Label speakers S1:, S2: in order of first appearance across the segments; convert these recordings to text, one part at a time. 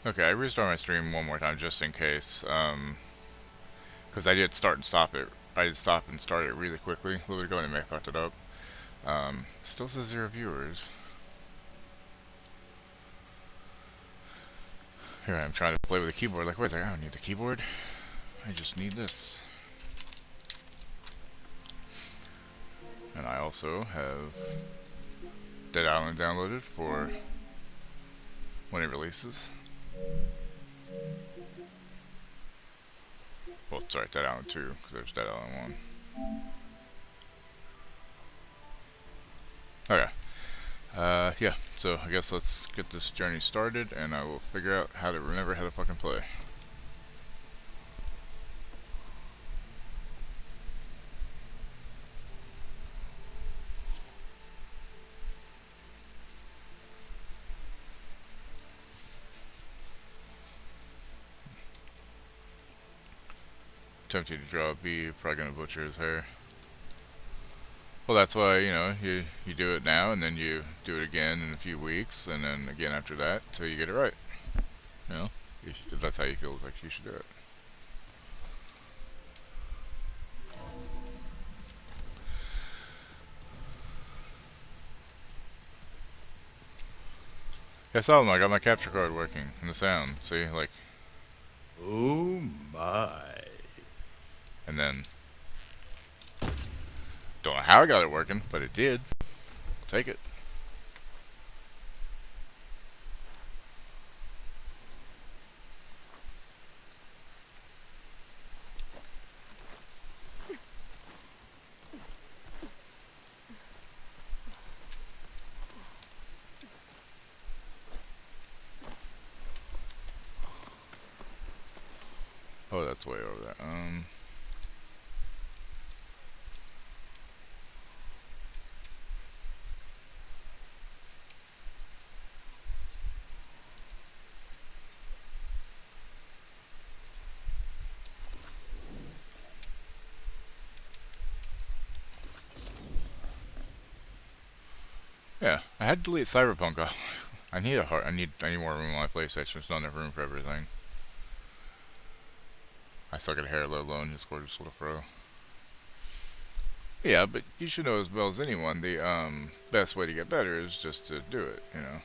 S1: Okay, I restarted my stream one more time just in case. Because I did start and stop it. I did stop and start it really quickly a little bit ago and it may have fucked it up. Still says 0 viewers. Here I'm trying to play with the keyboard. Like, wait there, I don't need the keyboard. I just need this. And I also have Dead Island downloaded for when it releases. Well, sorry, Dead Island 2, because there's Dead Island 1. Okay. Yeah, so I guess let's get this journey started, and I will figure out how to remember how to fucking play. Tempted to draw a bee, probably gonna butcher his hair. Well, that's why, you know, you do it now, and then you do it again in a few weeks, and then again after that, till you get it right. You know, if that's how you feel like you should do it. Yeah, I saw them, I got my capture card working, and the sound, see, like...
S2: Oh my.
S1: And then... Don't know how I got it working, but it did. I'll take it. Oh, that's way over there. Yeah, I had to delete Cyberpunk off. I need I need more room on my PlayStation. There's not enough room for everything. I suck at hair, let alone his gorgeous little fro. Yeah, but you should know as well as anyone, the best way to get better is just to do it, you know.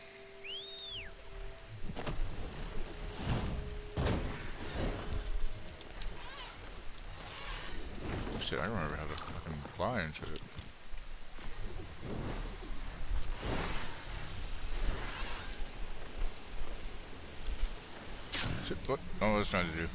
S1: Shit, I don't remember how to fucking fly and shit. Shit, what? Oh, what was I trying to do?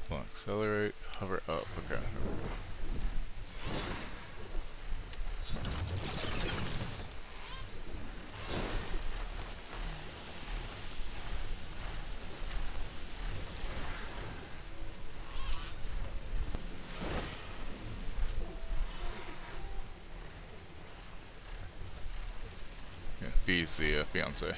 S1: Come on, accelerate, hover up, okay. Yeah, B's the fiance.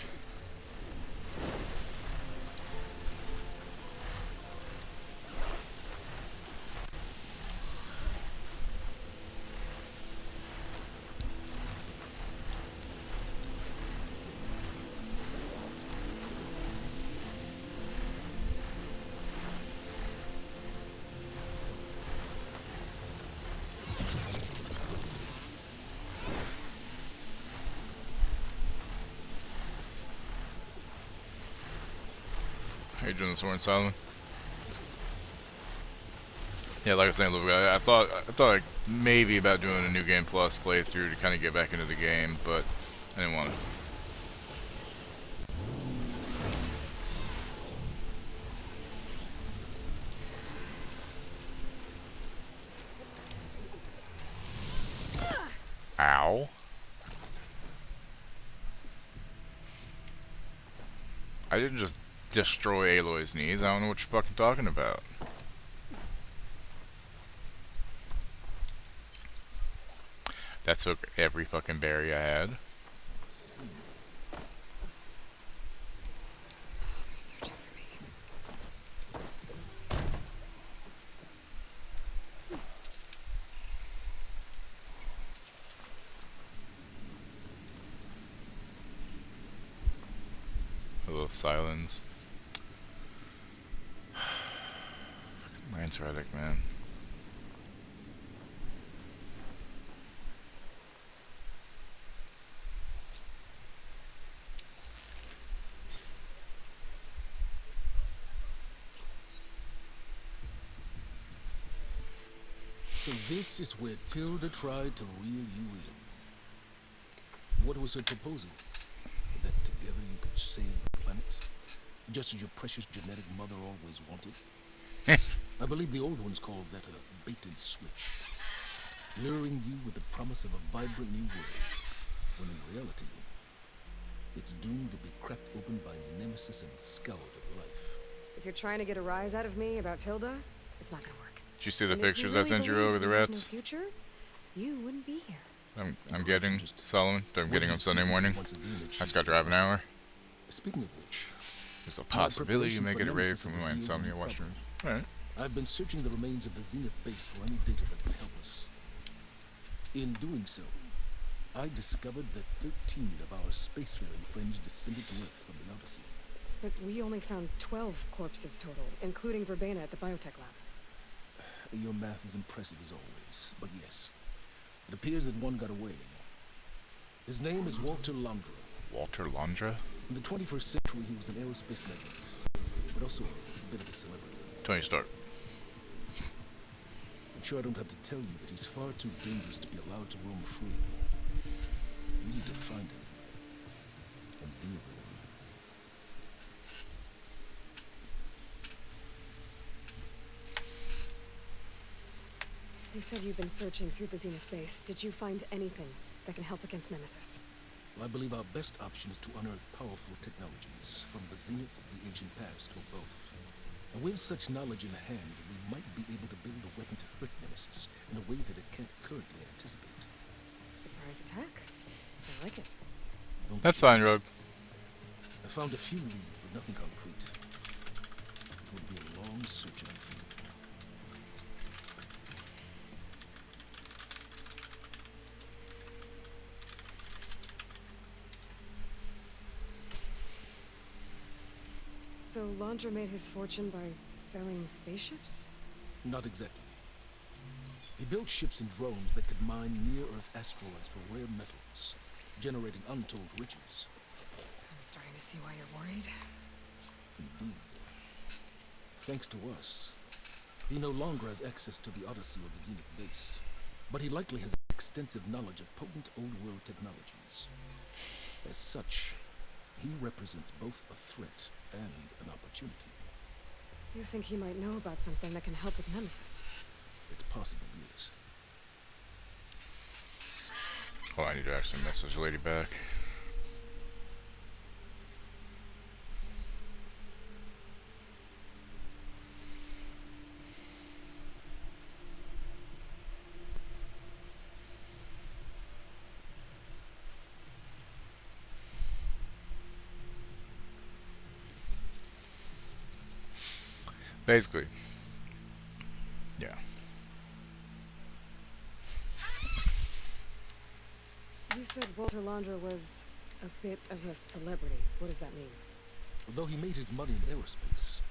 S1: How you doing this morning, Solomon? Yeah, like I was saying, little guy, I thought like maybe about doing a new game plus playthrough to kind of get back into the game, but I didn't want to. Ow. I didn't just destroy Aloy's knees. I don't know what you're fucking talking about. That took every fucking berry I had. Silence. Lance Reddick, man.
S3: So this is where Tilda tried to reel you in. What was her proposal? That together you could save the planet? Just as your precious genetic mother always wanted? I believe the old ones called that a bait and switch. Luring you with the promise of a vibrant new world, when in reality, it's doomed to be cracked open by nemesis and scoured of life.
S4: If you're trying to get a rise out of me about Tilda, it's not gonna work.
S1: Did you see the
S4: And if
S1: pictures I
S4: really
S1: sent you
S4: believed
S1: over the
S4: we have no
S1: rats?
S4: future, you wouldn't be here.
S1: I'm getting Solomon. I'm getting on Sunday morning. I just got to drive an hour.
S3: Speaking of which,
S1: There's a possibility you may get a rave from my insomnia watching. Alright.
S3: I've been searching the remains of the Zenith base for any data that can help us. In doing so, I discovered that 13 of our spacefaring friends descended to Earth from the Odyssey.
S4: But we only found 12 corpses total, including Verbena at the biotech lab.
S3: Your math is impressive as always, but yes, it appears that one got away. His name is Walter Londra.
S1: Walter Londra?
S3: In the 21st century, he was an aerospace magnate, but also a bit of a celebrity.
S1: Tony Stark.
S3: I'm sure I don't have to tell you that he's far too dangerous to be allowed to roam free. We need to find him and deal with him.
S4: You said you've been searching through the Zenith base. Did you find anything that can help against Nemesis?
S3: Well, I believe our best option is to unearth powerful technologies from the Zenith, the ancient past, or both. And with such knowledge in hand, we might be able to build a weapon to hurt Nemesis in a way that it can't currently anticipate.
S4: Surprise attack? I like it.
S3: Don't
S1: That's
S3: you?
S1: fine, Rogue.
S3: I found a few leads, but nothing concrete. It would be a long search, I feel.
S4: So Londra made his fortune by selling spaceships?
S3: Not exactly. He built ships and drones that could mine near-Earth asteroids for rare metals, generating untold riches.
S4: I'm starting to see why you're worried.
S3: Indeed. Thanks to us, he no longer has access to the Odyssey or the Zenith base, but he likely has extensive knowledge of potent old-world technologies. As such, he represents both a threat and an opportunity.
S4: You think he might know about something that can help with Nemesis?
S3: It's possible, yes.
S1: Oh, I need to actually message the lady back. Basically. Yeah.
S4: You said Walter Londra was a bit of a celebrity. What does that mean?
S3: Although he made his money in aerospace,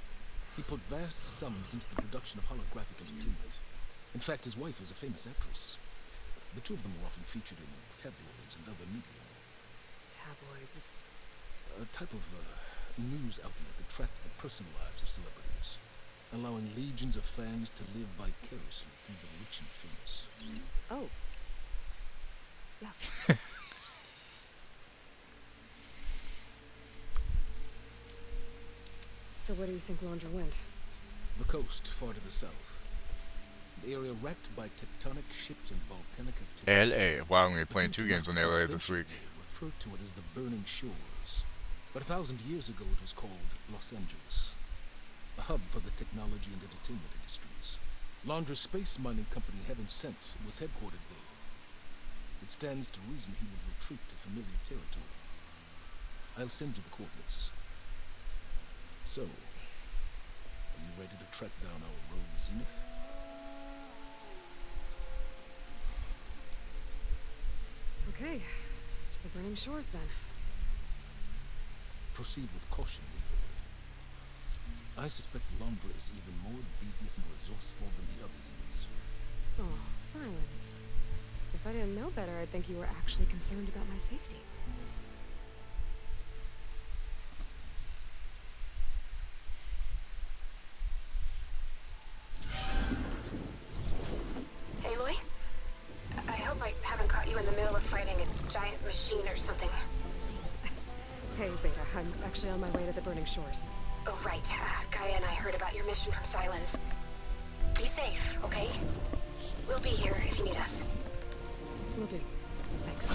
S3: he put vast sums into the production of holographic entertainment. In fact, his wife is a famous actress. The two of them were often featured in tabloids and other media.
S4: Tabloids.
S3: A type of news outlet that tracked the personal lives of celebrities, allowing legions of fans to live vicariously through the rich and famous.
S4: Oh. Yeah. So where do you think Londra went?
S3: The coast, far to the south. An area racked by tectonic shifts and volcanic activity.
S1: LA. Wow, I'm going to be playing 2 games on LA this week.
S3: They referred to it as the Burning Shores. But 1,000 years ago it was called Los Angeles, a hub for the technology and entertainment industries. Londra's space mining company, Heaven Sent, was headquartered there. It stands to reason he would retreat to familiar territory. I'll send you the coordinates. So, are you ready to track down our rogue Zenith?
S4: Okay. To the Burning Shores, then.
S3: Proceed with caution, Lord. I suspect Londra is even more devious and resourceful than the other youths.
S4: Oh, silence. If I didn't know better, I'd think you were actually concerned about my safety.
S5: Aloy? I hope I haven't caught you in the middle of fighting a giant machine or something.
S4: Hey, Beta, I'm actually on my way to the Burning Shores.
S5: Oh, right. Gaia and I heard about your mission from Silence. Be safe, okay? We'll be here if you need us.
S4: Will do. Thanks.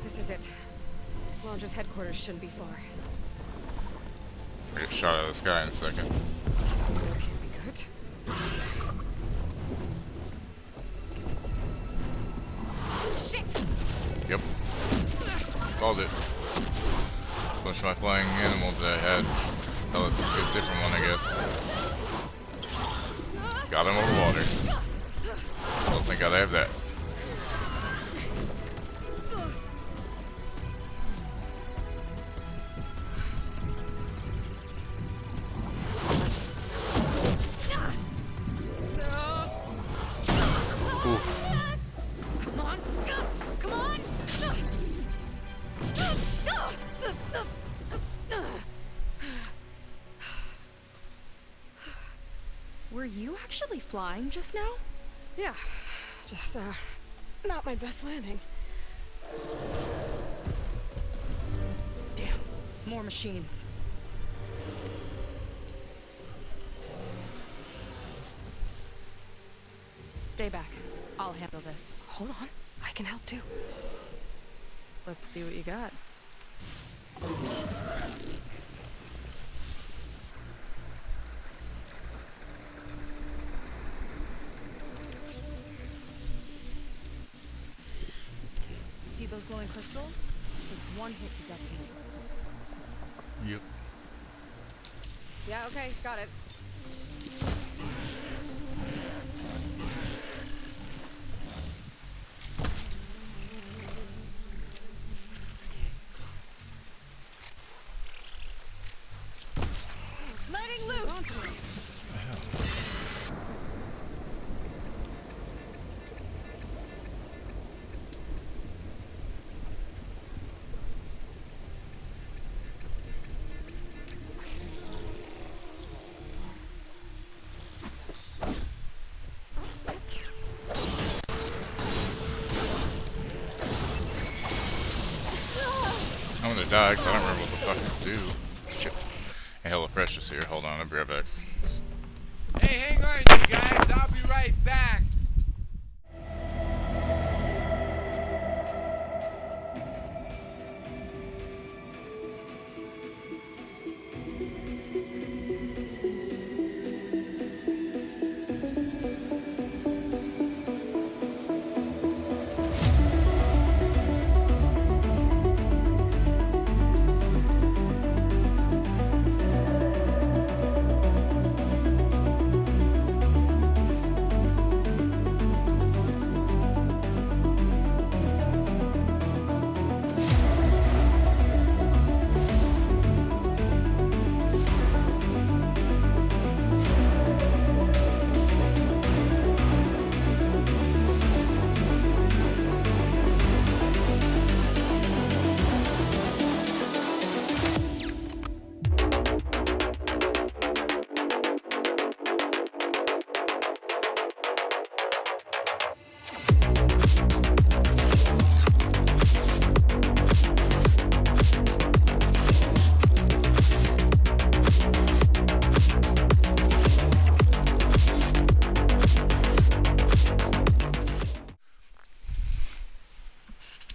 S4: This is it. Londra's headquarters shouldn't be far.
S1: I get shot out of the sky in a second.
S4: That can't be good. Shit!
S1: Yep. Called it. Push my flying animal that I had. Oh, it's a different one, I guess. Got him over water. Don't think I'd have that.
S4: Come on! Come on!
S6: Were you actually flying just now?
S4: Yeah, just, not my best landing.
S6: Damn, more machines. Stay back. I'll handle this.
S4: Hold on, I can help too.
S6: Let's see what you got. See those glowing crystals? It's one hit to detonate.
S1: Yep.
S4: Yeah, okay, got it.
S6: Letting loose!
S1: I'm gonna die because I don't remember what the fuck to do. Shit. Hey, Hello Fresh is here. Hold on, I'll be right back.
S7: Hey, hang on, you guys. I'll be right back.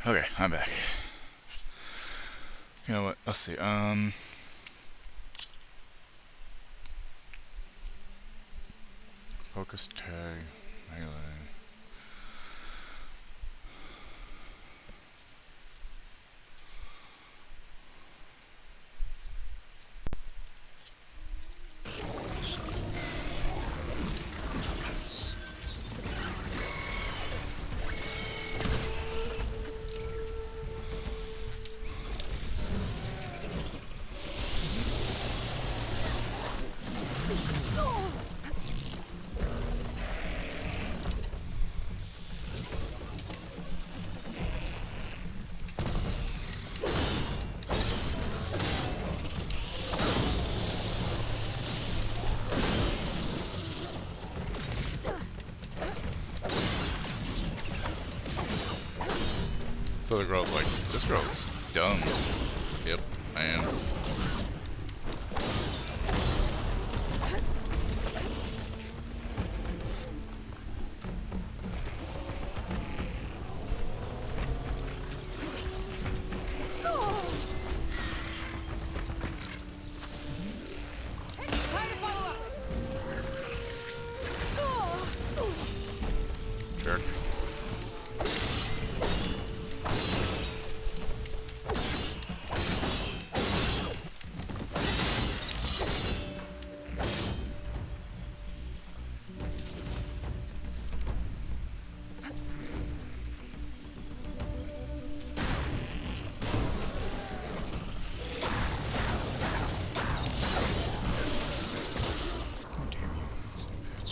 S1: Okay, I'm back. You know what? Let's see. Focus tag, melee. So the girl's like, this girl's dumb. Yep, I am. Jerk. Oh, damn you, son of a bitch.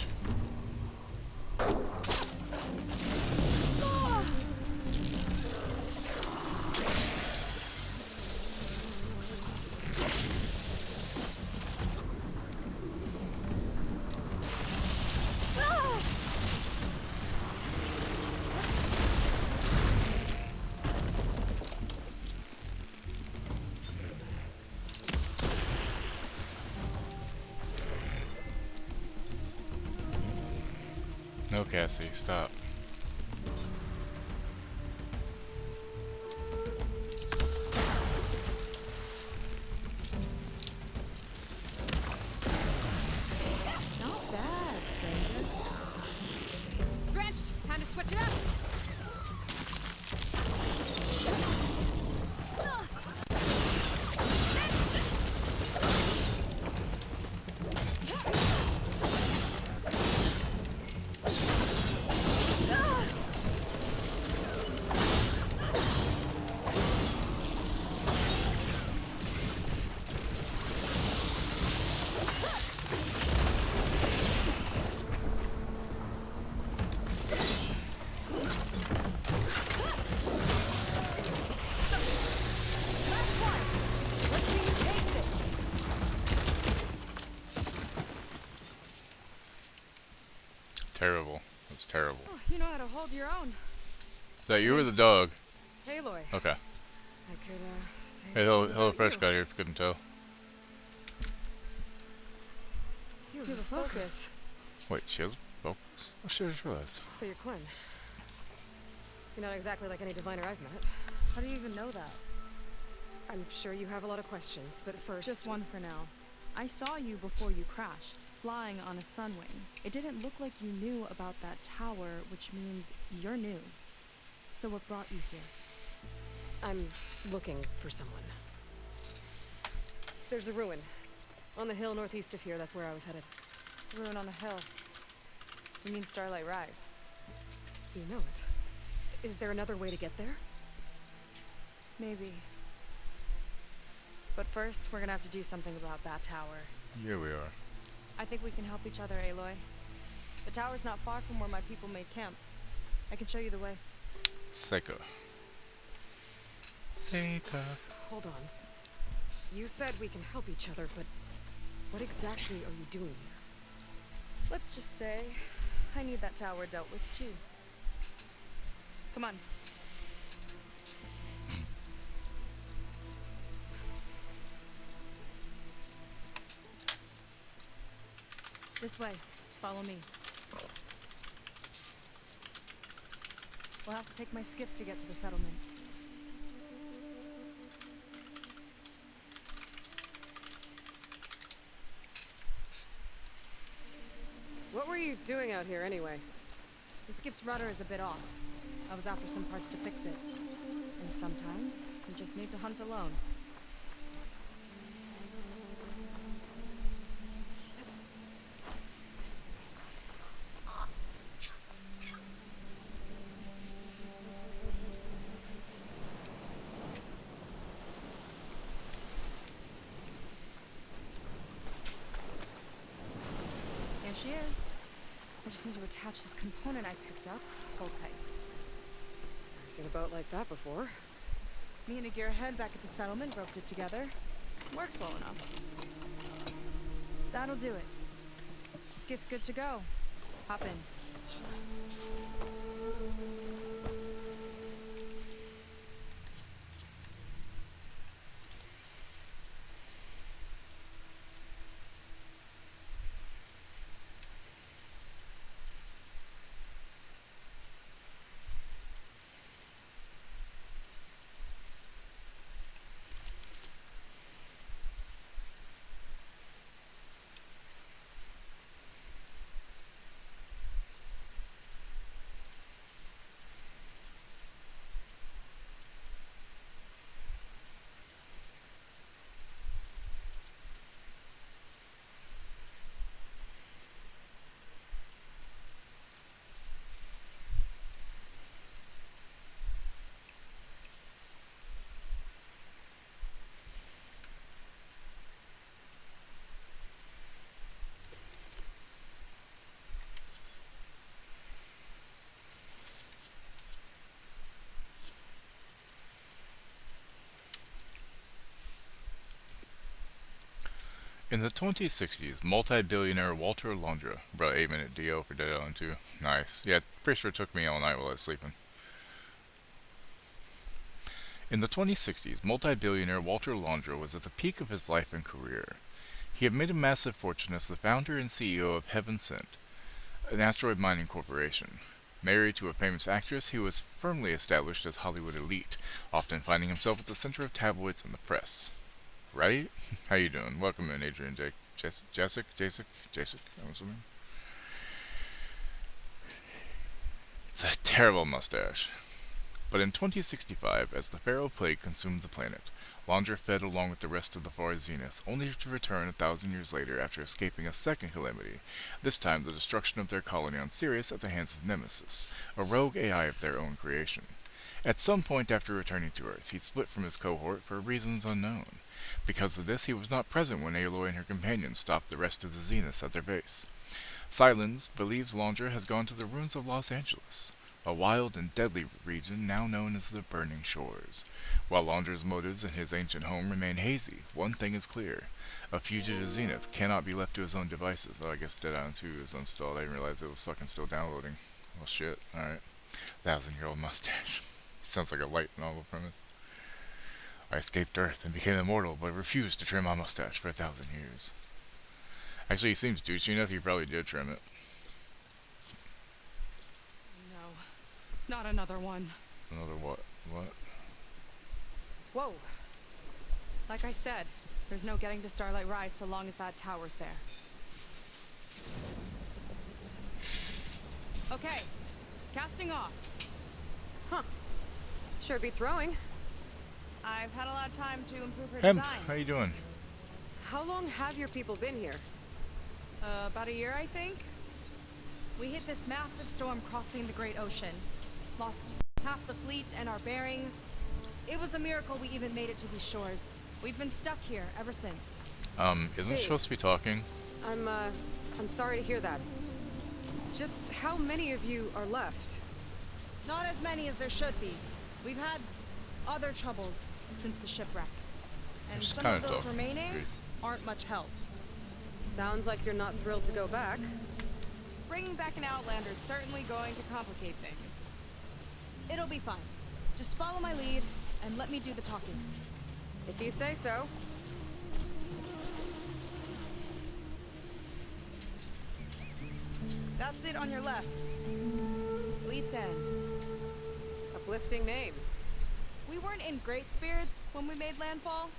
S1: No, Cassie, stop.
S6: Not bad, stranger. Drenched! Time to switch it up!
S1: Terrible. It was terrible.
S6: Oh, you know how to hold your own.
S1: Is that you or the dog?
S4: Aloy.
S1: Okay.
S4: I could, say
S1: Hey, hello,
S4: something
S1: hello,
S4: about
S1: fresh
S4: you.
S1: guy here if you couldn't tell.
S4: You have a focus.
S1: Wait, she has focus? Oh shit, I just realized.
S4: So you're Quinn. You're not exactly like any diviner I've met.
S6: How do you even know that?
S4: I'm sure you have a lot of questions, but first...
S6: Just one for now. I saw you before you crashed, flying on a sunwing. It didn't look like you knew about that tower, which means you're new. So what brought you here?
S4: I'm looking for someone. There's a ruin. On the hill northeast of here, that's where I was headed.
S6: Ruin on the hill. You mean Starlight Rise?
S4: You know it. Is there another way to get there?
S6: Maybe. But first, we're gonna have to do something about that tower.
S1: Here we are.
S6: I think we can help each other, Aloy. The tower's not far from where my people made camp. I can show you the way.
S1: Seika. Seika.
S4: Hold on. You said we can help each other, but what exactly are you doing here?
S6: Let's just say I need that tower dealt with too. Come on. This way. Follow me. We'll have to take my skiff to get to the settlement.
S4: What were you doing out here anyway?
S6: The skiff's rudder is a bit off. I was after some parts to fix it. And sometimes you just need to hunt alone. Here she is. I just need to attach this component I picked up. Hold tight.
S4: I've seen a boat like that before.
S6: Me and a gearhead back at the settlement roped it together. Works well enough. That'll do it. Skiff's good to go. Hop in.
S1: In the 2060s, multi-billionaire Walter Londra, bro, 8-minute DO for Dead Island 2. Nice. Yeah, pretty sure it took me all night while I was sleeping. In the 2060s, multi-billionaire Walter Londra was at the peak of his life and career. He had made a massive fortune as the founder and CEO of Heaven Sent, an asteroid mining corporation. Married to a famous actress, he was firmly established as Hollywood elite, often finding himself at the center of tabloids and the press. Right? How you doing? Welcome in, Adrian, Jessic, I'm assuming. It's a terrible mustache. But in 2065, as the Pharaoh Plague consumed the planet, Londra fled along with the rest of the far zenith, only to return 1,000 years later after escaping a second calamity, this time the destruction of their colony on Sirius at the hands of Nemesis, a rogue AI of their own creation. At some point after returning to Earth, he split from his cohort for reasons unknown. Because of this, he was not present when Aloy and her companions stopped the rest of the Zeniths at their base. Silence believes Londra has gone to the ruins of Los Angeles, a wild and deadly region now known as the Burning Shores. While Londra's motives in his ancient home remain hazy, one thing is clear. A fugitive Zenith cannot be left to his own devices. Oh, I guess Dead Island 2 is installed. I didn't realize it was fucking still downloading. Well, shit. Alright. 1,000-year-old mustache. Sounds like a light novel premise. I escaped Earth and became immortal, but refused to trim my mustache for 1,000 years. Actually, he seems douchey enough, he probably did trim it.
S6: No, not another one.
S1: Another what? What?
S6: Whoa. Like I said, there's no getting to Starlight Rise so long as that tower's there. Okay, casting off.
S4: Huh. Sure beats rowing.
S6: I've had a lot of time to improve her
S1: Hemp,
S6: design.
S1: how you doing?
S4: How long have your people been here?
S6: About a year, I think. We hit this massive storm crossing the Great Ocean. Lost half the fleet and our bearings. It was a miracle we even made it to these shores. We've been stuck here ever since.
S1: Isn't she
S4: Hey.
S1: supposed to be talking?
S4: I'm sorry to hear that. Just how many of you are left?
S6: Not as many as there should be. We've had other troubles since the shipwreck. And
S1: Just
S6: some
S1: kinda
S6: of those
S1: talk.
S6: remaining
S1: Great.
S6: aren't much help.
S4: Sounds like you're not thrilled to go back.
S6: Bringing back an Outlander is certainly going to complicate things. It'll be fine. Just follow my lead and let me do the talking.
S4: If you say so.
S6: That's it on your left. Fleet's End.
S4: Uplifting name.
S6: We weren't in great spirits when we made landfall.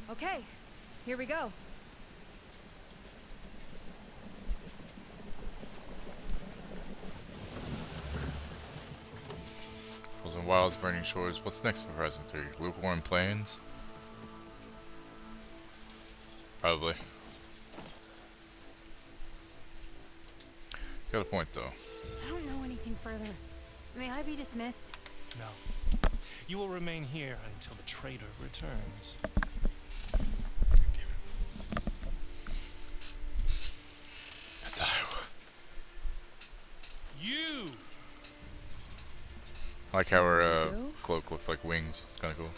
S6: Okay, here we go.
S1: Frozen Wilds, Burning Shores. What's next for Horizon 3? Lukewarm Plains? Probably. Got a point, though.
S8: I don't know anything further. May I be dismissed?
S9: No. You will remain here until the traitor returns.
S1: That's Iowa.
S9: You!
S1: I like how her cloak looks like wings. It's kind of cool.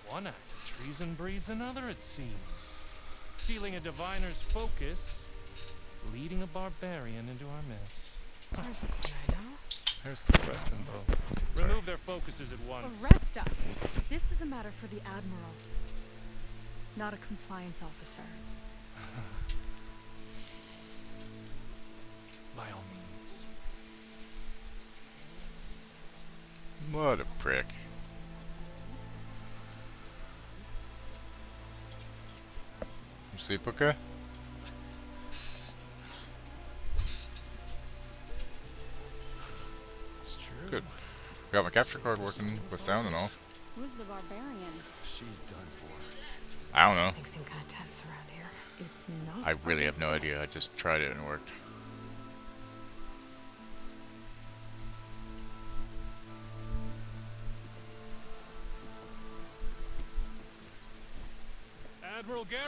S9: One act of treason breeds another, it seems. Stealing a diviner's focus, leading a barbarian into our midst.
S6: Where's the one I know?
S1: There's the rest involved.
S9: Remove their focuses at once.
S6: Arrest us! This is a matter for the Admiral, not a compliance officer.
S9: By all means.
S1: What a prick. You sleep okay?
S9: It's true.
S1: Good. Got my capture card working with sound and all.
S8: Who's the barbarian?
S3: She's done for.
S1: I don't know.
S4: Things seem kind of tense around here.
S6: It's not.
S1: I really have no idea. I just tried it and it worked.
S9: Admiral Garrett!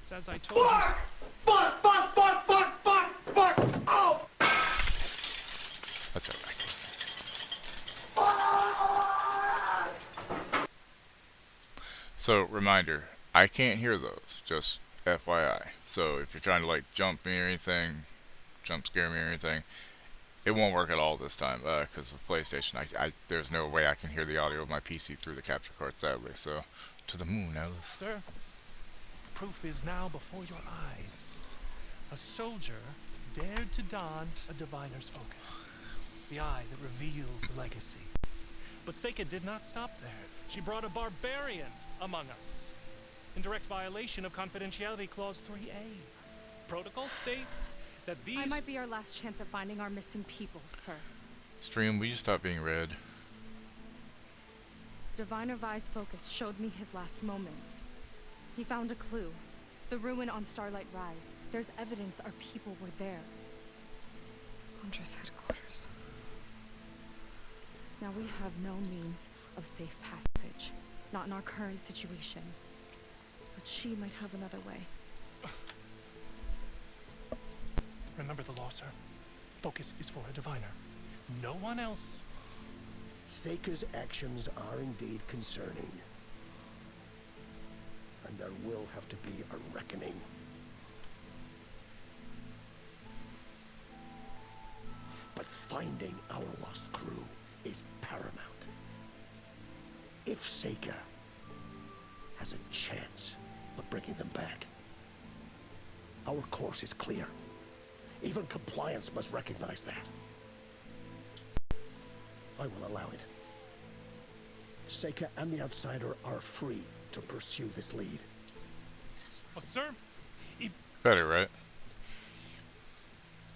S9: It's as I told you.
S2: Fuck! Fuck! Fuck! Fuck! Fuck! Fuck! Fuck! Oh!
S1: That's alright. So, reminder, I can't hear those, just FYI. So, if you're trying to, like, jump me or anything, jump scare me or anything, it won't work at all this time, because of PlayStation, there's no way I can hear the audio of my PC through the capture card, sadly, so, to the moon, Alice.
S9: Sir, proof is now before your eyes. A soldier dared to don a diviner's focus, the eye that reveals the legacy. But Seika did not stop there. She brought a barbarian among us, in direct violation of Confidentiality Clause 3A. Protocol states that these...
S6: I might be our last chance at finding our missing people, sir.
S1: Stream, will you stop being red?
S6: Diviner Vi's focus showed me his last moments. He found a clue. The ruin on Starlight Rise. There's evidence our people were there.
S4: Huntress headquarters.
S6: Now we have no means of safe passage. Not in our current situation. But she might have another way.
S9: Remember the law, sir. Focus is for a diviner. No one else.
S3: Seika's actions are indeed concerning. And there will have to be a reckoning. But finding our lost crew is paramount. If Seika has a chance of bringing them back, our course is clear. Even compliance must recognize that. I will allow it. Seika and the Outsider are free to pursue this lead.
S9: But sir,
S1: Better, right?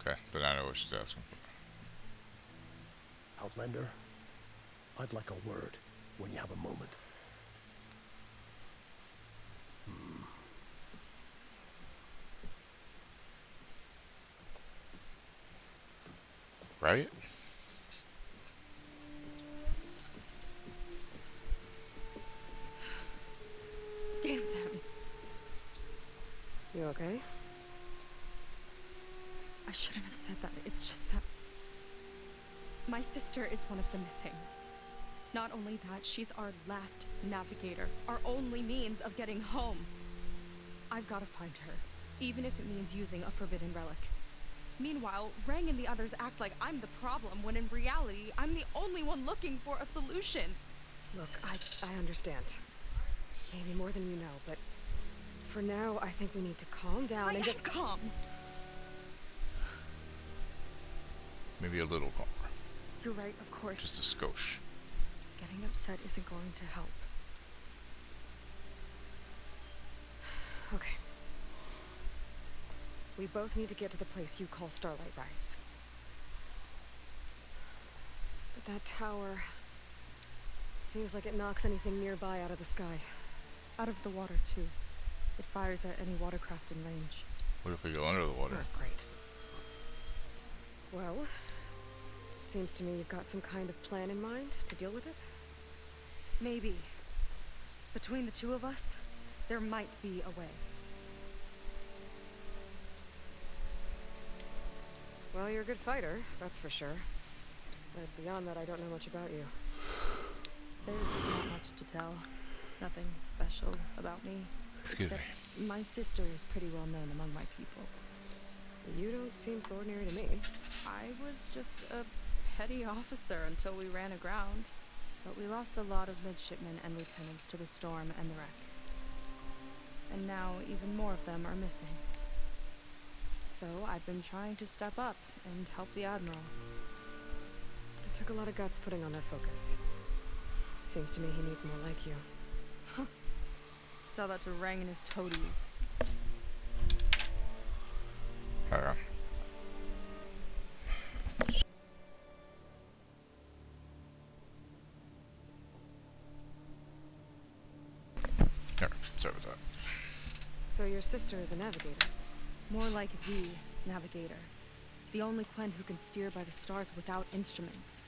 S1: Okay, then I know what she's asking for.
S3: Outlander, I'd like a word when you have a moment.
S1: Right?
S6: Damn them.
S4: You okay?
S6: I shouldn't have said that. It's just that my sister is one of the missing. Not only that, she's our last navigator, our only means of getting home. I've got to find her, even if it means using a forbidden relic. Meanwhile, Rang and the others act like I'm the problem, when in reality, I'm the only one looking for a solution.
S4: Look, I understand. Maybe more than you know, but for now, I think we need to calm down and just...
S6: calm.
S1: Maybe a little calmer.
S6: You're right, of course.
S1: Just a skosh.
S6: Getting upset isn't going to help.
S4: Okay. We both need to get to the place you call Starlight Rise. But that tower... seems like it knocks anything nearby out of the sky.
S6: Out of the water, too. It fires at any watercraft in range.
S1: What if we go under the water?
S4: Oh, great. Well, seems to me you've got some kind of plan in mind to deal with it.
S6: Maybe. Between the two of us, there might be a way.
S4: Well, you're a good fighter, that's for sure. But beyond that, I don't know much about you.
S6: There's not much to tell. Nothing special about me.
S1: Excuse me.
S6: Except my sister is pretty well known among my people.
S4: You don't seem so ordinary to me.
S6: I was just a petty officer until we ran aground. But we lost a lot of midshipmen and lieutenants to the storm and the wreck. And now even more of them are missing. So I've been trying to step up and help the Admiral.
S4: It took a lot of guts putting on that focus. Seems to me he needs more like you.
S6: Tell that to Rang and his toadies.
S1: Here, sorry about that.
S4: So your sister is a navigator?
S6: More like the navigator. The only Quen who can steer by the stars without instruments.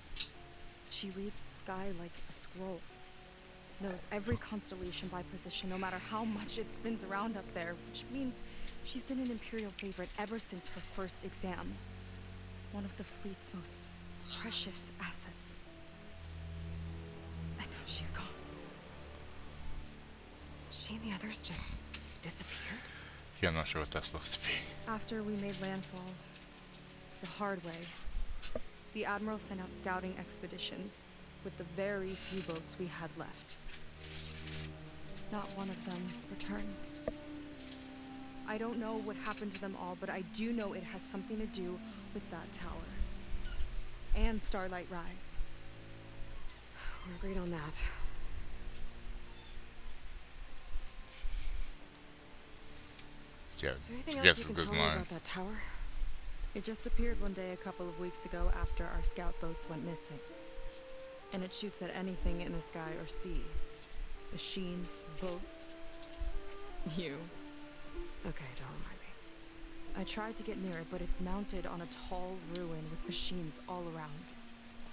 S6: She reads the sky like a scroll. Knows every constellation by position, no matter how much it spins around up there, which means she's been an Imperial favorite ever since her first exam. One of the fleet's most
S4: precious assets. And now she's gone. She and the others just disappeared?
S1: Yeah, I'm not sure what that's supposed to be.
S6: After we made landfall, the hard way, the Admiral sent out scouting expeditions with the very few boats we had left. Not one of them returned. I don't know what happened to them all, but I do know it has something to do with that tower. And Starlight Rise.
S4: We're agreed on that.
S1: Yeah,
S4: Is there anything
S1: she
S4: else
S1: gets
S4: you
S1: as
S4: can
S1: good as
S4: tell me
S1: mine.
S4: about that tower?
S6: It just appeared one day a couple of weeks ago after our scout boats went missing. And it shoots at anything in the sky or sea. Machines, boats, you.
S4: Okay, don't remind me.
S6: I tried to get near it, but it's mounted on a tall ruin with machines all around.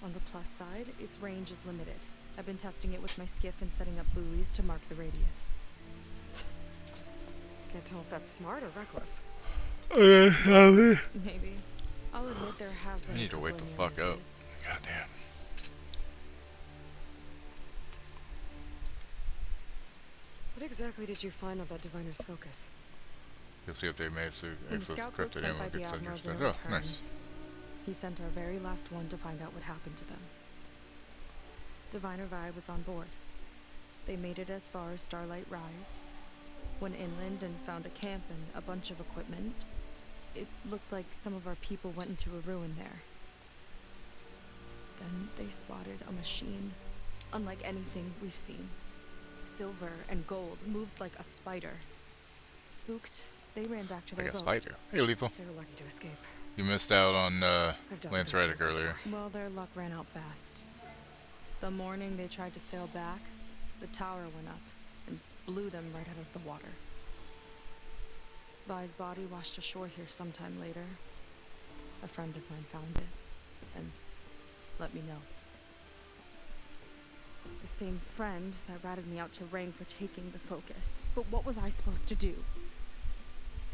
S6: On the plus side, its range is limited. I've been testing it with my skiff and setting up buoys to mark the radius.
S4: Can't tell if that's smart or reckless.
S6: Maybe. I'll admit there have been
S1: I
S6: a
S1: need to
S6: couple
S1: wake the
S6: of
S1: fuck up.
S6: misses.
S1: Goddamn.
S4: What exactly did you find on that diviner's focus?
S1: You'll see what they made so
S6: When the
S1: access
S6: scout boat
S1: cryptid
S6: sent by
S1: anyone
S6: the
S1: gets
S6: Admiral
S1: interested.
S6: didn't
S1: Oh,
S6: return,
S1: nice.
S6: he sent our very last one to find out what happened to them. Diviner Vi was on board. They made it as far as Starlight Rise, went inland and found a camp and a bunch of equipment. It looked like some of our people went into a ruin there. Then they spotted a machine, unlike anything we've seen. Silver and gold, moved like a spider. Spooked, they ran back to their
S1: Like a
S6: boat.
S1: spider. Hey, Lethal.
S4: They were lucky to escape.
S1: You missed out on
S4: I've done
S1: Lance
S4: those
S1: Reddick
S4: things
S1: earlier.
S4: before.
S6: Well, their luck ran out fast. The morning they tried to sail back, the tower went up and blew them right out of the water. Vi's body washed ashore here sometime later. A friend of mine found it and let me know. The same friend that ratted me out to Rang for taking the focus. But what was I supposed to do?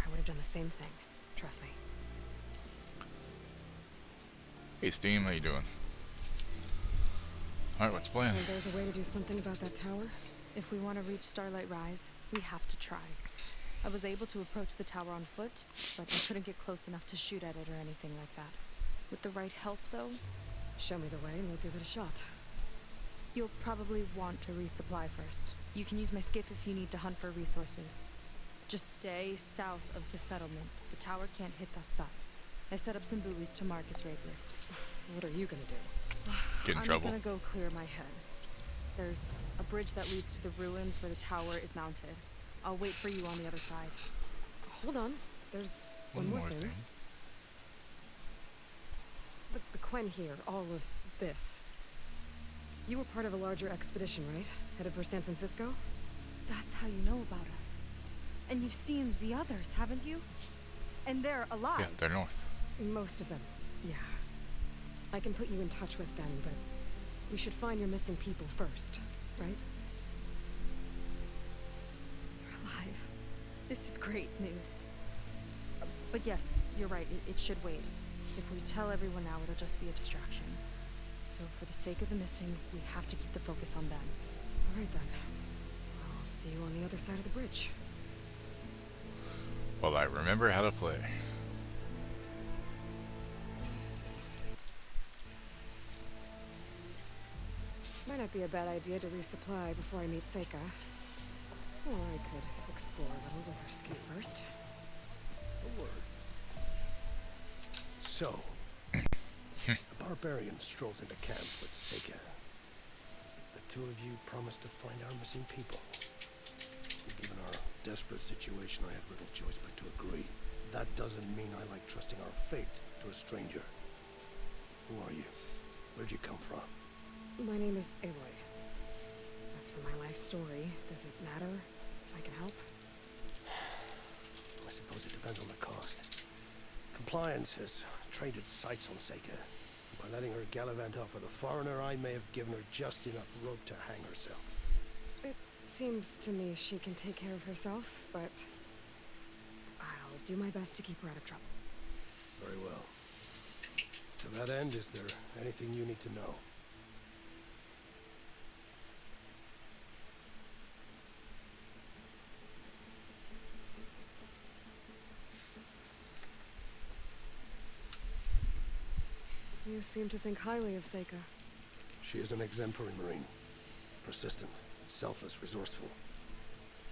S4: I would have done the same thing. Trust me.
S1: Hey, Steam, how you doing? Alright, what's the plan?
S4: And there's a way to do something about that tower?
S6: If we want to reach Starlight Rise, we have to try. I was able to approach the tower on foot, but I couldn't get close enough to shoot at it or anything like that. With the right help, though,
S4: Show me the way and we'll give it a shot.
S6: you'll probably want to resupply first. You can use my skiff if you need to hunt for resources. Just stay south of the settlement. The tower can't hit that side. I set up some buoys to mark its radius.
S4: What are you gonna do?
S1: Get in
S6: I'm
S1: trouble.
S6: gonna go clear my head. There's a bridge that leads to the ruins where the tower is mounted. I'll wait for you on the other side.
S4: Hold on. There's one more thing. The Quen here, all of this. You were part of a larger expedition, right? Headed for San Francisco?
S6: That's how you know about us. And you've seen the others, haven't you? And they're alive.
S1: Yeah, they're north.
S4: Most of them, yeah. I can put you in touch with them, but we should find your missing people first, right?
S6: You're alive. This is great news. But yes, you're right. It should wait. If we tell everyone now, it'll just be a distraction. So for the sake of the missing, we have to keep the focus on them.
S4: All right then. I'll see you on the other side of the bridge.
S1: Well, I remember how to play.
S4: Might not be a bad idea to resupply before I meet Seika. Or I could explore a little with her skiff first.
S3: A word. So, a barbarian strolls into camp with Seika. The two of you promised to find our missing people. Given our desperate situation, I had little choice but to agree. That doesn't mean I like trusting our fate to a stranger. Who are you? Where'd you come from?
S4: My name is Aloy. As for my life story, does it matter if I can help?
S3: I suppose it depends on the cost. Compliance has traded sights on Seika. By letting her gallivant off with a foreigner, I may have given her just enough rope to hang herself.
S4: It seems to me she can take care of herself, but I'll do my best to keep her out of trouble.
S3: Very well. To that end, is there anything you need to know?
S4: You seem to think highly of Seika.
S3: She is an exemplary Marine. Persistent, selfless, resourceful.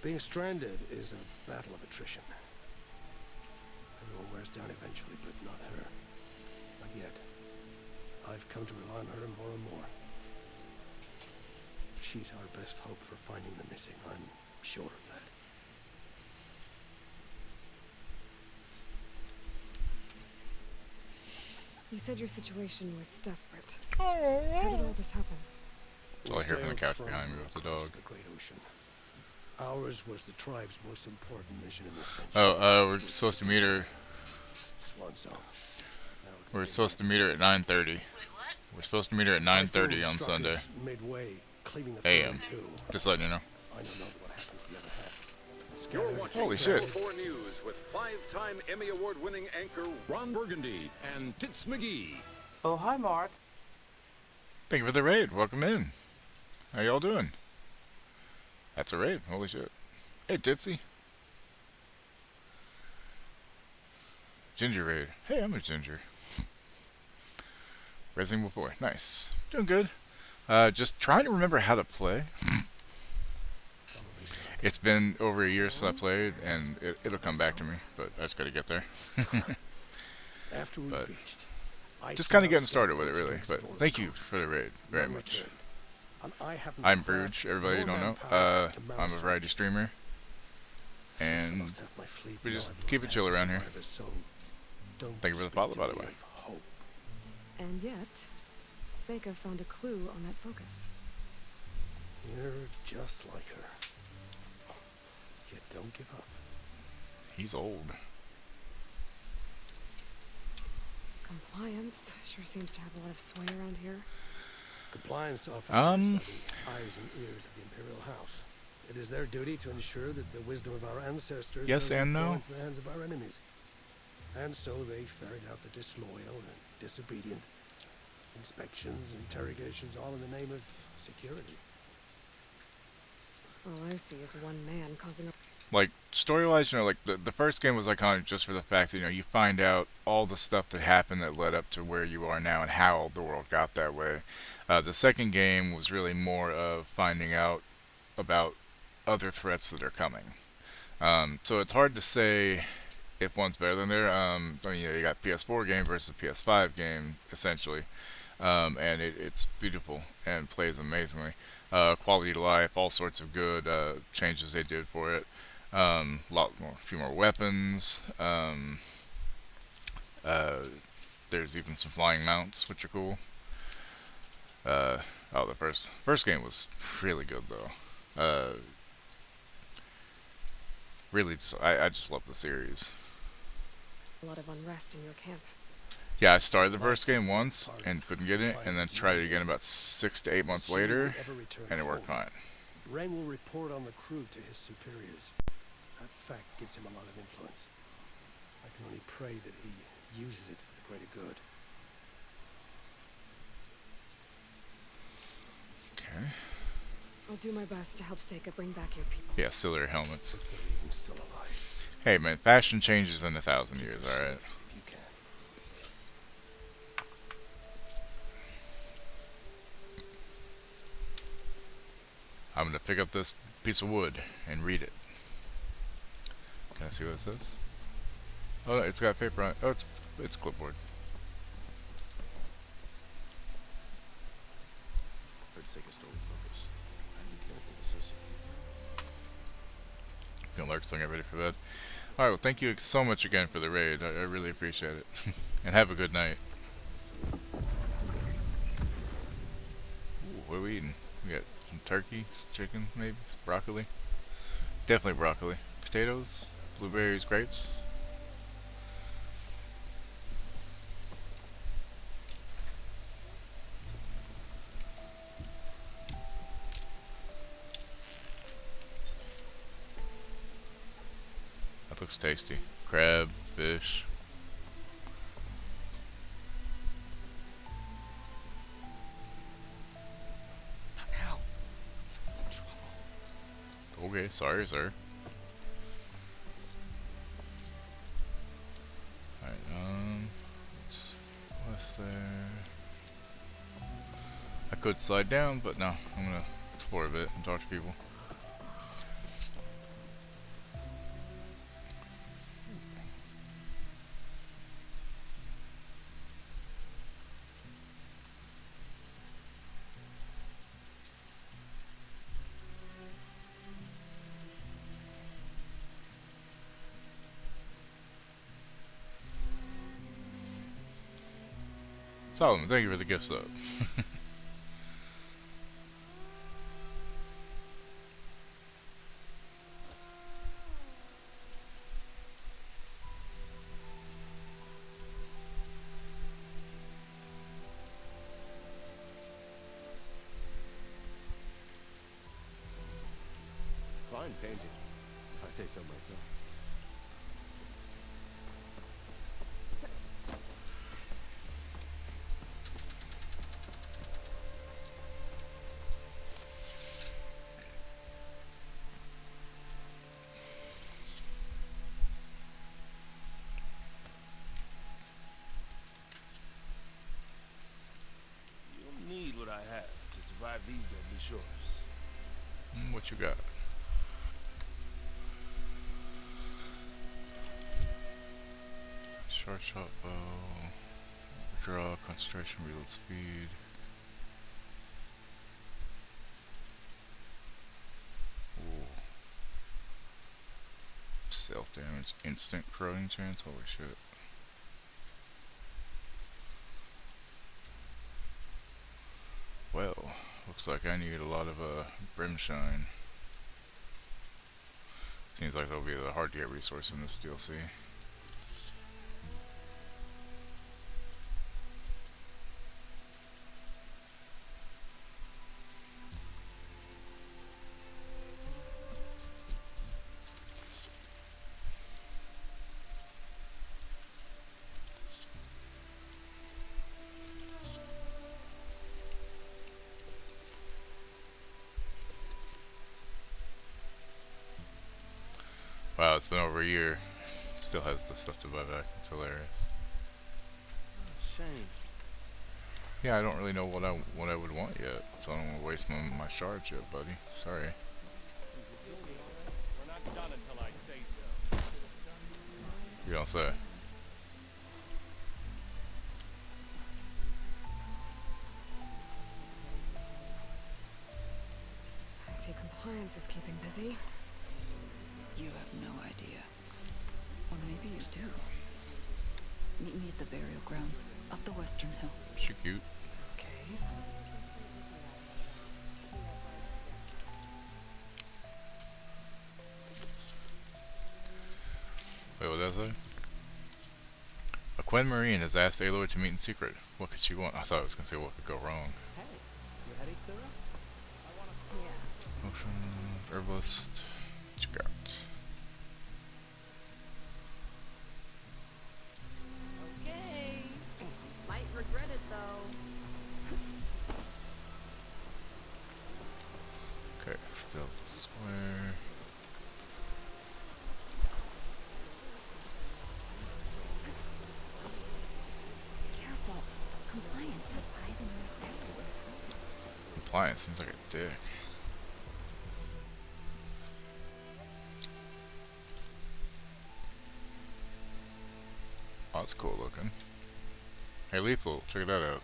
S3: Being stranded is a battle of attrition. Everyone wears down eventually, but not her. Not yet. I've come to rely on her more and more. She's our best hope for finding the missing. I'm sure of that.
S4: You said your situation was desperate. How did all this happen?
S1: That's all I hear from the
S3: sailed
S1: couch
S3: from
S1: behind me with the
S3: across
S1: dog.
S3: The Great Ocean. Ours was the tribe's most important mission in this century.
S1: Oh, we're supposed to meet her.
S3: Swan Song.
S1: We're supposed to meet her at 9:30. We're supposed to meet her at 9:30 on Sunday.
S3: Midway, cleaving the
S1: AM.
S3: ferry too.
S1: Just letting you know.
S3: I don't know what happened to the other half.
S10: You're
S3: Scattered.
S10: watching
S1: Holy
S10: Channel
S1: shit.
S10: 4 News with 5-time Emmy Award-winning anchor Ron Burgundy and Tits McGee.
S11: Oh, hi, Mark.
S1: Thank you for the raid. Welcome in. How y'all doing? That's a raid. Holy shit. Hey, Tipsy. Ginger raid. Hey, I'm a ginger. Resident Evil 4. Nice. Doing good. Just trying to remember how to play. It's been over a year since I played, and it'll come back to me, but I just gotta get there.
S3: After we
S1: But
S3: reached,
S1: just kind of getting started with it, really. But thank you for the raid very much. I'm Bruge. Everybody don't know. I'm a variety streamer, and we just keep it chill around here. Thank you for the follow, by the way.
S4: And yet, Seika found a clue on that focus.
S3: You're just like her. Yet don't give up.
S1: He's old.
S4: Compliance sure seems to have a lot of sway around here.
S3: Compliance officers are the eyes and ears of the Imperial House. It is their duty to ensure that the wisdom of our ancestors
S1: Yes
S3: doesn't
S1: and
S3: fall
S1: no.
S3: into the hands of our enemies. And so they ferret out the disloyal and disobedient. Inspections, interrogations, all in the name of security.
S4: All I see is one man causing a...
S1: Like, story-wise, you know, like, the first game was iconic just for the fact that, you know, you find out all the stuff that happened that led up to where you are now and how the world got that way. The second game was really more of finding out about other threats that are coming. So it's hard to say if one's better than the other. I mean, you know, you got PS4 game versus PS5 game, essentially. And it's beautiful and plays amazingly. Quality of life, all sorts of good changes they did for it. A few more weapons. There's even some flying mounts, which are cool. The first game was really good though. Really, I just love the series.
S4: A lot of unrest in your camp.
S1: Yeah, I started the first game once and couldn't get it, and then tried it again about 6 to 8 months later, and it worked fine.
S3: Ren will report on the crew to his superiors. That fact gives him a lot of influence. I can only pray that he uses it for the greater good.
S1: Okay.
S4: I'll do my best to help Seika bring back your people.
S1: Yeah, still their helmets.
S3: If they're even still alive.
S1: Hey man, fashion changes in 1,000 years, alright?
S3: If you can.
S1: I'm gonna pick up this piece of wood and read it. Can I see what it says? Oh, no, it's got paper on it. Oh, it's clipboard.
S3: Heard Seika stole focus. I'd be careful, associate.
S1: Gonna lurk, so I'm getting ready for bed. Alright, well, thank you so much again for the raid. I really appreciate it. And have a good night. Ooh, what are we eating? We got some turkey, chicken, maybe, broccoli. Definitely broccoli. Potatoes, blueberries, grapes. That looks tasty. Crab, fish. Okay, sorry, sir. Alright, what's there? I could slide down, but no, I'm gonna explore a bit and talk to people. Solomon, thank you for the gift sub.
S11: Fine painting, if I say so myself. You'll need what I have to survive these deadly shores.
S1: What you got? Short shot bow, draw, concentration, reload speed. Ooh. Stealth damage, instant corroding chance, holy shit. Well, looks like I need a lot of brimshine. Seems like that'll be a hard to get resource in this DLC. Wow, it's been over a year. Still has the stuff to buy back. It's hilarious.
S11: Shame.
S1: Yeah, I don't really know what I would want yet, so I don't want to waste my shards yet, buddy. Sorry.
S11: We're not done until I say so.
S1: You don't say.
S4: I see compliance is keeping busy.
S12: You have no idea. Or maybe you do. Meet me at the burial grounds, up the western hill.
S1: She cute.
S4: Okay.
S1: Wait, what did I say? A Quinn Marine has asked Aloy to meet in secret. What could she want? I thought I was gonna say what could go wrong.
S11: Hey, your headache clear up?
S4: Yeah.
S1: Potion, herbalist. What you got?
S6: Okay. Might regret it though.
S1: Okay, stealth square.
S8: Careful. Compliance has eyes and ears everywhere.
S1: Compliance seems like a dick. Oh, that's cool looking. Hey, Lethal, check that out.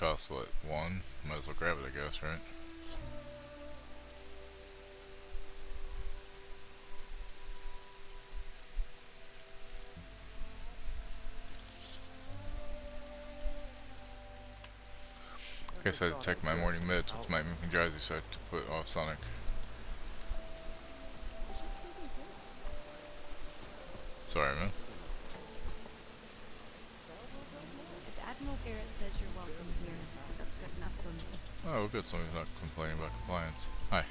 S1: costs what, one? Might as well grab it, I guess, right? Guess I had to take my morning meds, which might make me drowsy, so I had to put off Sonic. Sorry, man.
S6: If Admiral Garrett says you're welcome here, that's good enough for me.
S1: Oh, good. Somebody's not complaining about compliance. Hi.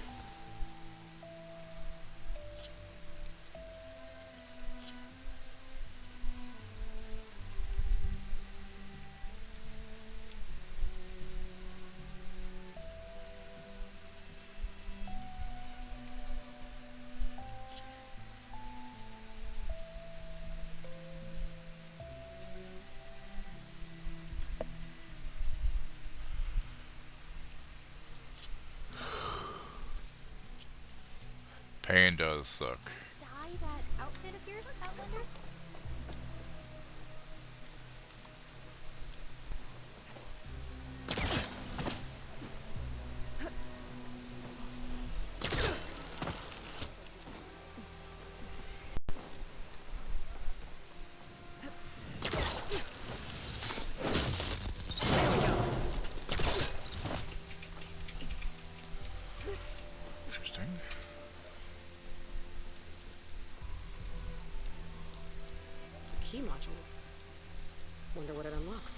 S1: Pain does suck.
S8: Dye that outfit of yours, Outlander?
S1: Interesting.
S4: Key module. Wonder what it unlocks.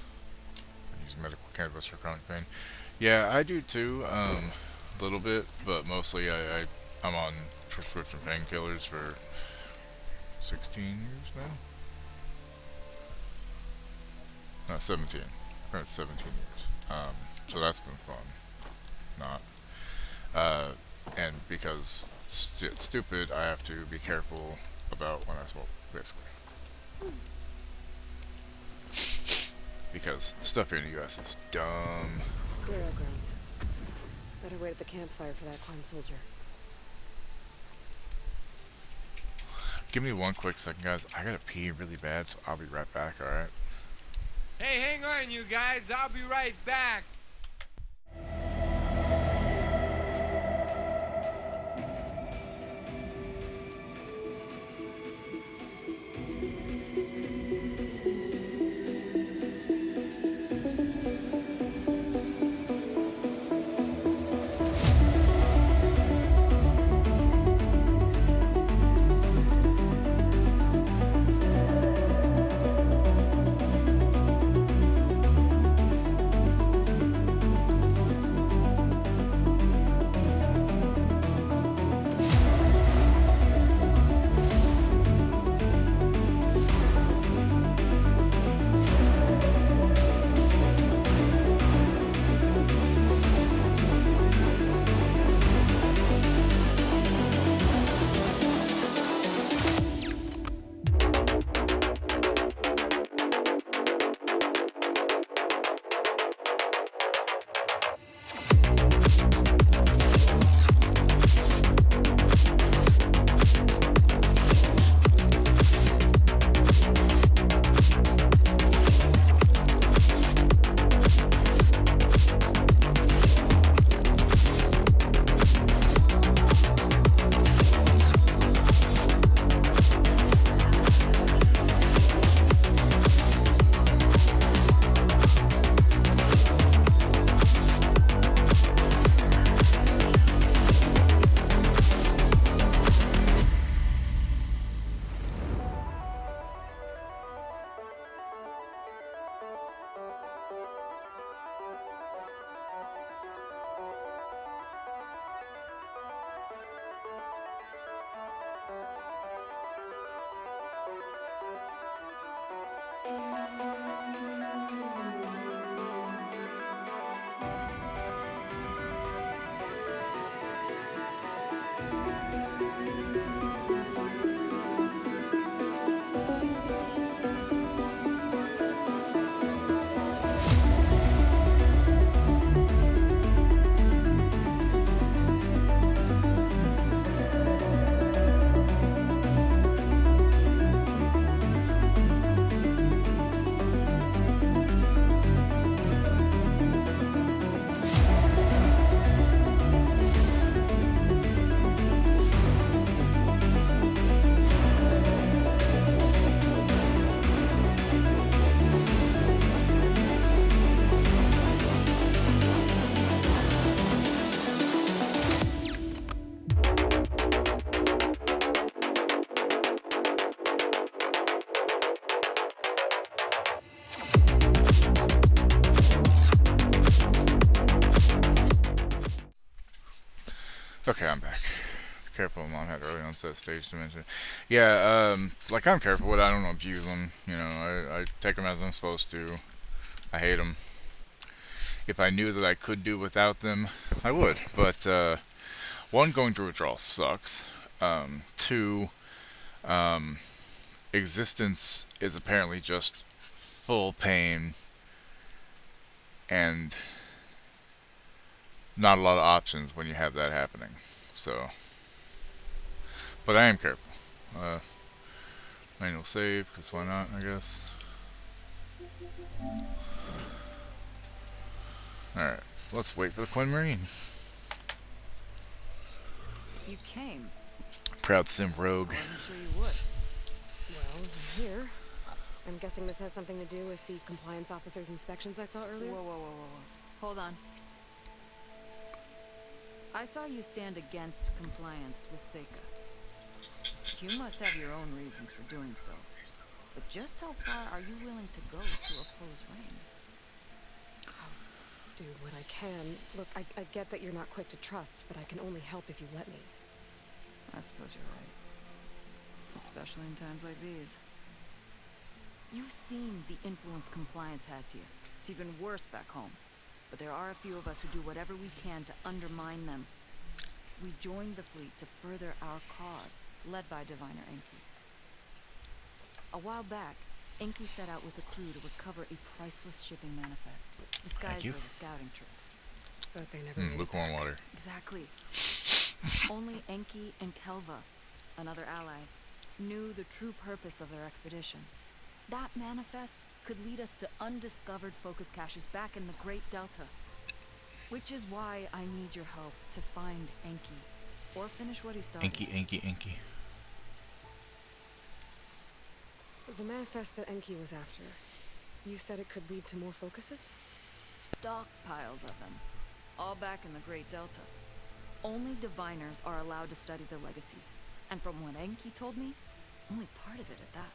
S1: Using medical cannabis for chronic pain. Yeah, I do too. A little bit, but mostly I'm on prescription painkillers for 16 years now. No, 17. Around 17 years. So that's been fun. Not. And because it's stupid, I have to be careful about when I smoke, basically. Because stuff here in the US is dumb.
S4: Burial grounds. Better wait at the campfire for that fine soldier.
S1: Give me one quick second, guys. I gotta pee really bad, so I'll be right back, alright?
S7: Hey, hang on, you guys. I'll be right back.
S1: Okay, I'm back. Careful, Mom had early onset stage dementia. Yeah, like I'm careful with it. I don't abuse them. You know, I take them as I'm supposed to. I hate them. If I knew that I could do without them, I would. But one, going through withdrawal sucks. Two, um, existence is apparently just full pain and not a lot of options when you have that happening. So, but I am careful. Manual save, because why not, I guess. Alright, let's wait for the Quinn Marine.
S12: You came.
S1: Proud sim rogue.
S12: I wasn't sure you would.
S4: Well, I'm here. I'm guessing this has something to do with the compliance officer's inspections I saw earlier?
S12: Whoa. Hold on. I saw you stand against compliance with Seika. You must have your own reasons for doing so. But just how far are you willing to go to oppose Rain?
S4: I'll do what I can. Look, I get that you're not quick to trust, but I can only help if you let me.
S12: I suppose you're right. Especially in times like these. You've seen the influence compliance has here. It's even worse back home. But there are a few of us who do whatever we can to undermine them. We joined the fleet to further our cause, led by Diviner Enki. A while back, Enki set out with a crew to recover a priceless shipping manifest, disguised as a scouting trip.
S4: But they never
S1: lukewarm water.
S12: Exactly. Only Enki and Kelva, another ally, knew the true purpose of their expedition. That manifest could lead us to undiscovered focus caches back in the Great Delta. Which is why I need your help to find Enki, or finish what he started.
S1: Enki.
S4: The manifest that Enki was after, you said it could lead to more focuses?
S12: Stockpiles of them, all back in the Great Delta. Only diviners are allowed to study the legacy, and from what Enki told me, only part of it at that.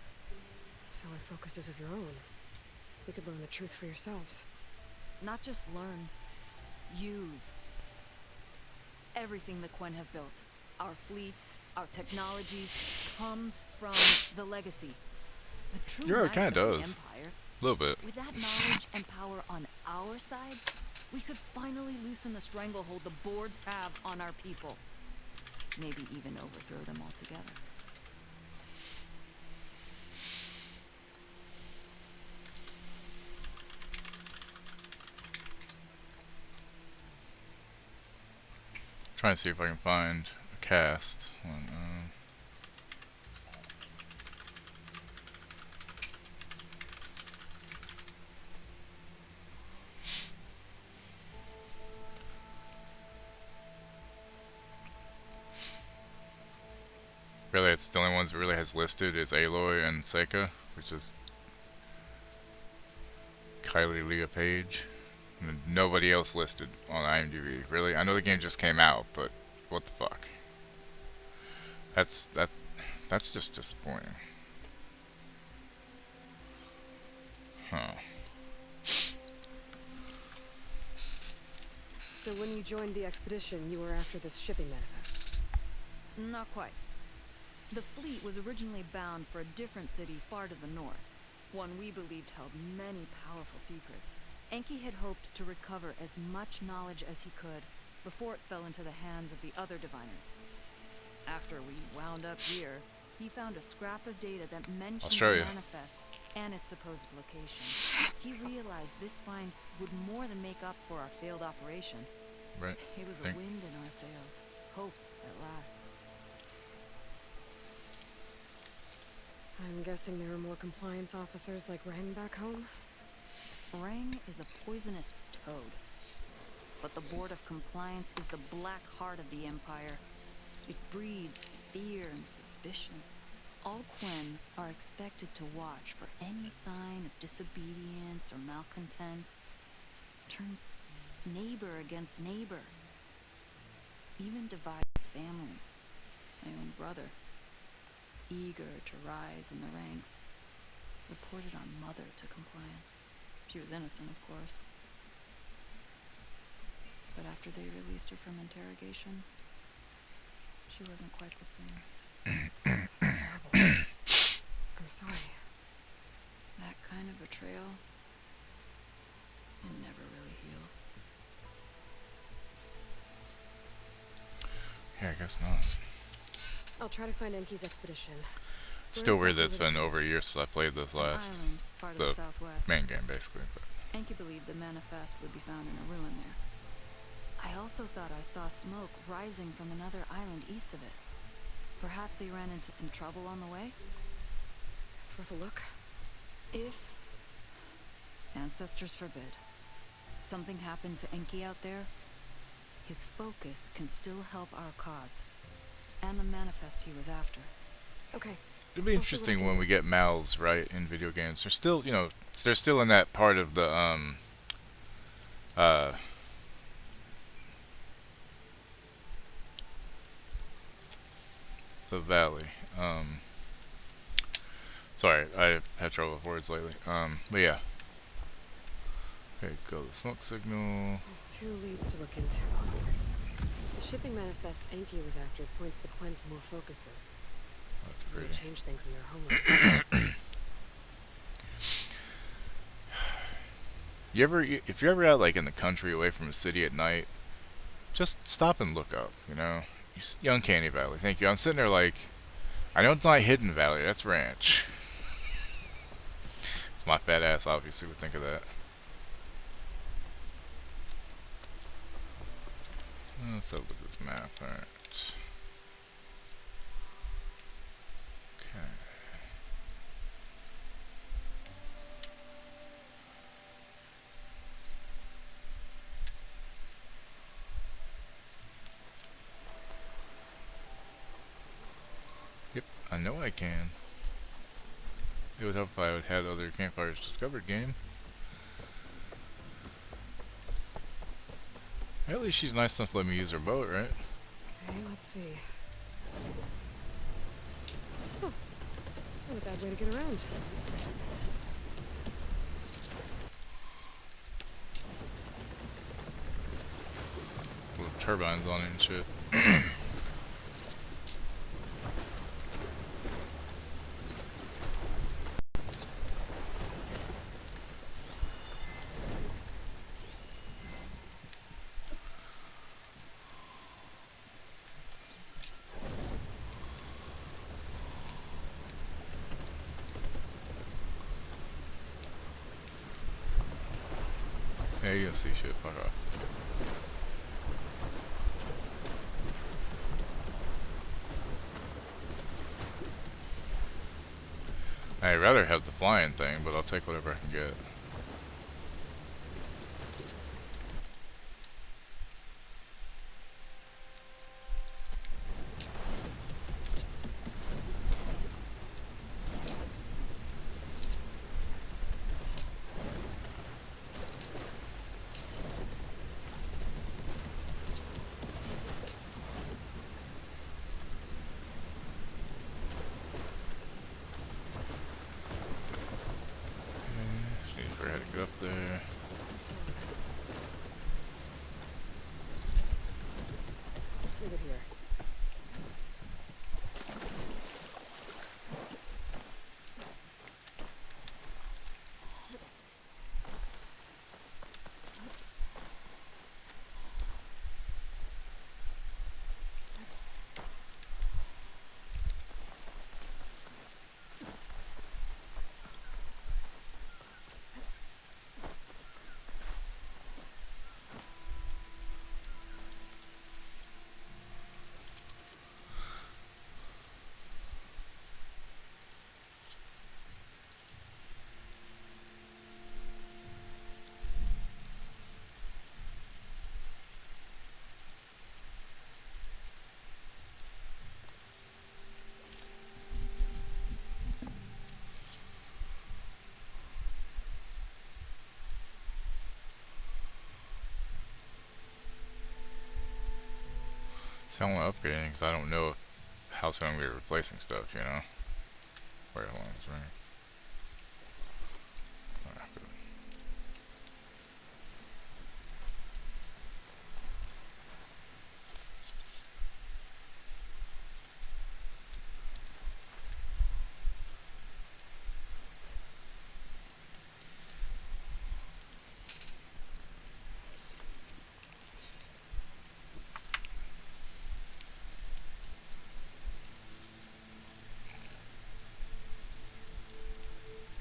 S4: So with focuses of your own, you could learn the truth for yourselves.
S12: Not just learn, use. Everything the Quen have built, our fleets, our technologies, comes from the legacy. The true
S1: Yeah, it kind of does.
S12: Empire.
S1: A little bit.
S12: With that knowledge and power on our side, we could finally loosen the stranglehold the boards have on our people. Maybe even overthrow them altogether.
S1: Trying to see if I can find a cast. Really, it's the only ones it really has listed is Aloy and Seika, which is Kylie Leah Page. And nobody else listed on IMDb. Really? I know the game just came out, but what the fuck? That's just disappointing. Huh.
S4: So when you joined the expedition, you were after this shipping manifest?
S12: Not quite. The fleet was originally bound for a different city far to the north, one we believed held many powerful secrets. Enki had hoped to recover as much knowledge as he could before it fell into the hands of the other diviners. After we wound up here, he found a scrap of data that mentioned the manifest and its supposed location. He realized this find would more than make up for our failed operation.
S1: Right.
S12: It was a wind in our sails. Hope at last.
S4: I'm guessing there are more compliance officers like Rang back home?
S12: Rang is a poisonous toad. But the Board of Compliance is the black heart of the Empire. It breeds fear and suspicion. All Quen are expected to watch for any sign of disobedience or malcontent. Turns neighbor against neighbor. Even divides families. My own brother, eager to rise in the ranks, reported our mother to Compliance. She was innocent, of course. But after they released her from interrogation, she wasn't quite the same.
S4: Terrible. I'm sorry.
S12: That kind of betrayal, it never really heals.
S1: Yeah, I guess not.
S4: I'll try to find Enki's expedition.
S1: Still
S4: Where
S1: weird that it's
S4: exactly
S1: been over a year since I played this
S12: An
S1: last.
S12: island, part of the
S1: The
S12: Southwest.
S1: main game, basically. But
S12: Enki believed the manifest would be found in a ruin there. I also thought I saw smoke rising from another island east of it. Perhaps they ran into some trouble on the way?
S4: It's worth a look.
S12: If, ancestors forbid, something happened to Enki out there, his focus can still help our cause. And the manifest he was after.
S4: Okay.
S1: it'd be interesting when we get mouths right in video games. They're still, you know, they're still in that part of the valley. Sorry, I had trouble with words lately. But yeah. Okay, go the smoke signal.
S4: There's 2 leads to look into. The shipping manifest Enki was after points the Quen to more focuses.
S1: That's
S4: They
S1: pretty.
S4: change things in their homeland.
S1: If you're ever out like in the country away from a city at night, just stop and look up, you know? Uncanny Valley, thank you. I'm sitting there like, I know it's not Hidden Valley, that's Ranch. It's my fat ass obviously would think of that. Let's have a look at this map, alright. Okay. Yep, I know I can. It would help if I had other campfires discovered game. At least she's nice enough to let me use her boat, right?
S4: Okay, let's see. Oh, not a bad way to get around.
S1: Little turbines on it and shit. Yeah, you don't see shit, fuck off. I'd rather have the flying thing, but I'll take whatever I can get. Just need to figure out how to get up there.
S4: Leave it here.
S1: See, I want to upgrade anything because I don't know if how soon I'm going to be replacing stuff, you know? Wait, hold on, it's ringing. Alright, good.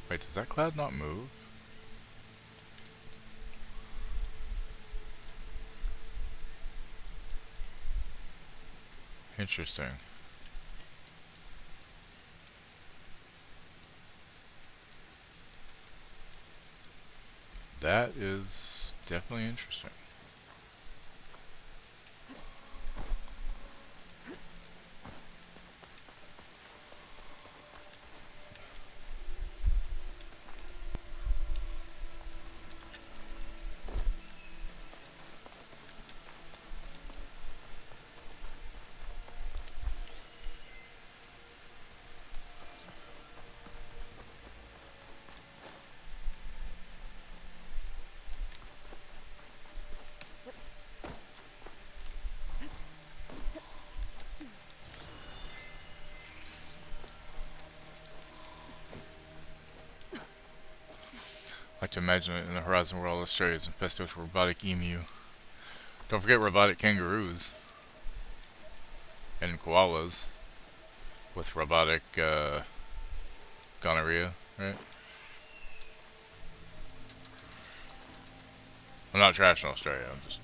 S1: Wait, does that cloud not move? Interesting. That is definitely interesting. I like to imagine it in the horizon where all Australia is infested with robotic emu. Don't forget robotic kangaroos. And koalas. With robotic, gonorrhea, right? I'm not trashing Australia, I'm just...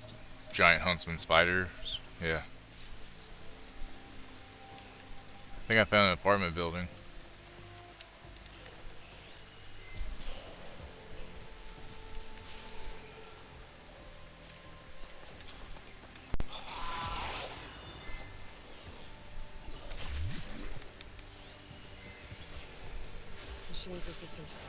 S1: Giant huntsman spiders. Yeah. I think I found an apartment building.
S4: Machines resistant to fire.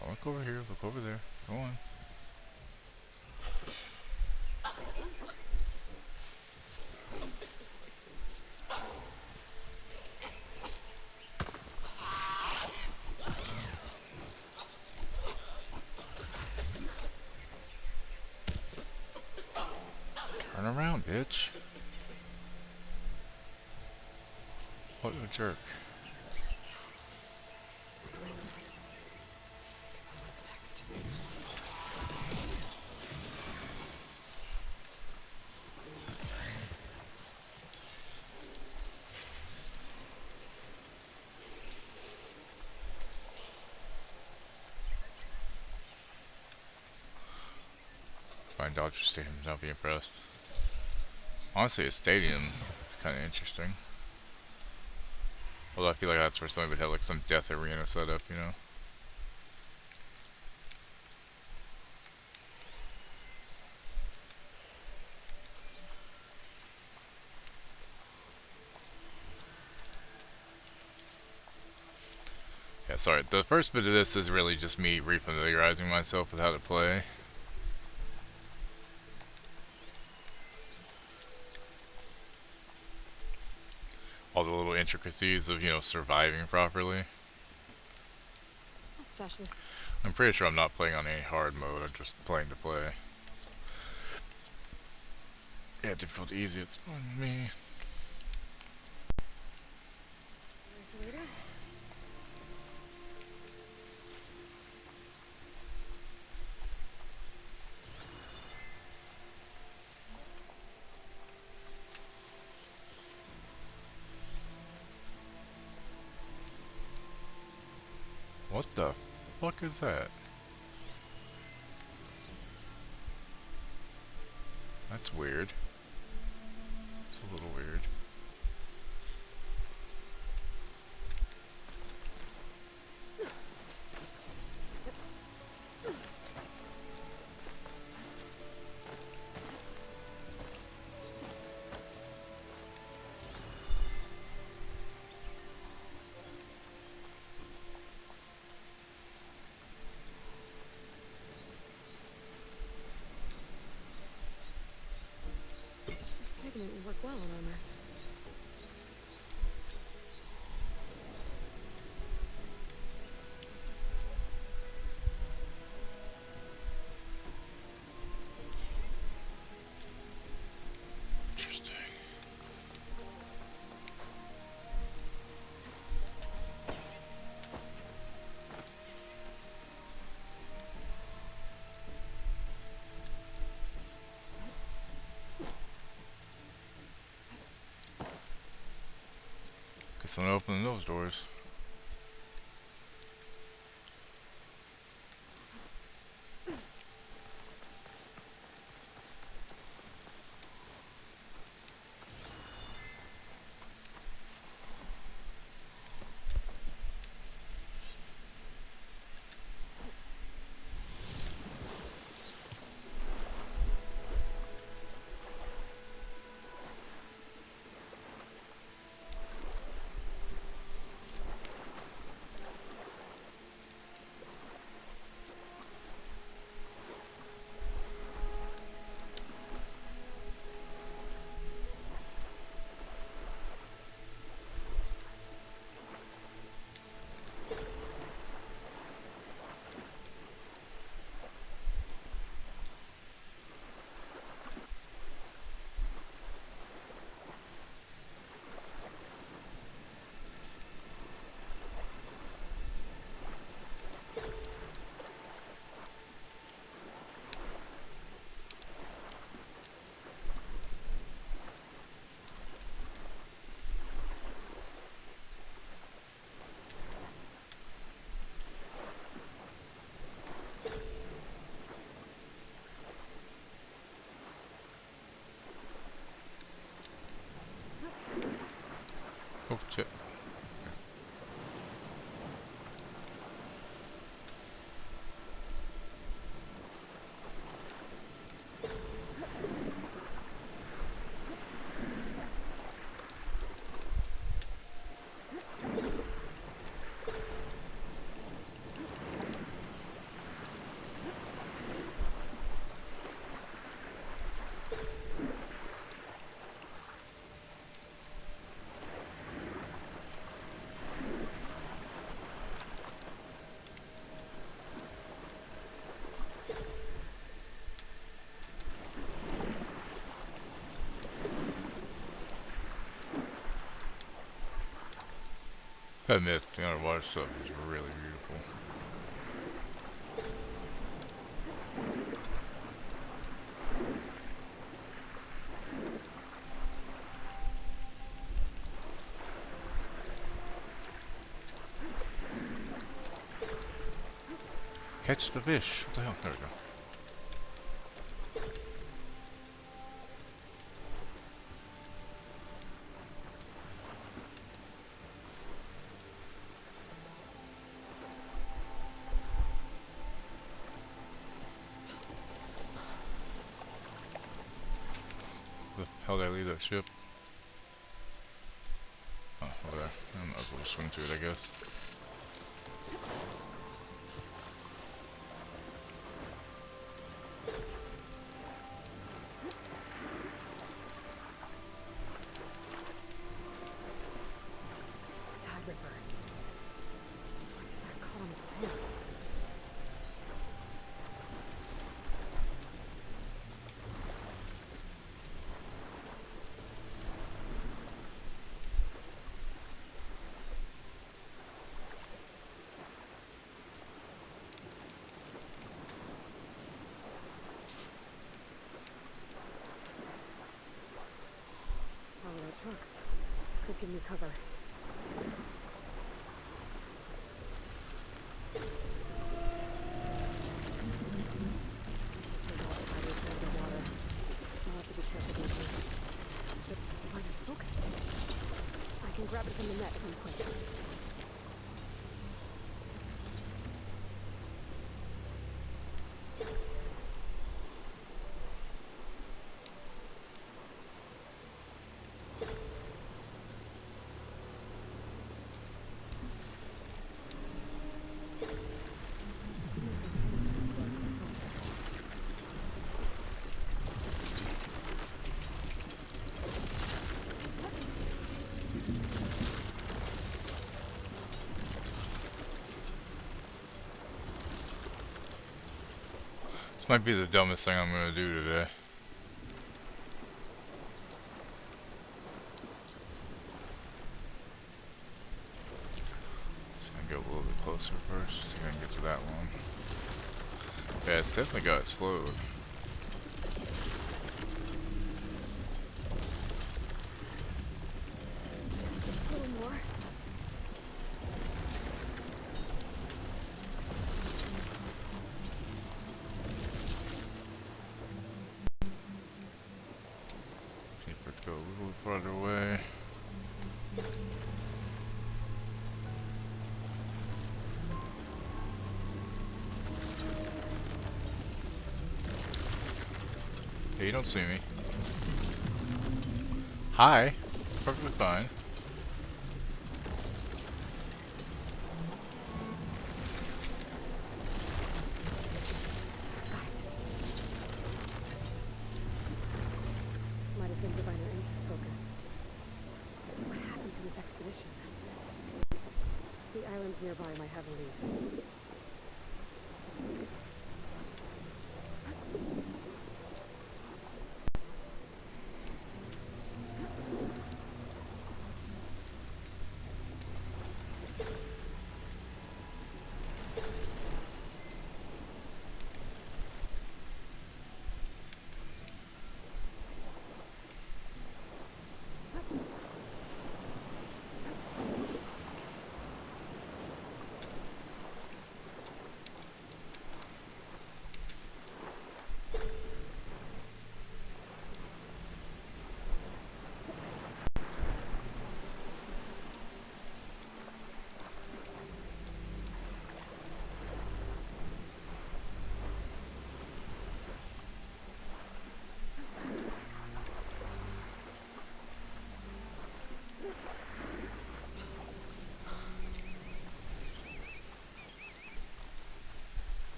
S1: Don't look over here, look over there. Go on. Turn around, bitch. What a jerk.
S4: What's next?
S1: Fine, Dodger Stadium's not be impressed. Honestly, a stadium is kind of interesting. Although I feel like that's where somebody would have like some death arena set up, you know? Yeah, sorry. The first bit of this is really just me refamiliarizing myself with how to play. All the little intricacies of, you know, surviving properly.
S4: I'll stash this.
S1: I'm pretty sure I'm not playing on any hard mode, I'm just playing to play. Yeah, difficult to easy, it's fun with me.
S4: Ready for later?
S1: What the fuck is that? That's weird. It's a little weird. Guess I'm opening those doors. Oh shit. I admit, the underwater stuff is really beautiful. Catch the fish. What the hell? There we go. Where the hell did I leave that ship? Oh, over there. I might as well swim to it, I guess.
S4: That river. What's that calm for? Alright, look. Could give me cover. I can grab it from the net if I'm quick.
S1: This might be the dumbest thing I'm gonna do today. Just gonna go a little bit closer first. See if I can get to that one. Yeah, it's definitely got explode.
S4: A little more.
S1: farther away. Hey, you don't see me. Hi. Perfectly fine.
S4: Might have been Diviner Inc.'s focus. What happened to this expedition? The islands nearby might have a lead.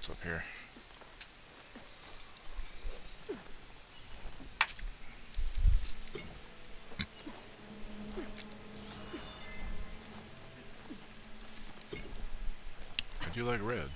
S1: What's up here? I do like red.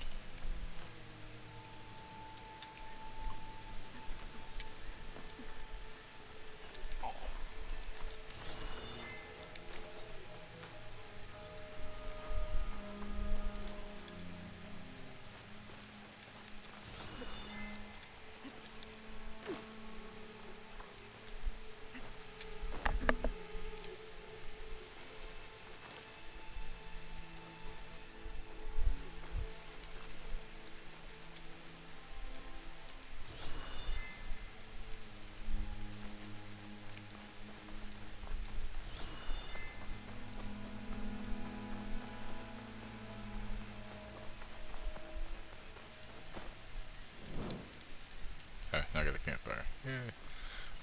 S1: Okay, now I got a campfire. Yeah. I think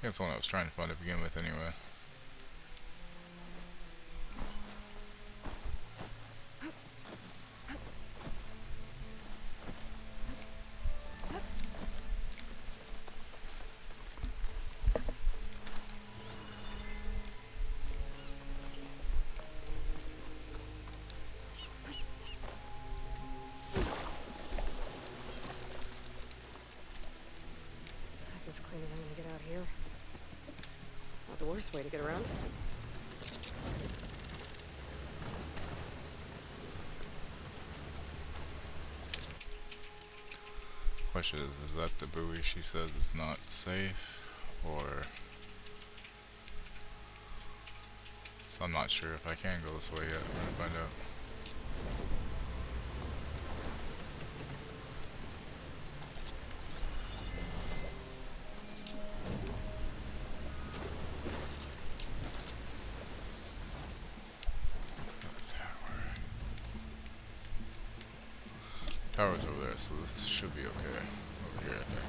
S1: that's the one I was trying to find to begin with anyway.
S4: That's as clean as I'm gonna get out here. Not the worst way to get around.
S1: Question is that the buoy she says is not safe, or... So I'm not sure if I can go this way yet. We're gonna find out. Tower's over there, so this should be okay. Over here, I think.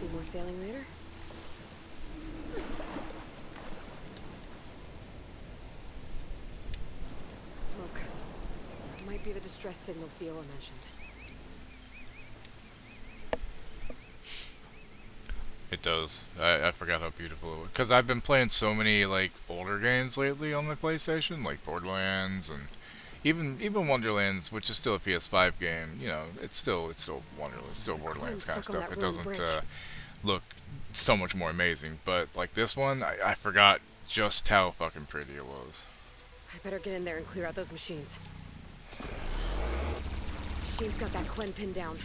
S4: Do more sailing later? Smoke. Might be the distress signal Theo mentioned.
S1: It does. I forgot how beautiful it was. Because I've been playing so many, like, older games lately on my PlayStation, like Borderlands and even Wonderlands, which is still a PS5 game. You know, it's still Wonderlands, still Borderlands kind of stuff. It doesn't look so much more amazing. But, like, this one, I forgot just how fucking pretty it was.
S4: I better get in there and clear out those machines. Shane's got that Quen pinned down.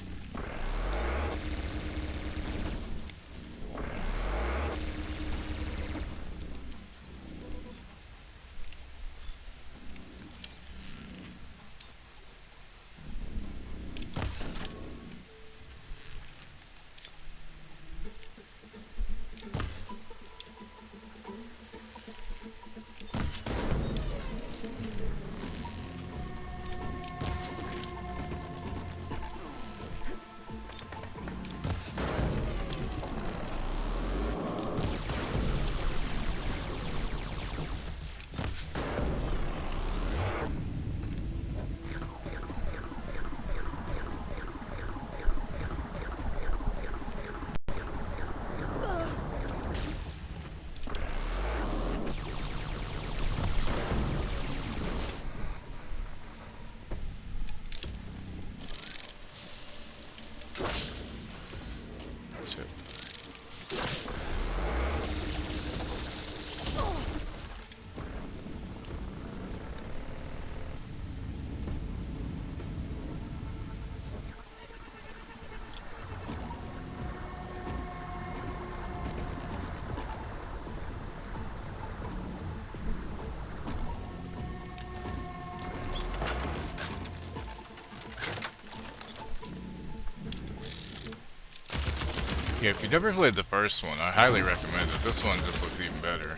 S1: Yeah, if you've never played the first one, I highly recommend it. This one just looks even better.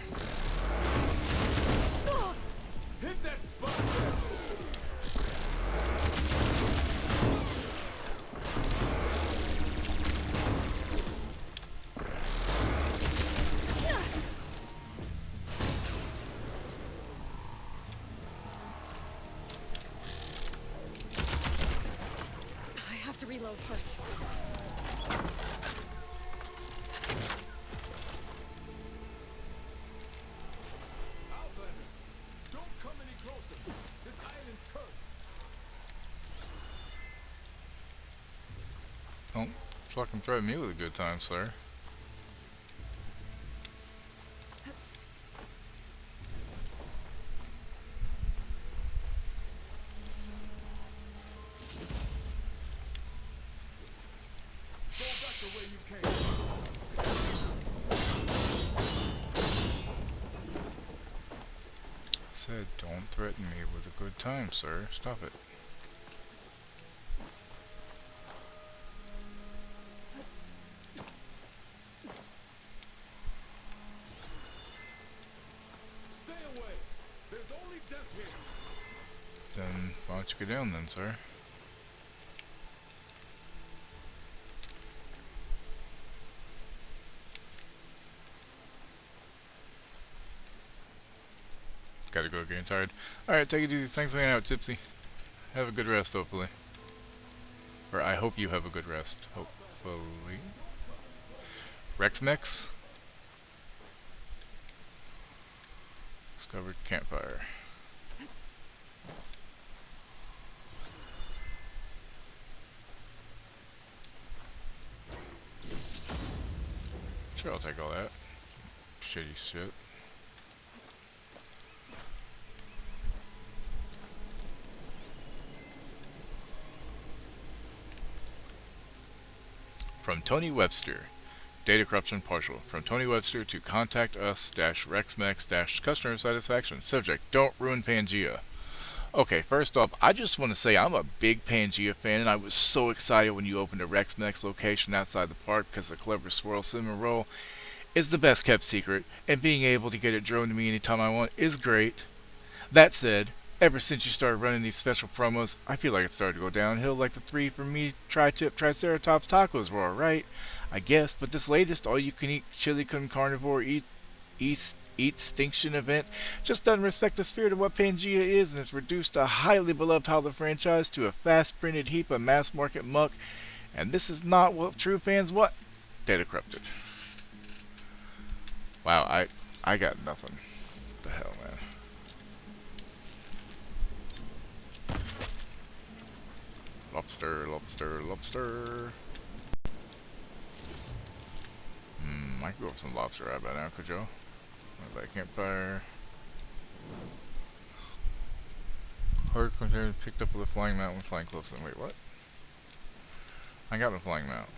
S7: Hit that spot.
S4: I have to reload first.
S1: Don't fucking threaten me with a good time, sir.
S7: Go back the way you came.
S1: Said, don't threaten me with a good time, sir. Stop it. Then why don't you go down then, sir? Gotta go, getting tired. Alright, take it easy. Thanks for hanging out, Tipsy. Have a good rest, hopefully. Or I hope you have a good rest. Hopefully. Rexmex? Discovered campfire. Sure, I'll take all that. Some shitty shit. From Tony Webster. Data corruption partial. From Tony Webster to contact us -Rexmex customer satisfaction. Subject: don't ruin Pangea. Okay, first off, I just want to say I'm a big Pangea fan, and I was so excited when you opened a Rexmex location outside the park because the clever swirl cinnamon roll is the best kept secret, and being able to get it droned to me anytime I want is great. That said, ever since you started running these special promos, I feel like it started to go downhill like the 3 for me tri-tip triceratops tacos were alright, I guess, but this latest all-you-can-eat chili con carnivore eat extinction event just doesn't respect the spirit of what Pangea is, and has reduced a highly beloved Howler franchise to a fast-printed heap of mass-market muck, and this is not what true fans want. Data corrupted. Wow, I got nothing. What the hell, man? Lobster, lobster, lobster. I could go for some lobster right by now, could you? That campfire. Hard container picked up with a flying mount when flying close. Wait, what? I got a flying mount.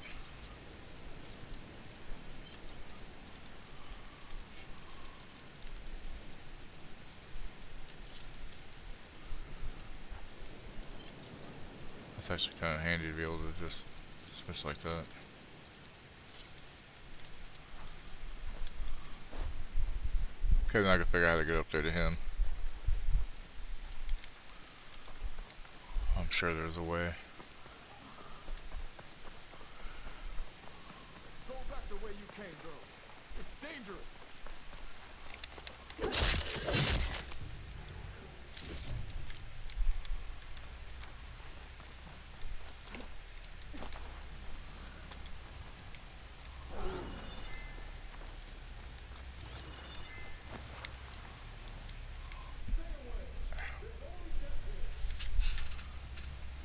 S1: That's actually kind of handy to be able to just switch like that. Okay, then I can figure out how to get up there to him. I'm sure there's a way.
S7: Go back the way you came, girl. It's dangerous.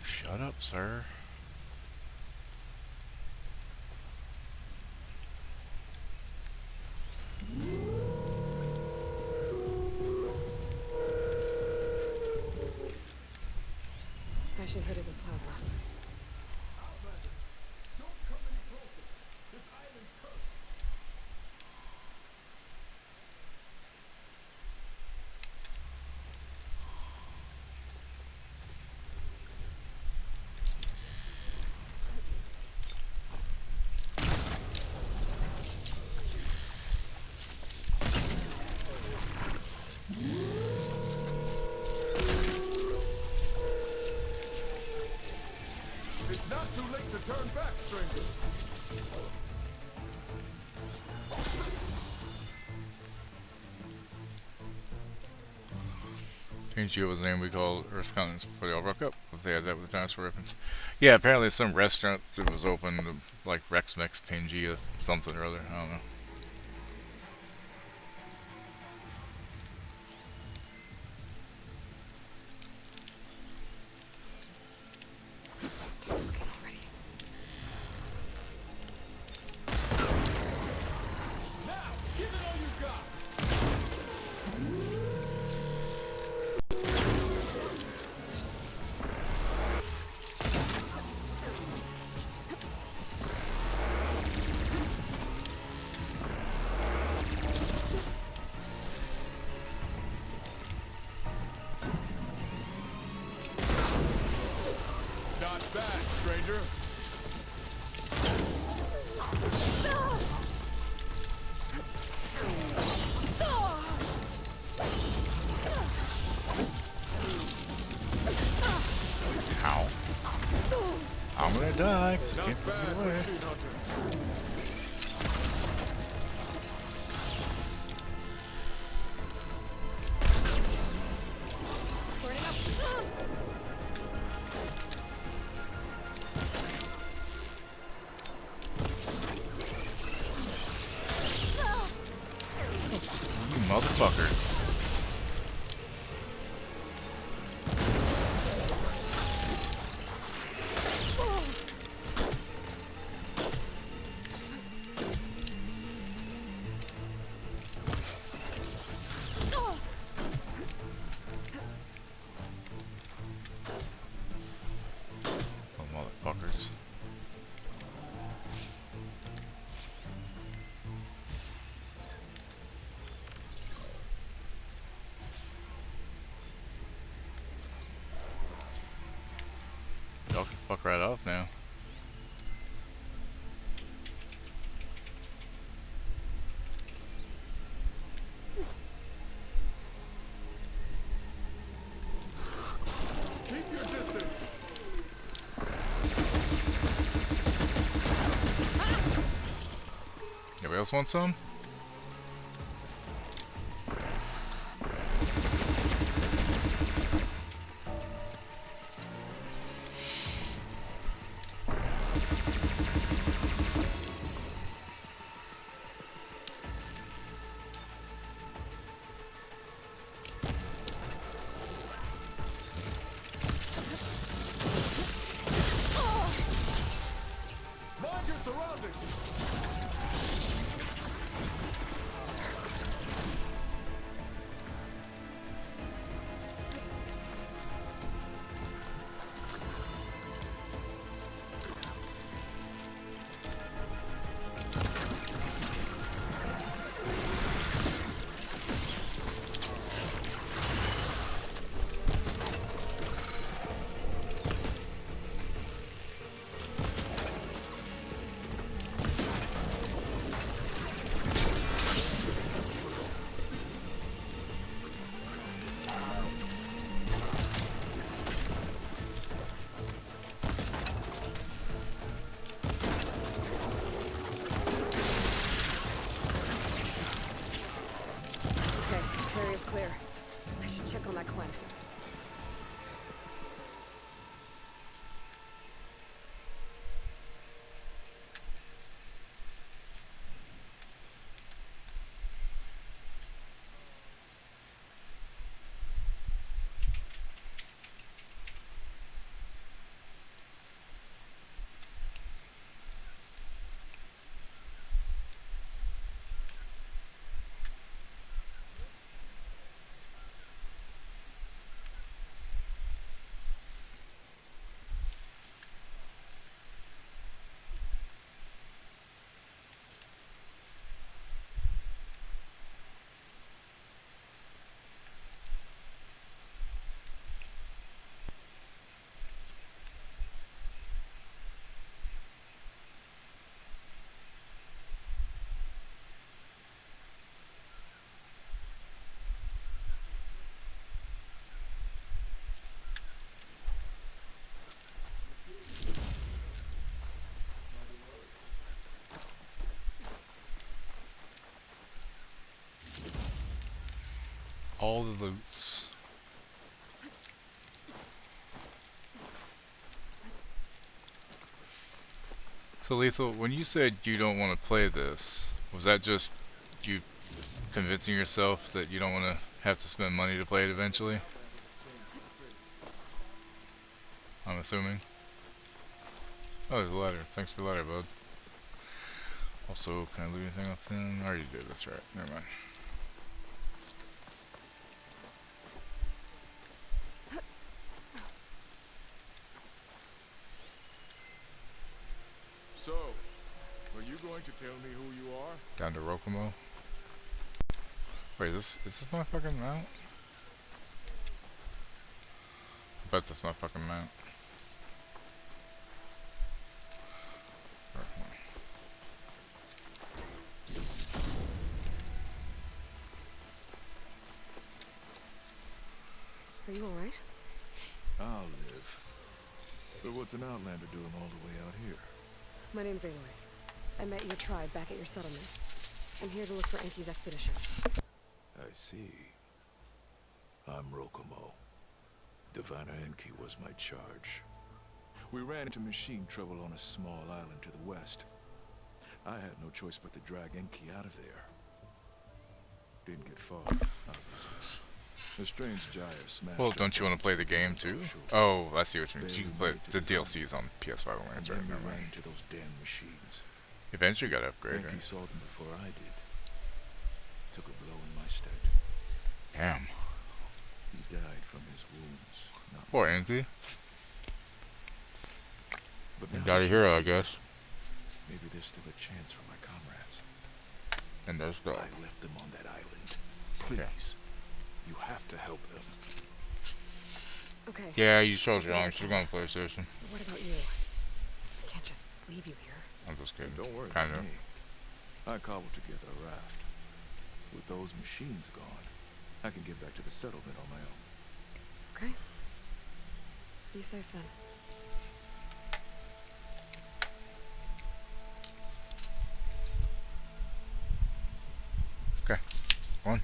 S1: Shut up, sir.
S4: I should hit it with plasma.
S7: It's not too late to turn back, stranger.
S1: Pangea was the name we called Earth's continents before they all broke up. If they had that with the dinosaur reference. Yeah, apparently some restaurant that was open, like Rex Mex Pangea something or other. I don't know.
S4: Stop looking already.
S7: Now, give it all you got. Not bad, stranger.
S1: Ow. I'm gonna die because I
S7: Not
S1: can't
S7: bad,
S1: get away.
S7: machine hunter.
S4: Burning up.
S1: You motherfucker. Oh, motherfuckers. Y'all can fuck right off now.
S7: Keep your distance.
S1: Anybody else want some?
S7: Mind your surroundings.
S4: on that Quinn.
S1: All the loots. So Lethal, when you said you don't want to play this, was that just you convincing yourself that you don't want to have to spend money to play it eventually? I'm assuming. Oh, there's a ladder. Thanks for the ladder, bud. Also, can I loot anything off them? I already did, that's right. Never mind.
S13: So, are you going to tell me who you are?
S1: Down to Rokomo. Wait, is this my fucking mount? I bet that's my fucking mount.
S4: Are you alright?
S13: I'll live. But what's an outlander doing all the way out here?
S4: My name's Aloy. I met your tribe back at your settlement. I'm here to look for Enki's expedition.
S13: I see. I'm Rokomo. Diviner Enki was my charge. We ran into machine trouble on a small island to the west. I had no choice but to drag Enki out of there. Didn't get far, obviously. A strange gyre smashed.
S1: Well, don't you want to play the game too? Oh, I see what you mean. You can play the DLCs on PS5 only. That's right. Never mind.
S13: Into those damn machines.
S1: Eventually, you gotta upgrade,
S13: Enki
S1: right?
S13: saw them before I did. Took a blow in my stead.
S1: Damn.
S13: He died from his wounds.
S1: Poor Enki.
S13: But
S1: You got a hero, I guess.
S13: Maybe there's still a chance for my comrades.
S1: And there's the.
S13: I left them on that island. Please.
S1: Yeah.
S13: You have to help them.
S4: Okay.
S1: Yeah, you chose wrong. Should've gone PlayStation.
S4: What about you? I can't just leave you here.
S1: I'm just kidding.
S13: Don't worry
S1: Kind
S13: about
S1: of.
S13: me. I cobbled together a raft. With those machines gone, I can get back to the settlement on my own.
S4: Okay. Be safe then.
S1: Okay. One.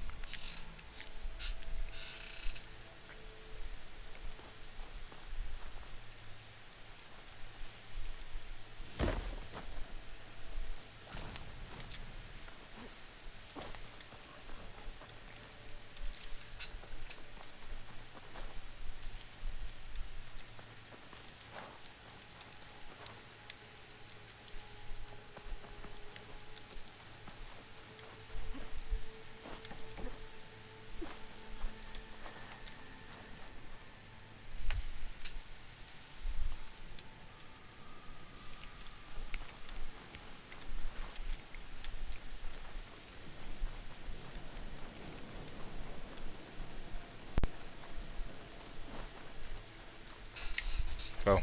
S1: Go.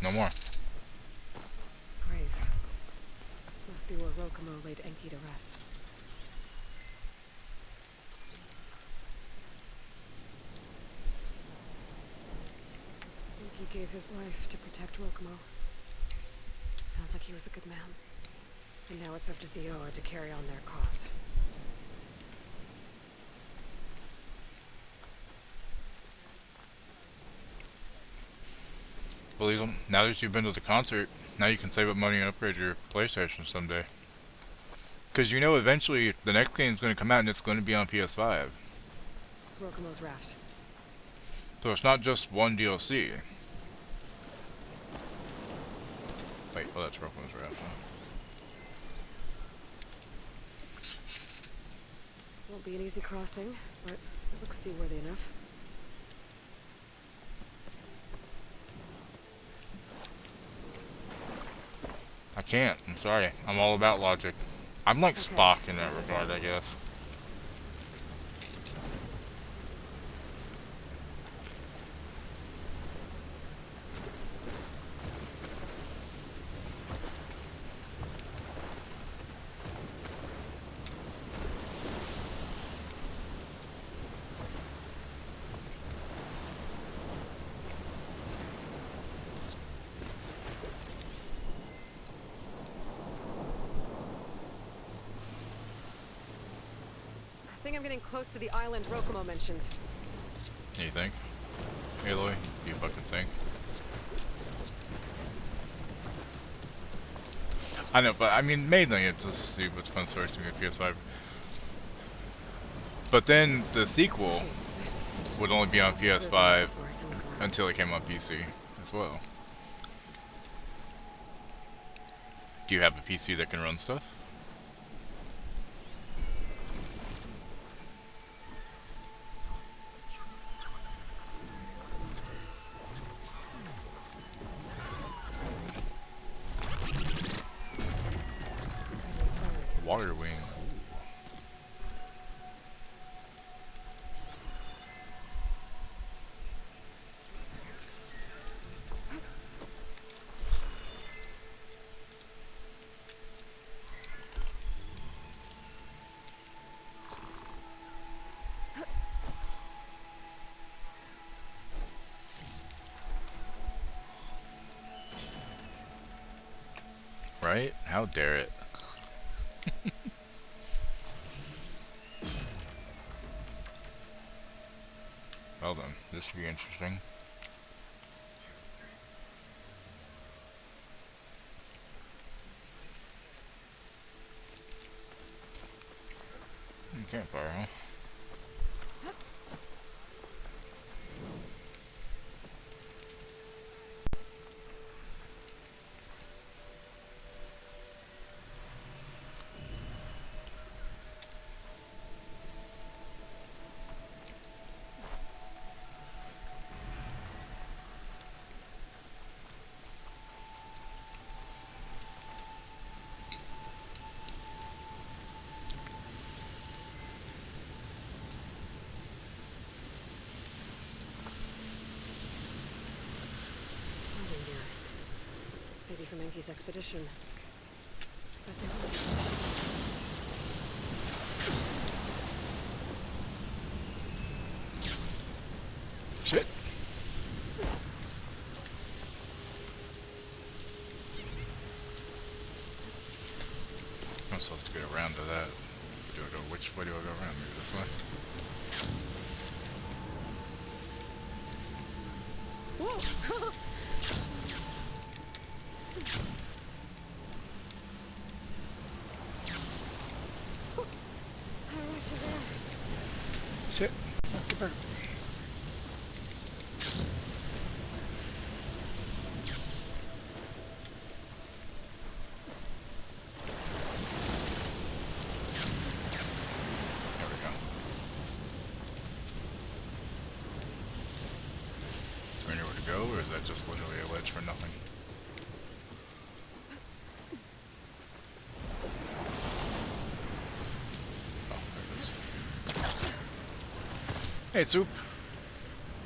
S1: No more.
S4: Grave. Must be where Rokomo laid Enki to rest. Enki gave his life to protect Rokomo. Sounds like he was a good man. And now it's up to the Oa to carry on their cause.
S1: believe them. Now that you've been to the concert, now you can save up money and upgrade your PlayStation someday. Because you know eventually the next game's going to come out and it's going to be on PS5.
S4: Rokumo's raft.
S1: So it's not just one DLC. Wait, oh that's Rokumo's raft, huh?
S4: Won't be an easy crossing, but it looks seaworthy enough.
S1: I can't. I'm sorry. I'm all about logic. I'm like Spock in that regard, I guess.
S4: I think I'm getting close to the island Rokumo mentioned.
S1: You think? Aloy, do you fucking think? I know, but I mean, mainly it's a stupid fun source to me at PS5. But then the sequel would only be on PS5 until it came on PC as well. Do you have a PC that can run stuff? Water wing. Right? How dare it? Well then, this should be interesting. Campfire, huh?
S4: Maybe from Enki's expedition.
S1: Shit. I'm supposed to get around to that. Do I go? Which way do I go around? Maybe this way.
S4: Whoa!
S1: Shit. Get back. There we go. Is there anywhere to go, or is that just literally a ledge for nothing? Hey, Soup.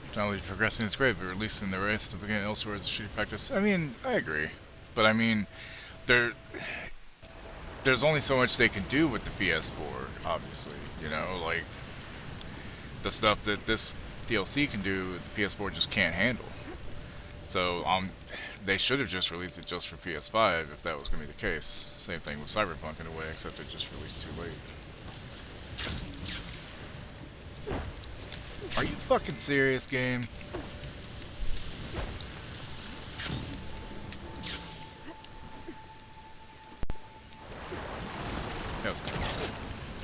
S1: Technology progressing is great, but releasing the race to begin elsewhere is a shitty practice. I mean, I agree. But I mean, there's only so much they can do with the PS4, obviously. You know, like, the stuff that this DLC can do, the PS4 just can't handle. So, they should have just released it just for PS5 if that was going to be the case. Same thing with Cyberpunk in a way, except it just released too late. Are you fucking serious, game?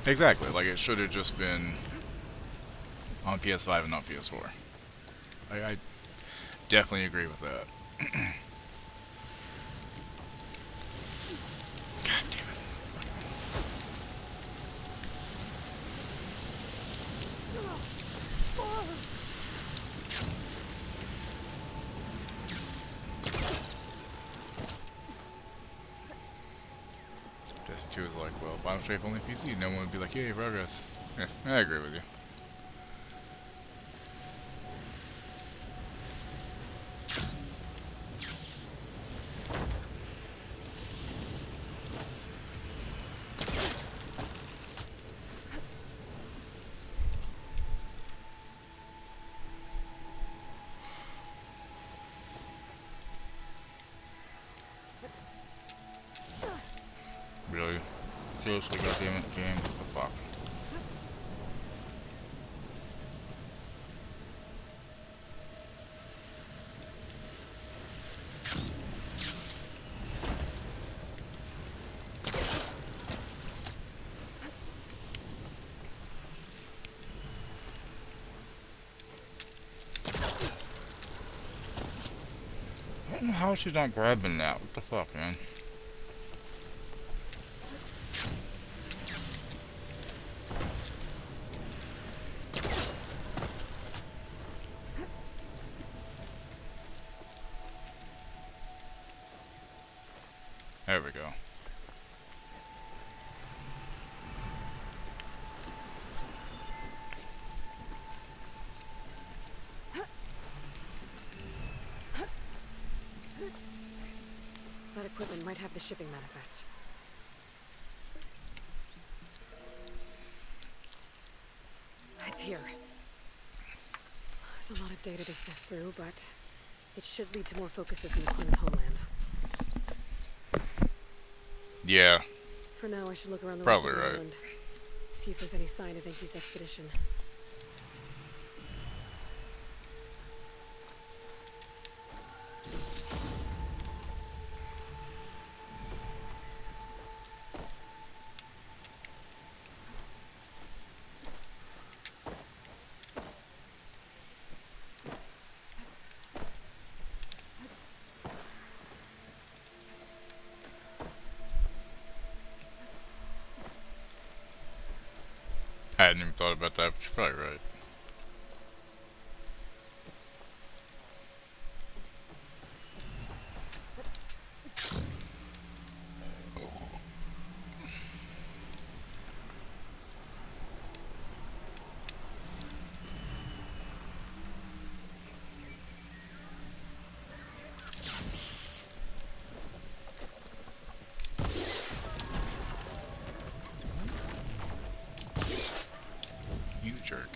S1: Exactly, like it should have just been on PS5 and not PS4. I definitely agree with that. God damn it. Destiny 2 is like, well, Final Strafe only PC, no one would be like, yay, progress. Yeah, I agree with you. Really? Seriously, goddammit, game? What the fuck? I don't know how she's not grabbing that. What the fuck, man? There we go.
S4: That equipment might have the shipping manifest. It's here. There's a lot of data to sift through, but it should lead to more focuses in the Queen's homeland.
S1: Yeah.
S4: For now, I should look around the
S1: Probably
S4: rest of the
S1: right.
S4: island. See if there's any sign of Inky's expedition.
S1: I hadn't even thought about that, but you're probably right. You jerk.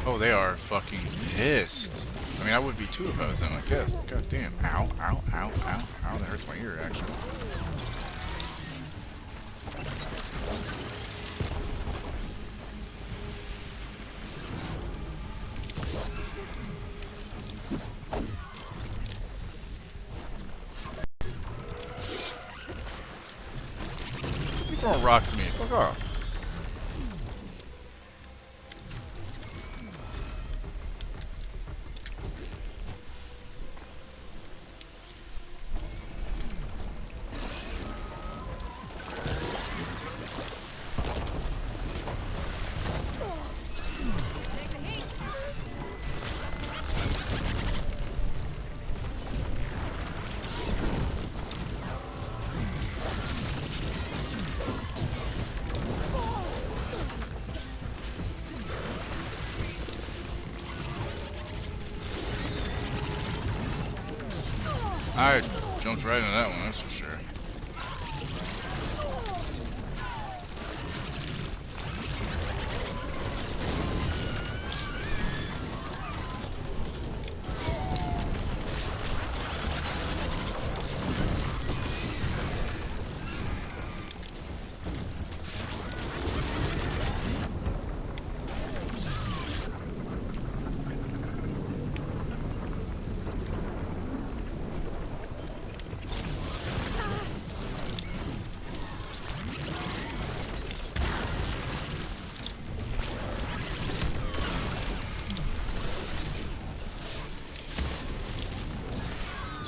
S1: Oh, they are fucking pissed. I mean, I would be too if I was them, I guess. But god damn. Ow, ow, ow, ow, ow. That hurts my ear, actually. He's throwing rocks at me. Fuck off. I jumped right into that one, that's for sure.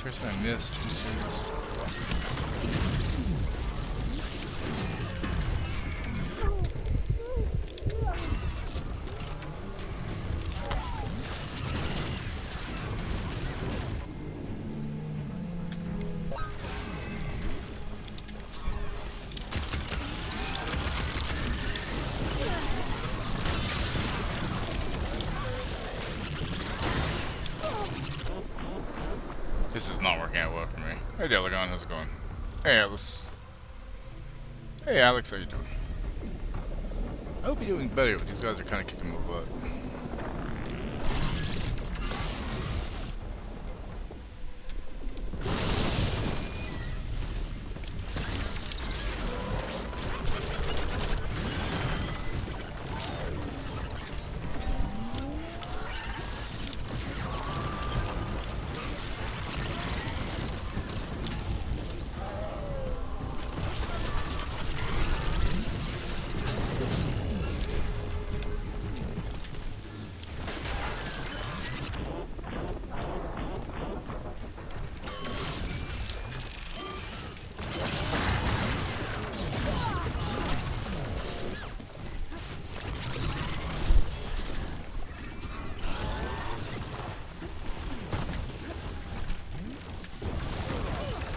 S1: person I missed. Are you serious? This is not working out well for me. Hey Delagon, how's it going? Hey Alice. Hey Alex, how you doing? I hope you're doing better, but these guys are kind of kicking my butt.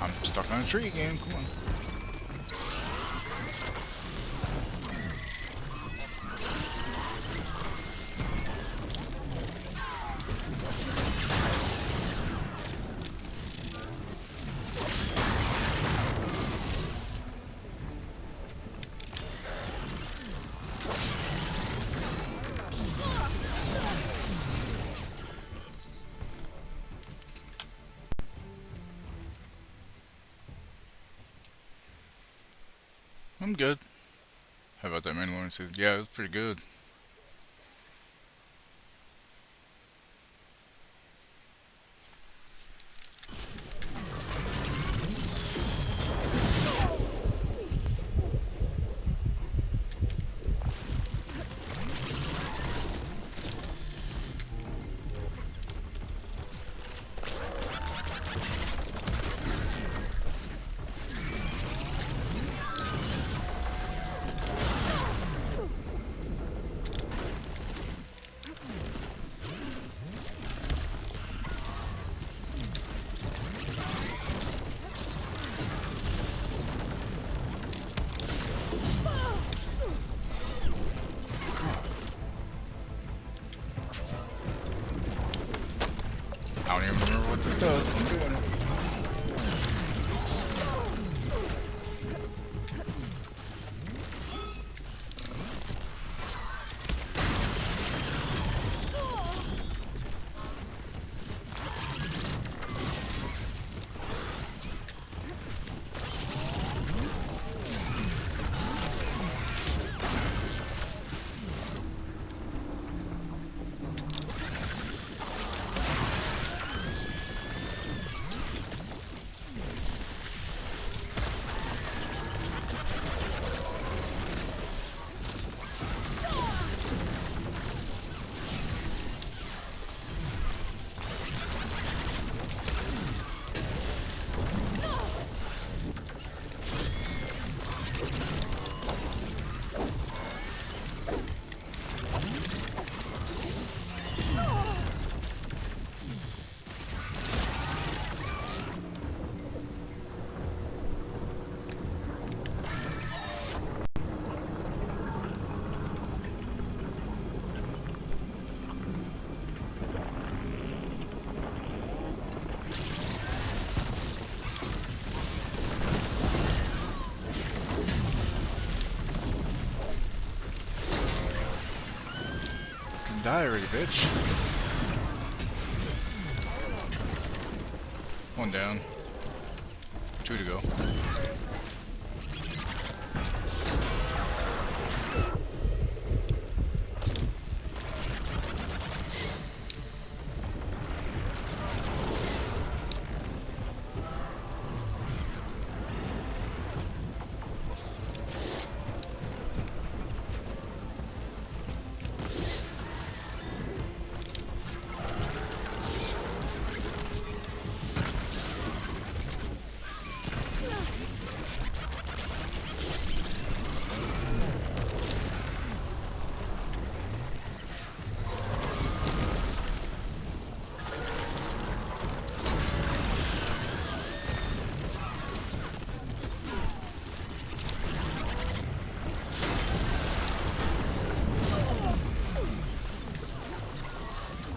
S1: I'm stuck on a tree again, come on. I'm good. How about that Mandalorian season? Yeah, it was pretty good. I don't even remember what this does, but I'm doing it. Die already, bitch. One down. 2 to go.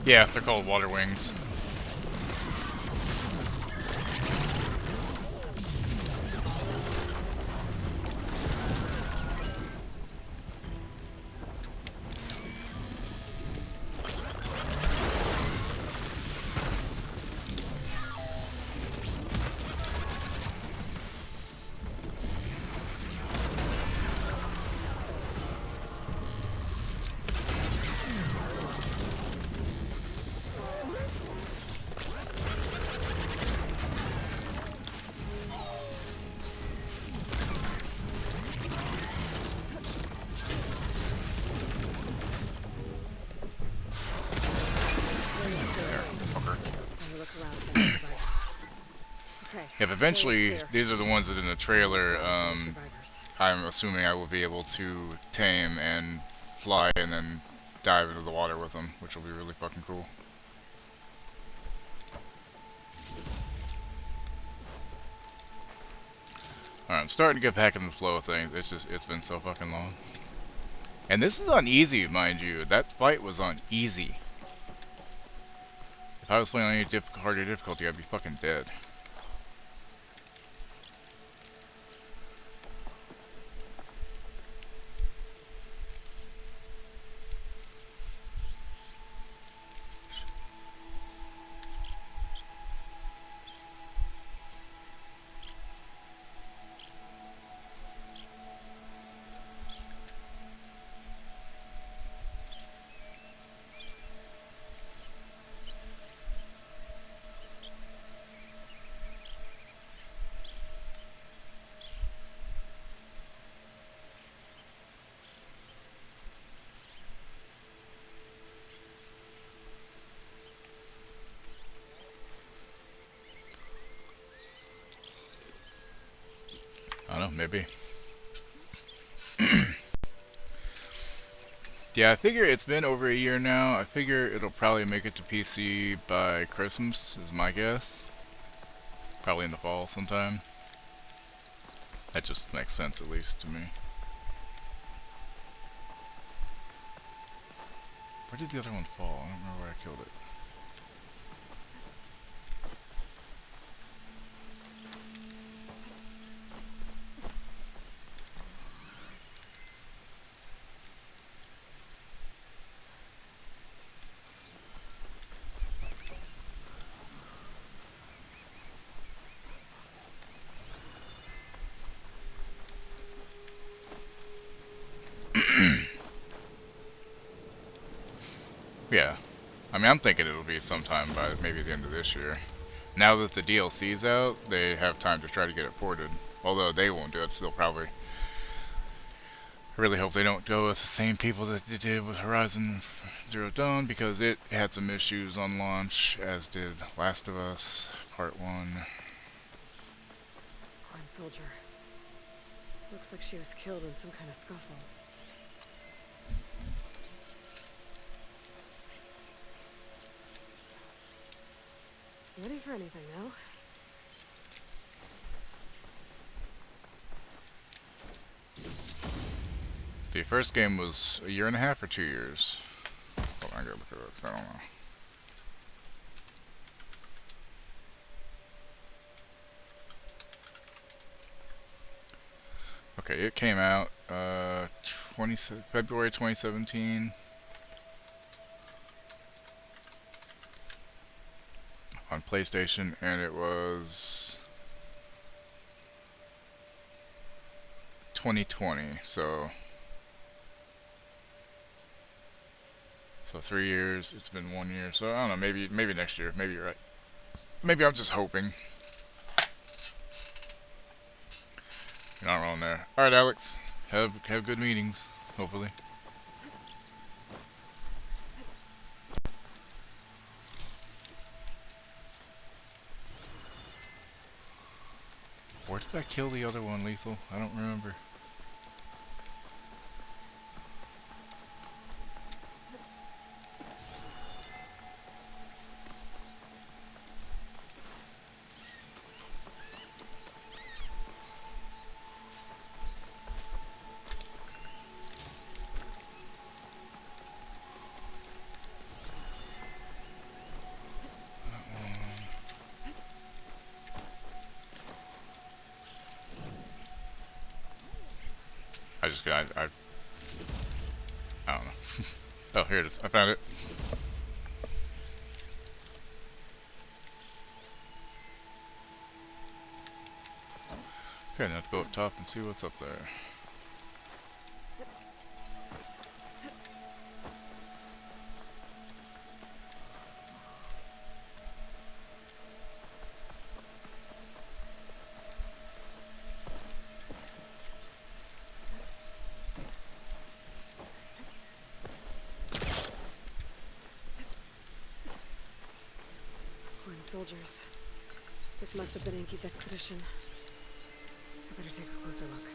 S1: Yeah, they're called water wings. If eventually these are the ones within the trailer, I'm assuming I will be able to tame and fly and then dive into the water with them, which will be really fucking cool. Alright, I'm starting to get back in the flow of things. It's been so fucking long. And this is on easy, mind you. That fight was on easy. If I was playing on any harder difficulty, I'd be fucking dead. I don't know, maybe. Yeah, I figure it's been over a year now. I figure it'll probably make it to PC by Christmas, is my guess. Probably in the fall sometime. That just makes sense, at least to me. Where did the other one fall? I don't remember where I killed it. Yeah. I mean, I'm thinking it'll be sometime by maybe the end of this year. Now that the DLC's out, they have time to try to get it ported. Although they won't do it, still probably. I really hope they don't go with the same people that they did with Horizon Zero Dawn, because it had some issues on launch, as did Last of Us Part 1.
S4: One soldier. Looks like she was killed in some kind of scuffle. Ready for anything now?
S1: The first game was a year and a half or 2 years? Hold on, I gotta look it up, 'cause I don't know. Okay, it came out February 2017 on PlayStation, and it was 2020, so 3 years. It's been 1 year, so I don't know. Maybe next year. Maybe you're right. Maybe I'm just hoping. You're not wrong there. All right, Alex. Have good meetings. Hopefully. Where did I kill the other one, Lethal? I don't remember. I just got. I don't know. Oh, here it is. I found it. Okay, now to go up top and see what's up there.
S4: Foreign soldiers. This must have been Enki's expedition. I better take a closer look.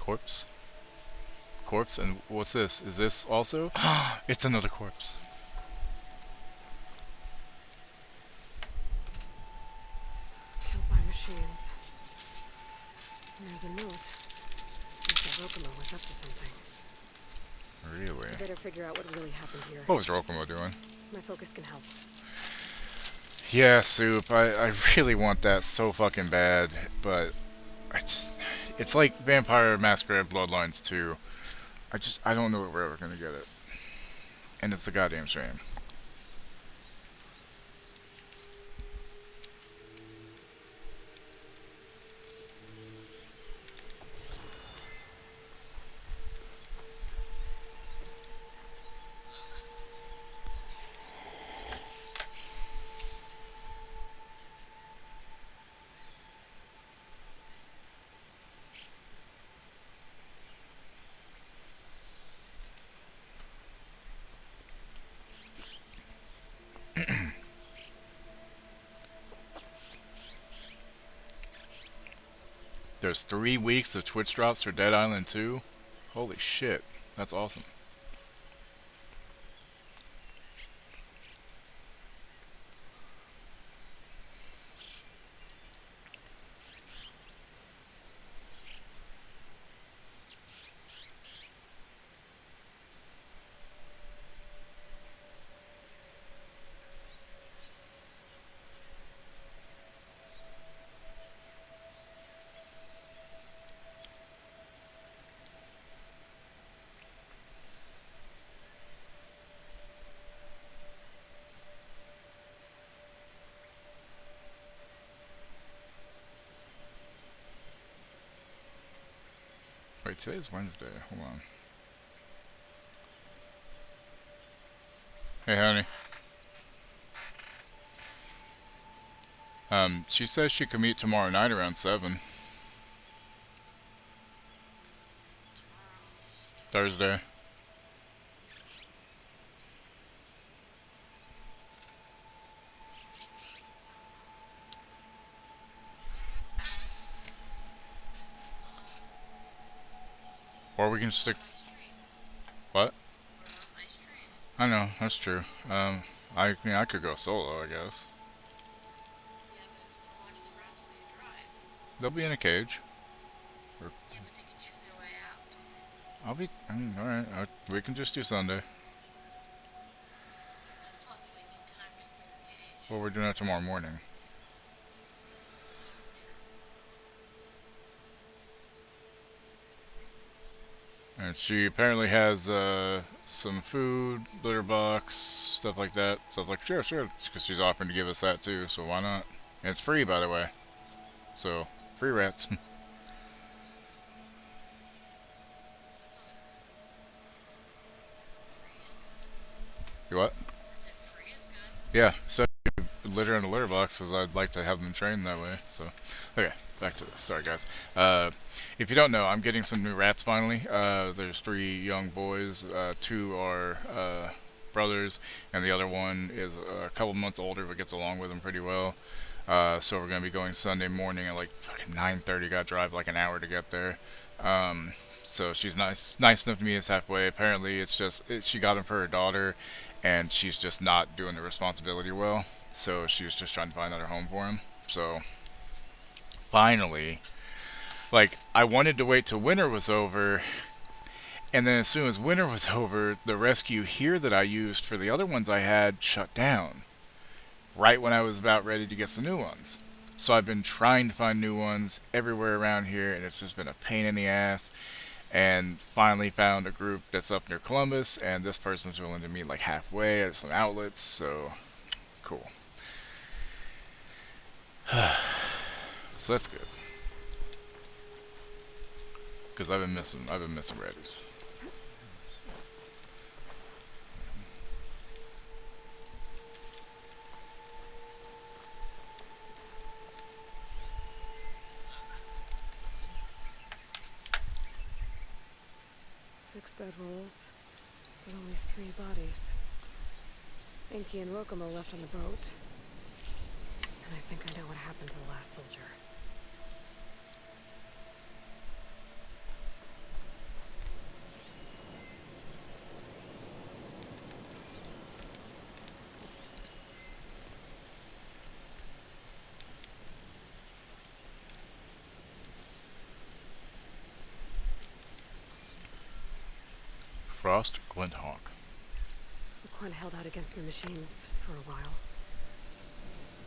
S1: Corpse? Corpse? And what's this? Is this also? It's another corpse.
S4: Killed by machines. And there's a note. Mr. Rokamo was up to something.
S1: Really?
S4: I better figure out what really happened here.
S1: What was Rokamo doing?
S4: My focus can help.
S1: Yeah, Soup. I really want that so fucking bad, but I just... It's like Vampire Masquerade Bloodlines 2. I don't know if we're ever gonna get it. And it's a goddamn shame. There's 3 weeks of Twitch drops for Dead Island 2. Holy shit. That's awesome. Wait, today's Wednesday. Hold on. Hey, honey. She says she can meet tomorrow night around 7. Thursday. Or we can stick... What? I know, that's true. I mean, I could go solo, I guess. They'll be in a cage. Or I'll be... alright, we can just do Sunday. Well, we're doing it tomorrow morning. And she apparently has some food, litter box, stuff like that. So I was like, sure, because she's offering to give us that too, so why not? And it's free, by the way. So, free rats. You what? Yeah, so litter in the litter box, because I'd like to have them trained that way. So, okay, back to this. Sorry, guys. If you don't know, I'm getting some new rats finally. There's 3 young boys. 2 are brothers, and the other one is a couple months older, but gets along with them pretty well. So we're gonna be going Sunday morning at like fucking 9:30. Got to drive like an hour to get there. So she's nice enough to meet us halfway. Apparently, it's just she got him for her daughter, and she's just not doing the responsibility well. So she was just trying to find another home for him. So finally, like, I wanted to wait till winter was over, And then as soon as winter was over, the rescue here that I used for the other ones I had shut down. Right when I was about ready to get some new ones. So I've been trying to find new ones everywhere around here, and it's just been a pain in the ass. And finally found a group that's up near Columbus, and this person's willing to meet like halfway at some outlets, so cool. So that's good. Because I've been missing Reddies.
S4: Six bedrolls, but only 3 bodies. Enki and Rokomo left on the boat. And I think I know what happened to the last soldier.
S1: Frost Glinthawk.
S4: The Quen held out against the machines for a while.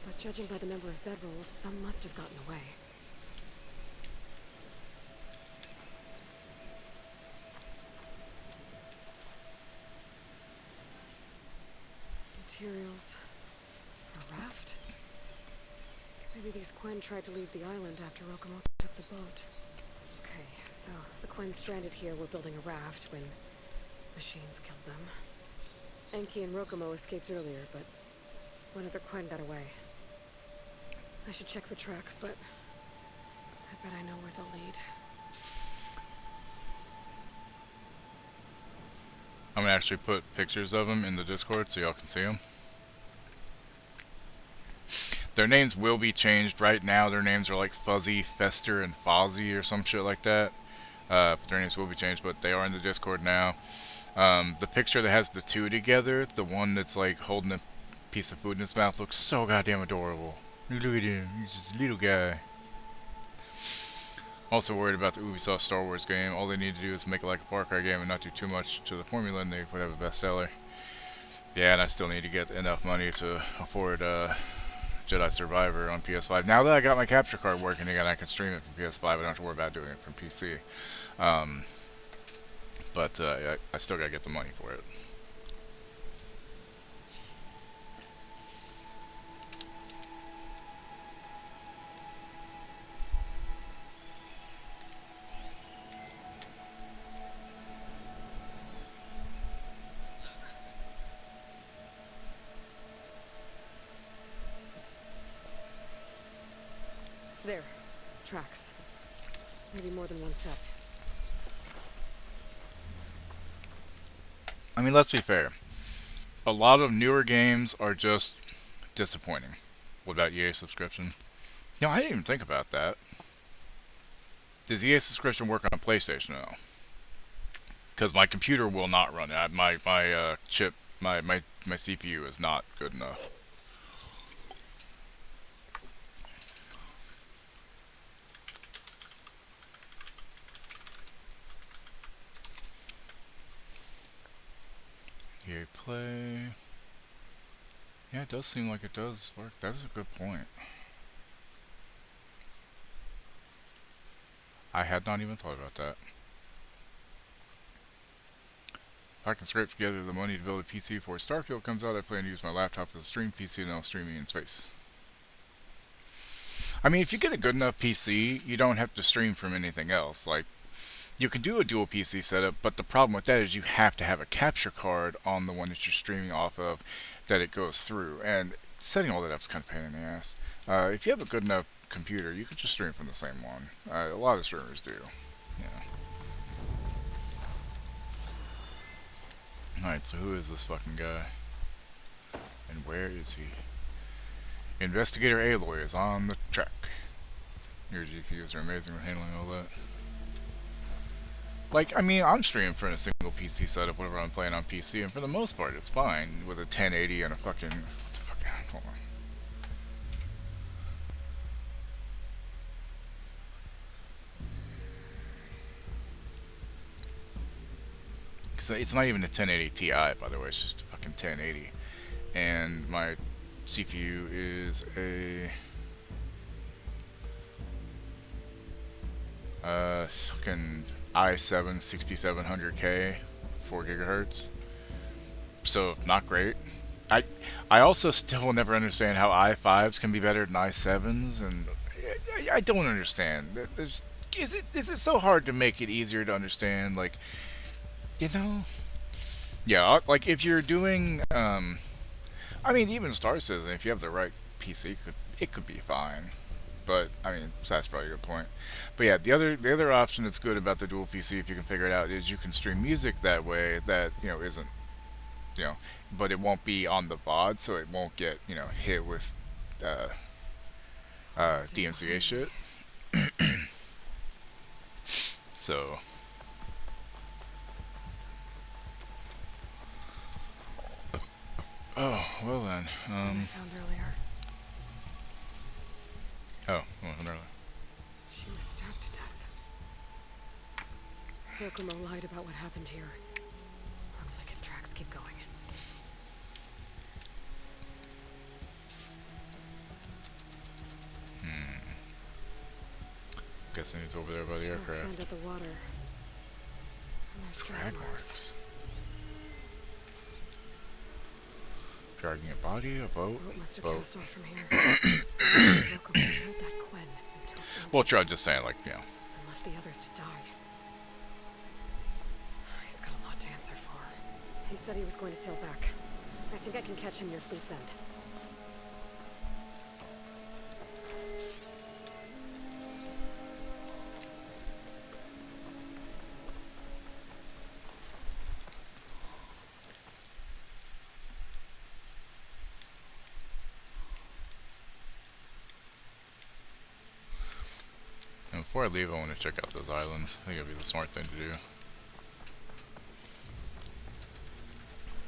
S4: But judging by the number of bedrolls, some must have gotten away. Materials. A raft? Maybe these Quen tried to leave the island after Rokomo took the boat. Okay, so the Quen stranded here were building a raft when machines killed them. Enki and Rokomo escaped earlier, but one other Quen got away. I should check the tracks, but I bet I know where they'll lead.
S1: I'm gonna actually put pictures of them in the Discord so y'all can see them. Their names will be changed. Right now their names are like Fuzzy, Fester, and Fozzie or some shit like that. But their names will be changed, but they are in the Discord now. The picture that has the two together, the one that's like holding a piece of food in his mouth, looks so goddamn adorable. Look at him, he's just a little guy. Also worried about the Ubisoft Star Wars game. All they need to do is make it like a Far Cry game and not do too much to the formula, and they would have a bestseller. Yeah, and I still need to get enough money to afford Jedi Survivor on PS5. Now that I got my capture card working again, I can stream it from PS5. I don't have to worry about doing it from PC. But I still gotta get the money for it.
S4: There. Tracks. Maybe more than one set.
S1: I mean, let's be fair. A lot of newer games are just disappointing. What about EA subscription? You know, I didn't even think about that. Does EA subscription work on PlayStation now? Because my computer will not run it. My chip, my CPU is not good enough. EA Play. Yeah, it does seem like it does work. That is a good point. I had not even thought about that. If I can scrape together the money to build a PC before Starfield comes out, I plan to use my laptop as a stream PC and I'll stream me in space. I mean, if you get a good enough PC, you don't have to stream from anything else. Like, you can do a dual PC setup, but the problem with that is you have to have a capture card on the one that you're streaming off of that it goes through. And setting all that up is kind of a pain in the ass. If you have a good enough computer, you could just stream from the same one. A lot of streamers do. Yeah. Alright, so who is this fucking guy? And where is he? Investigator Aloy is on the track. Your GPUs are amazing for handling all that. Like, I mean, I'm streaming from a single PC setup whenever I'm playing on PC, and for the most part, it's fine with a 1080 and a fucking... hold on. because it's not even a 1080 Ti, by the way. It's just a fucking 1080, and my CPU is a fucking i7 6700K, 4 gigahertz. So not great. I also still will never understand how i5s can be better than i7s, and I don't understand. Is it so hard to make it easier to understand? Like, you know, yeah, like if you're doing, I mean, even Star Citizen, if you have the right PC, it could be fine. But I mean, so that's probably a good point. But yeah, the other option that's good about the dual PC, if you can figure it out, is you can stream music that way. That isn't but it won't be on the VOD, so it won't get hit with DMCA shit. So. Oh, well then.
S4: I found earlier.
S1: Oh, well, earlier.
S4: She was stabbed to death. Rokumo lied about what happened here. Looks like his tracks keep going.
S1: Guessing he's over there by the aircraft.
S4: Under the water.
S1: Drag marks. Dragging a body, a boat, boat. Well, I'm just saying, like,
S4: And left the others to die. He's got a lot to answer for. He said he was going to sail back. I think I can catch him near Fleet's End.
S1: And before I leave, I want to check out those islands. I think it'd be the smart thing to do.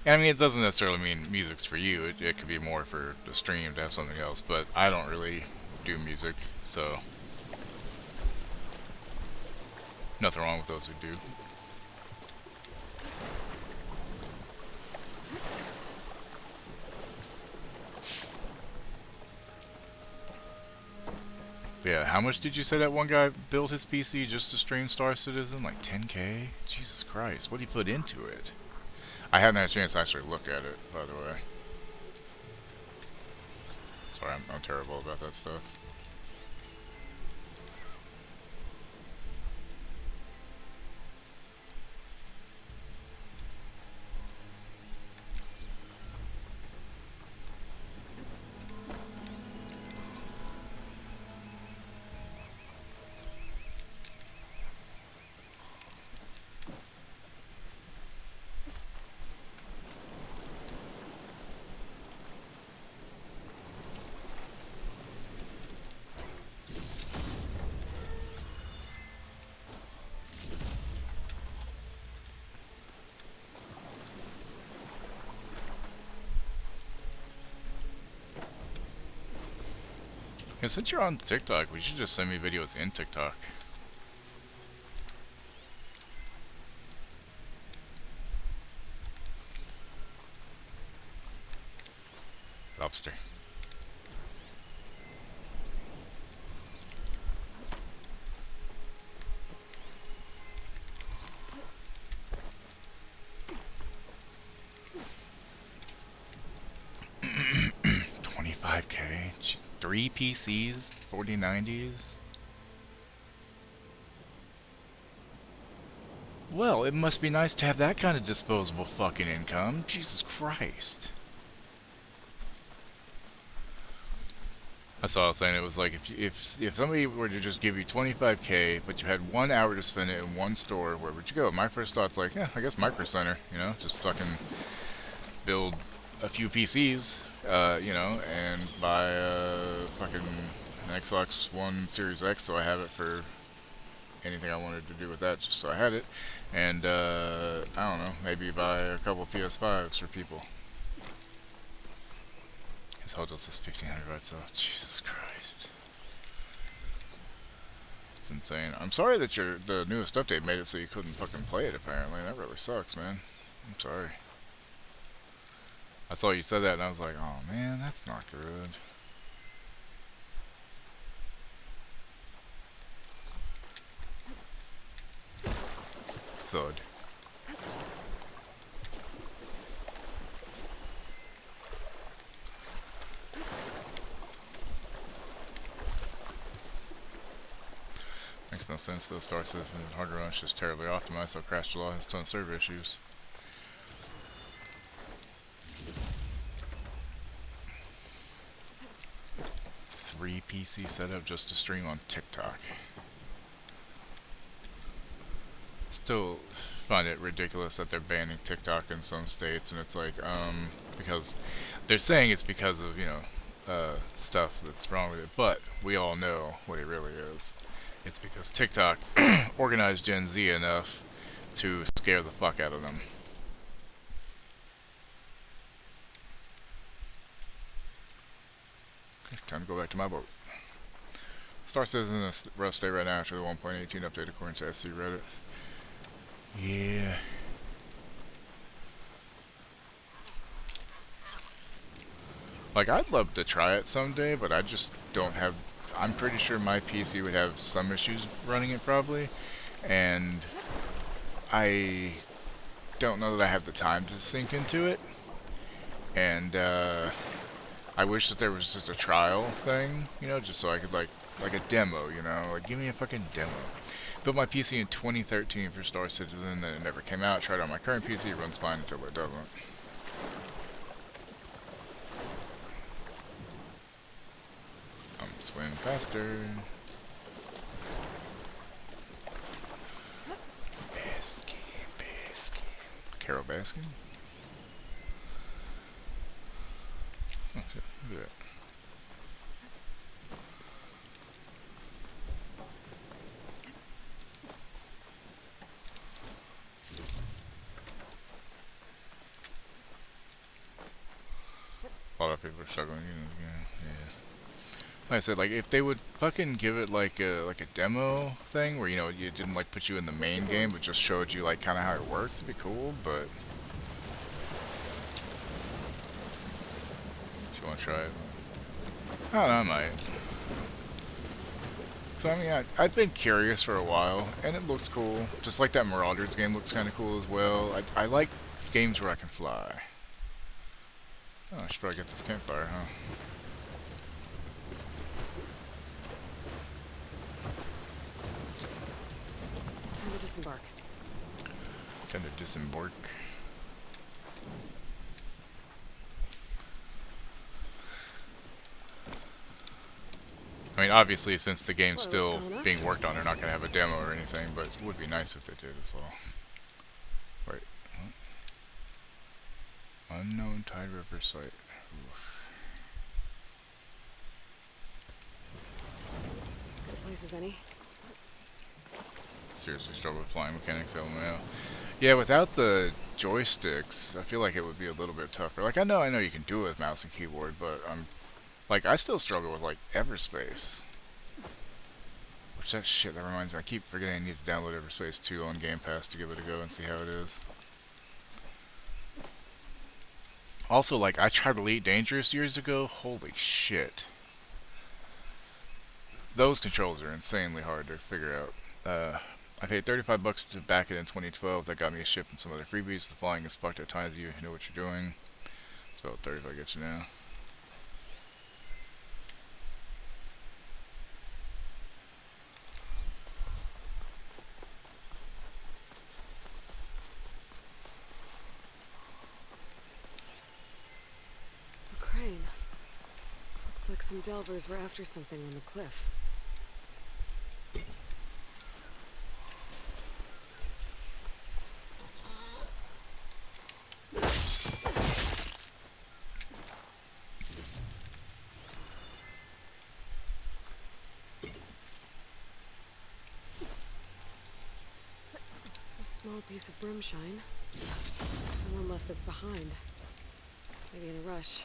S1: And I mean, it doesn't necessarily mean music's for you. It could be more for the stream to have something else. But I don't really do music, so nothing wrong with those who do. But yeah, how much did you say that one guy built his PC just to stream Star Citizen? Like 10K? Jesus Christ, what did he put into it? I hadn't had a chance to actually look at it, by the way. Sorry, I'm terrible about that stuff. Yeah, since you're on TikTok, we should just send me videos in TikTok. Lobster. $25K. 3 PCs, 4090s. Well, it must be nice to have that kind of disposable fucking income. Jesus Christ. I saw a thing. It was like if somebody were to just give you 25K, but you had 1 hour to spend it in one store, where would you go? My first thought's like, yeah, I guess Micro Center. Just fucking build a few PCs, and buy a fucking Xbox One Series X, so I have it for anything I wanted to do with that, just so I had it. And I don't know, maybe buy a couple PS5s for people. His hotel's just 1,500 right, so Jesus Christ. It's insane. I'm sorry that the newest update made it so you couldn't fucking play it, apparently. That really sucks, man. I'm sorry. I saw you said that and I was like, oh man, that's not good. Thud. Makes no sense though. Star Citizen is hard to run, it's just terribly optimized, so Crash Law has a ton of server issues. Three PC setup just to stream on TikTok. Still find it ridiculous that they're banning TikTok in some states, and it's like, because they're saying it's because of, you know, stuff that's wrong with it, but we all know what it really is. It's because TikTok organized Gen Z enough to scare the fuck out of them. Okay, time to go back to my boat. Star Citizen in a rough state right now after the 1.18 update according to SC Reddit. Yeah. Like, I'd love to try it someday, but I just don't have... I'm pretty sure my PC would have some issues running it, probably. And I don't know that I have the time to sink into it. And, I wish that there was just a trial thing, you know, just so I could, like a demo, you know? Like, give me a fucking demo. Built my PC in 2013 for Star Citizen, then it never came out. Tried it on my current PC, it runs fine until it doesn't. I'm swimming faster. Baskin. Carol Baskin? Oh shit, look at that. A lot of people are struggling, you know, yeah. Like I said, like, if they would fucking give it like a demo thing where, you know, you didn't like put you in the main game but just showed you like kind of how it works, it'd be cool. But if you want to try it, I don't know, I might. So I mean, I've been curious for a while, and it looks cool. Just like that Marauders game looks kind of cool as well. I like games where I can fly. Oh, I should probably get this campfire, huh?
S4: Time to disembark.
S1: Time to disembark. I mean, obviously, since the game's still being worked on, they're not going to have a demo or anything, but it would be nice if they did as well. Wait. What? Unknown Tide River site. Oof.
S4: Good place as any.
S1: Seriously struggle with flying mechanics, LMAO. Yeah, without the joysticks, I feel like it would be a little bit tougher. Like, I know you can do it with mouse and keyboard, but like, I still struggle with, like, Everspace. Which, that reminds me, I keep forgetting I need to download Everspace 2 on Game Pass to give it a go and see how it is. Also, like, I tried Elite Dangerous years ago. Holy shit. Those controls are insanely hard to figure out. I paid $35 to back it in 2012. That got me a shift and some other freebies. The flying is fucked at times. You know what you're doing. It's about 30 if I get you now.
S4: A crane. Looks like some delvers were after something on the cliff. Small piece of broomshine. Someone left it behind. Maybe in a rush.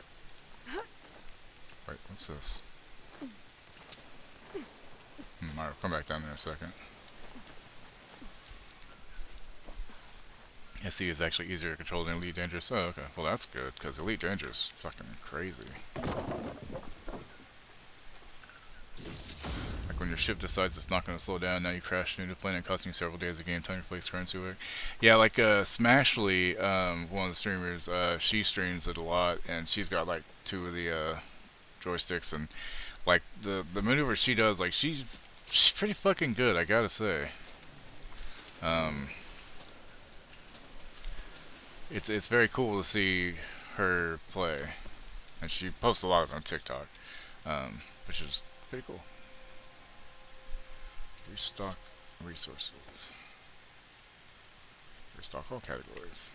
S1: Wait, what's this? Alright, come back down there in a second. SE is actually easier to control than Elite Dangerous. Oh, okay. Well, that's good, because Elite Dangerous is fucking crazy. Like when your ship decides it's not going to slow down, now you crash into the planet, costing you several days of game time, your fleet's currency work. Yeah, like Smashly, one of the streamers, she streams it a lot, and she's got like 2 of the joysticks, and like the maneuvers she does, like she's pretty fucking good, I gotta say. It's very cool to see her play, and she posts a lot of it on TikTok, which is pretty cool. Restock resources. Restock all categories.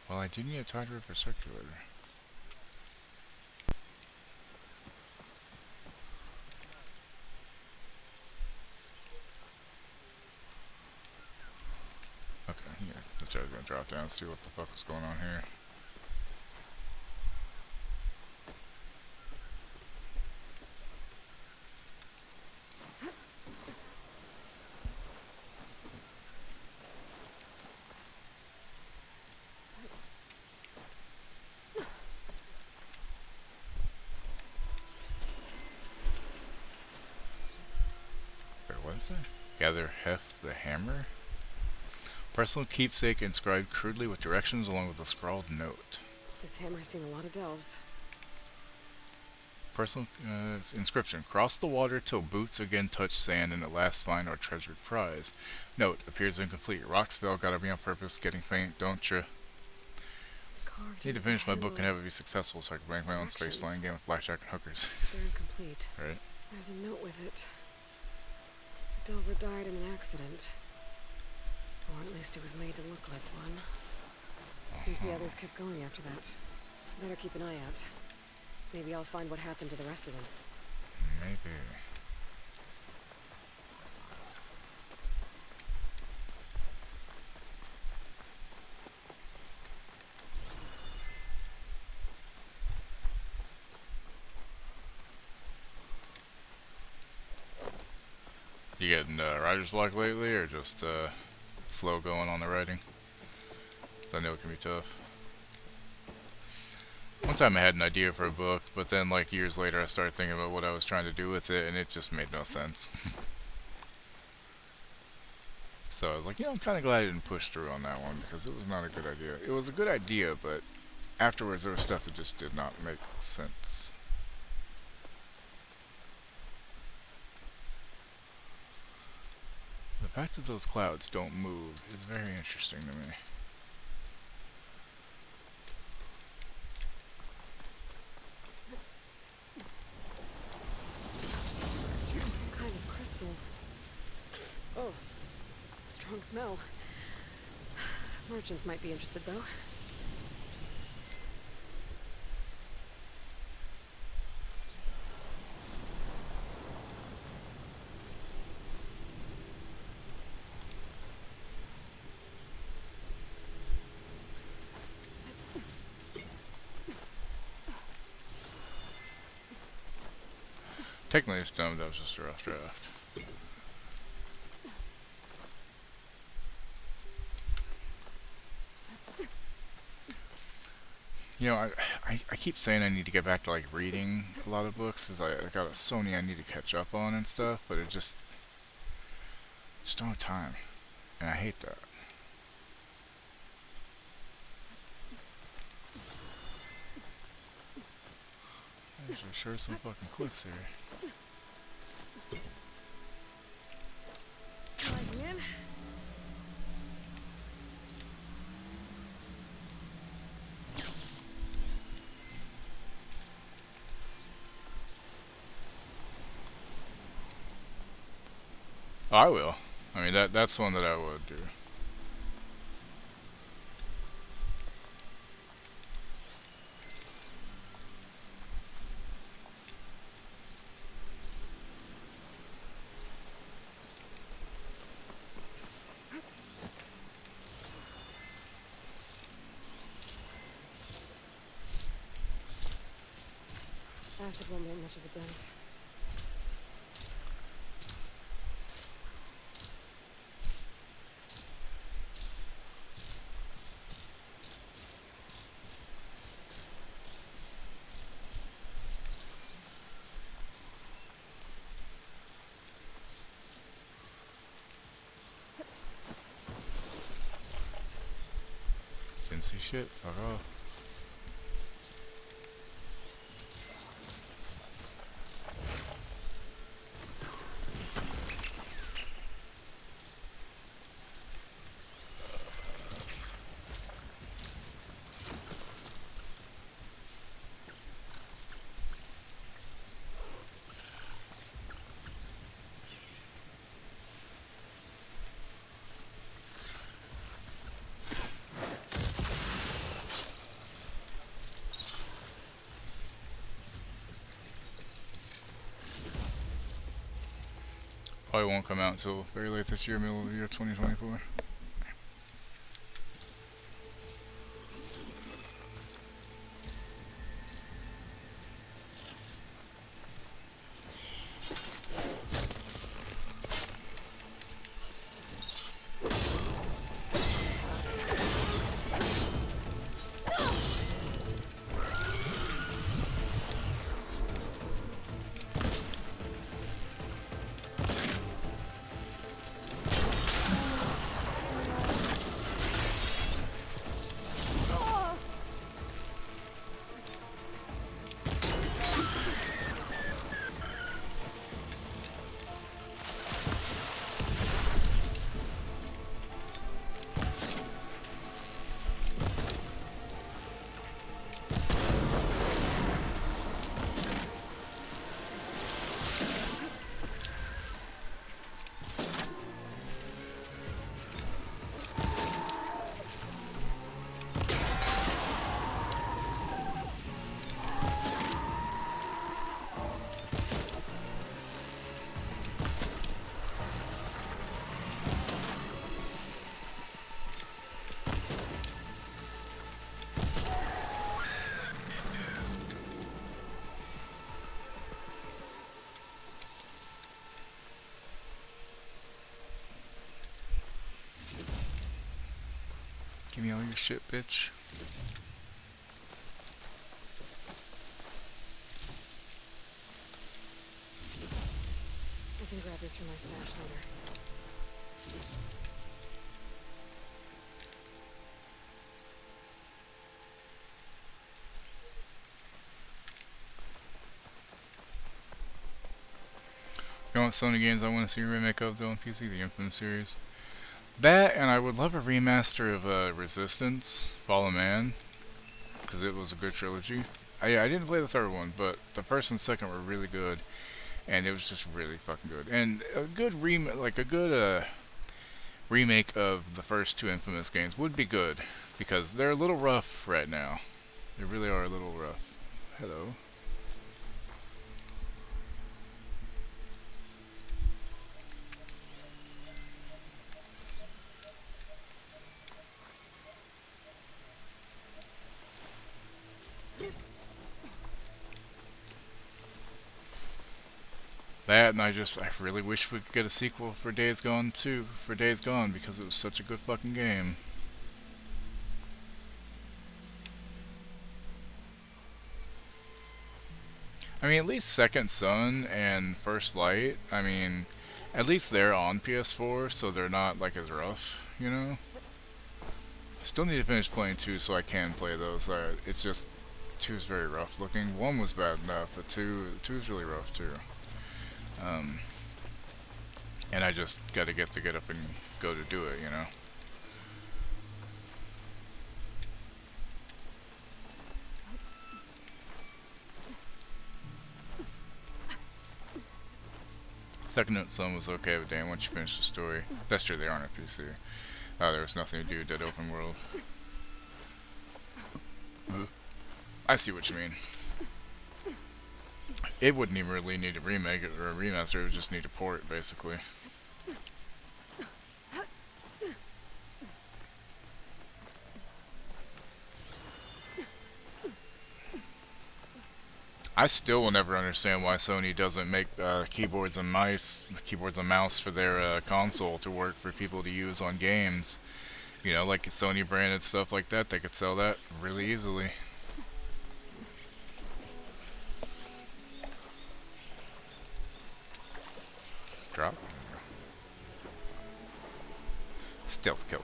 S1: Well, I do need a Tide River circulator. Okay, yeah, that's where I was gonna drop down and see what the fuck was going on here. Wait, what is that? Gather Heft the Hammer? Personal keepsake inscribed crudely with directions along with a scrawled note.
S4: This hammer's seen a lot of delves.
S1: Personal inscription. Cross the water till boots again touch sand and at last find our treasured prize. Note. Appears incomplete. Rocks fell, gotta be on purpose. Getting faint, don't ya? Need to finish my book and have it be successful so I can bank my own space flying game with blackjack and hookers.
S4: They're incomplete.
S1: Right.
S4: There's a note with it. The delver died in an accident. Or at least it was made to look like one. Seems the others kept going after that. Better keep an eye out. Maybe I'll find what happened to the rest of them.
S1: Maybe. You getting writer's block lately, or just slow going on the writing? 'Cause I know it can be tough. One time I had an idea for a book, but then like years later I started thinking about what I was trying to do with it, and it just made no sense. So I was like, I'm kind of glad I didn't push through on that one, because it was not a good idea. It was a good idea, but afterwards there was stuff that just did not make sense. The fact that those clouds don't move is very interesting to me.
S4: Some kind of crystal. Oh, strong smell. Merchants might be interested, though.
S1: Technically it's dumb, that was just a rough draft. You know, I keep saying I need to get back to like reading a lot of books, cause I got so many I need to catch up on and stuff, but it just don't have time, and I hate that. There's sure some fucking cliffs here.
S4: In.
S1: Oh, I will. I mean, that's one that I would do.
S4: Acid won't make much of a dent.
S1: Didn't see shit. Fuck off. Probably won't come out until very late this year, middle of the year 2024. Give me all your shit, bitch.
S4: I can grab this from my stash later.
S1: You know what Sony games I want to see a remake of though on PC? The Infamous series. That, and I would love a remaster of Resistance, Fallen Man, because it was a good trilogy. I didn't play the third one, but the first and second were really good, and it was just really fucking good. And a good remake of the first two Infamous games would be good, because they're a little rough right now. They really are a little rough. Hello. That, and I really wish we could get a sequel for Days Gone 2, for Days Gone, because it was such a good fucking game. I mean, at least Second Son and First Light, I mean, at least they're on PS4, so they're not, like, as rough, you know? I still need to finish playing 2 so I can play those. It's just, 2 is very rough looking. 1 was bad enough, but 2 is really rough, too. And I just gotta get up and go to do it, you know? Second Son was okay, but damn, once you finish the story. That's true, they aren't a PC. There was nothing to do with that open world. I see what you mean. It wouldn't even really need a remake or a remaster, it would just need a port, basically. I still will never understand why Sony doesn't make keyboards and mouse for their console to work for people to use on games. You know, like Sony branded stuff like that, they could sell that really easily. Drop. Stealth kelp.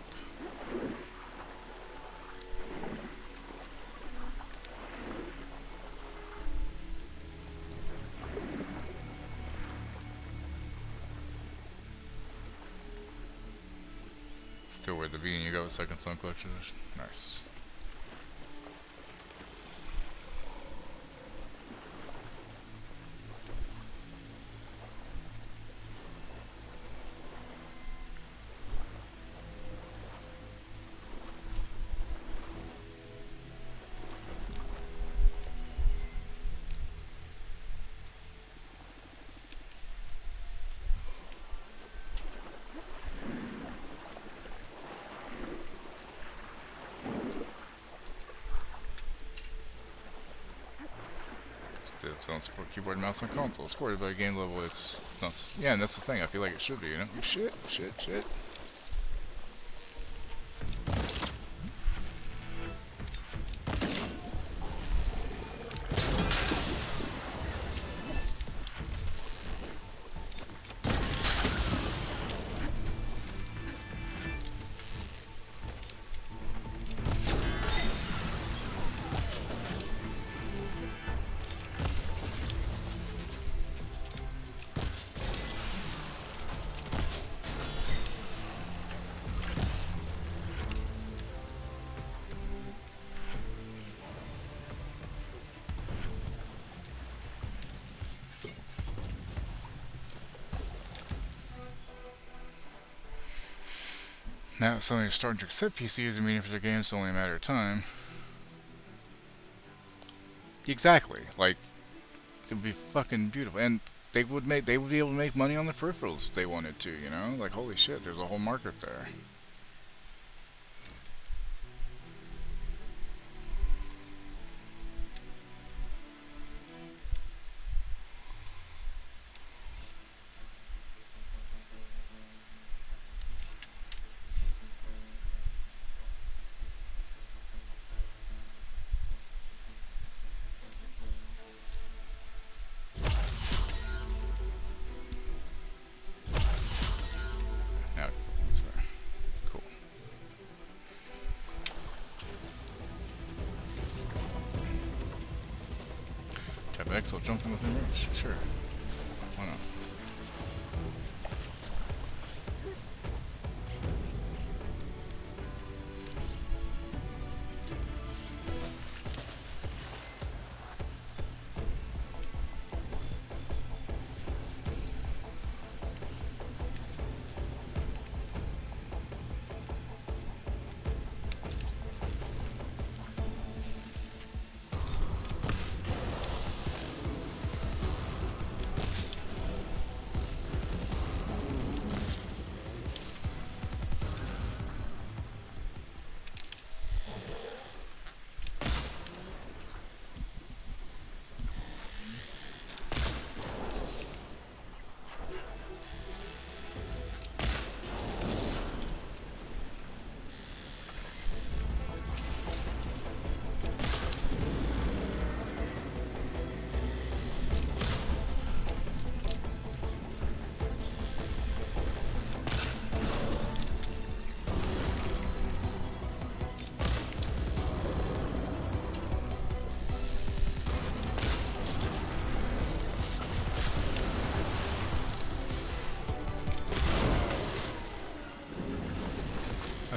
S1: Still where the V and you go with second sun clutches. Nice. Don't support keyboard and mouse on console. It's supported by a game level. It's not. Yeah, and that's the thing. I feel like it should be. You know, shit. Now Sony is starting to accept PCs as a medium for their games. It's only a matter of time. Exactly. Like, it would be fucking beautiful, and they would be able to make money on the peripherals if they wanted to. You know, like holy shit, there's a whole market there. X will jump in within range. Sure. Why not?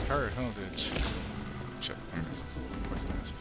S1: Hurt, huh, bitch? Shit, I missed. Poison missed.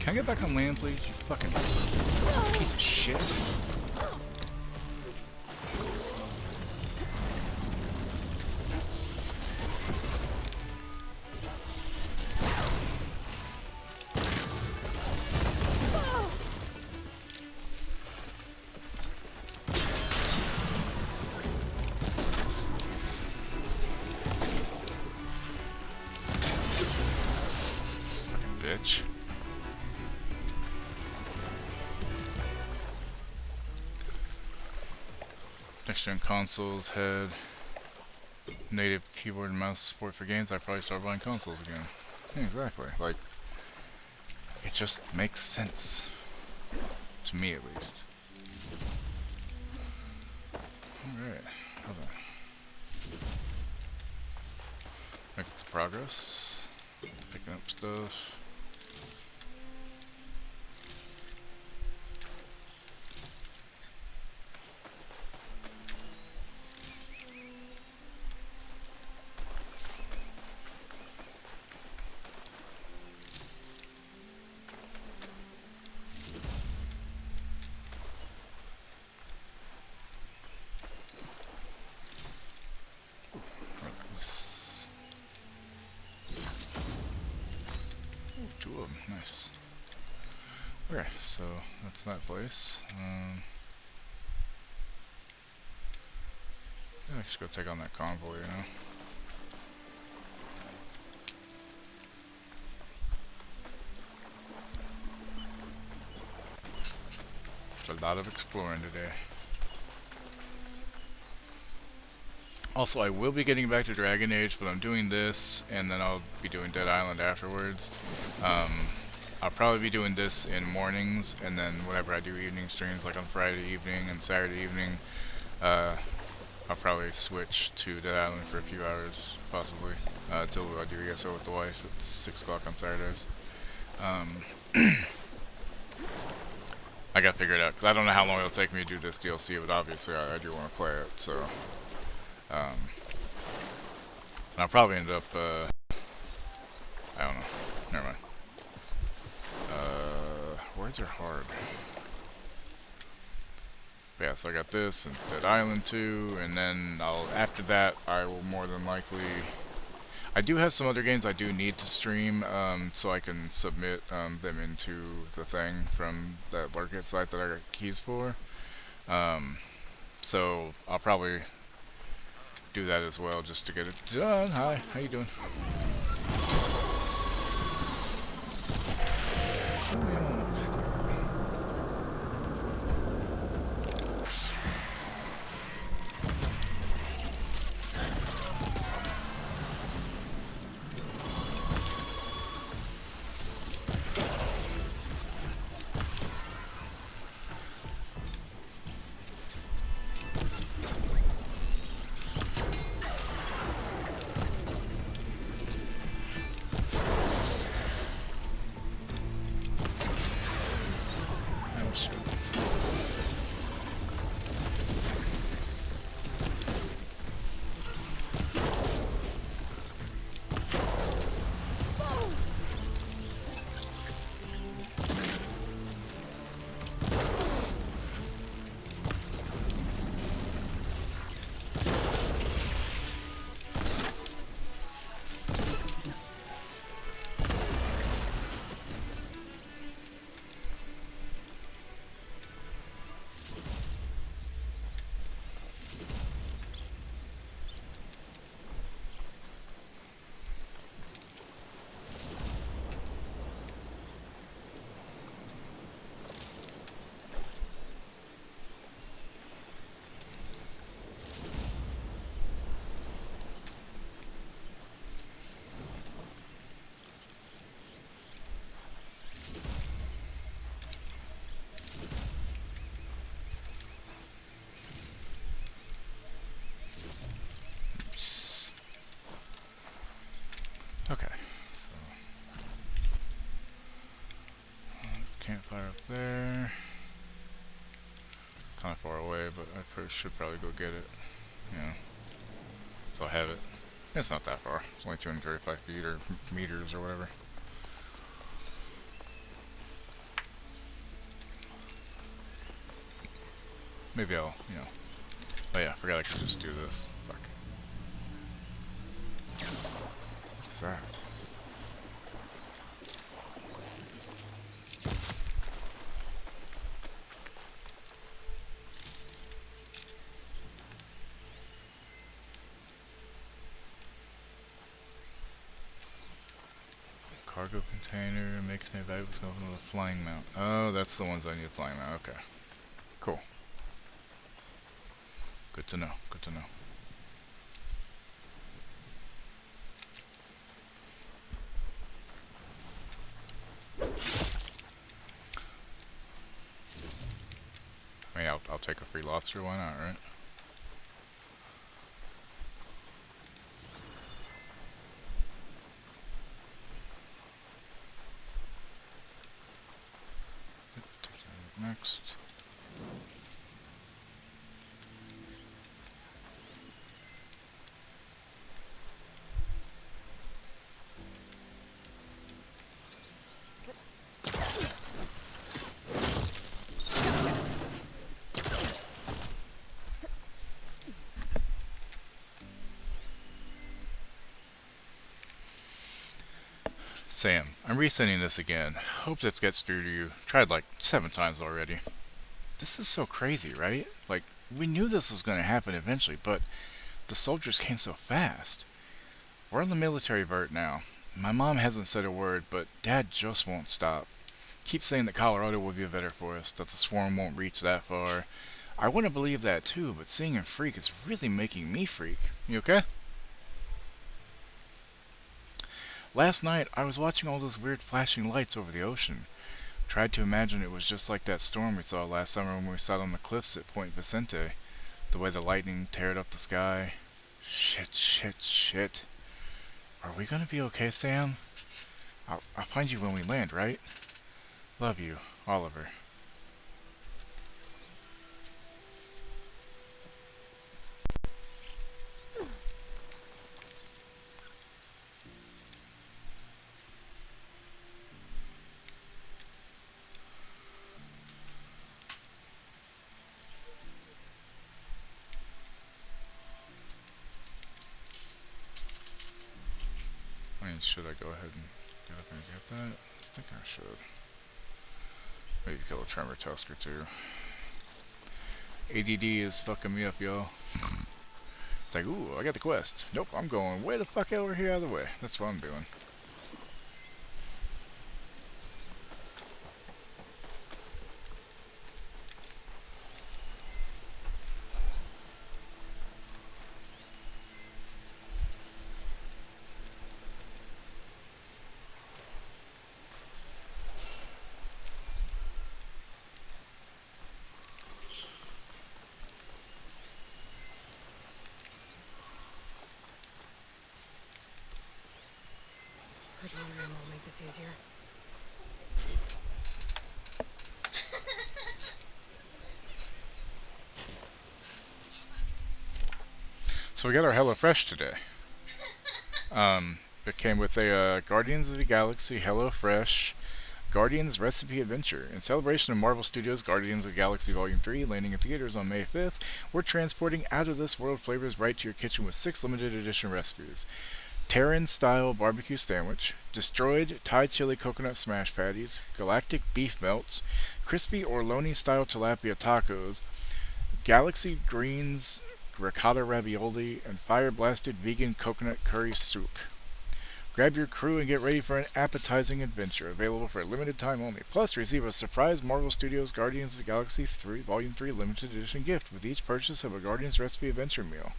S1: Can I get back on land, please? You fucking piece of shit. Bitch. Next gen consoles had native keyboard and mouse support for games. I probably start buying consoles again. Yeah, exactly. Like, it just makes sense. To me, at least. Alright. Hold on. Making some progress. Picking up stuff. Two of them, nice. Okay, so that's that place. Yeah, I should go take on that convoy, you know. A lot of exploring today. Also, I will be getting back to Dragon Age, but I'm doing this, and then I'll be doing Dead Island afterwards. I'll probably be doing this in mornings, and then whenever I do evening streams, like on Friday evening and Saturday evening, I'll probably switch to Dead Island for a few hours, possibly, until I do ESO with the wife at 6 o'clock on Saturdays. I gotta figure it out, because I don't know how long it'll take me to do this DLC, but obviously I do want to play it, so... and I'll probably end up, I don't know. Never mind. Words are hard. But yeah, so I got this and Dead Island 2, and then after that, I will more than likely... I do have some other games I do need to stream, so I can submit them into the thing from that Lurkit site that I got keys for. So I'll probably do that as well, just to get it done. Hi, how you doing? Okay, so there's a campfire up there. Kind of far away, but I first should probably go get it. Yeah, so I have it. It's not that far. It's only 235 feet or meters or whatever. Maybe I'll, you know. Oh yeah, I forgot I could just do this. Fuck. What's that? Cargo container, making a valuable scope with a flying mount. Oh, that's the ones I need a flying mount. Okay. Cool. Good to know. Good to know. I mean, I'll take a free lobster. Why not, right? Next. Sam, I'm resending this again. Hope this gets through to you. Tried like 7 times already. This is so crazy, right? Like, we knew this was going to happen eventually, but the soldiers came so fast. We're on the military vert now. My mom hasn't said a word, but Dad just won't stop. Keeps saying that Colorado will be better for us, that the swarm won't reach that far. I want to believe that too, but seeing him freak is really making me freak. You okay? Last night, I was watching all those weird flashing lights over the ocean. Tried to imagine it was just like that storm we saw last summer when we sat on the cliffs at Point Vicente. The way the lightning teared up the sky. Shit, shit, shit. Are we gonna be okay, Sam? I'll find you when we land, right? Love you, Oliver. I mean, should I go ahead and get up and get that? I think I should. Maybe kill a tremor tusker too. ADD is fucking me up, y'all. It's like, ooh, I got the quest. Nope, I'm going way the fuck over here out of the way. That's what I'm doing.
S4: Hydronium will make this easier.
S1: So we got our HelloFresh today. It came with a Guardians of the Galaxy HelloFresh Guardians Recipe Adventure. In celebration of Marvel Studios' Guardians of the Galaxy Volume 3, landing in theaters on May 5th, we're transporting out-of-this-world flavors right to your kitchen with 6 limited edition recipes. Terran-style barbecue sandwich, destroyed Thai chili coconut smash patties, galactic beef melts, crispy Orloni-style tilapia tacos, galaxy greens ricotta ravioli, and fire-blasted vegan coconut curry soup. Grab your crew and get ready for an appetizing adventure, available for a limited time only. Plus, receive a surprise Marvel Studios Guardians of the Galaxy 3 Volume 3 limited edition gift with each purchase of a Guardians Recipe Adventure meal.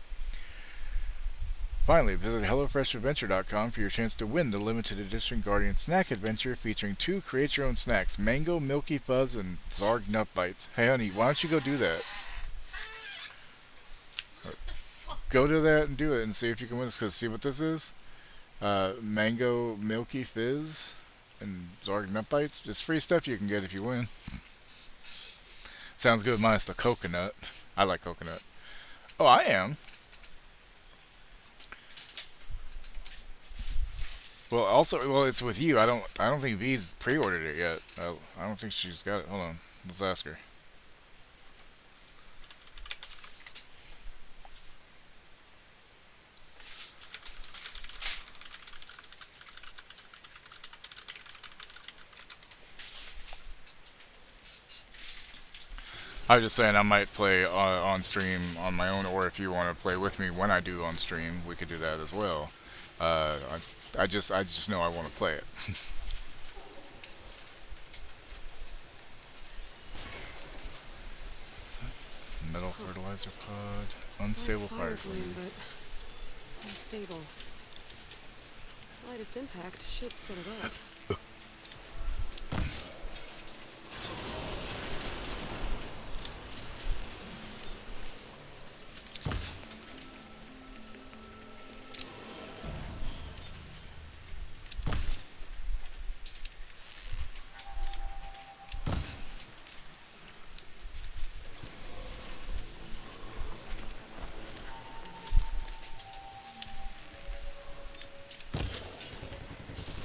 S1: Finally, visit HelloFreshAdventure.com for your chance to win the limited edition Guardian Snack Adventure featuring 2 create-your-own snacks, Mango Milky Fuzz and Zarg Nut Bites. Hey honey, why don't you go do that? Go to that and do it and see if you can win this, because see what this is? Mango Milky Fizz and Zarg Nut Bites. It's free stuff you can get if you win. Sounds good minus the coconut. I like coconut. Oh, I am. Well, also, well, it's with you. I don't think V's pre-ordered it yet. I don't think she's got it. Hold on, let's ask her. I was just saying I might play on stream on my own, or if you want to play with me when I do on stream, we could do that as well. I just know I want to play it. Metal fertilizer pod, unstable fire flame.
S4: But unstable. Slightest impact should set it off.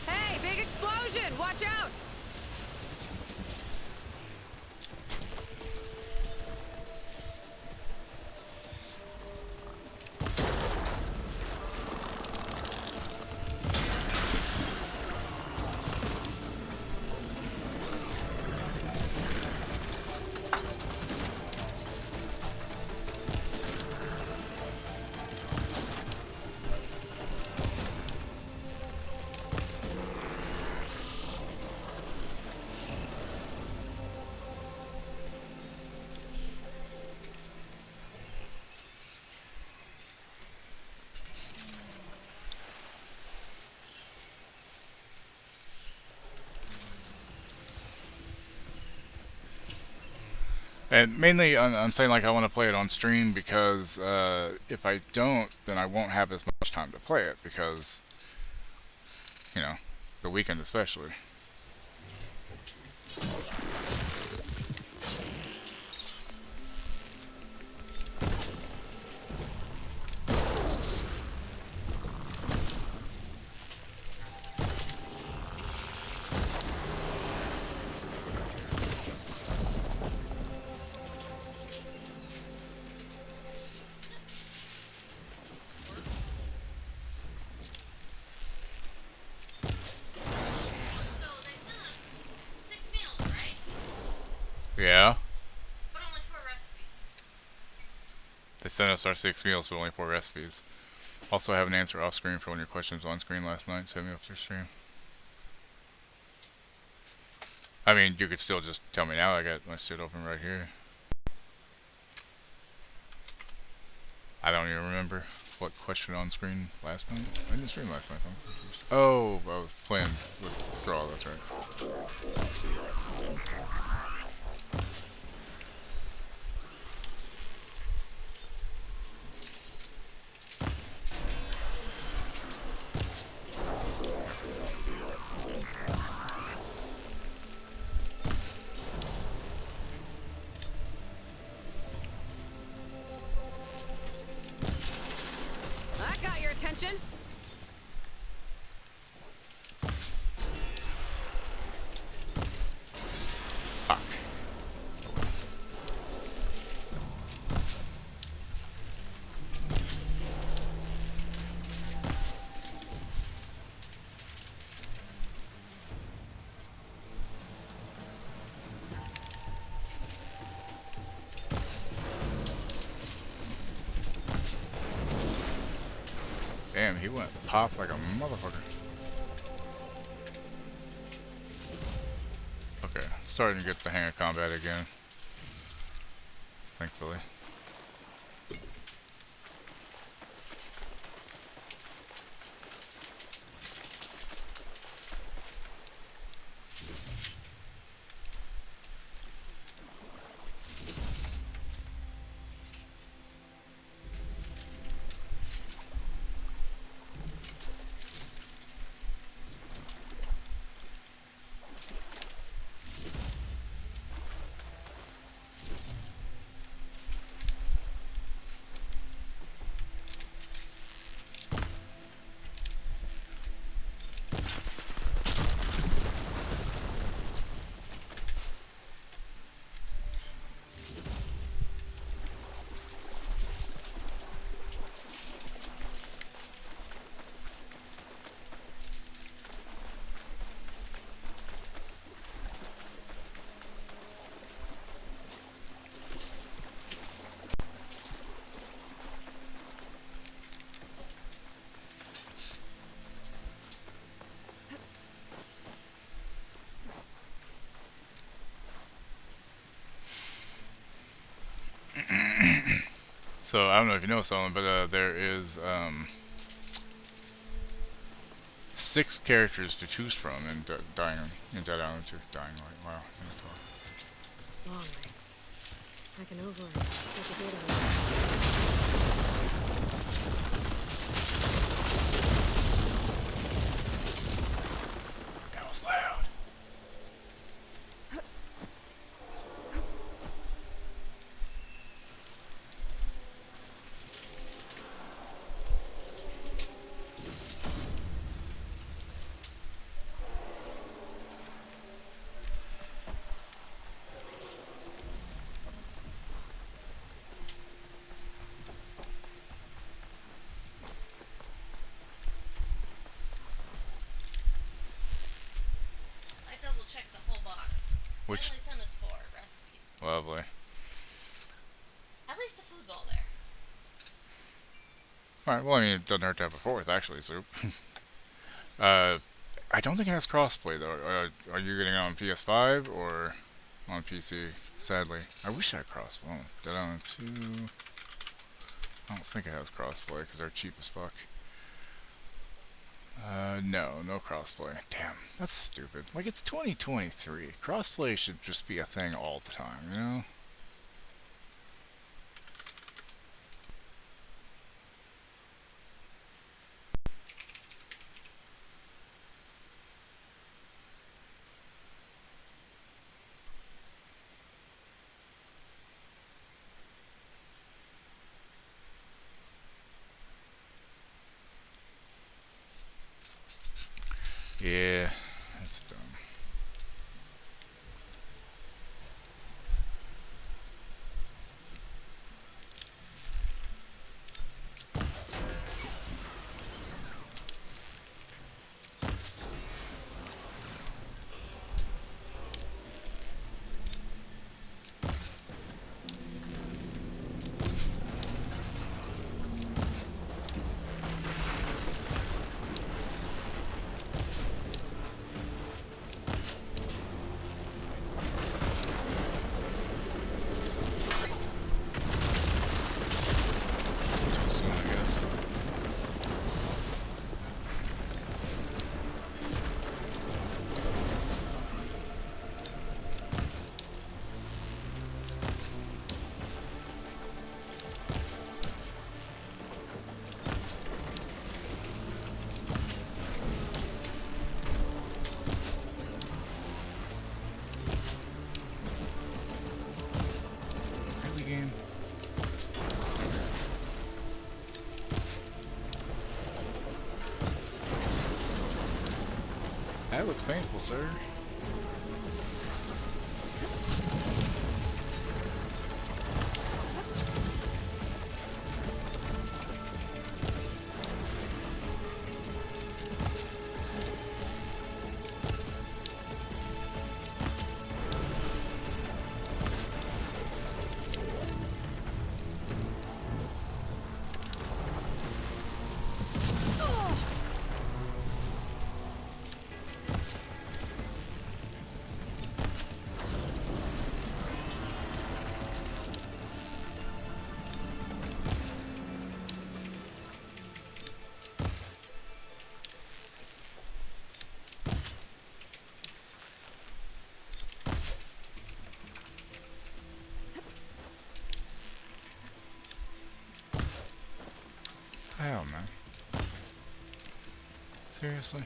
S6: Hey, big explosion! Watch out!
S1: And mainly, I'm saying like I want to play it on stream because if I don't, then I won't have as much time to play it because, you know, the weekend especially. Yeah.
S14: But only 4 recipes.
S1: They sent us our 6 meals, but only 4 recipes. Also, I have an answer off screen for one of your questions on screen last night, so hit me up your stream. I mean, you could still just tell me now. I got my shit open right here. I don't even remember what question on screen last night. I didn't stream last night. Oh, I was playing with Draw, that's right.
S6: That got your attention.
S1: Fuck. Damn, he went pop like a motherfucker. Okay, starting to get the hang of combat again. Thankfully. So I don't know if you know someone, but there is 6 characters to choose from in Dead Island 2. Dying Light. Wow.
S4: Long legs. I can override. Take a data.
S1: That was loud.
S14: I double checked the whole box.
S1: Which?
S14: They only sent us 4 recipes.
S1: Lovely.
S14: At least the food's all there.
S1: Alright, well, I mean, it doesn't hurt to have a 4th, actually, so. I don't think it has crossplay, though. Are you getting it on PS5 or on PC? Sadly. I wish I had crossplay. Dead Island 2. I don't think it has crossplay, because they're cheap as fuck. No crossplay. Damn, that's stupid. Like, it's 2023. Crossplay should just be a thing all the time, you know? Yeah, that's dumb. Too soon, I guess. Really, game? That looks painful, sir. Hell, man. Seriously?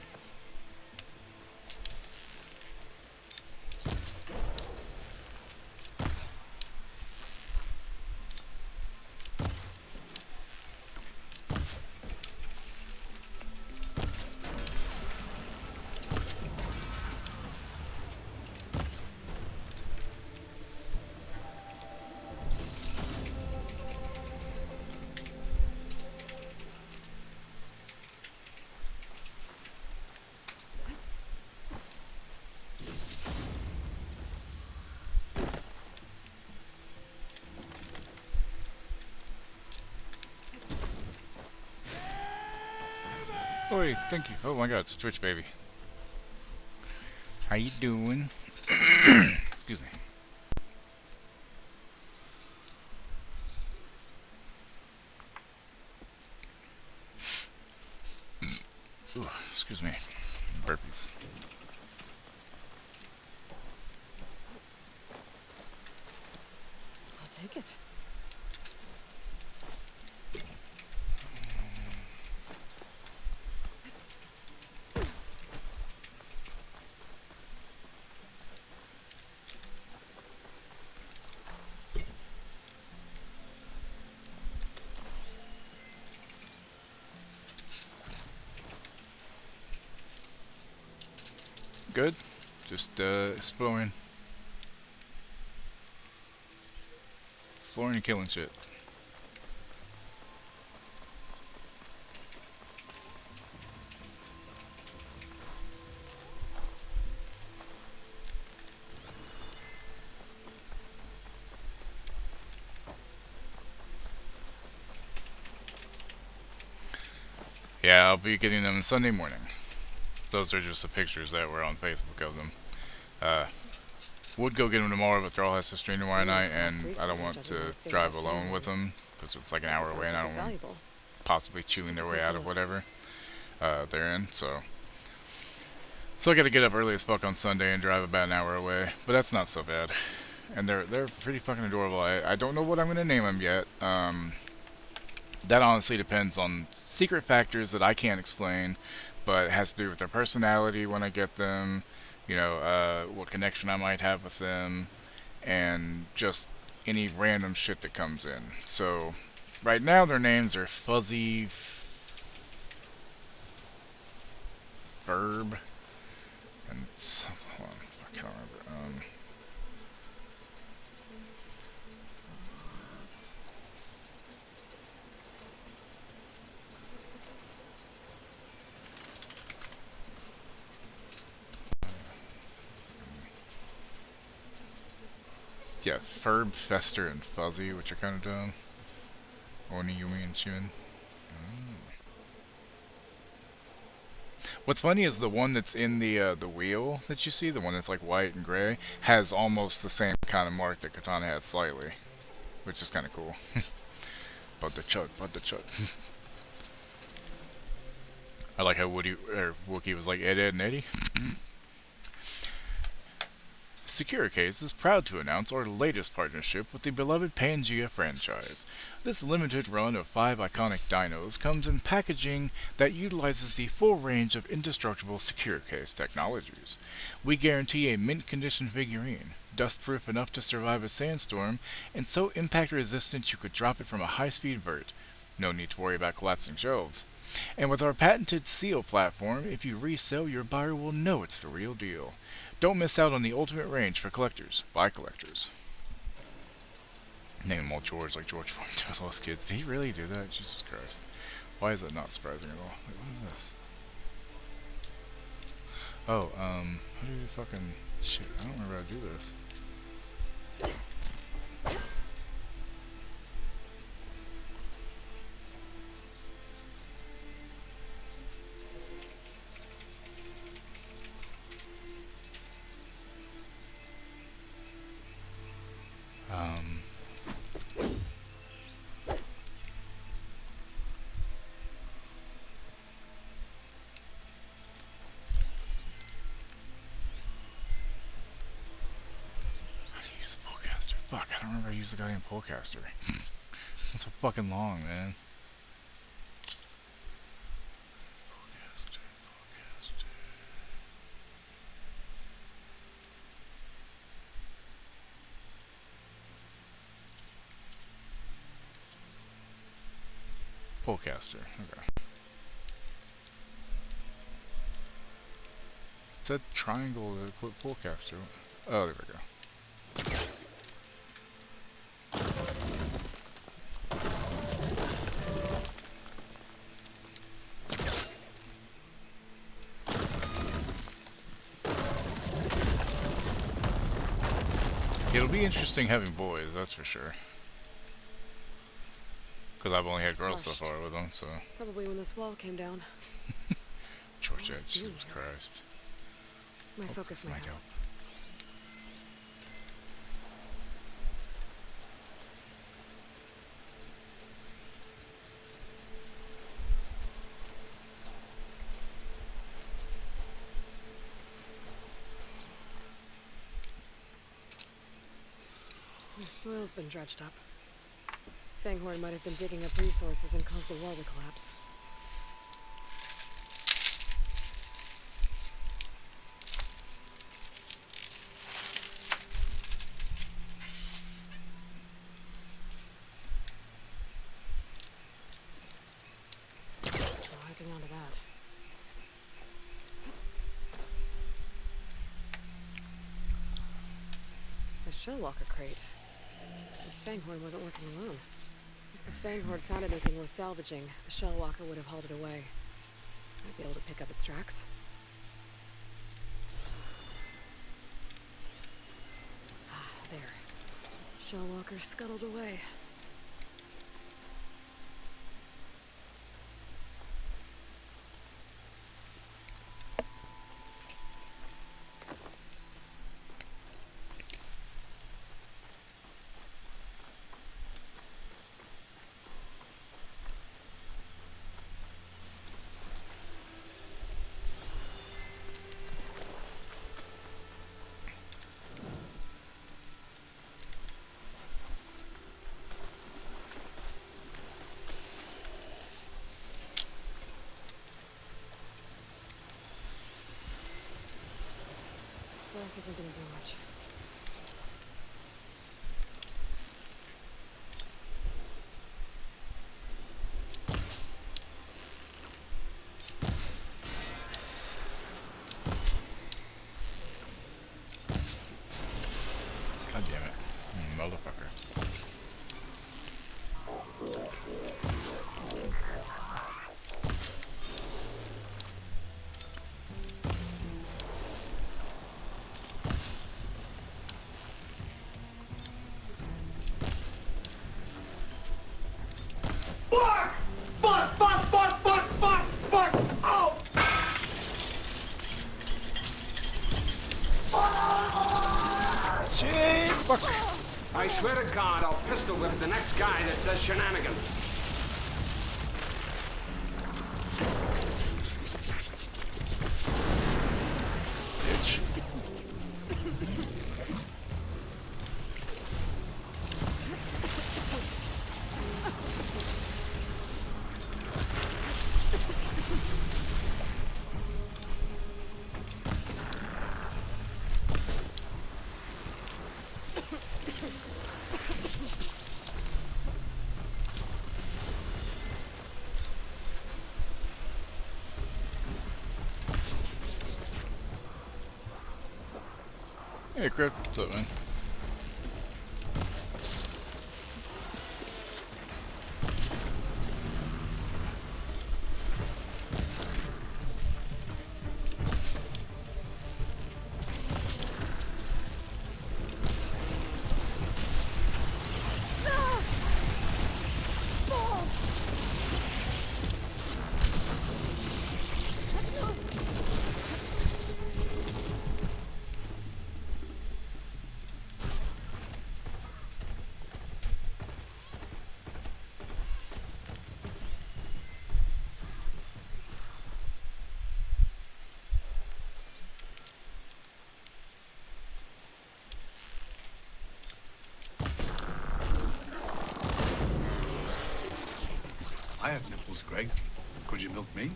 S1: Oi, thank you. Oh my god, it's Twitch, baby. How you doing? Excuse me. Excuse me. Burpees.
S4: I'll take it.
S1: Good. Just exploring. Exploring and killing shit. Yeah, I'll be getting them Sunday morning. Those are just the pictures that were on Facebook of them. Would go get them tomorrow, but Thrall has to stream tomorrow night, and I don't want to drive alone with them because it's like an hour away, and I don't want them possibly chewing their way out of whatever they're in. So I got to get up early as fuck on Sunday and drive about an hour away, but that's not so bad. And they're pretty fucking adorable. I don't know what I'm gonna name them yet. That honestly depends on secret factors that I can't explain, but it has to do with their personality when I get them, you know, what connection I might have with them, and just any random shit that comes in. So, right now their names are Fuzzy, Verb, and hold on, I can't remember. Yeah, Ferb, Fester, and Fuzzy, which are kind of dumb. Oni, Yumi, and Shun. What's funny is the one that's in the wheel that you see, the one that's like white and gray, has almost the same kind of mark that Katana has slightly, which is kind of cool. But the chug. I like how Wookie was like Ed, Ed, and Eddie. Securicase is proud to announce our latest partnership with the beloved Pangea franchise. This limited run of 5 iconic dinos comes in packaging that utilizes the full range of indestructible Securicase technologies. We guarantee a mint-condition figurine, dust-proof enough to survive a sandstorm, and so impact-resistant you could drop it from a high-speed vert. No need to worry about collapsing shelves. And with our patented seal platform, if you resell, your buyer will know it's the real deal. Don't miss out on the ultimate range for collectors, by collectors. Name them all George, like George Foreman with Lost Kids. Did he really do that? Jesus Christ. Why is that not surprising at all? Wait, what is this? Oh, how do you fucking... Shit, I don't remember how to do this. Fuck, I don't remember how to use the goddamn polecaster. It's so fucking long, man. Polecaster, okay. It said triangle to clip polecaster. Oh, there we go. It'll be interesting having boys, that's for sure. Because I've only had girls so far with them, so...
S4: Probably when this wall came down.
S1: Georgette, Jesus Christ.
S4: My focus might help. Soil's been dredged up. Fanghorn might have been digging up resources and caused the wall to collapse. Holding on to that. The Shellwalker crate. This Fanghorn wasn't working alone. If the Fanghorn found anything worth salvaging, the Shellwalker would have hauled it away. Might be able to pick up its tracks. Ah, there. Shellwalker scuttled away. Blast isn't gonna do much.
S1: God damn it. Motherfucker. Shit! Fuck!
S15: I swear to God, I'll pistol whip the next guy that says shenanigans.
S1: Bitch. Hey, Crip, what's up, man?
S16: I have nipples, Greg. Could you milk me?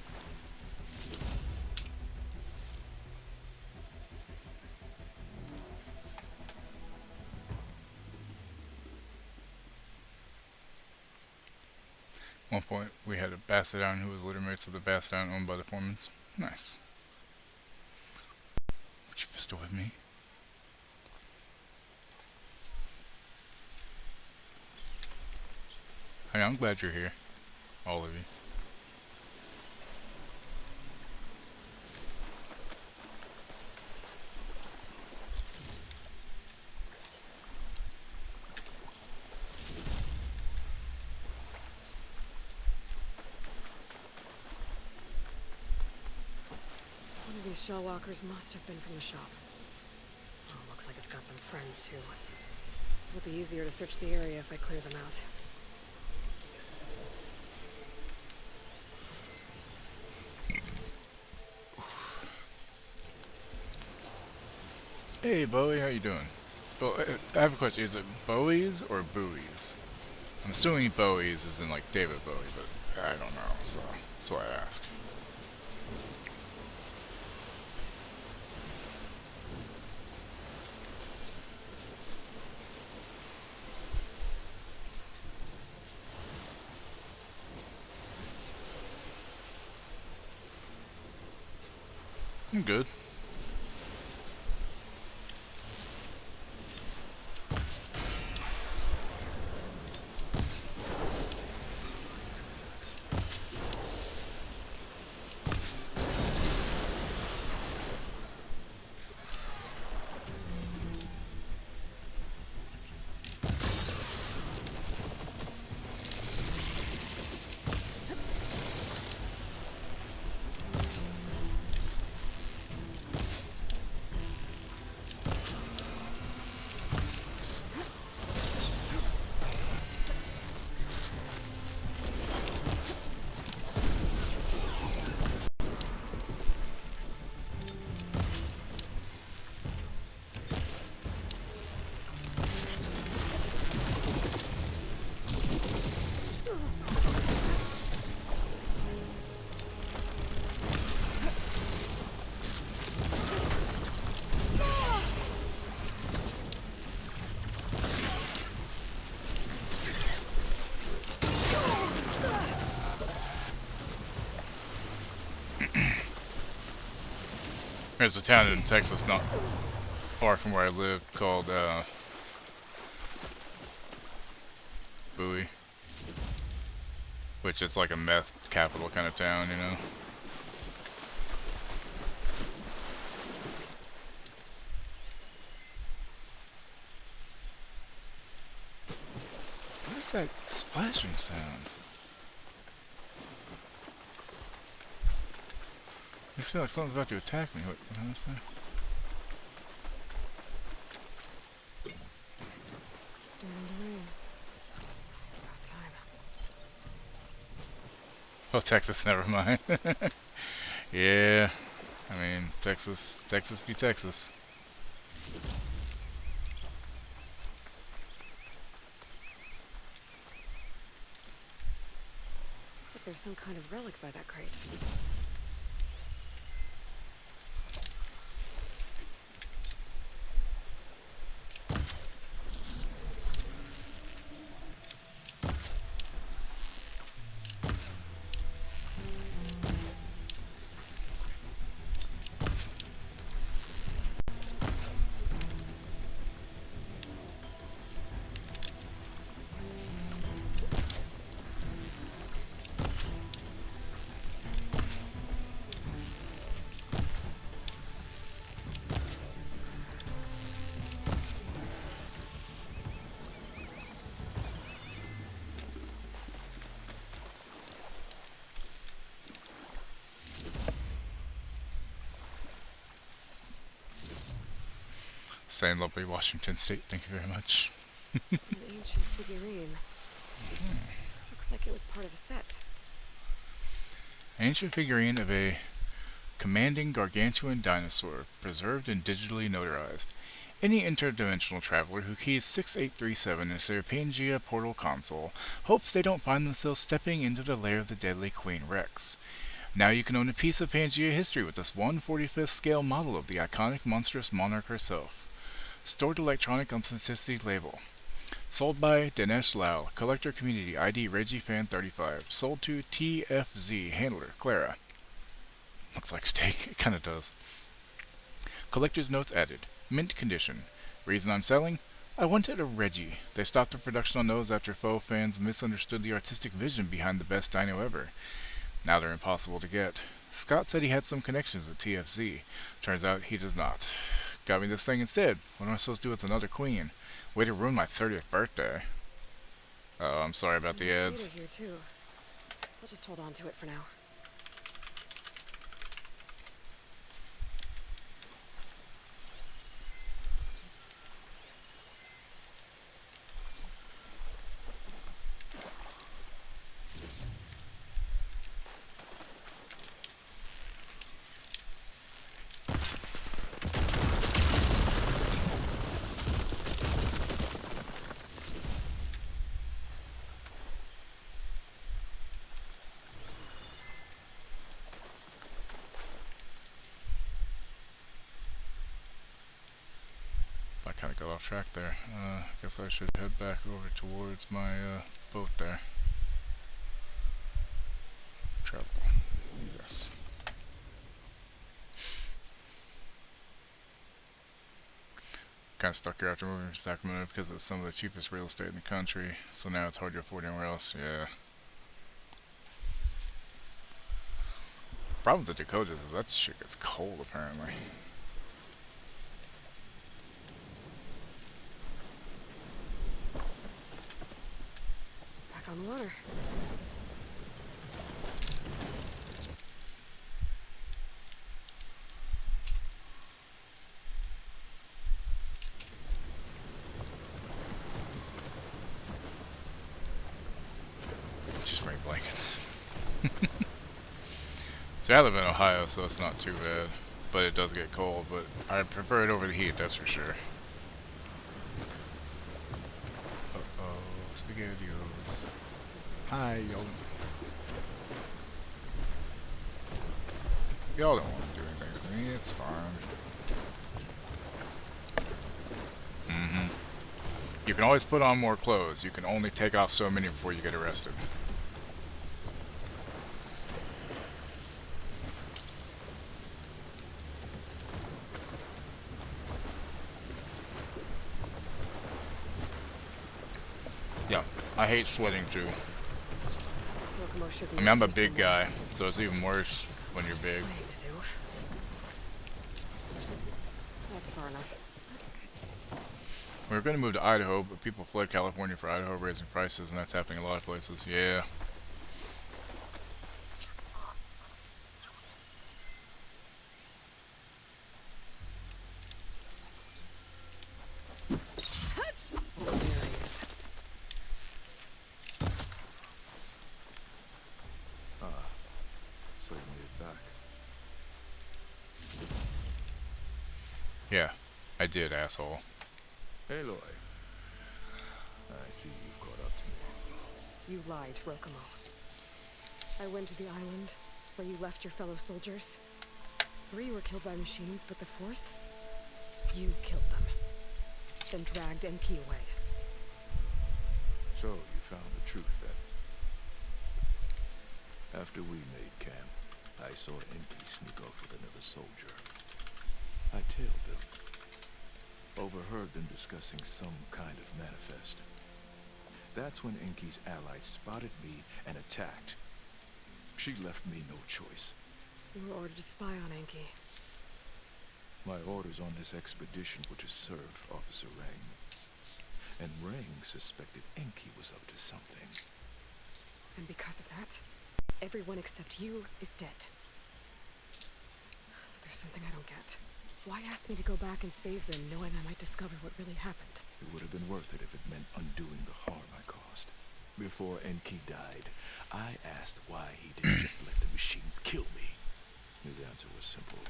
S1: One point, we had a Bastodon who was litter mates with a Bastodon owned by the Formans. Nice. Would you pistol with me? I mean, I'm glad you're here. All of you.
S4: One of these Shellwalkers must have been from the shop. Oh, looks like it's got some friends too. It'll be easier to search the area if I clear them out.
S1: Hey, Bowie, how you doing? Well, I have a question. Is it Bowie's or Bowie's? I'm assuming Bowie's is in like David Bowie, but I don't know, so that's why I ask. I'm good. There's a town in Texas not far from where I live called Bowie, which is like a meth capital kind of town, you know. What is that splashing sound? I just feel like something's about to attack me. What is that?
S4: It's starting to rain. It's about time.
S1: Oh, Texas, never mind. Yeah, I mean, Texas be Texas.
S4: Looks like there's some kind of relic by that crate.
S1: Saying lovely Washington State, thank you very much.
S4: An ancient figurine. Looks like it was part of a set.
S1: Ancient figurine of a commanding gargantuan dinosaur, preserved and digitally notarized. Any interdimensional traveler who keys 6837 into their Pangea portal console hopes they don't find themselves stepping into the lair of the deadly Queen Rex. Now you can own a piece of Pangea history with this 1/45th scale model of the iconic monstrous monarch herself. Stored electronic authenticity label. Sold by Dinesh Lal, Collector Community ID ReggieFan35. Sold to TFZ, Handler, Clara. Looks like steak, it kinda does. Collector's notes added. Mint condition. Reason I'm selling? I wanted a Reggie. They stopped the production on those after faux fans misunderstood the artistic vision behind the best dino ever. Now they're impossible to get. Scott said he had some connections at TFZ. Turns out he does not. Got me this thing instead. What am I supposed to do with another queen? Way to ruin my 30th birthday. Oh, I'm sorry about the
S4: There's
S1: ads.
S4: data here too. I'll just hold on to it for now.
S1: got off track there. Guess I should head back over towards my boat there. Travel. Yes. Kind of stuck here after moving to Sacramento because it's some of the cheapest real estate in the country. So now it's hard to afford anywhere else. Yeah. Problem with the Dakotas is that shit gets cold apparently.
S4: Back on the water.
S1: Just bring blankets. See, I live in Ohio, so it's not too bad. But it does get cold, but I prefer it over the heat, that's for sure. Uh-oh, SpaghettiOs. Hi, y'all. Y'all don't want to do anything with me, it's fine. You can always put on more clothes. You can only take off so many before you get arrested. Yeah, I hate sweating too. I mean, I'm a big guy, so it's even worse when you're big.
S4: That's far enough.
S1: We were going to move to Idaho, but people fled California for Idaho, raising prices, and that's happening in a lot of places. Yeah.
S13: So you made it back.
S1: Yeah, I did, asshole.
S13: Aloy. I see you've caught up to me.
S4: You lied, Rokomo. I went to the island where you left your fellow soldiers. 3 were killed by machines, but the 4th, you killed them. Then dragged Enki away.
S13: So you found the truth then. After we made camp, I saw Enki sneak off with another soldier. I tailed them. Overheard them discussing some kind of manifest. That's when Enki's allies spotted me and attacked. She left me no choice.
S4: You were ordered to spy on Enki.
S13: My orders on this expedition were to serve Officer Rang. And Rang suspected Enki was up to something.
S4: And because of that, everyone except you is dead. There's something I don't get. Why ask me to go back and save them, knowing I might discover what really happened?
S13: It would have been worth it if it meant undoing the harm I caused. Before Enki died, I asked why he didn't just let the machines kill me. His answer was simple.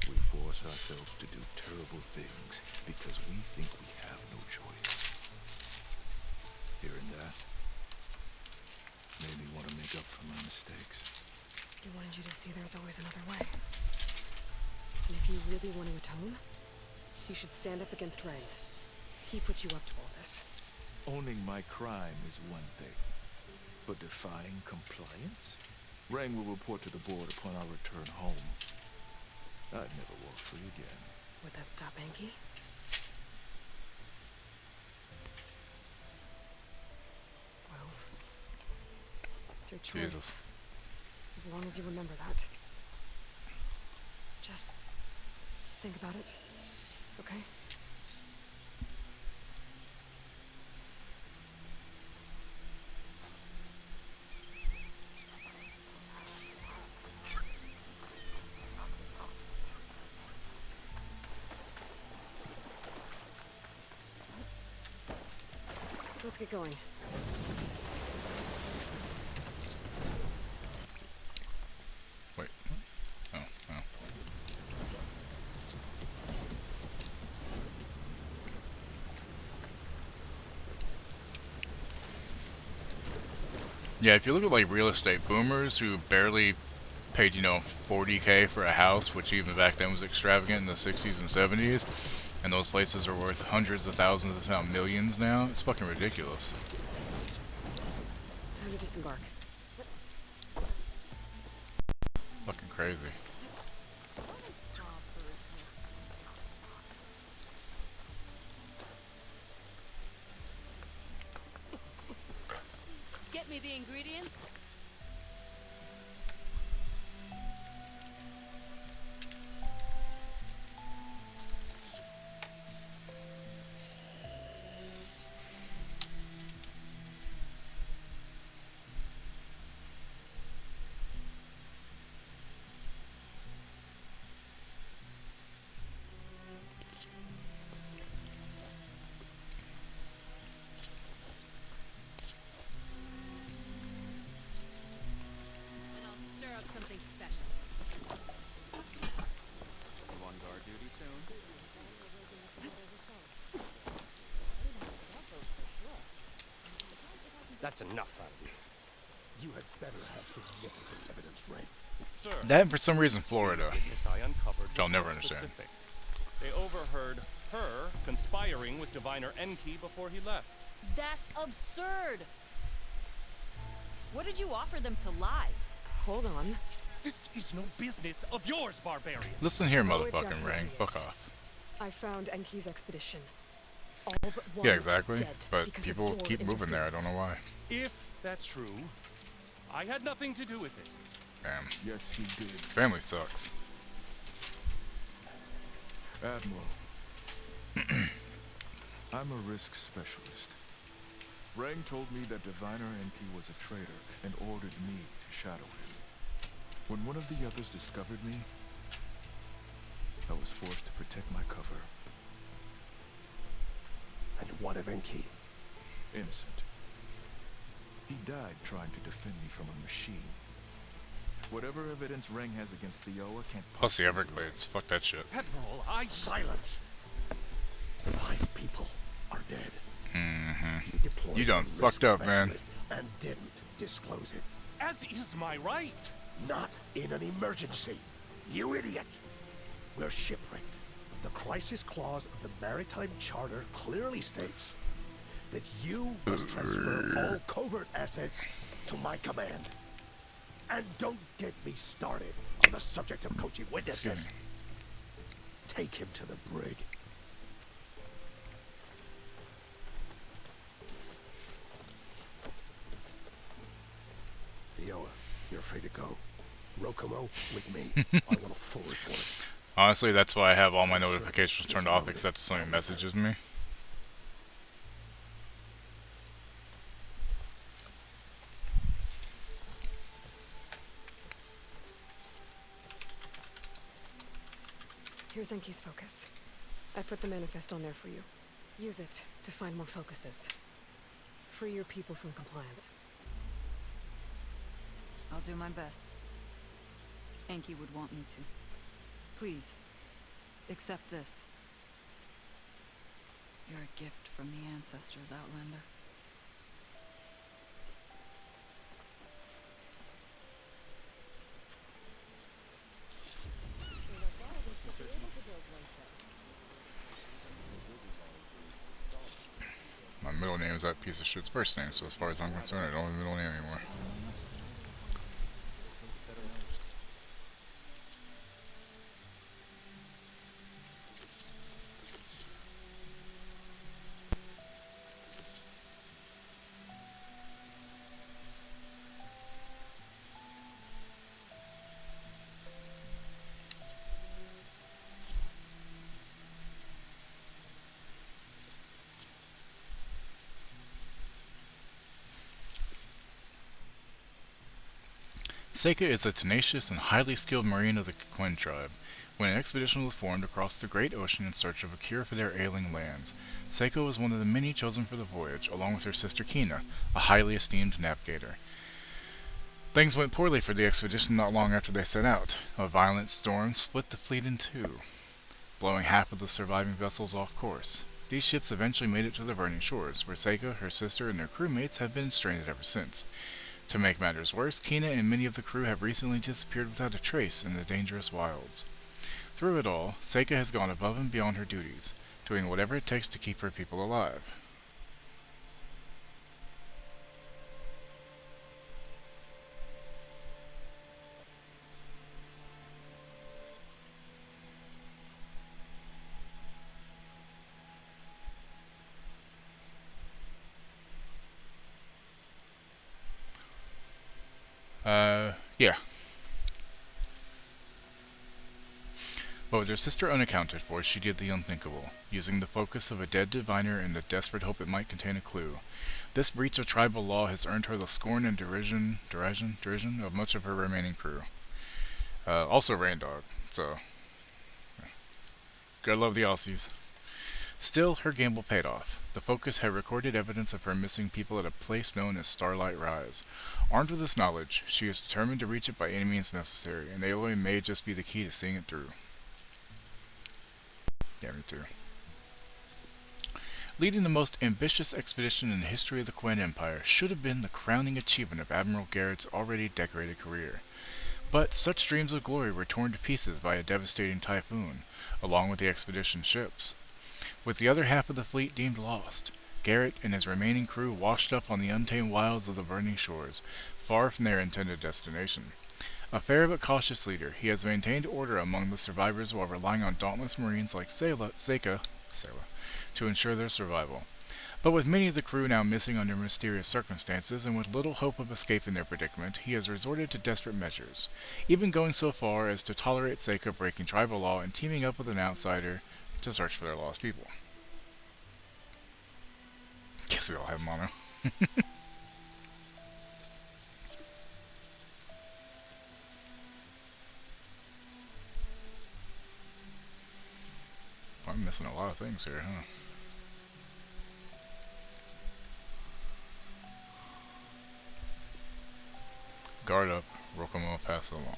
S13: We force ourselves to do terrible things because we think we have no choice. Hearing that made me want to make up for my mistakes.
S4: He wanted you to see there's always another way. And if you really want to atone, you should stand up against Ray. He put you up to all this.
S13: Owning my crime is one thing, but defying compliance? Rang will report to the board upon our return home. I'd never walk free again.
S4: Would that stop Enki? Well, it's your choice.
S1: Jesus.
S4: As long as you remember that. Just think about it, okay? Let's get going.
S1: Wait. Oh, no. Yeah, if you look at like real estate boomers who barely paid, you know, $40K for a house, which even back then was extravagant in the 60s and 70s, And those places are worth hundreds of thousands, if not millions now. It's fucking ridiculous.
S4: Time to disembark.
S1: Fucking crazy.
S6: Get me the ingredients. Something special.
S17: You on guard duty soon?
S15: That's enough out of you. You had better have significant evidence, Ray.
S17: Sir,
S1: That and for some reason Florida.
S17: witness I uncovered
S1: I'll
S17: was
S1: never
S17: more
S1: understand.
S17: specific. They overheard her conspiring with Diviner Enki before he left.
S12: That's absurd! What did you offer them to lie?
S4: Hold on.
S9: This is no business of yours, barbarian.
S1: Listen here,
S4: Oh, it
S1: motherfucking
S4: definitely
S1: Rang.
S4: is.
S1: Fuck off.
S4: I found Enki's expedition. All but one
S1: Yeah, exactly.
S4: dead
S1: But
S4: because of
S1: people
S4: your
S1: keep moving there. I don't know why.
S17: If that's true, I had nothing to do with it.
S1: Damn.
S13: Yes, he did.
S1: Family sucks.
S13: Admiral. I'm a risk specialist. Rang told me that Diviner Enki was a traitor and ordered me to shadow him. When one of the others discovered me, I was forced to protect my cover.
S15: And what of Enki?
S13: Innocent. He died trying to defend me from a machine. Whatever evidence Rang has against Theoa can't
S1: Plus the Everglades. Fuck that shit.
S9: Admiral,
S15: Silence! 5 people are dead.
S1: Mm-hmm.
S15: You deployed
S1: You done
S15: a risk
S1: fucked up, man.
S15: specialist and didn't disclose it.
S9: as is my right.
S15: Not in an emergency. You idiot! We're shipwrecked. The crisis clause of the Maritime Charter clearly states that you must transfer all covert assets to my command. And don't get me started on the subject of coaching
S1: Excuse
S15: witnesses.
S1: me.
S15: Take him to the brig. Theoa, you're free to go. Rokomo, with me. I want a full report.
S1: Honestly, that's why I have all my notifications turned off except if somebody messages me.
S4: Here's Enki's focus. I put the manifest on there for you. Use it to find more focuses. Free your people from compliance.
S12: I'll do my best. Enki would want me to. Please, accept this. You're a gift from the ancestors, Outlander.
S1: My middle name is that piece of shit's first name, so as far as I'm concerned, I don't have a middle name anymore. Seika is a tenacious and highly skilled marine of the Quen tribe. When an expedition was formed across the great ocean in search of a cure for their ailing lands, Seiko was one of the many chosen for the voyage, along with her sister Kina, a highly esteemed navigator. Things went poorly for the expedition not long after they set out. A violent storm split the fleet in two, blowing half of the surviving vessels off course. These ships eventually made it to the Verning shores, where Seika, her sister, and their crewmates have been stranded ever since. To make matters worse, Kina and many of the crew have recently disappeared without a trace in the dangerous wilds. Through it all, Seika has gone above and beyond her duties, doing whatever it takes to keep her people alive. Yeah. But with her sister unaccounted for, she did the unthinkable, using the focus of a dead diviner in the desperate hope it might contain a clue. This breach of tribal law has earned her the scorn and derision of much of her remaining crew. Also Rain Dog, so gotta love the Aussies. Still, her gamble paid off. The Focus had recorded evidence of her missing people at a place known as Starlight Rise. Armed with this knowledge, she is determined to reach it by any means necessary, and Aloy may just be the key to seeing it through. Yeah, me too. Leading the most ambitious expedition in the history of the Quen Empire should have been the crowning achievement of Admiral Garrett's already decorated career. But such dreams of glory were torn to pieces by a devastating typhoon, along with the expedition ships. With the other half of the fleet deemed lost, Garrett and his remaining crew washed up on the untamed wilds of the burning shores, far from their intended destination. A fair but cautious leader, he has maintained order among the survivors while relying on dauntless marines like Seika to ensure their survival. But with many of the crew now missing under mysterious circumstances, and with little hope of escape in their predicament, he has resorted to desperate measures, even going so far as to tolerate Seika breaking tribal law and teaming up with an outsider to search for their lost people. Guess we all have mono. I'm missing a lot of things here, huh? Guard up, Rokomo pass along.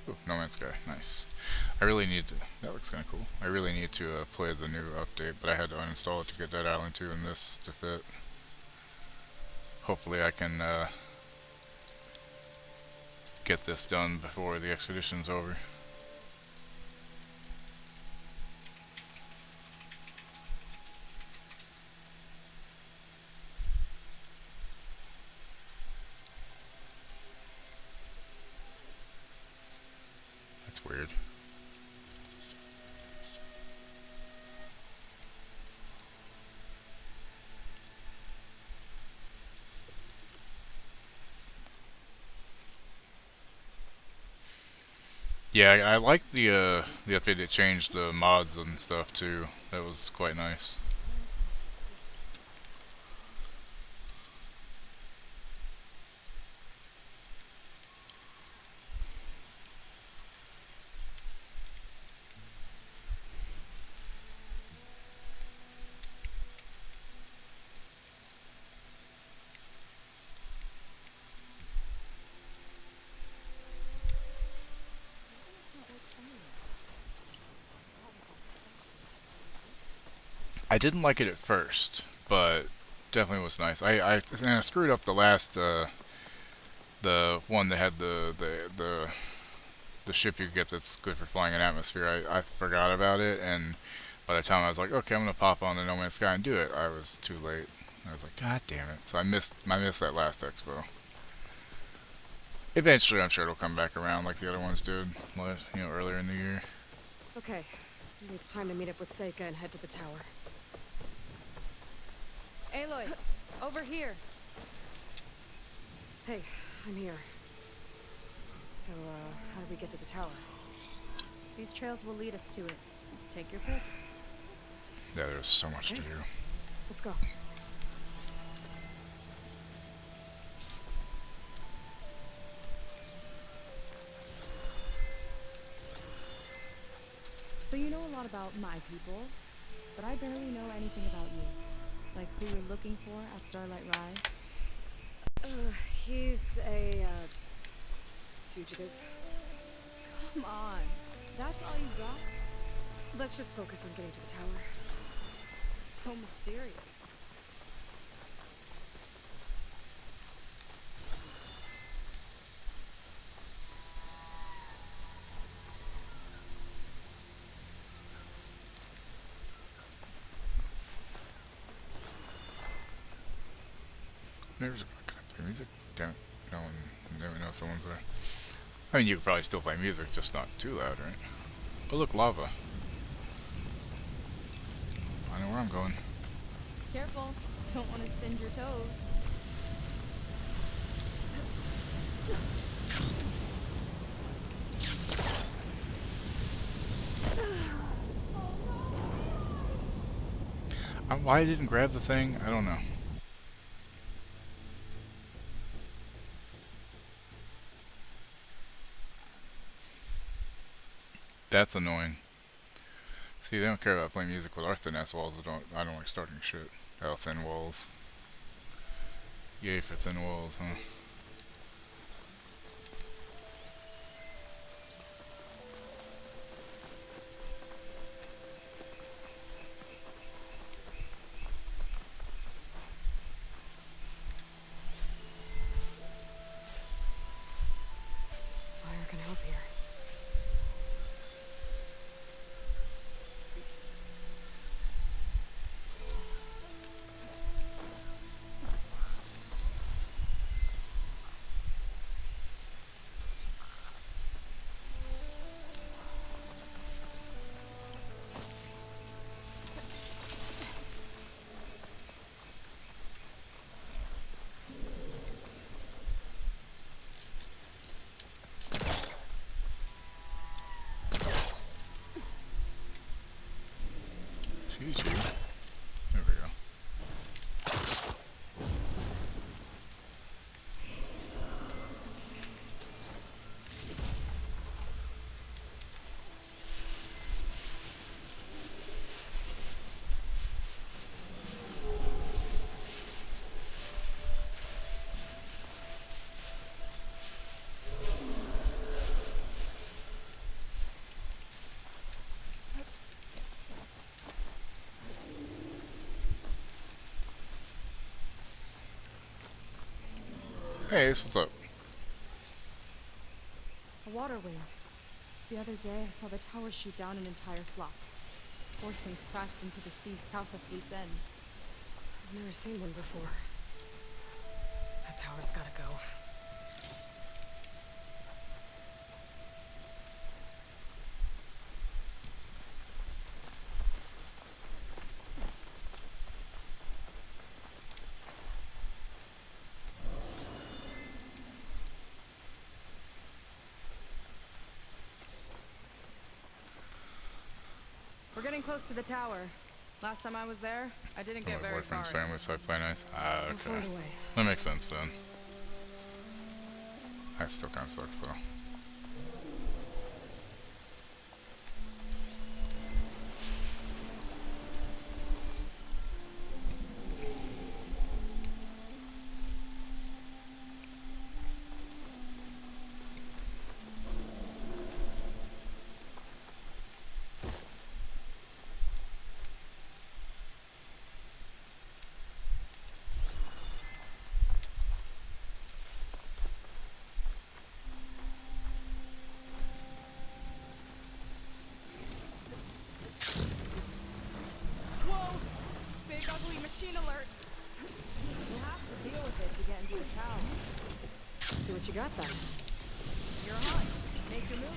S1: Ooh, No Man's Sky, nice. I really need to, that looks kinda cool. I really need to play the new update, but I had to uninstall it to get Dead Island 2 and this to fit. Hopefully I can get this done before the expedition's over. That's weird. Yeah, I like the update that changed the mods and stuff too. That was quite nice. I didn't like it at first, but definitely was nice. And I screwed up the last the one that had the ship you get that's good for flying in atmosphere. I forgot about it, and by the time I was like, okay, I'm gonna pop on the No Man's Sky and do it, I was too late. I was like, God damn it! So I missed that last expo. Eventually, I'm sure it'll come back around like the other ones did, earlier in the year.
S4: Okay, maybe it's time to meet up with Seika and head to the tower.
S6: Aloy, over here.
S4: Hey, I'm here. So, how do we get to the tower?
S6: These trails will lead us to it. Take your pick.
S1: Yeah, there's so much to
S4: Okay.
S1: do.
S4: Let's go.
S6: So you know a lot about my people, but I barely know anything about you. Like who you're looking for at Starlight Rise.
S4: He's a, fugitive.
S6: Come on. That's all you got?
S4: Let's just focus on getting to the tower.
S6: So mysterious.
S1: Never play music. Don't. No one. Never know if someone's there. I mean, you could probably still play music, just not too loud, right? Oh, look, lava. I know where I'm going.
S6: Careful. Don't want to singe your toes.
S1: Why I didn't grab the thing, I don't know. That's annoying. See, they don't care about playing music with our thin ass walls. I don't like starting shit. Oh, thin walls. Yay for thin walls, huh?
S4: Fire can help here.
S1: Jeez, jeez. There we go. Hey, Ace, what's up?
S6: A water wing. The other day, I saw the tower shoot down an entire flock. 4 things crashed into the sea south of Fleet's End.
S4: I've never seen one before. That tower's gotta go.
S6: We're getting close to the tower. Last time I was there, I didn't get
S1: My
S6: very far.
S1: boyfriend's family, so I play nice. Ah,
S4: We're far
S1: okay.
S4: away.
S1: That makes sense then. That still kind of sucks though.
S6: Whoa! Big ugly machine alert! We'll have to deal with it to get into the tower.
S4: See what you got then.
S6: You're hot. Make your move.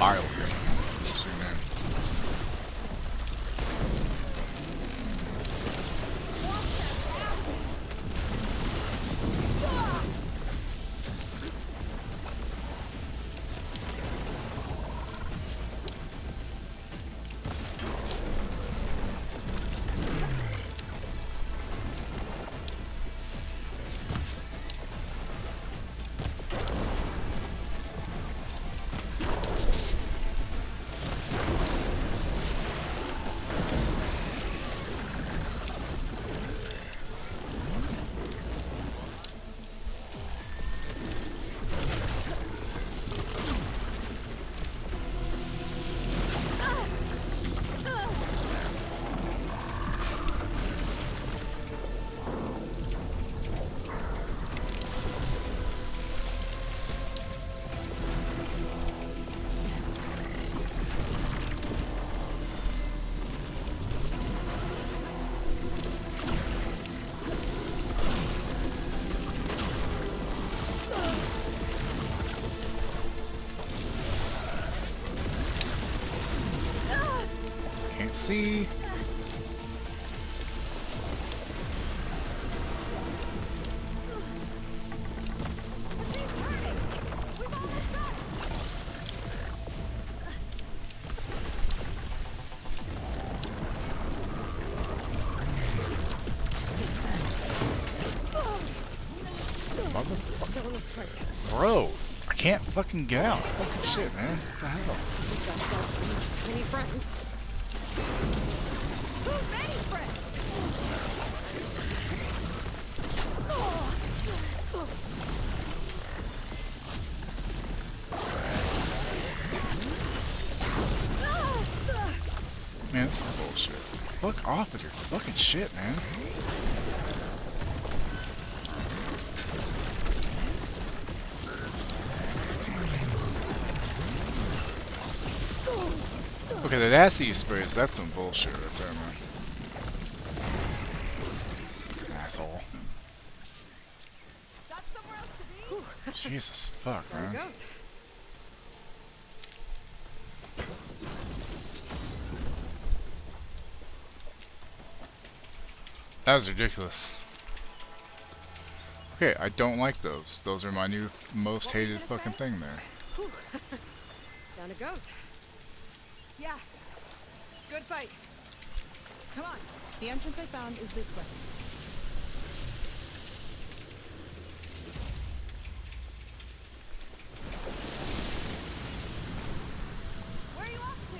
S1: Pile. Interesting name. Can't see. Bro, I can't fucking get out. Fucking shit, man. What the hell?
S4: Too many friends. Too many friends!
S1: Man, this is bullshit. Fuck off with your fucking shit, man. Okay, the nasty sprays, that's some bullshit right there, man. Asshole. Jesus fuck,
S4: There
S1: man.
S4: it goes.
S1: That was ridiculous. Okay, I don't like those. Those are my new most hated fucking thing there.
S4: Whew. Down it goes.
S6: Yeah. Good fight. Come on. The entrance I found is this way. Where are you off to?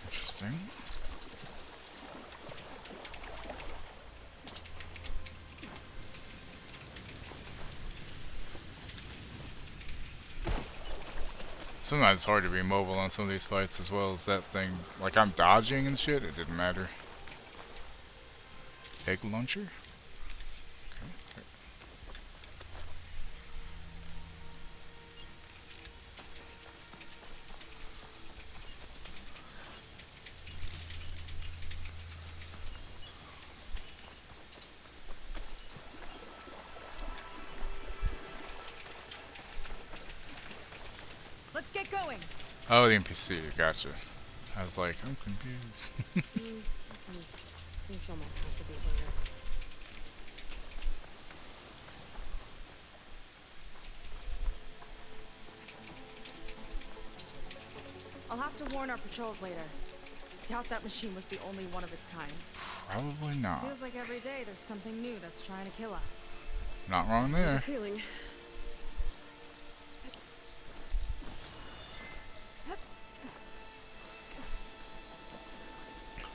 S1: Interesting. Sometimes it's hard to be mobile on some of these fights as well as that thing. Like I'm dodging and shit, it didn't matter. Egg launcher? Okay.
S6: Let's get going.
S1: Oh, the NPC, gotcha. I was like, I'm confused.
S4: Someone has to be here.
S6: I'll have to warn our patrols later. Doubt that machine was the only one of its kind.
S1: Probably not.
S6: Feels like every day there's something new that's trying to kill us.
S1: Not wrong
S4: I have a
S1: there.
S4: feeling.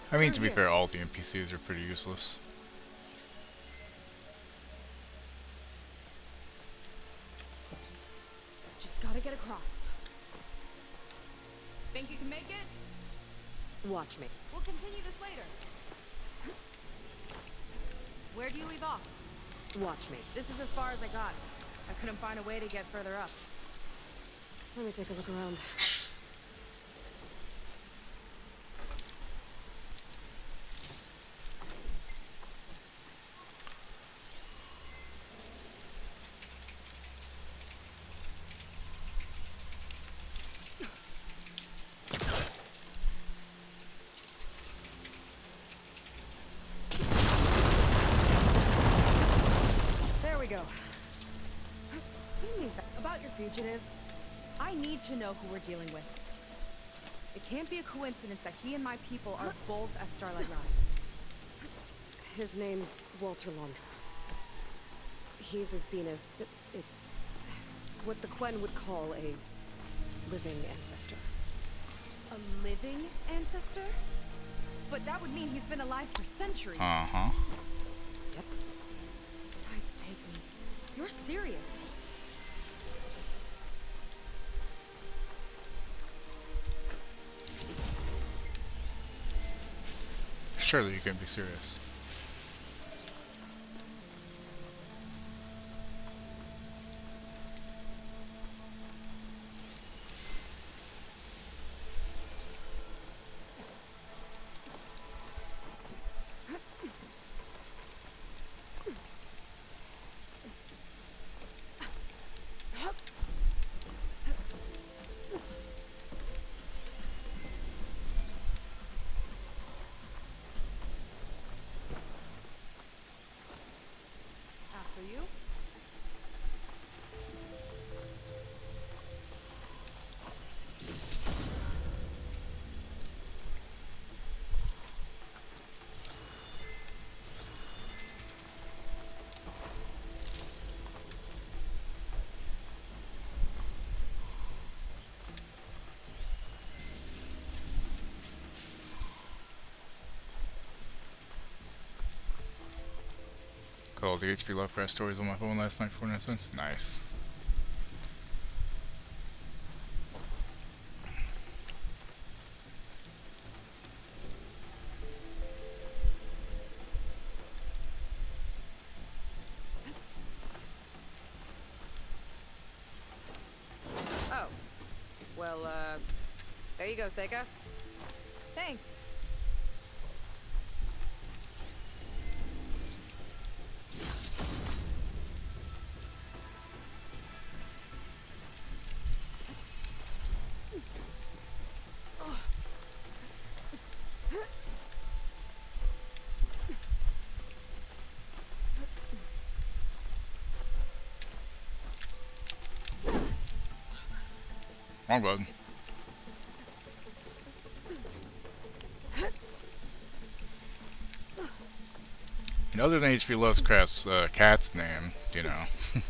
S1: I mean, to be fair, all the NPCs are pretty useless.
S6: Just gotta get across. Think you can make it?
S4: Watch me.
S6: We'll continue this later. Where do you leave off? Watch me. This is as far as I got. I couldn't find a way to get further up.
S4: Let me take a look around. There we go.
S6: What do you mean? About your fugitive? I need to know who we're dealing with. It can't be a coincidence that he and my people are both at Starlight Rise.
S4: His name's Walter Laundra. He's a zenith. It's what the Quen would call a living ancestor.
S6: A living ancestor? But that would mean he's been alive for centuries.
S1: Uh-huh.
S4: Yep.
S6: Tides take me. You're serious.
S1: Surely you can't be serious.
S6: After you?
S1: Got all the HP Lovecraft stories on my phone last night for instance. Nice.
S4: Oh. Well, there you go, Seika.
S6: Thanks.
S1: Wrong button. And other than HP Lovecraft's cat's name, you know, a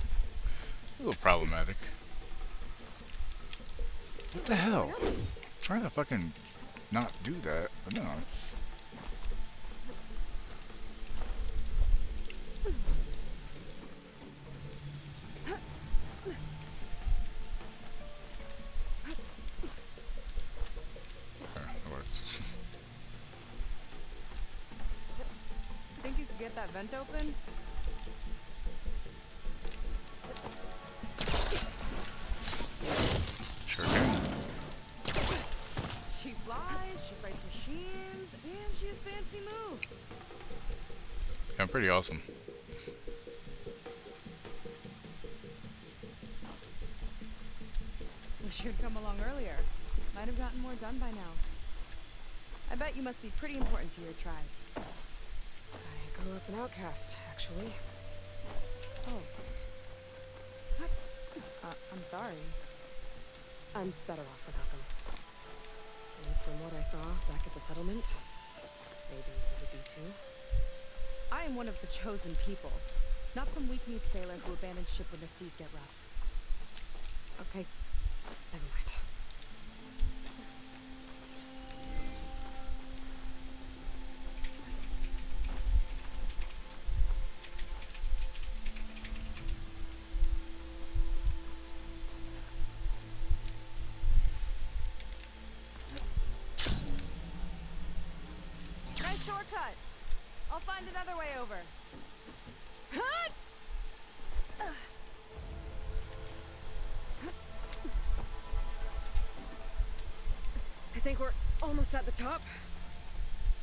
S1: little problematic. What the hell? I'm trying to fucking not do that, but no, it's... That works.
S6: Think you could get that vent open?
S1: Sure can.
S6: She flies, she fights machines, and she has fancy moves.
S1: Yeah, I'm pretty awesome.
S6: Wish you'd come along earlier. Might have gotten more done by now. I bet you must be pretty important to your tribe.
S4: I grew up an outcast, actually.
S6: Oh. I'm sorry.
S4: I'm better off without them. And from what I saw back at the settlement, maybe you would be too.
S6: I am one of the chosen people, not some weak-kneed sailor who abandons ship when the seas get rough.
S4: Okay, never mind.
S6: Nice shortcut. I'll find another way over. Hut!
S4: think we're almost at the top?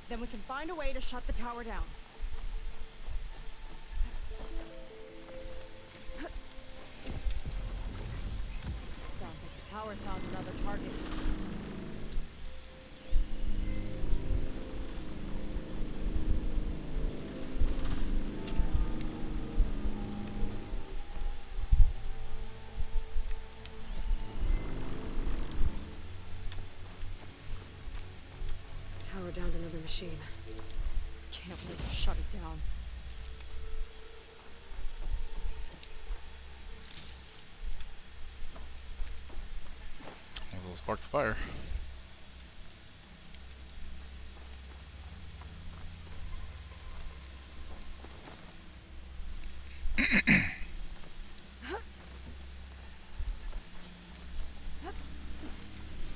S6: Then we can find a way to shut the tower down. Sounds like the tower's found another target.
S4: Tower downed another machine.
S6: Can't wait to shut it down.
S1: Well, let's spark the fire.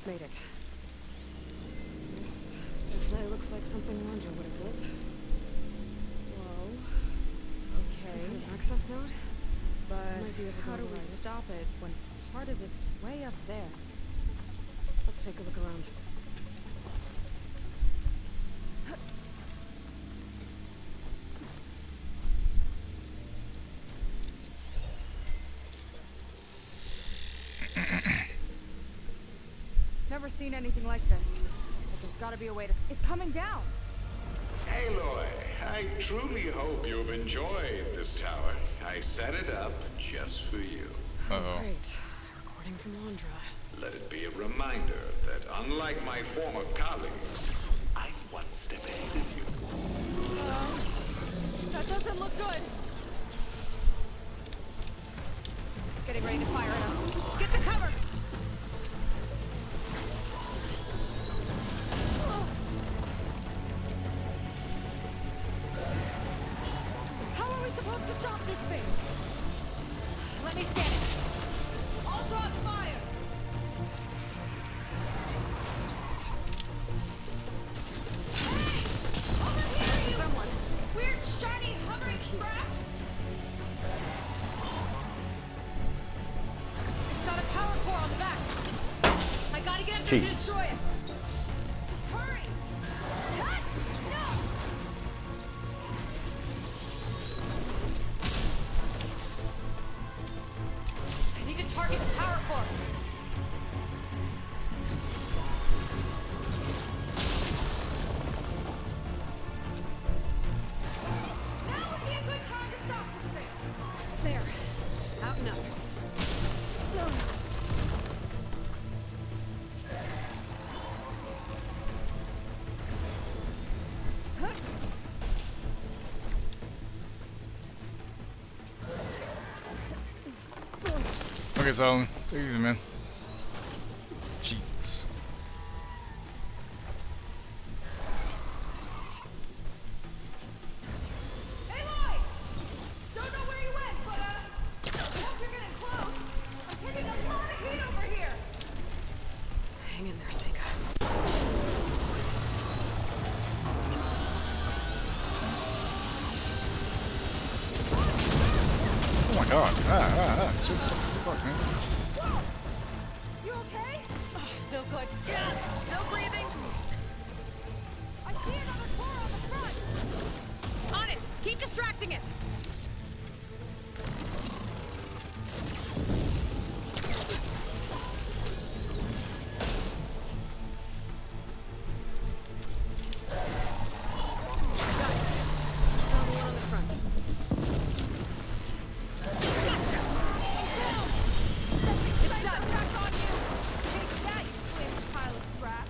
S4: Made it. This definitely looks like something Landra would have built. Whoa. Okay. Some kind of access node?
S6: But
S4: Might be able to
S6: how do we
S4: override it.
S6: stop it when part of it's way up there?
S4: Let's take a look around.
S6: Never seen anything like this. But there's gotta be a way to... It's coming down!
S18: Aloy, I truly hope you've enjoyed this tower. I set it up just for you.
S1: Uh-oh.
S4: Great. Recording from Landra.
S18: Let it be a reminder that unlike my former colleagues, I'm one step ahead of you.
S6: That doesn't look good! It's getting ready to fire at us. Get to cover! How are we supposed to stop this thing? Let me scan it. I'll draw fire! Hey! Over here, you! Someone! Weird, shiny, hovering scrap! It's got a power core on the back. I gotta get up there to
S1: Jeez.
S6: destroy it. Just hurry! Cut! No! I need to target the power core. Now would be a good time to stop this thing.
S4: There. Out and up.
S1: Okay, Solomon. Take it easy, man. Jeez.
S6: Aloy! Don't know where you went, but hope you're getting close. I'm getting a lot of heat over here.
S4: Hang in there, Sega.
S1: Oh my god. Shit, what the fuck, man?
S6: Whoa! You okay? No good. Yeah, still breathing. I see another core on the front. On it. Keep distracting it.
S4: Got it. Found the one on the front.
S6: It's done. Back on you. Take that, you flaming pile of scrap.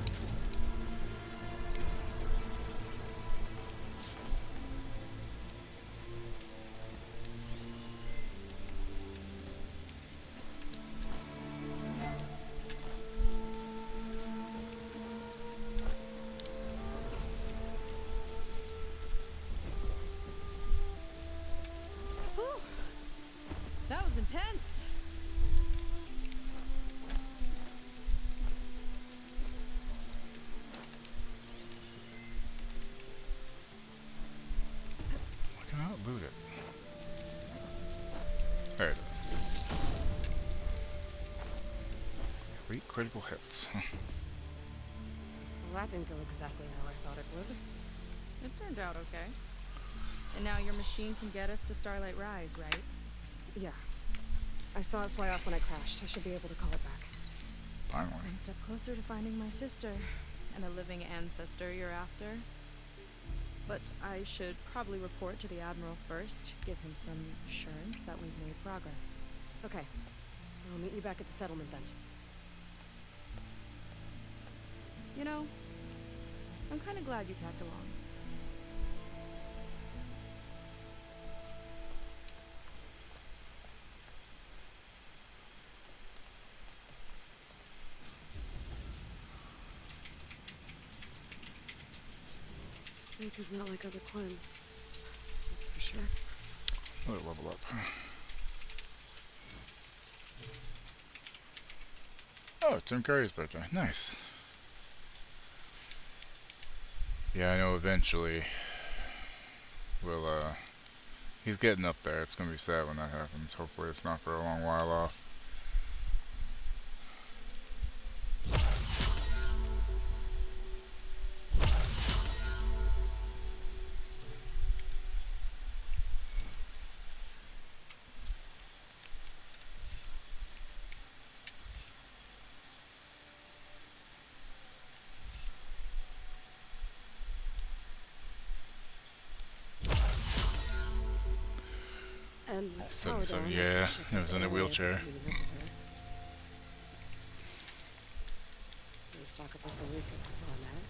S6: Whew. That was intense.
S1: I cannot loot it. There it is. 3 critical hits.
S4: that didn't go exactly how I thought it would.
S6: It turned out okay. And now your machine can get us to Starlight Rise, right?
S4: Yeah. I saw it fly off when I crashed. I should be able to call it back.
S1: Finally.
S6: One step closer to finding my sister and a living ancestor you're after. But I should probably report to the Admiral first, give him some assurance that we've made progress.
S4: Okay. I'll meet you back at the settlement then.
S6: You know, I'm kind of glad you tagged along.
S4: Mika's not like other Quinn. That's for sure.
S1: Let it level up. Oh, Tim Curry's birthday. Nice. Yeah, I know eventually we'll, he's getting up there. It's gonna be sad when that happens. Hopefully it's not for a long while off.
S4: And
S1: So yeah, it was in a wheelchair.
S4: Let's talk about some resources while I'm at it.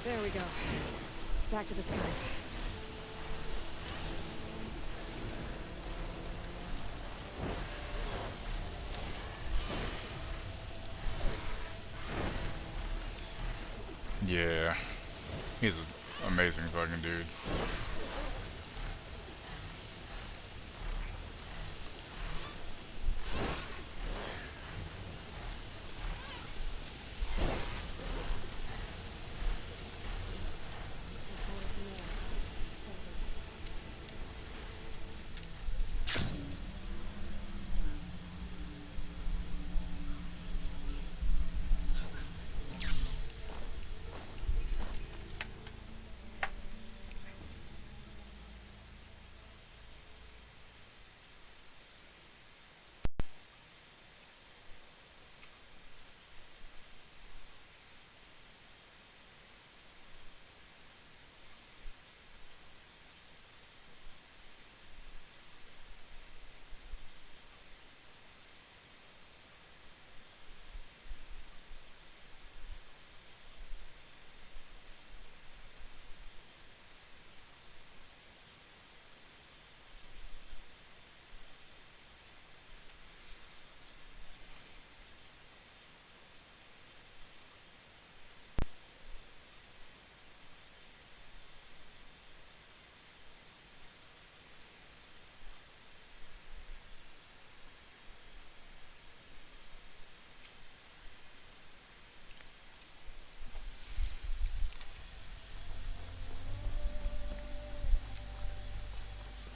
S4: There we go. Back to the skies.
S1: Yeah. He's an amazing fucking dude.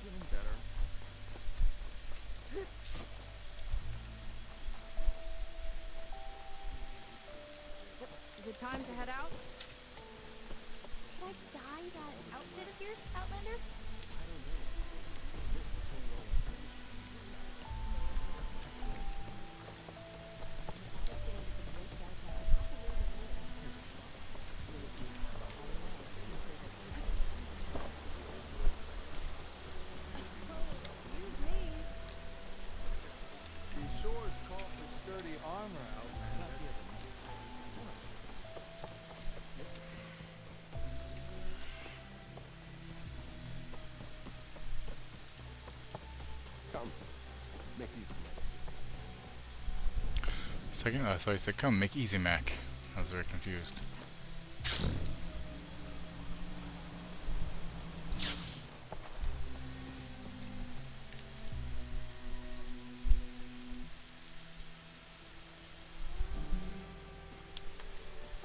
S17: Feeling better.
S6: Good time to head out?
S8: Can I dye that outfit of yours, Outlander?
S7: These shores call for sturdy armor, Outlander.
S15: Come, make these.
S1: Second, I thought you said come, make easy Mac. I was very confused.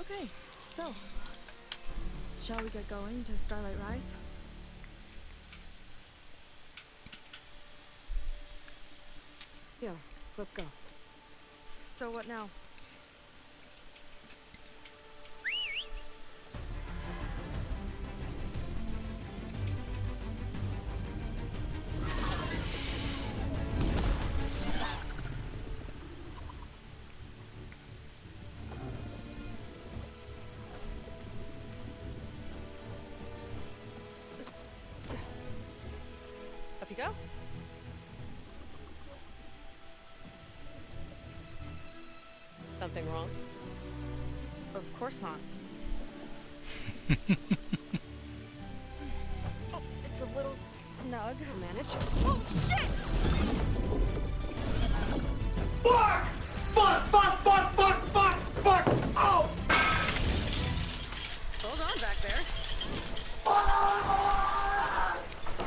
S6: Okay, so shall we get going to Starlight Rise?
S4: Yeah, let's go.
S6: So what now?
S4: Up you go. Something wrong?
S6: Of course not. Oh, it's a little snug.
S4: I'll manage.
S6: Oh, shit!
S15: Fuck! Fuck! Fuck! Fuck! Fuck! Fuck! Fuck! Oh!
S4: Hold on back there.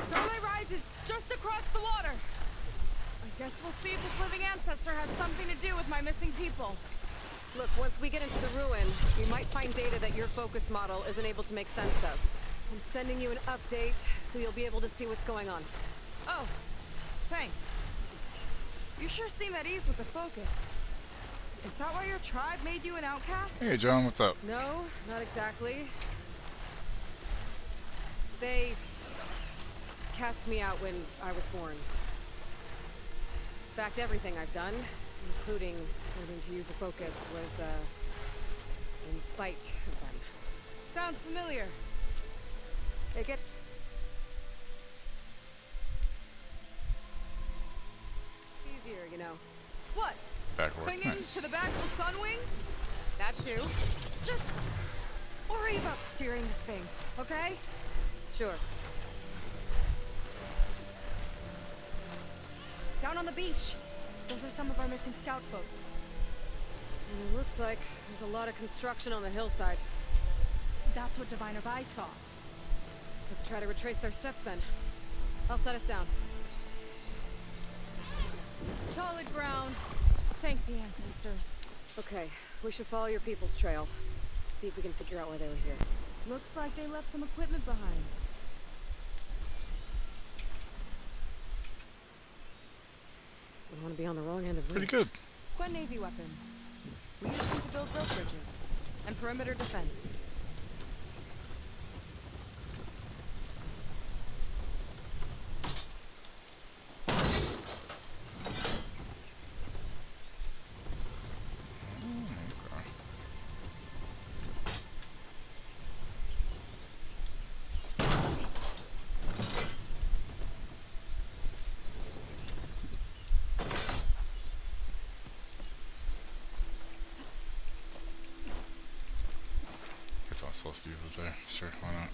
S6: Starlight Rise is just across the water. I guess we'll see if this living ancestor has something to do with my missing people.
S4: Look, once we get into the ruin, you might find data that your focus model isn't able to make sense of. I'm sending you an update, so you'll be able to see what's going on.
S6: Oh, thanks. You sure seem at ease with the focus. Is that why your tribe made you an outcast?
S1: Hey John, what's up?
S4: No, not exactly. They cast me out when I was born. In fact, everything I've done, including learning to use a focus, was in spite of them.
S6: Sounds familiar.
S4: Take it. Easier, you know.
S6: What?
S1: Backward.
S6: Clinging
S1: Nice.
S6: to the back of the Sunwing?
S4: That too.
S6: Just worry about steering this thing, okay?
S4: Sure.
S6: Down on the beach. Those are some of our missing scout boats.
S4: And it looks like there's a lot of construction on the hillside.
S6: That's what Diviner Vi saw.
S4: Let's try to retrace their steps then. I'll set us down.
S6: Solid ground. Thank the ancestors.
S4: Okay, we should follow your people's trail. See if we can figure out why they were here.
S6: Looks like they left some equipment behind.
S4: We want to be on the wrong end of
S1: Pretty
S4: this.
S1: good.
S6: Quen Navy weapon. We use them to build rope bridges and perimeter defense.
S1: Guess I'm supposed to use it there. Sure, why not?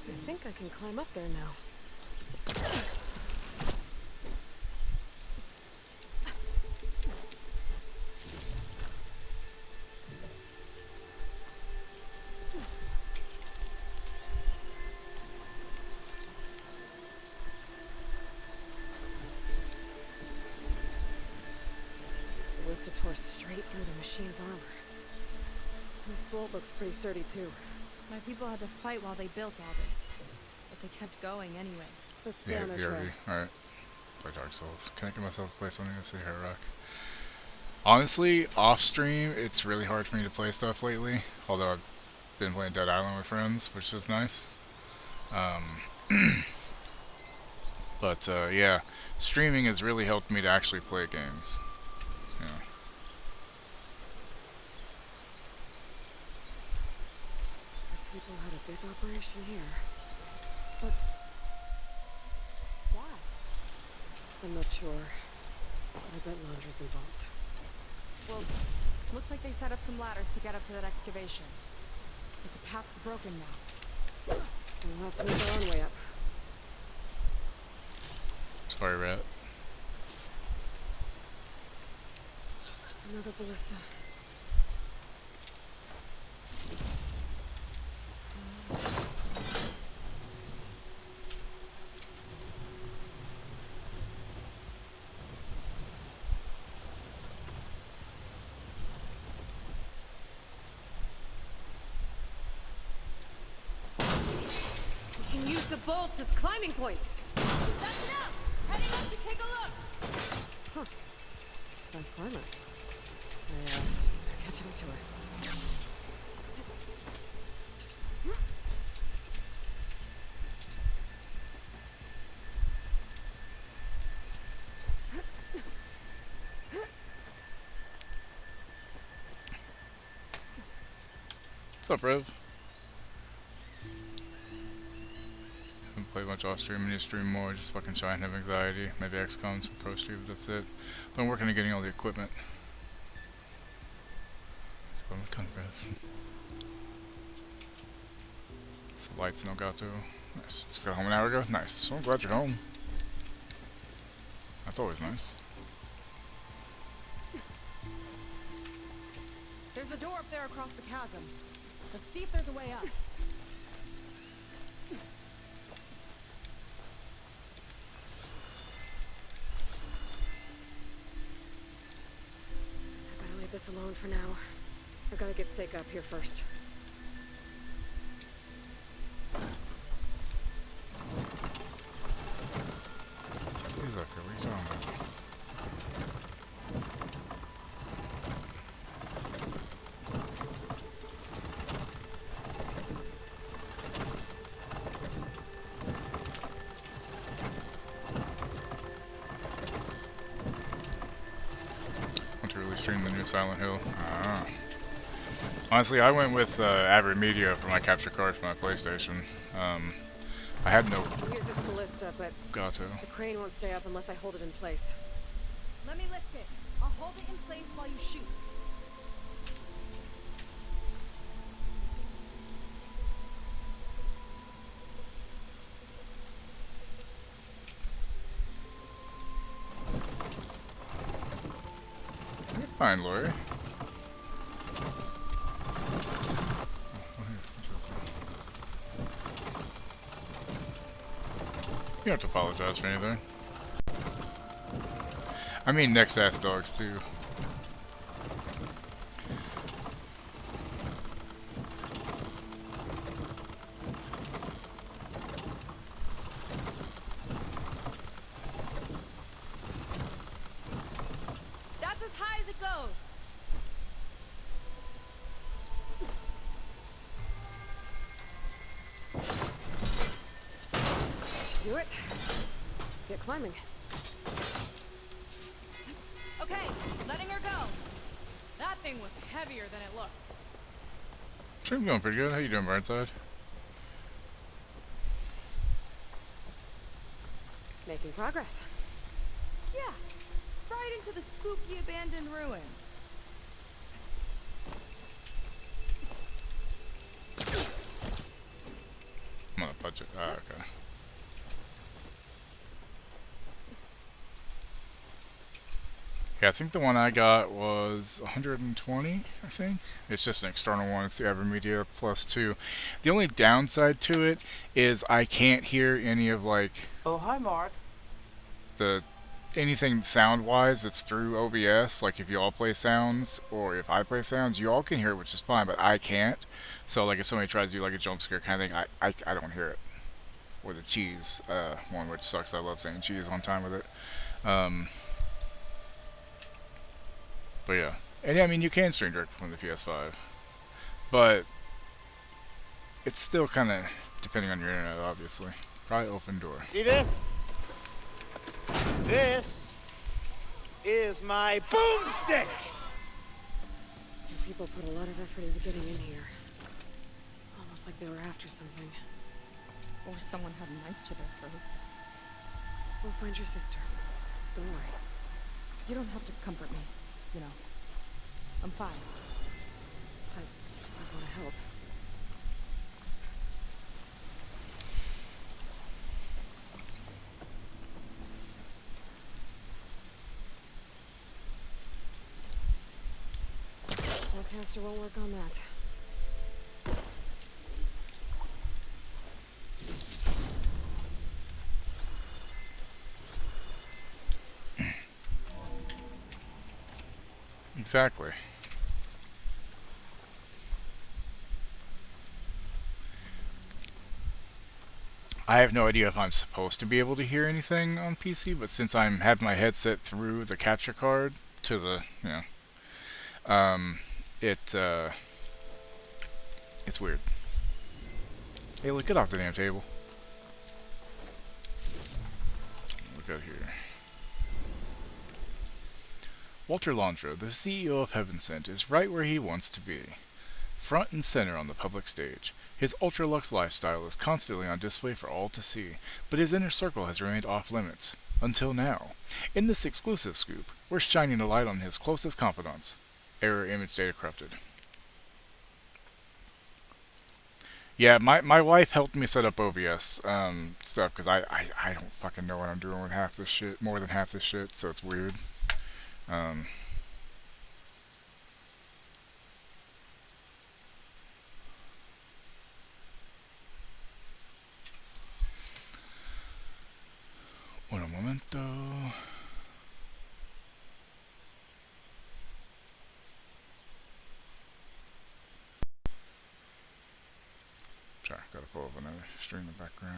S4: I think I can climb up there now. The Wista tore straight through the machine's armor. This bolt looks pretty sturdy too.
S6: My people had to fight while they built all this, but they kept going anyway.
S4: Let's stay on their trail.
S1: Alright. Play Dark Souls. Can I get myself to play something to say Hard Rock? Honestly, off stream, it's really hard for me to play stuff lately. Although I've been playing Dead Island with friends, which is nice. But yeah, streaming has really helped me to actually play games. Yeah.
S4: Our people had a big operation here. But why? I'm not sure. I bet Laundra's involved.
S6: Well, looks like they set up some ladders to get up to that excavation. But the path's broken now.
S4: We'll have to make our own way up.
S1: Spy rat.
S4: Another ballista. We can use the bolts as climbing points.
S6: That's enough! Heading up to take a look!
S4: Huh. Nice climber. Catch up to her.
S1: What's up, Rev? Haven't played much off stream, mini stream more, just fucking shy and have anxiety. Maybe XCOM, some pro stream, but that's it. But I'm working on getting all the equipment. Come on, Rev. Some lights no got to. Nice. Just got home an hour ago? Nice. So I'm glad you're home. That's always nice.
S6: There's a door up there across the chasm. Let's see if there's a way up.
S4: I better leave this alone for now. I've got to get Seika up here first.
S1: He's up here. What are you talking about? Stream the new Silent Hill. Honestly, I went with Avid Media for my capture card for my PlayStation. I had no.
S4: I'll use this ballista, but the crane won't stay up unless I hold it in place.
S6: Let me lift it. I'll hold it in place while you shoot.
S1: Fine, Lori. You don't have to apologize for anything. I mean, next ass dogs too.
S4: Do it. Let's get climbing.
S6: Okay, letting her go. That thing was heavier than it looked.
S1: Stream going pretty good. How you doing, Burnside?
S4: Making progress.
S6: Yeah, right into the spooky abandoned ruin.
S1: I'm on a budget. Ah, okay. Yeah, I think the one I got was 120, I think. It's just an external one. It's the Evermedia Plus 2. The only downside to it is I can't hear any of, like...
S19: Oh, hi, Mark.
S1: Anything sound-wise that's through OBS. Like, if you all play sounds, or if I play sounds, you all can hear it, which is fine, but I can't. So, like, if somebody tries to do, like, a jump scare kind of thing, I don't hear it. Or the cheese one, which sucks. I love saying cheese on time with it. But yeah, and yeah, I mean you can stream directly from the PS5, but it's still kind of depending on your internet, obviously. Probably open door.
S19: See this? This is my boomstick!
S4: The people put a lot of effort into getting in here. Almost like they were after something.
S6: Or someone had a knife to their throats.
S4: We'll find your sister. Don't worry.
S6: You don't have to comfort me. You know, I'm fine.
S4: I want to help. Caster won't work on that.
S1: Exactly. I have no idea if I'm supposed to be able to hear anything on PC, but since I'm have my headset through the capture card to the, it it's weird. Hey, look, get off the damn table. Look out here. Walter Landro, the CEO of Heaven Sent, is right where he wants to be. Front and center on the public stage. His ultra-luxe lifestyle is constantly on display for all to see, but his inner circle has remained off-limits. Until now. In this exclusive scoop, we're shining a light on his closest confidants. Error image data corrupted. Yeah, my wife helped me set up OBS stuff, because I don't fucking know what I'm doing with half this shit, more than half this shit, so it's weird. Un momento. Sorry, gotta pull up another stream in the background.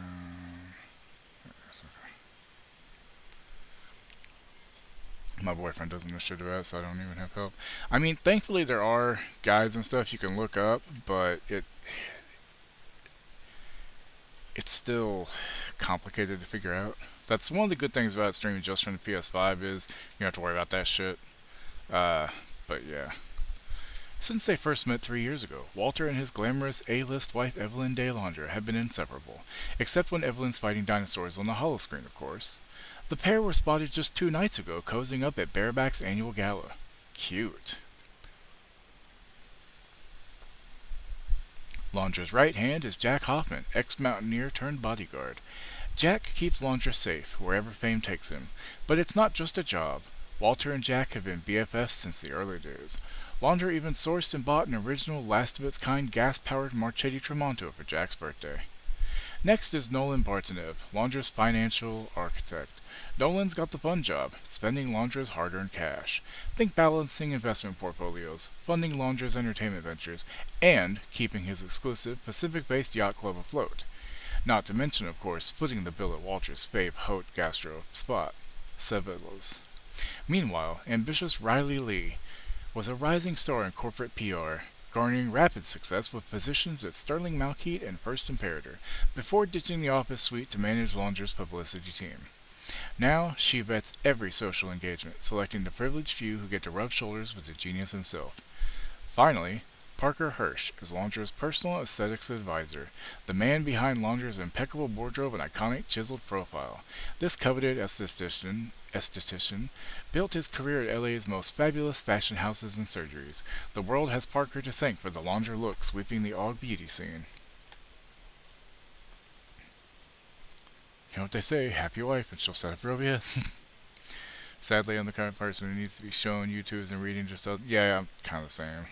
S1: My boyfriend doesn't know shit about it, so I don't even have help. I mean, thankfully there are guides and stuff you can look up, but it's still complicated to figure out. That's one of the good things about streaming just from the PS5 is you don't have to worry about that shit. But yeah. Since they first met 3 years ago, Walter and his glamorous A-list wife Evelyn de Landre have been inseparable, except when Evelyn's fighting dinosaurs on the holoscreen, of course. The pair were spotted just 2 nights ago cozying up at Bareback's annual gala. Cute. Landre's right hand is Jack Hoffman, ex-mountaineer turned bodyguard. Jack keeps Landre safe, wherever fame takes him. But it's not just a job. Walter and Jack have been BFFs since the early days. Landre even sourced and bought an original last-of-its-kind gas-powered Marchetti Tramonto for Jack's birthday. Next is Nolan Bartanev, Landre's financial architect. Nolan's got the fun job, spending Landre's hard-earned cash. Think balancing investment portfolios, funding Landre's entertainment ventures, and keeping his exclusive Pacific-based yacht club afloat. Not to mention, of course, footing the bill at Walter's fave haute gastro spot, Sevilla's. Meanwhile, ambitious Riley Lee was a rising star in corporate PR, garnering rapid success with positions at Sterling Malkeet and First Imperator, before ditching the office suite to manage Landre's publicity team. Now, she vets every social engagement, selecting the privileged few who get to rub shoulders with the genius himself. Finally, Parker Hirsch is Landre's personal aesthetics advisor, the man behind Landre's impeccable wardrobe and iconic chiseled profile. This coveted esthetician built his career at LA's most fabulous fashion houses and surgeries. The world has Parker to thank for the Landre look sweeping the AUG beauty scene. You know what they say, have your wife and she'll set up for OBS. Sadly, I'm the kind of person who needs to be shown YouTubes and reading just yeah, I'm kind of the same.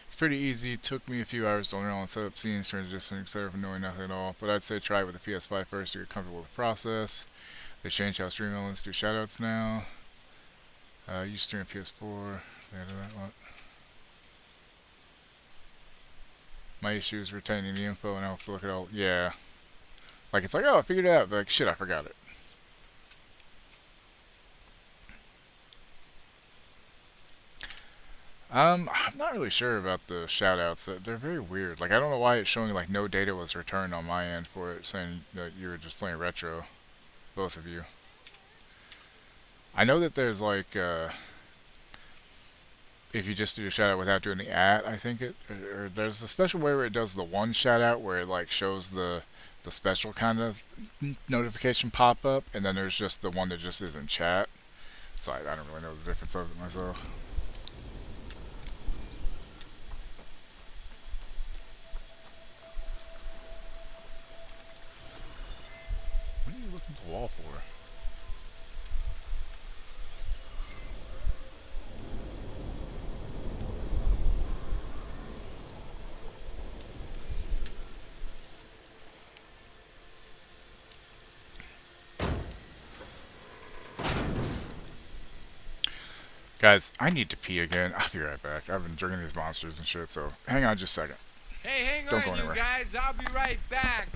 S1: It's pretty easy. It took me a few hours to learn all and set up scenes, transitioning, etc. from knowing nothing at all. But I'd say try it with the PS5 first to get comfortable with the process. They changed how stream elements do shoutouts now. You stream PS4. My issue is retaining the info and I'll have to look at all. Yeah. Like, it's like, oh, I figured it out. But like, shit, I forgot it. I'm not really sure about the shoutouts. They're very weird. Like, I don't know why it's showing, like, no data was returned on my end for it, saying that you were just playing retro. Both of you. I know that there's, like, if you just do a shoutout without doing the @ I think or there's a special way where it does the one shoutout where it, like, shows the special kind of notification pop up, and then there's just the one that just is in chat. So I don't really know the difference of it myself. What are you looking at the wall for? Guys, I need to pee again. I'll be right back. I've been drinking these monsters and shit, so hang on just a second.
S7: Hey, hang
S1: Don't go
S7: on, you
S1: anywhere.
S7: guys. I'll be right back.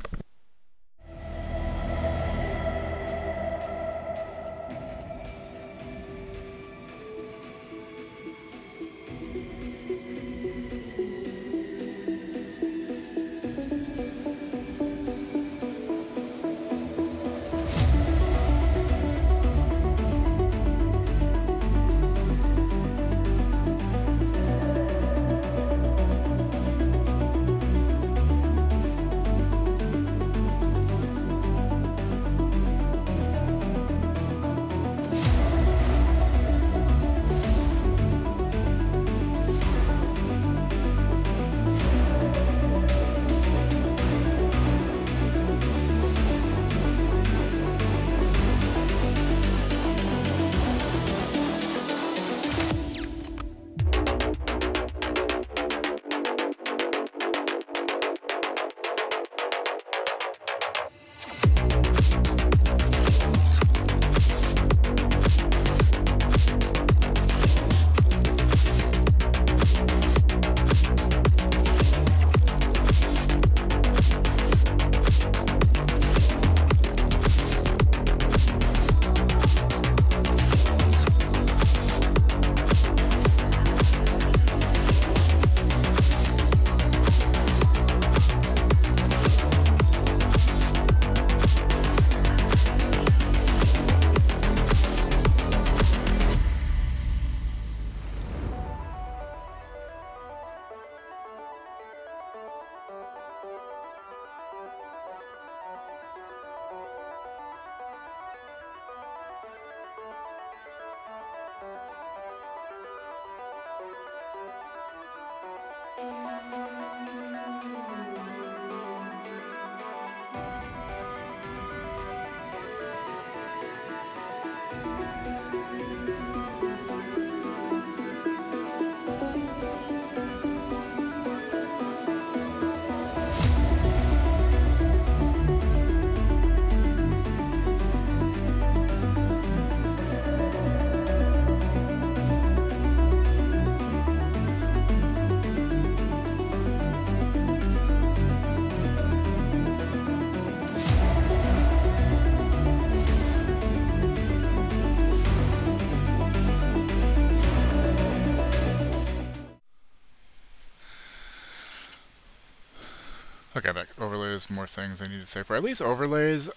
S1: Okay, back. Overlays, more things I need to say. For at least overlays,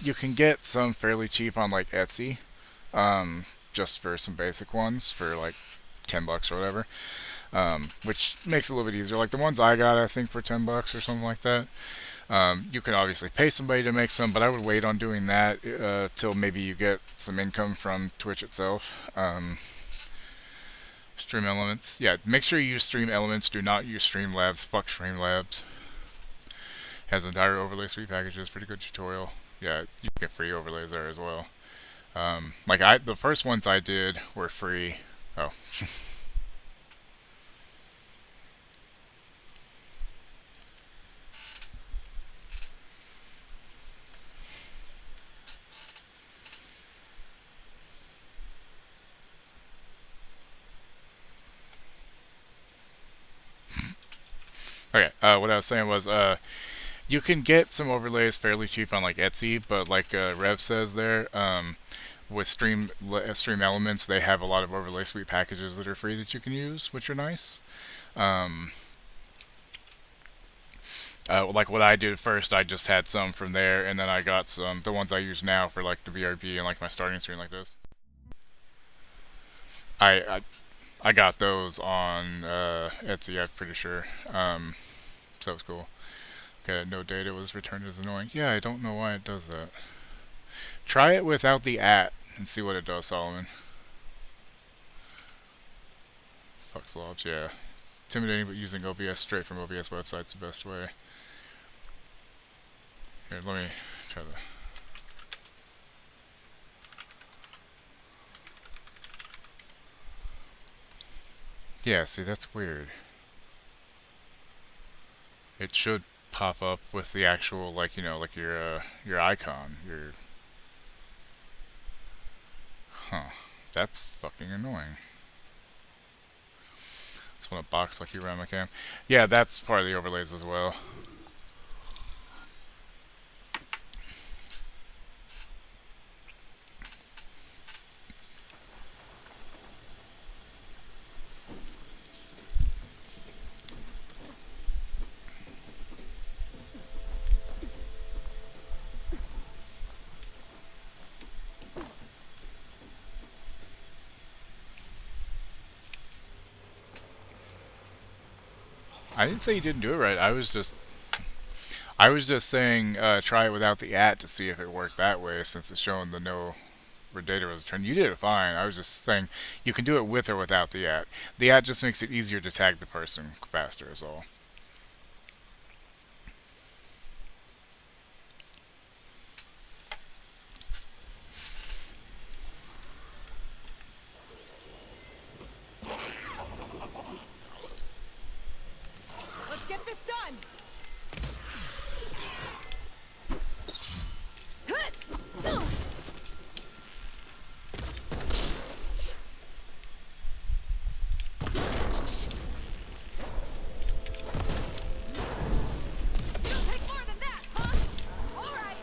S1: you can get some fairly cheap on like Etsy, just for some basic ones for like $10 or whatever, which makes it a little bit easier. Like the ones I got, I think for $10 or something like that. You can obviously pay somebody to make some, but I would wait on doing that till maybe you get some income from Twitch itself. Stream Elements. Yeah, make sure you use Stream Elements. Do not use Streamlabs. Fuck Streamlabs. Has entire overlay suite packages. Pretty good tutorial. Yeah, you get free overlays there as well. The first ones I did were free. Oh. Okay, what I was saying was, you can get some overlays fairly cheap on like Etsy, but like Rev says there, with Stream Elements, they have a lot of overlay suite packages that are free that you can use, which are nice. Like what I did first, I just had some from there, and then I got some, the ones I use now for like the VRV and like my starting screen like this. I got those on Etsy, I'm pretty sure. So it was cool. Okay, no data was returned as annoying. Yeah, I don't know why it does that. Try it without the @ and see what it does, Solomon. Fuck slobs, yeah. Intimidating, but using OBS straight from OBS website's the best way. Here, let me try to... Yeah, see, that's weird. It should pop up with the actual, like, you know, like your icon, your... Huh. That's fucking annoying. Just want a box like you ran my cam. Yeah, that's part of the overlays as well. I didn't say you didn't do it right. I was just saying try it without the at to see if it worked that way, since it's showing the no data return. You did it fine. I was just saying you can do it with or without the at. The at just makes it easier to tag the person faster is all.
S6: Let's get this done! You'll take more than that, huh? All right.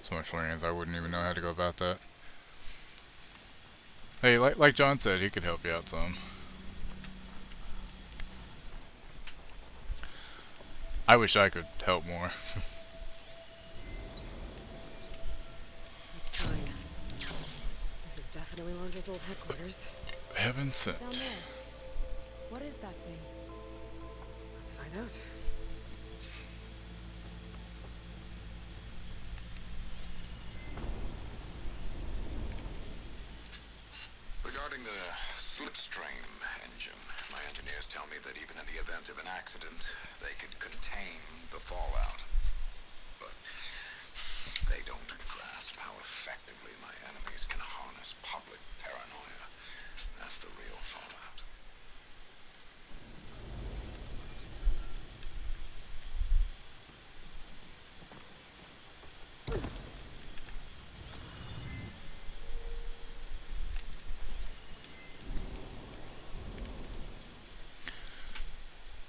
S1: So much learning, I wouldn't even know how to go about that. Hey, like John said, he could help you out some. I wish I could help more.
S4: That's fine. This is definitely Londra's old headquarters.
S1: Heaven sent.
S6: Down there. What is that thing?
S4: Let's find out.
S18: Regarding the slipstream engine, my engineers tell me that even in the event of an accident, they could contain the fallout. But they don't grasp how effectively my enemies can harness public paranoia. That's the real fallout.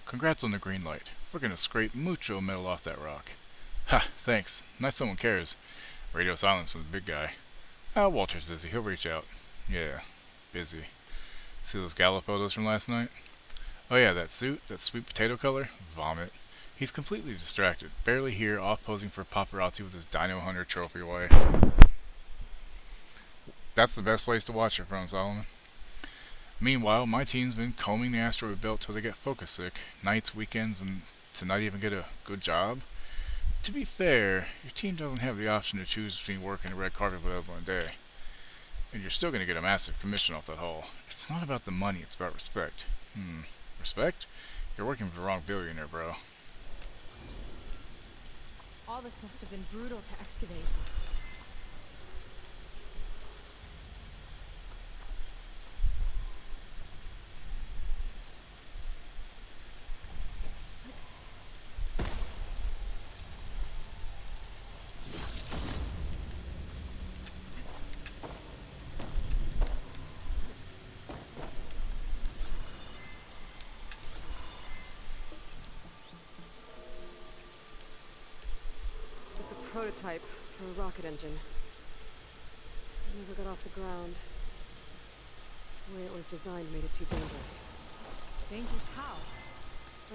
S1: Congrats on the green light. We're gonna scrape mucho metal off that rock. Ha, thanks. Nice someone cares. Radio silence from the big guy. Ah, Walter's busy. He'll reach out. Yeah, busy. See those gala photos from last night? Oh yeah, that suit, that sweet potato color? Vomit. He's completely distracted. Barely here, off posing for paparazzi with his Dino Hunter trophy wife. That's the best place to watch it from, Solomon. Meanwhile, my team's been combing the asteroid belt till they get focus sick. Nights, weekends, and to not even get a good job. To be fair, your team doesn't have the option to choose between working a red carpet with one day. And you're still going to get a massive commission off that haul. It's not about the money, it's about respect. Respect? You're working for the wrong billionaire, bro.
S6: All this must have been brutal to excavate.
S4: It's a prototype for a rocket engine. It never got off the ground. The way it was designed made it too dangerous.
S6: Dangerous how?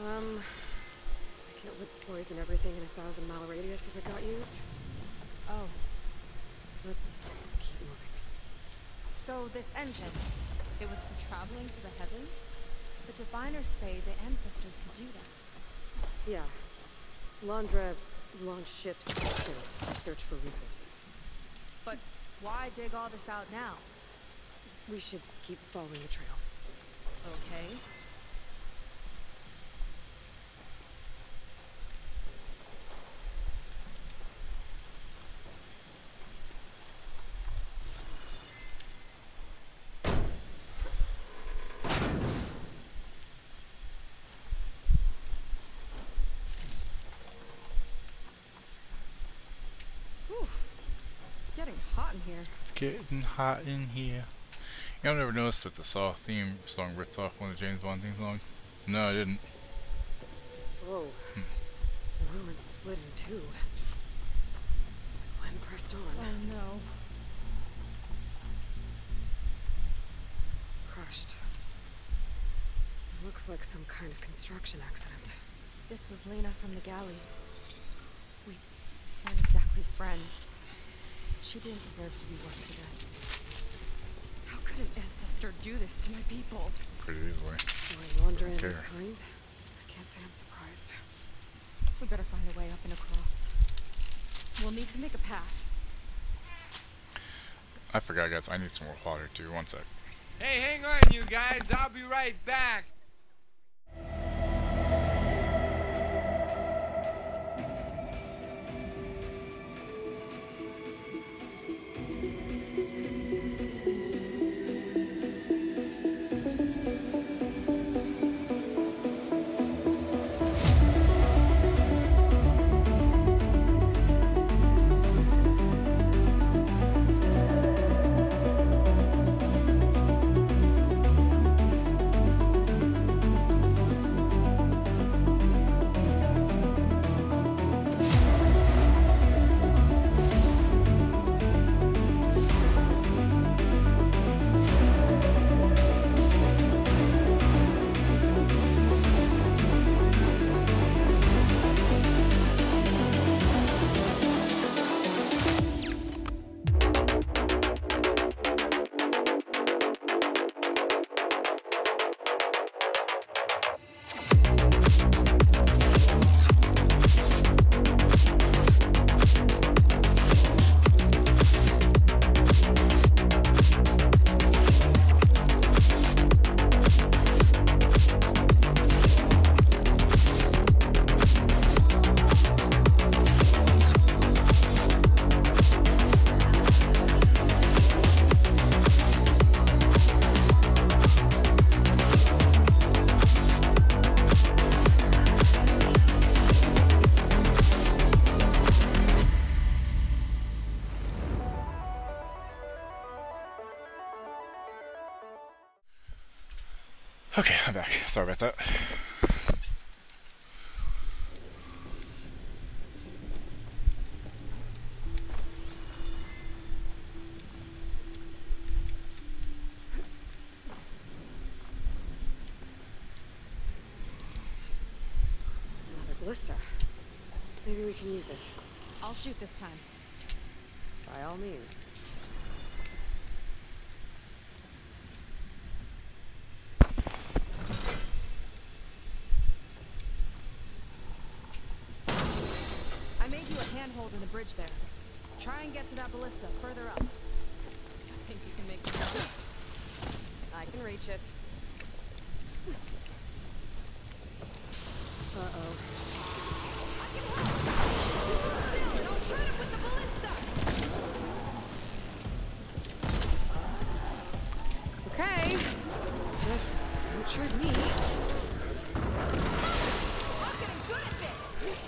S4: Like it would poison everything in a 1,000-mile radius if it got used.
S6: Oh.
S4: Let's keep moving.
S6: So this engine, it was for traveling to the heavens? The diviners say the ancestors could do that.
S4: Yeah. Londra launched ships into space to search for resources.
S6: But why dig all this out now?
S4: We should keep following the trail.
S6: Okay.
S4: here.
S1: It's getting hot in here. You know, I've never noticed that the Saw theme song ripped off one of the James Bond theme songs. No, I didn't.
S4: Whoa. The ruins split in two. Gwen pressed on.
S6: Oh no.
S4: Crushed. It looks like some kind of construction accident.
S6: This was Lena from the galley. We weren't exactly friends. She didn't deserve to be worked to death. How could an ancestor do this to my people?
S1: Pretty easily.
S4: For a Londrian this kind, I can't say I'm surprised.
S6: We better find a way up and across. We'll need to make a path.
S1: I forgot, guys. I need some more water too. One sec.
S7: Hey, hang on, you guys. I'll be right back.
S1: Okay, I'm back. Sorry about that.
S4: Another ballista. Maybe we can use it.
S6: I'll shoot this time.
S4: By all means.
S6: I made you a handhold in the bridge there. Try and get to that ballista further up. I think you can make the jump.
S4: I can reach it. Uh-oh. Okay. Just don't trip me.
S6: I'm getting good at this!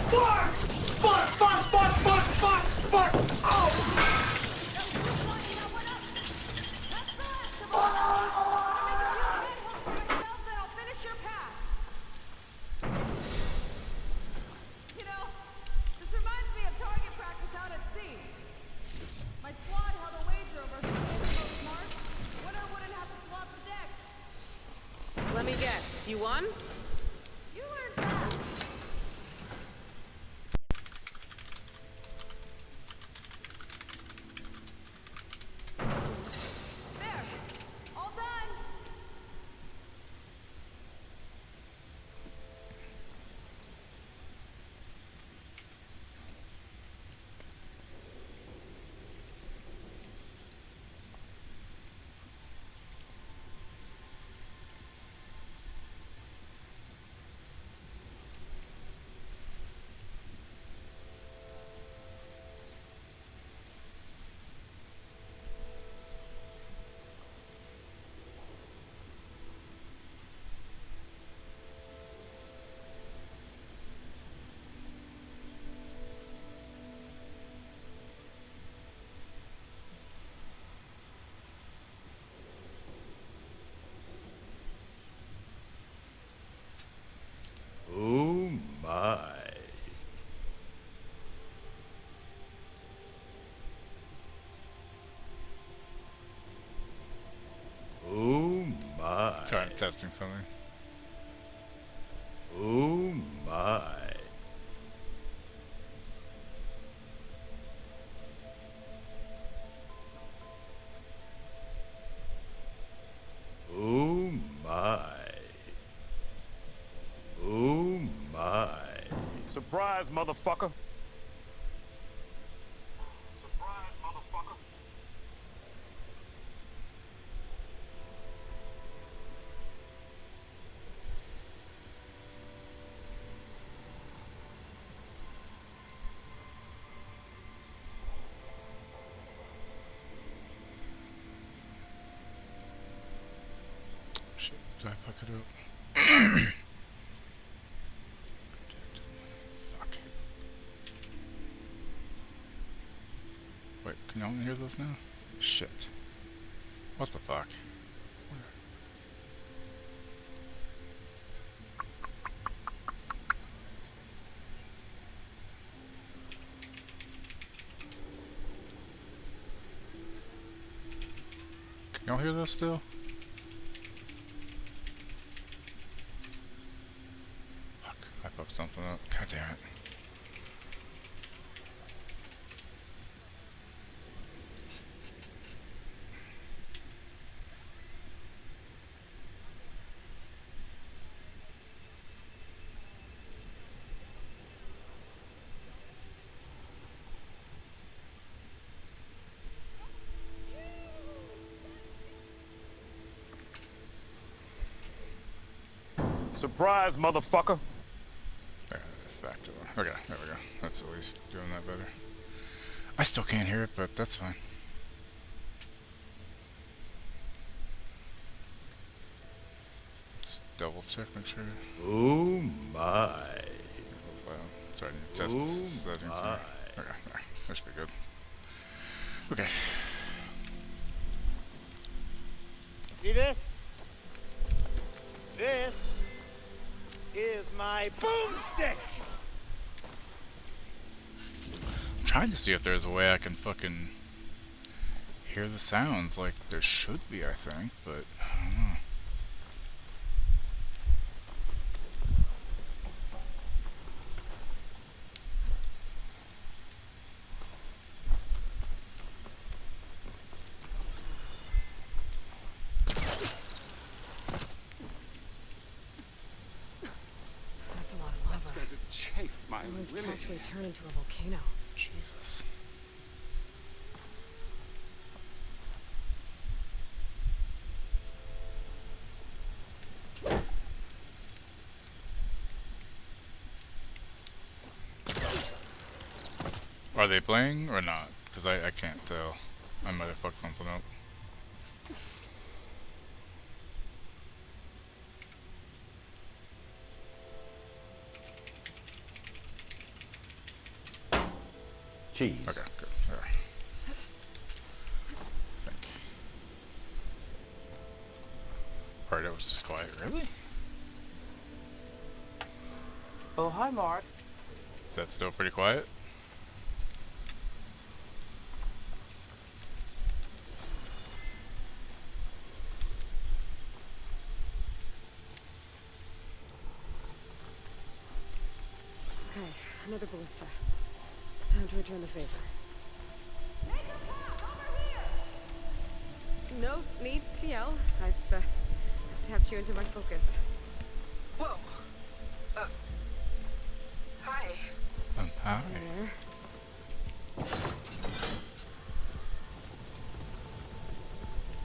S19: Fuck! Fuck! Fuck! Fuck! Fuck! Fuck! Fuck! Oh!
S6: You know, this reminds me of target practice out at sea. My squad held a wager over who hit the most marks. Winner wouldn't have to swap the deck.
S4: Let me guess. You won?
S6: You learned fast. There. All done.
S1: Sorry, I'm testing something.
S2: Oh my. Oh my. Oh my.
S11: Surprise, motherfucker.
S1: Shit, did I fuck it up? Fuck. Wait, can y'all hear those now? Shit. What the fuck? Can y'all hear those still? Fuck, I fucked something up. God damn it.
S11: Surprise, motherfucker.
S1: There, it's back to it. Okay, there we go. That's at least doing that better. I still can't hear it, but that's fine. Let's double check, make sure.
S2: Oh my.
S1: Sorry, I need to test the settings here. Okay, there. That should be good. Okay.
S19: See this? This is my boomstick!
S1: I'm trying to see if there's a way I can fucking hear the sounds like there should be, I think, but I don't know.
S4: Island's practically turned into a volcano.
S1: Jesus. Are they playing or not? Because I can't tell. I might have fucked something up.
S2: Cheese.
S1: Okay, good. There. Think. Alright, that was just quiet. Really?
S19: Oh, hi, Mark.
S1: Is that still pretty quiet?
S4: Okay, another ballista. Time to return the favor. No need to yell. I've tapped you into my focus.
S5: Whoa. Hi.
S1: Hi.
S4: There.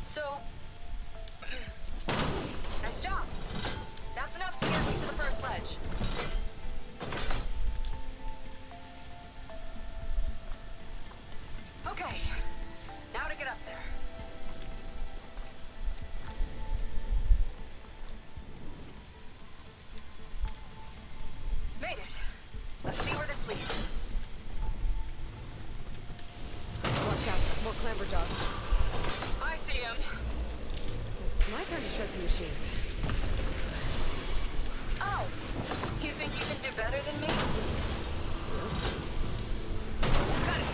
S5: So, nice job. That's enough to get me to the first ledge. Okay, now to get up there. Made it. Let's see where this leads.
S4: Watch out, more clamberjaws.
S5: I see him.
S4: It's my turn to shred some machines.
S5: Oh, you think you can do better than me?
S4: Yes.
S5: Got it.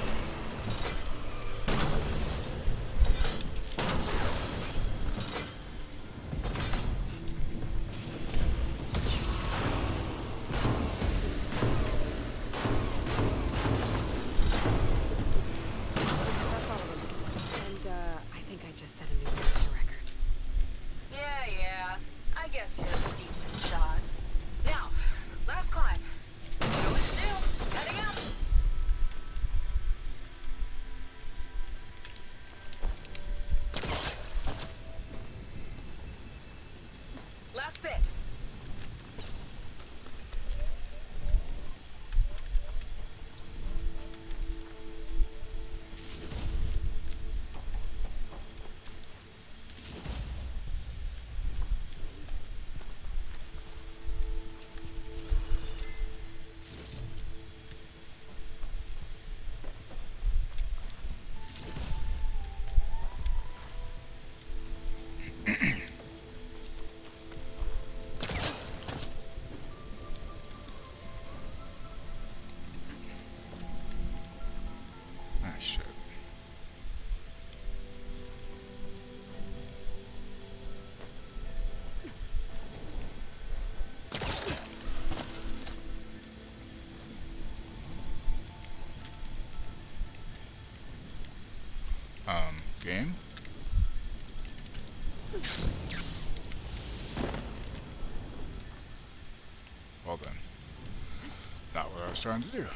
S1: game. Well then. Not what I was trying to do.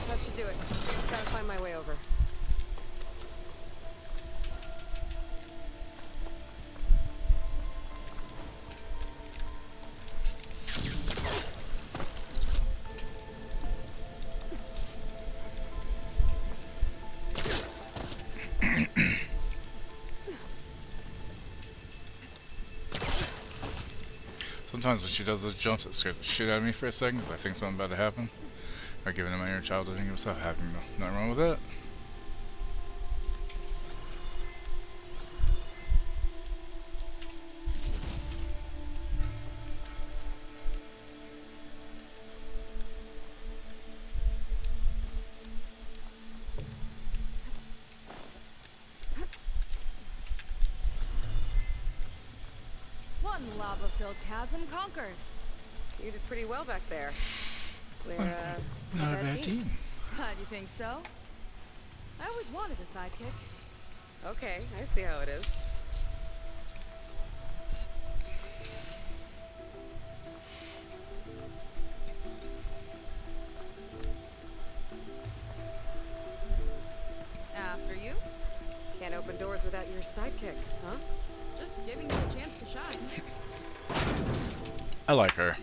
S4: That should do it. Just gotta find my way over.
S1: Sometimes when she does those jumps, it scares the shit out of me for a second because I think something about to happen. Like giving my inner child, I think of stuff happening. Nothing wrong with that.
S6: One lava-filled chasm conquered.
S4: You did pretty well back there. We're,
S1: Not a bad team.
S6: Glad you think so. I always wanted a sidekick.
S4: Okay, I see how it is.
S6: After you.
S4: Can't open doors without your sidekick, huh?
S6: Just giving you a chance to shine.
S1: I like her.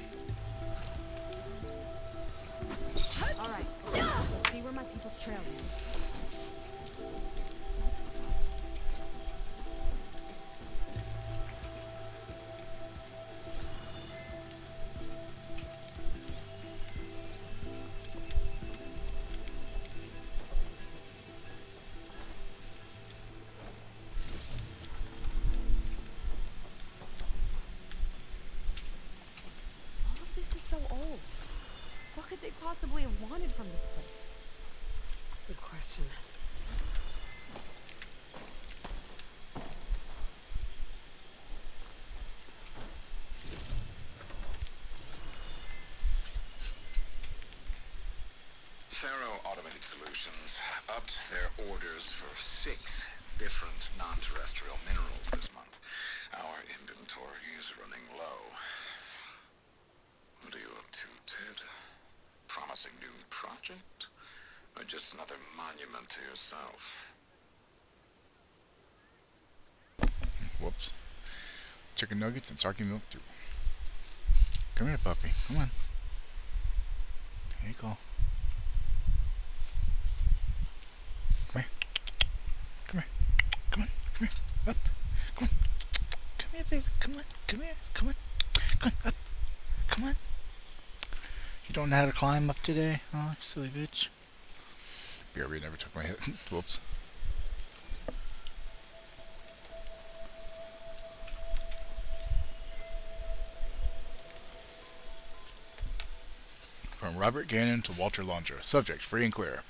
S6: Alright, let's see where my people's trail is. All of this is so old. What could they possibly have wanted from this place?
S4: Good question.
S18: Faro Automated Solutions upped their orders for 6 different non-terrestrial minerals this month. Our inventory is running low. What are you up to, Ted? Promising new project? Or just another monument to yourself?
S1: Whoops. Chicken nuggets and Sarky milk too. Come here, puppy. Come on. Here you go. Come here. Come here. Come on. Come here. Up. Come on. Come here, baby. Come on. Come here. Come on. Come on. Up. Come on. You don't know how to climb up today? Oh, silly bitch. BRB never took my hit. Whoops. From Robert Gannon to Walter Laundra. Subject, free and clear.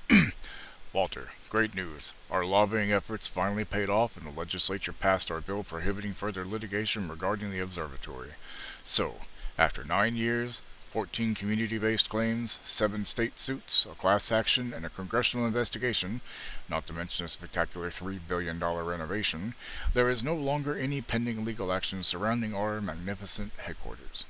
S1: Walter, great news. Our lobbying efforts finally paid off and the legislature passed our bill prohibiting further litigation regarding the observatory. So, after 9 years, 14 community-based claims, 7 state suits, a class action, and a congressional investigation, not to mention a spectacular $3 billion renovation, there is no longer any pending legal action surrounding our magnificent headquarters.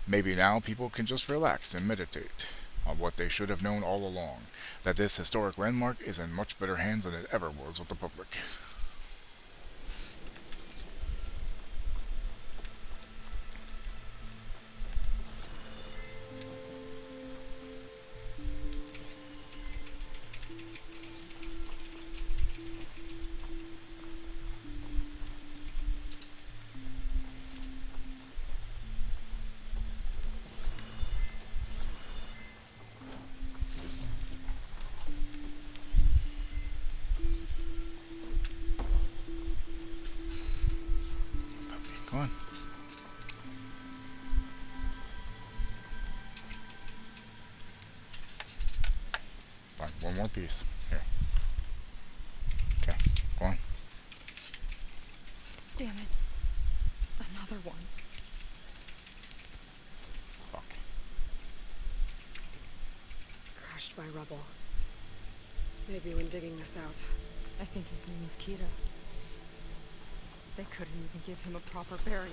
S1: Maybe now people can just relax and meditate on what they should have known all along, that this historic landmark is in much better hands than it ever was with the public. Come on. Fine, one more piece. Here. Okay, go on.
S6: Damn it. Another one.
S1: Fuck.
S4: Crushed by rubble. Maybe when digging this out.
S6: I think his name is Kira. They couldn't even give him a proper burial.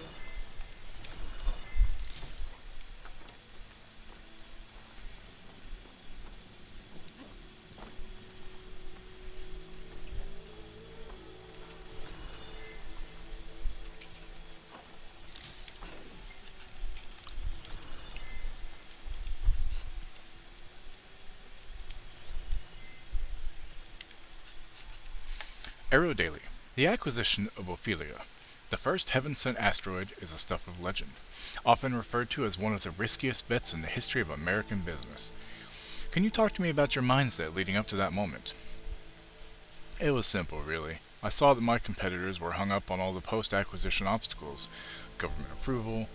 S1: Arrow Daily. The acquisition of Ophelia, the first heaven-sent asteroid, is a stuff of legend, often referred to as one of the riskiest bets in the history of American business. Can you talk to me about your mindset leading up to that moment? It was simple, really. I saw that my competitors were hung up on all the post-acquisition obstacles, government approval,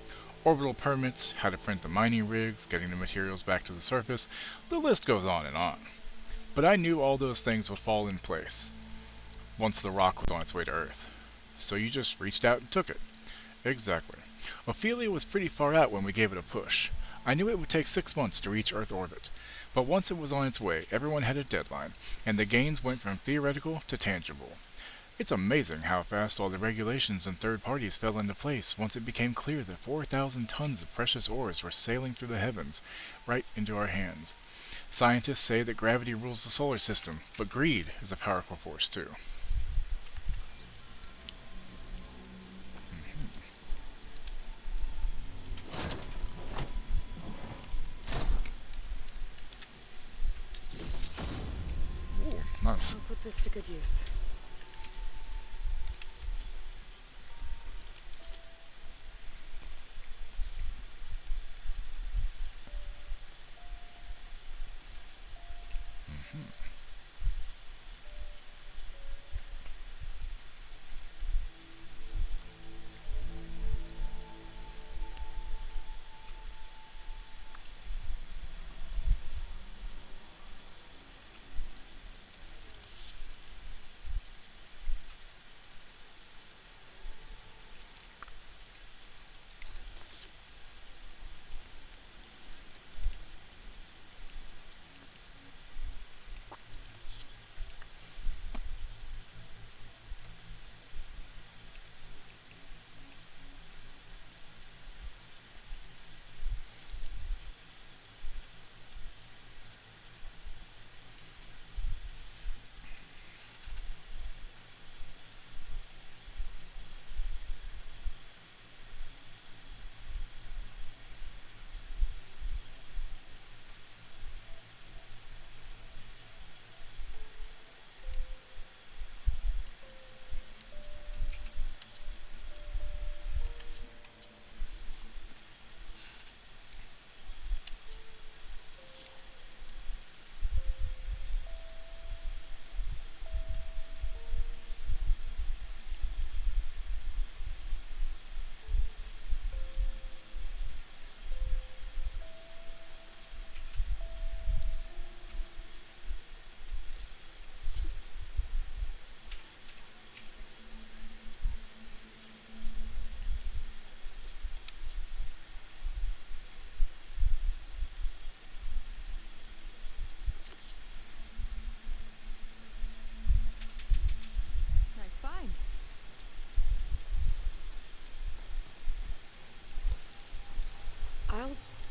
S1: orbital permits, how to print the mining rigs, getting the materials back to the surface, the list goes on and on. But I knew all those things would fall in place once the rock was on its way to Earth. So you just reached out and took it. Exactly. Ophelia was pretty far out when we gave it a push. I knew it would take 6 months to reach Earth orbit. But once it was on its way, everyone had a deadline, and the gains went from theoretical to tangible. It's amazing how fast all the regulations and third parties fell into place once it became clear that 4,000 tons of precious ores were sailing through the heavens, right into our hands. Scientists say that gravity rules the solar system, but greed is a powerful force too. Nice.
S4: I'll put this to good use.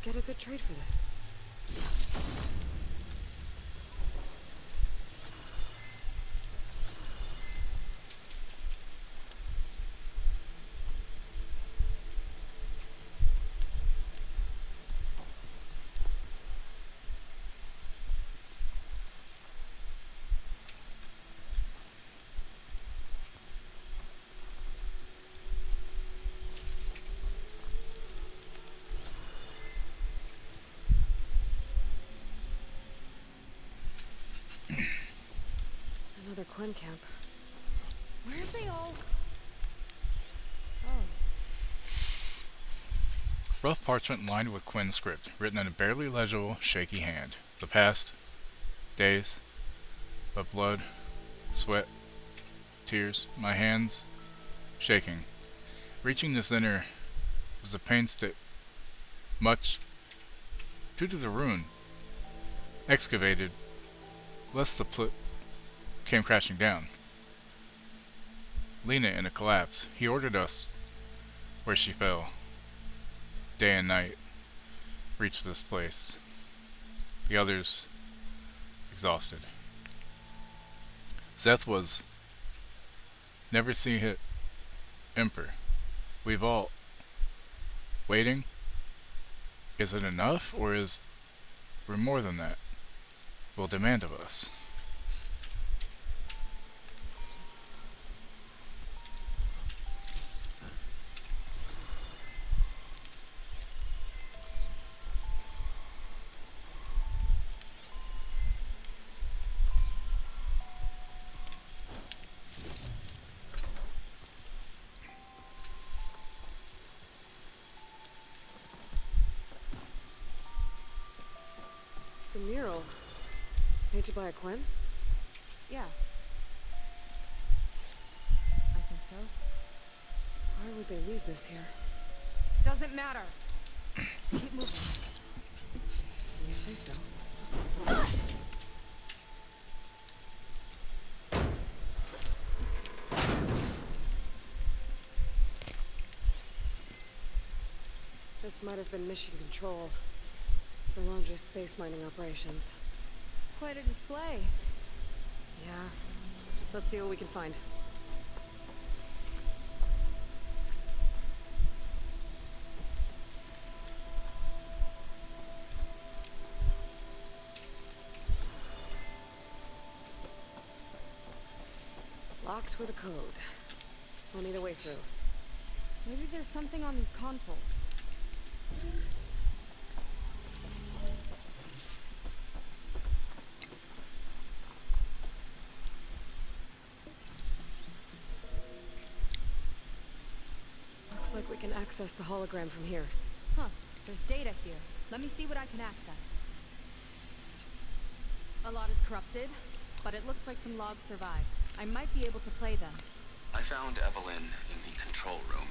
S4: get a good trade for this. Another Quen camp.
S6: Where'd they all... Oh.
S1: Rough parchment lined with Quinn script, written in a barely legible, shaky hand. The past, days, of blood, sweat, tears, my hands shaking. Reaching the center was a painstaking, much due to the ruin, excavated, lest the came crashing down. Lena in a collapse. He ordered us where she fell. Day and night reached this place. The others exhausted. Zeth was never seen hit Emperor. We've all waiting. Is it enough, or is we're more than that? Will demand of us.
S4: It's a mural. Painted by a Quen?
S6: Yeah. I think so.
S4: Why would they leave this here?
S6: Doesn't matter. Keep moving.
S4: You say so. This might have been mission control. The Laundry's space mining operations.
S6: Quite a display.
S4: Yeah. Let's see what we can find. Locked with a code. We'll need a way through.
S6: Maybe there's something on these consoles.
S4: Looks like we can access the hologram from here.
S6: Huh. There's data here. Let me see what I can access. A lot is corrupted, but it looks like some logs survived. I might be able to play them.
S18: I found Evelyn in the control room,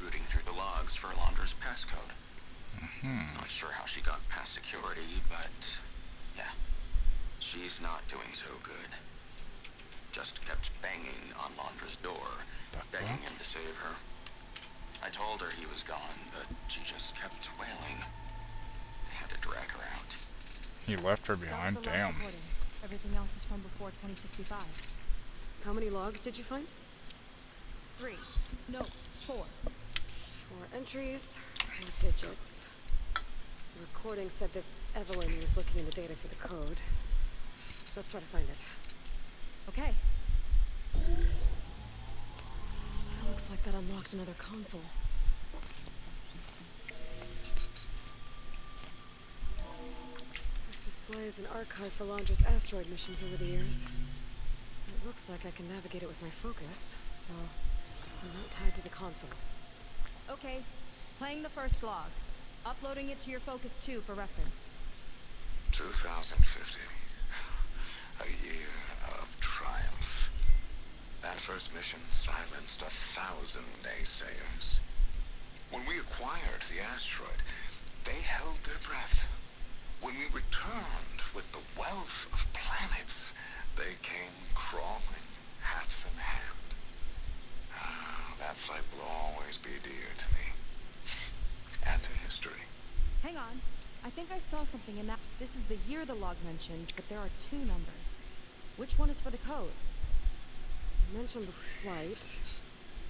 S18: rooting through the logs for Londra's passcode. Not sure how she got past security, but yeah, she's not doing so good. Just kept banging on Londra's door, begging him to save her. I told her he was gone, but she just kept wailing. I had to drag her out.
S1: He left her behind.
S6: That was the last
S1: Damn.
S6: recording. Everything else is from before 2065.
S4: How many logs did you find?
S6: 3. No, 4.
S4: 4 entries, 4 digits. The recording said this Evelyn was looking in the data for the code. Let's try to find it.
S6: Okay.
S4: That looks like that unlocked another console. This displays an archive for Launder's asteroid missions over the years. It looks like I can navigate it with my focus, so I'm not tied to the console.
S6: Okay. Playing the first log. Uploading it to your Focus 2 for reference.
S18: 2050. A year of triumph. That first mission silenced 1,000 naysayers. When we acquired the asteroid, they held their breath. When we returned with the wealth of planets, they came crawling, hats in hand. That fight will always be dear to me. And to history.
S6: Hang on. I think I saw something in that. This is the year the log mentioned, but there are 2 numbers. Which one is for the code?
S4: You mentioned the flight.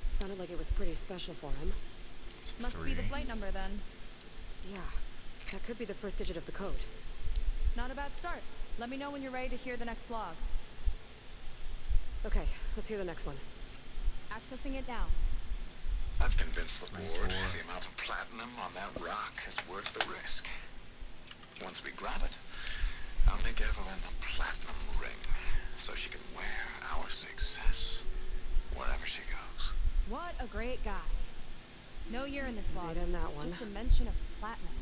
S4: Sounded like it was pretty special for him.
S6: Must be the flight number then.
S4: Yeah, that could be the first digit of the code.
S6: Not a bad start. Let me know when you're ready to hear the next log.
S4: Okay, let's hear the next one.
S6: Accessing it now.
S18: I've convinced the board the amount of platinum on that rock is worth the risk. Once we grab it, I'll make Evelyn a platinum ring so she can wear our success wherever she goes.
S6: What a great guy. No year in this log.
S4: Data in that one.
S6: Just a mention of platinum.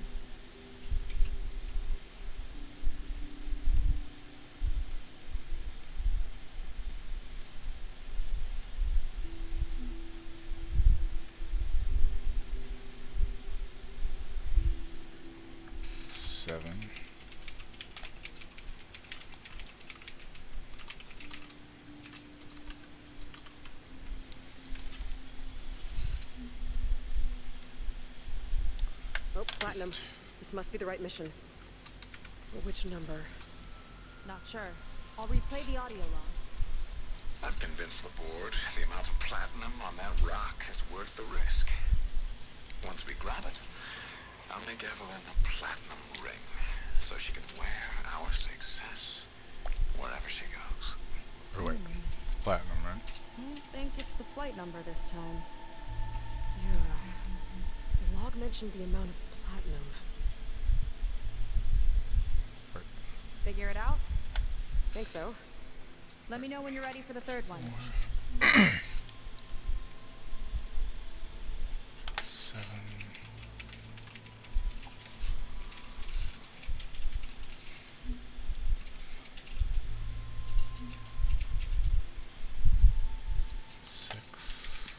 S1: Seven.
S4: Oh, platinum. This must be the right mission. But which number?
S6: Not sure. I'll replay the audio log.
S18: I've convinced the board the amount of platinum on that rock is worth the risk. Once we grab it, I'll make Evelyn a platinum ring so she can wear our success wherever she goes.
S1: Oh wait, it's platinum, right?
S6: I think it's the flight number this time.
S4: Yeah. The log mentioned the amount of platinum.
S6: Figure it out?
S4: Think so.
S6: Let me know when you're ready for the third one.
S1: Seven. Six.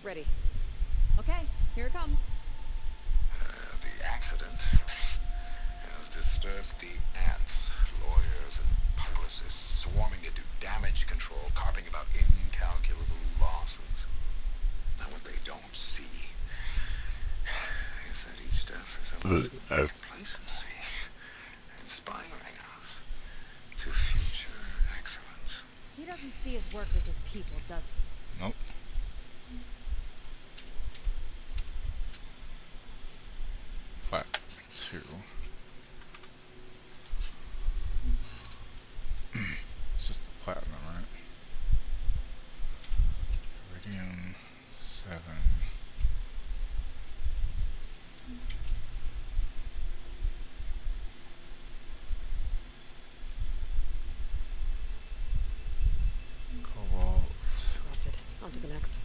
S4: Ready.
S6: Okay, here it comes.
S18: The accident has disturbed the ants, lawyers and publicists swarming to do damage control, carping about incalculable losses. Now what they don't see is that each death is a moment of complacency, inspiring us to future excellence.
S6: He doesn't see his workers as people, does he?
S1: Nope. Flat 2. It's just the platinum, right? Iridium 7. Cobalt.
S4: Dropped it. On to the next.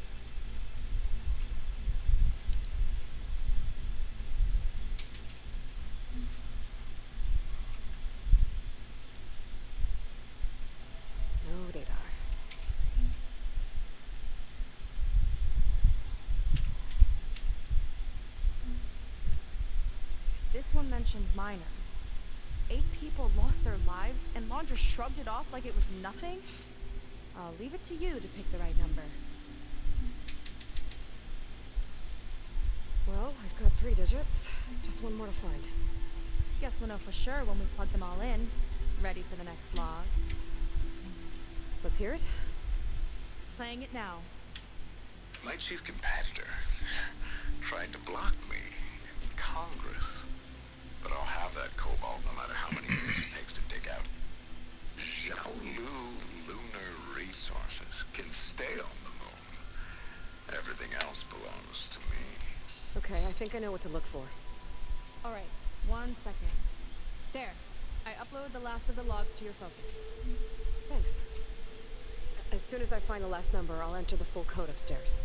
S4: No data.
S6: This one mentions miners. 8 people lost their lives, and Law just shrugged it off like it was nothing? I'll leave it to you to pick the right number.
S4: Well, I've got 3 digits. Just one more to find.
S6: Guess we'll know for sure when we plug them all in. Ready for the next log.
S4: Let's hear it.
S6: Playing it now.
S18: My chief competitor tried to block me in Congress, but I'll have that cobalt no matter how many years it takes to dig out. Xiaolu lunar resources can stay on the moon. Everything else belongs to me.
S4: Okay, I think I know what to look for.
S6: Alright, 1 second. There. I uploaded the last of the logs to your focus.
S4: Thanks. As soon as I find the last number, I'll enter the full code upstairs.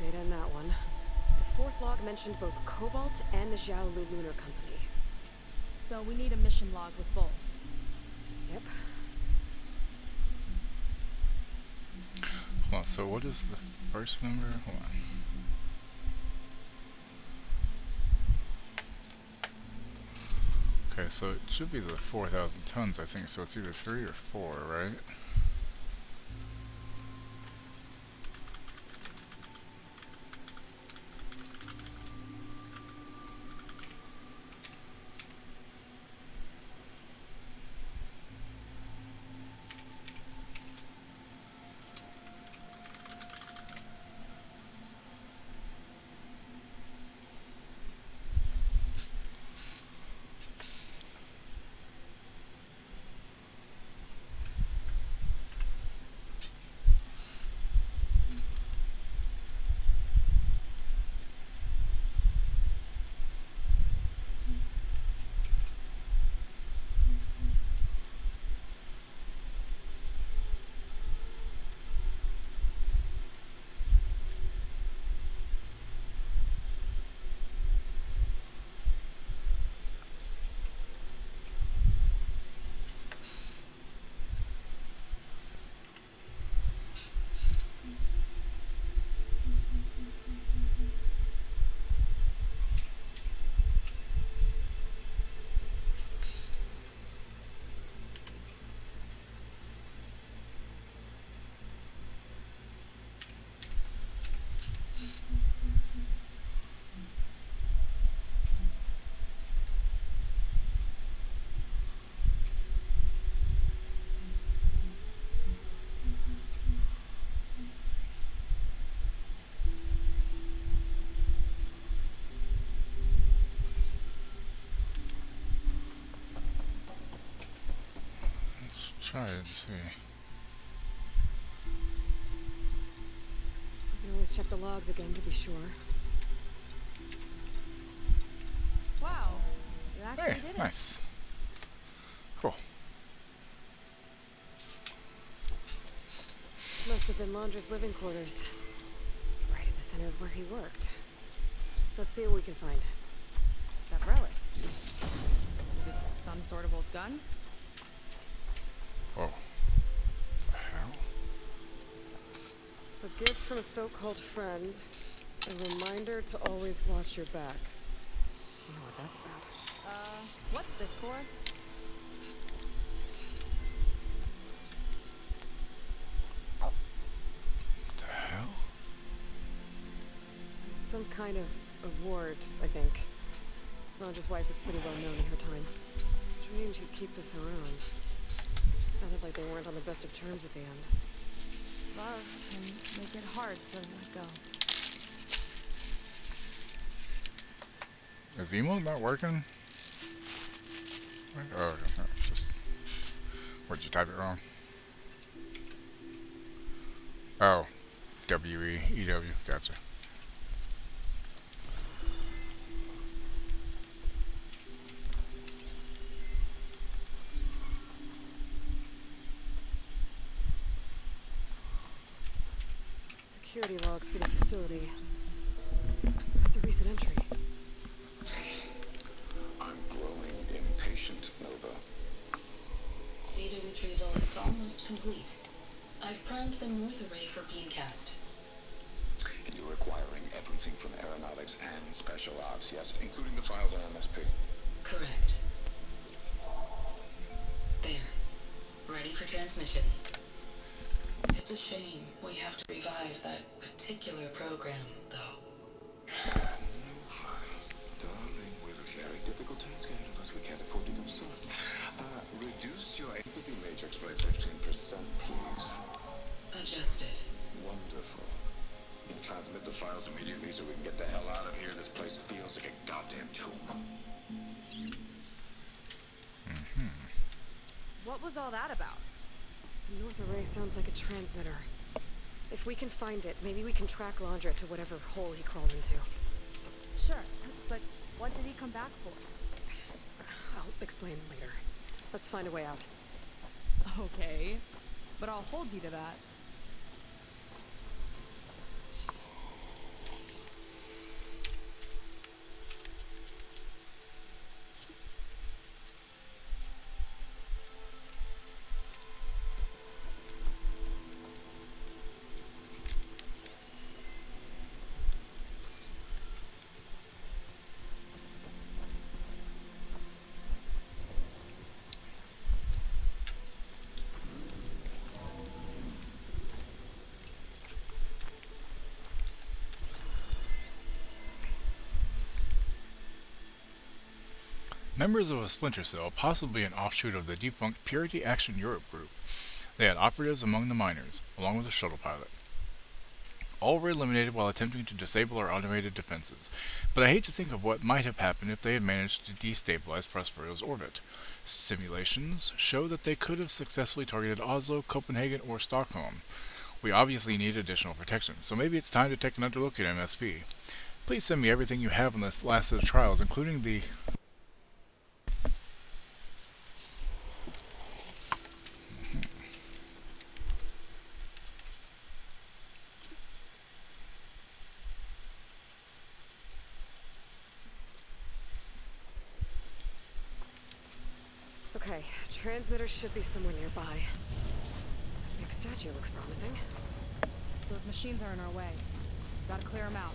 S4: No data in that one. The 4th log mentioned both Cobalt and the Xiaolu Lunar Company.
S6: So we need a mission log with both.
S4: Yep.
S1: Hold on, so what is the first number? Hold on. Okay, so it should be the 4,000 tons, I think, so it's either 3 or 4, right? Try and see.
S4: You can always check the logs again to be sure.
S6: Wow, you actually
S1: Hey,
S6: did it.
S1: nice. Cool.
S4: Must have been Laundra's living quarters. Right at the center of where he worked. Let's see what we can find.
S6: That relic. Is it some sort of old gun?
S1: Whoa. What the hell?
S4: A gift from a so-called friend. A reminder to always watch your back. I don't know what that's about.
S6: What's this for?
S1: What the hell?
S4: Some kind of award, I think. Laundra's wife is pretty well known in her time. Strange you'd keep this around. Sounded like they weren't on the best of terms at the end.
S6: Love can make it hard to let go.
S1: Is emo not working? Oh, okay. Just. Where'd you type it wrong? Oh. W-E-E-W. Gotcha.
S4: Security logs for the facility. There's a recent entry.
S18: I'm growing impatient, Nova.
S5: Data retrieval is almost complete. I've primed the north array for beamcast.
S18: And you're acquiring everything from aeronautics and special ops, yes, including the files on MSP.
S5: Correct. There. Ready for transmission. It's a shame we have to revive that particular program, though.
S18: Darling, we have a very difficult task ahead of us. We can't afford to go slow. Reduce your empathy matrix by 15%, please.
S5: Adjusted.
S18: Wonderful. And transmit the files immediately so we can get the hell out of here. This place feels like a goddamn tomb.
S6: What was all that about?
S4: The north array sounds like a transmitter. If we can find it, maybe we can track Laundra to whatever hole he crawled into.
S6: Sure, but what did he come back for?
S4: I'll explain later. Let's find a way out.
S6: Okay, but I'll hold you to that.
S1: Members of a splinter cell, possibly an offshoot of the defunct Purity Action Europe group. They had operatives among the miners, along with a shuttle pilot. All were eliminated while attempting to disable our automated defenses, but I hate to think of what might have happened if they had managed to destabilize Prospero's orbit. Simulations show that they could have successfully targeted Oslo, Copenhagen, or Stockholm. We obviously need additional protection, so maybe it's time to take another look at MSV. Please send me everything you have on this last set of trials, including the...
S4: Okay, transmitter should be somewhere nearby. Big statue looks promising.
S6: Those machines are in our way. Gotta clear them out.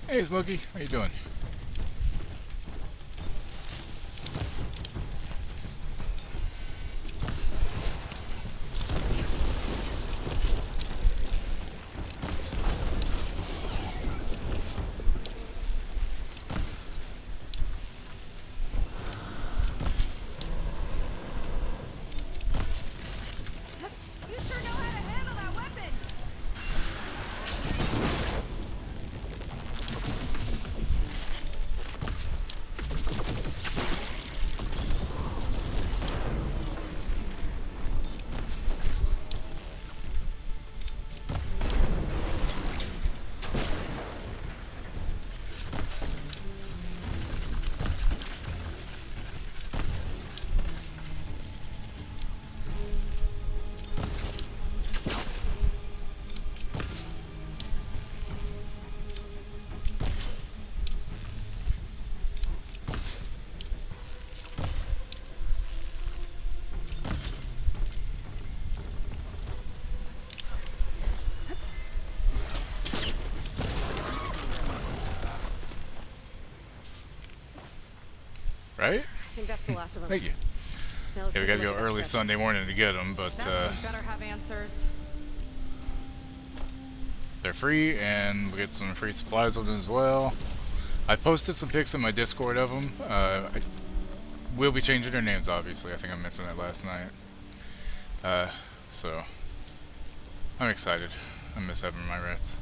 S1: Hey, Smokey, how you doing?
S6: You sure know how to handle that weapon!
S1: Right?
S4: I think that's the last of them.
S1: Thank you.
S4: Now let's
S1: Yeah, we
S4: take a
S1: gotta go
S4: look at that
S1: early
S4: ship.
S1: Sunday morning to get them, but
S6: That one better have answers.
S1: they're free, and we get some free supplies with them as well. I posted some pics in my Discord of them. I will be changing their names, obviously. I think I mentioned that last night. So I'm excited. I miss having my rats.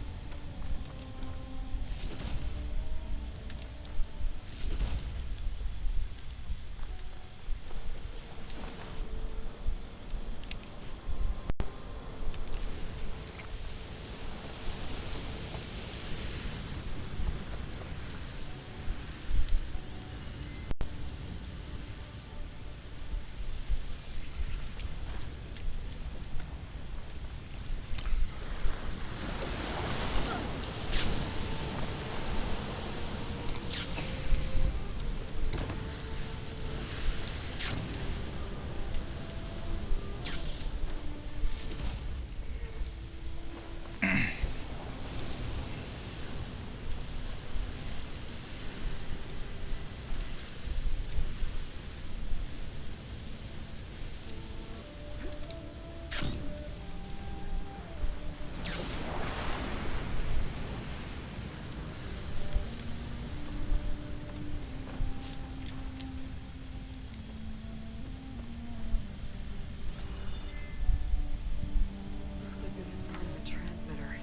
S4: Looks like this is part of a transmitter.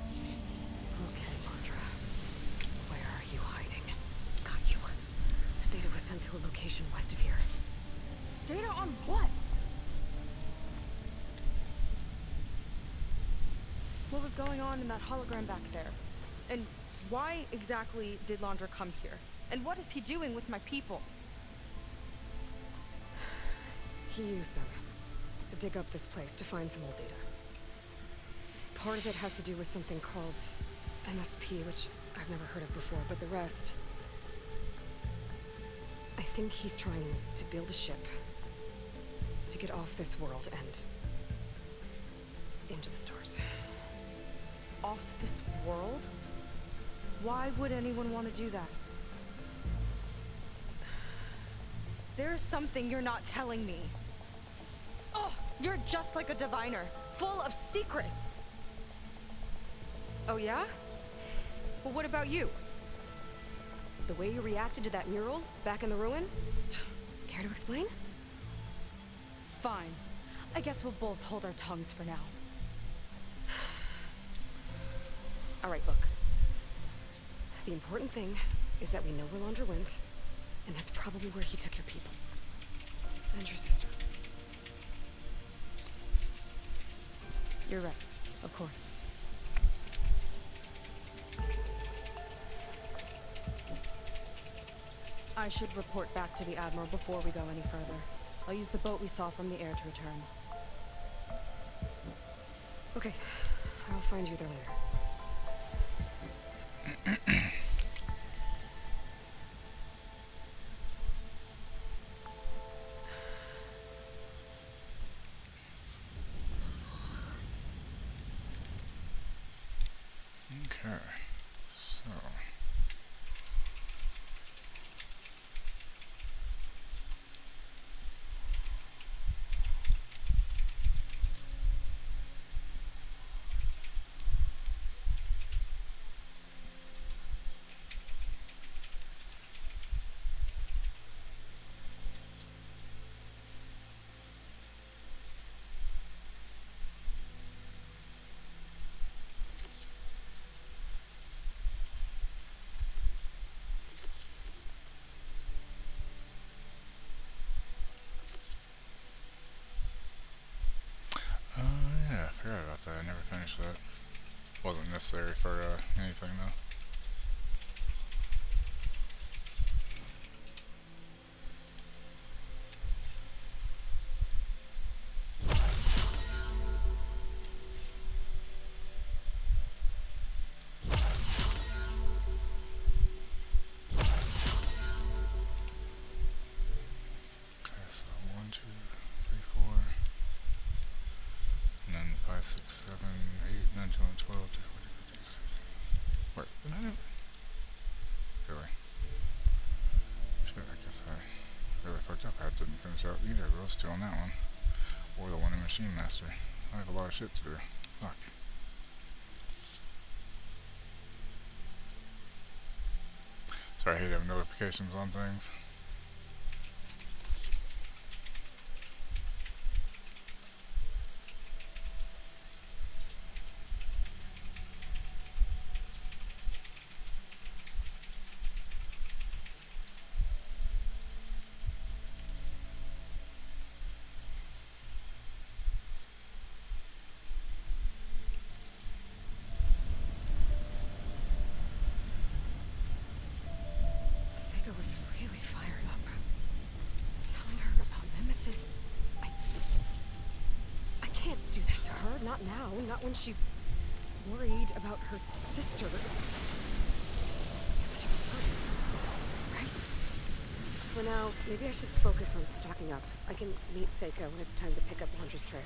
S4: Okay, Mondra. Where are you hiding? Got you. Data was sent to a location west of here.
S6: Data on what? What was going on in that hologram back there? And why exactly did Landra come here? And what is he doing with my people?
S4: He used them to dig up this place to find some old data. Part of it has to do with something called MSP, which I've never heard of before, but the rest... I think he's trying to build a ship to get off this world and into the stars.
S6: Off this world? Why would anyone want to do that? There's something you're not telling me. Oh, you're just like a diviner, full of secrets.
S4: Oh yeah? Well, what about you? The way you reacted to that mural back in the ruin? Care to explain?
S6: Fine. I guess we'll both hold our tongues for now.
S4: All right, look. The important thing is that we know where Landra went, and that's probably where he took your people. And your sister.
S6: You're right, of course. I should report back to the Admiral before we go any further. I'll use the boat we saw from the air to return.
S4: Okay, I'll find you there later.
S1: Okay, so finish that. Wasn't necessary for anything though. Okay, so 1, 2, 3, 4, and then 5, 6, 7, 8, 9, 10, 11, 12, 13, 14, 15, 16. Wait, did I do? Really? Shit, I guess I really fucked up. I didn't finish out either of those two on that one. Or the one in Machine Master. I have a lot of shit to do. Fuck. Sorry, I hate having notifications on things.
S4: Sega was really fired up. Telling her about Nemesis. I can't do that to her. Not now. Not when she's worried about her sister. It's too much of a burden. Right? For now, maybe I should focus on stocking up. I can meet Seika when it's time to pick up Launcher's trail.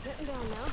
S4: Getting down now.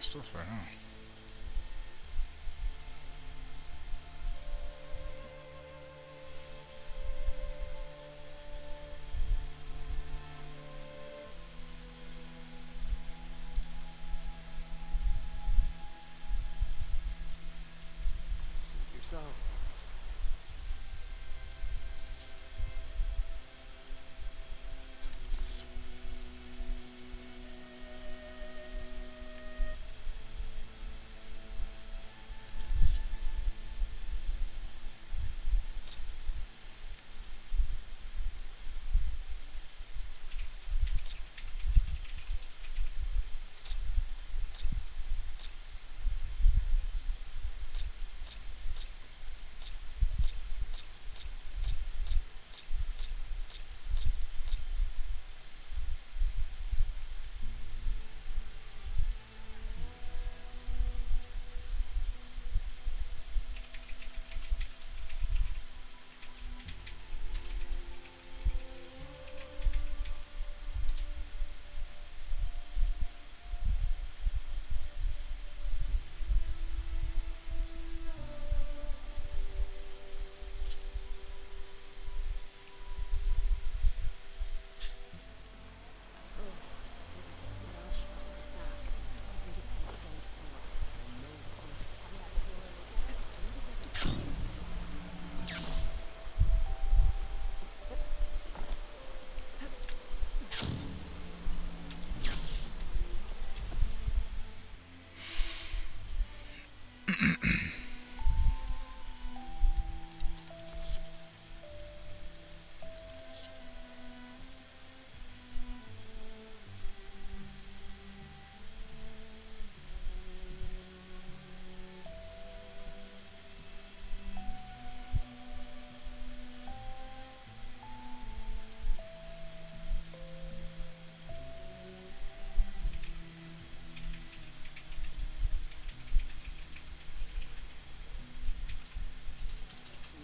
S1: nice stuff there, huh?
S15: Yourself.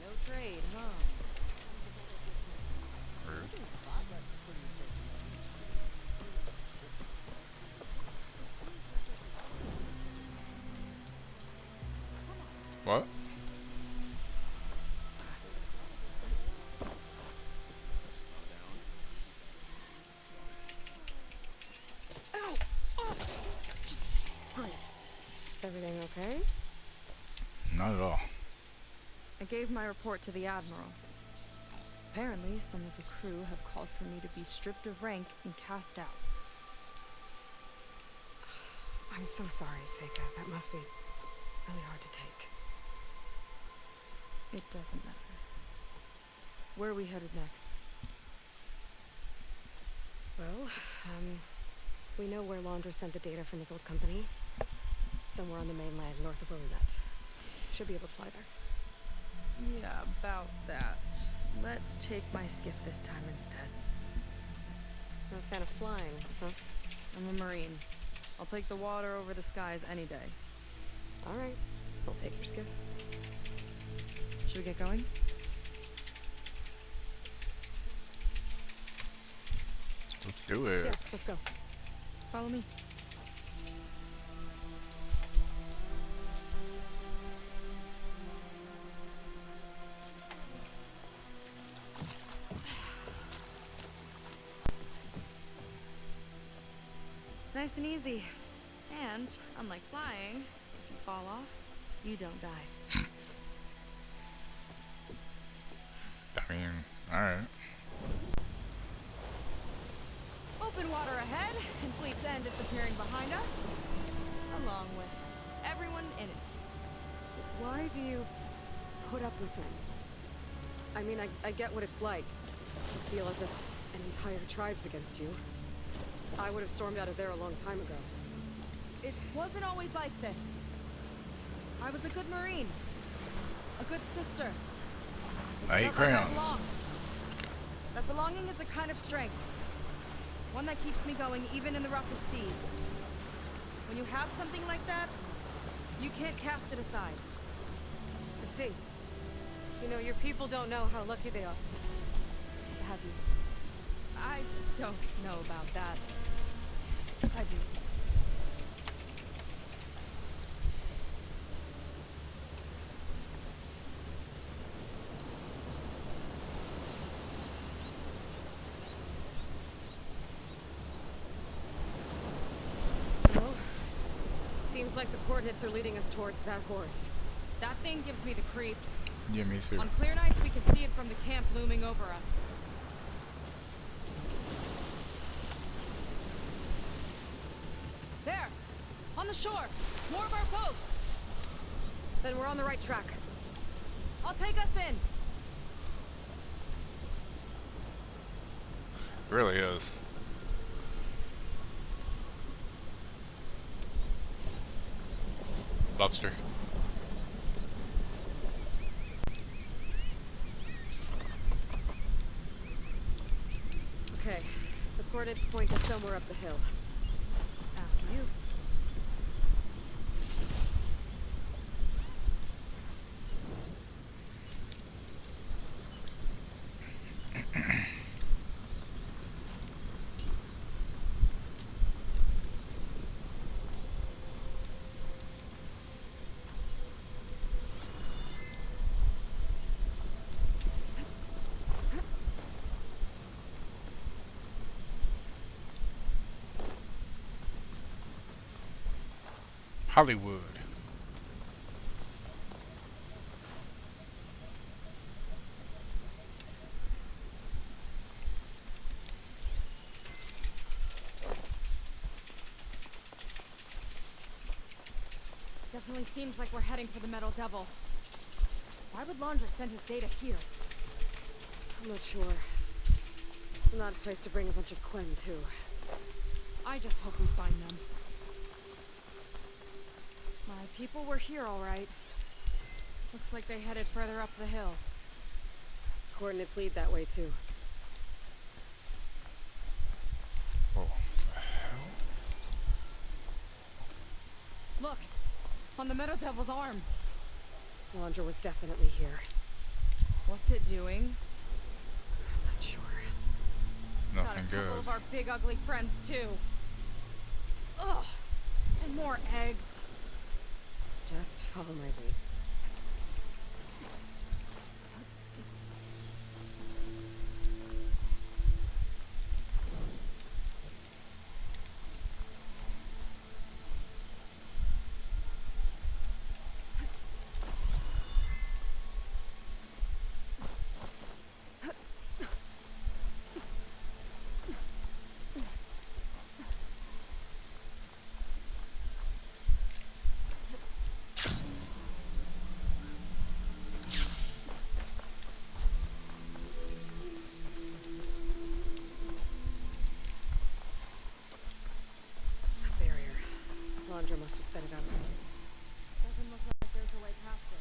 S6: No trade, huh?
S1: What?
S4: Ow! Oh! Is everything okay?
S1: Not at all.
S6: I gave my report to the Admiral. Apparently, some of the crew have called for me to be stripped of rank and cast out.
S4: I'm so sorry, Seika. That must be really hard to take.
S6: It doesn't matter. Where are we headed next?
S4: Well, we know where Laundra sent the data from his old company. Somewhere on the mainland, north of where we met. Should be able to fly there.
S6: Yeah, about that. Let's take my skiff this time instead.
S4: Not a fan of flying, huh?
S6: I'm a Marine. I'll take the water over the skies any day.
S4: All right. We'll take your skiff.
S6: Should we get going?
S1: Let's do it.
S4: Yeah, let's go.
S6: Follow me. Nice and easy. And, unlike flying, if you fall off, you don't die.
S1: I mean, alright.
S6: Open water ahead, and Fleet's End disappearing behind us, along with everyone in it.
S4: Why do you put up with them? I mean, I get what it's like to feel as if an entire tribe's against you. I would have stormed out of there a long time ago.
S6: It wasn't always like this. I was a good Marine. A good sister.
S1: I eat crayons.
S6: That belonging is a kind of strength. One that keeps me going even in the roughest seas. When you have something like that, you can't cast it aside.
S4: I see. You know, your people don't know how lucky they are to have you.
S6: I don't know about that. I do.
S4: like the coordinates are leading us towards that horse.
S6: That thing gives me the creeps.
S1: Yeah, me too.
S6: On clear nights, we can see it from the camp looming over us. There! On the shore! More of our boats!
S4: Then we're on the right track.
S6: I'll take us in!
S1: It really is. Lobster.
S4: Okay, the coordinates point us somewhere up the hill.
S6: After you.
S1: Hollywood.
S6: Definitely seems like we're heading for the Metal Devil. Why would Laundra send his data here?
S4: I'm not sure. It's an odd place to bring a bunch of Quen, too.
S6: I just hope we find them. My people were here, all right. Looks like they headed further up the hill.
S4: Coordinates lead that way, too.
S1: Oh, the hell?
S6: Look! On the Meadow Devil's arm!
S4: Laundra was definitely here.
S6: What's it doing?
S4: I'm not sure.
S1: Nothing
S6: Got a couple
S1: good.
S6: of our big ugly friends, too. Ugh! And more eggs.
S4: Just follow my lead. Laundra must have set it up.
S6: Doesn't look like there's a way past it.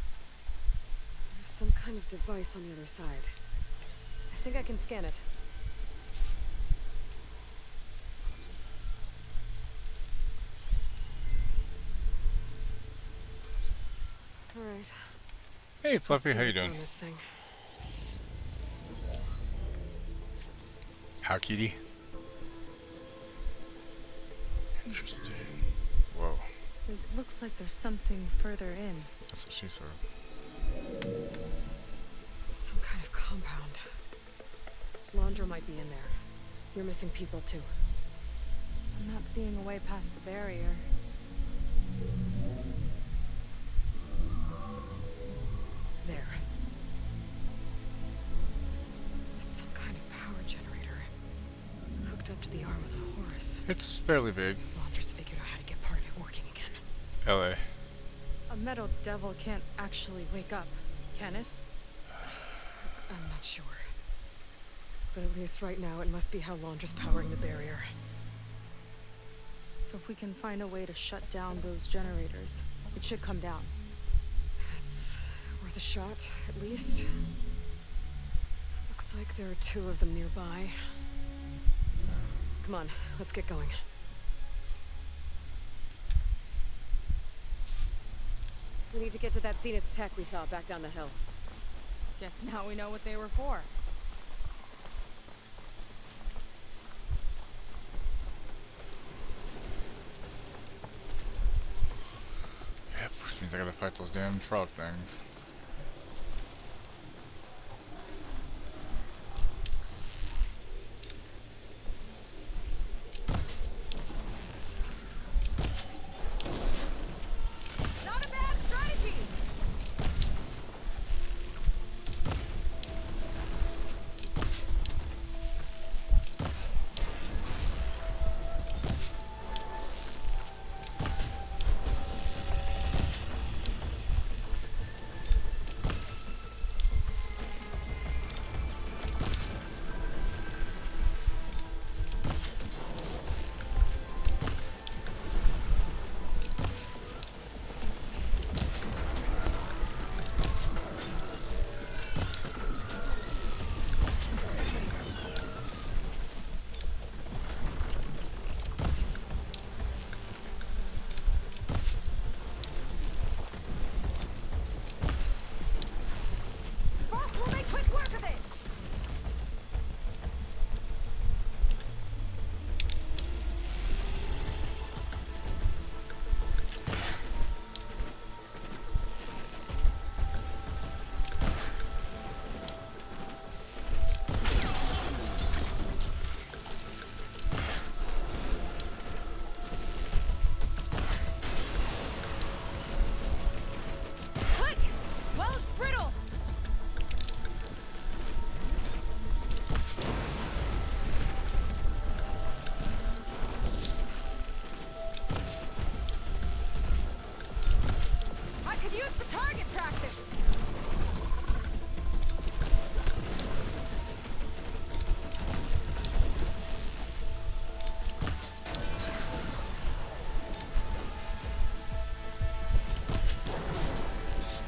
S4: There's some kind of device on the other side. I think I can scan it. Alright.
S1: Hey, Fluffy, how you
S4: Let's see
S1: doing?
S4: what's on this thing.
S1: How, kitty? Interesting. Whoa.
S6: It looks like there's something further in.
S1: That's what she said.
S4: Some kind of compound. Laundra might be in there. You're missing people too.
S6: I'm not seeing a way past the barrier.
S4: There. It's some kind of power generator. Hooked up to the arm of the horse.
S1: It's fairly big.
S4: Laundra's figured out how to get part of it working again.
S1: LA.
S6: A metal devil can't actually wake up, can it?
S4: I'm not sure. But at least right now it must be how Laundra's powering the barrier.
S6: So if we can find a way to shut down those generators, it should come down.
S4: It's worth a shot, at least. Looks like there are 2 of them nearby. Come on, let's get going. We need to get to that Zenith tech we saw back down the hill.
S6: Guess now we know what they were for.
S1: Yep, which means I gotta fight those damn frog things.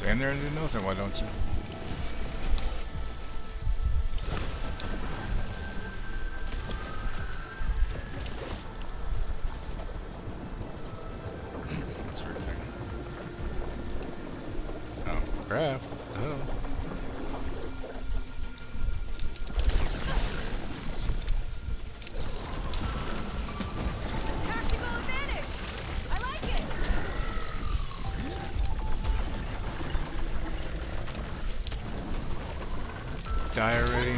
S1: Stand there and do nothing, why don't you? Oh, craft. Oh.
S6: Tactical advantage! I like it!
S1: Die already.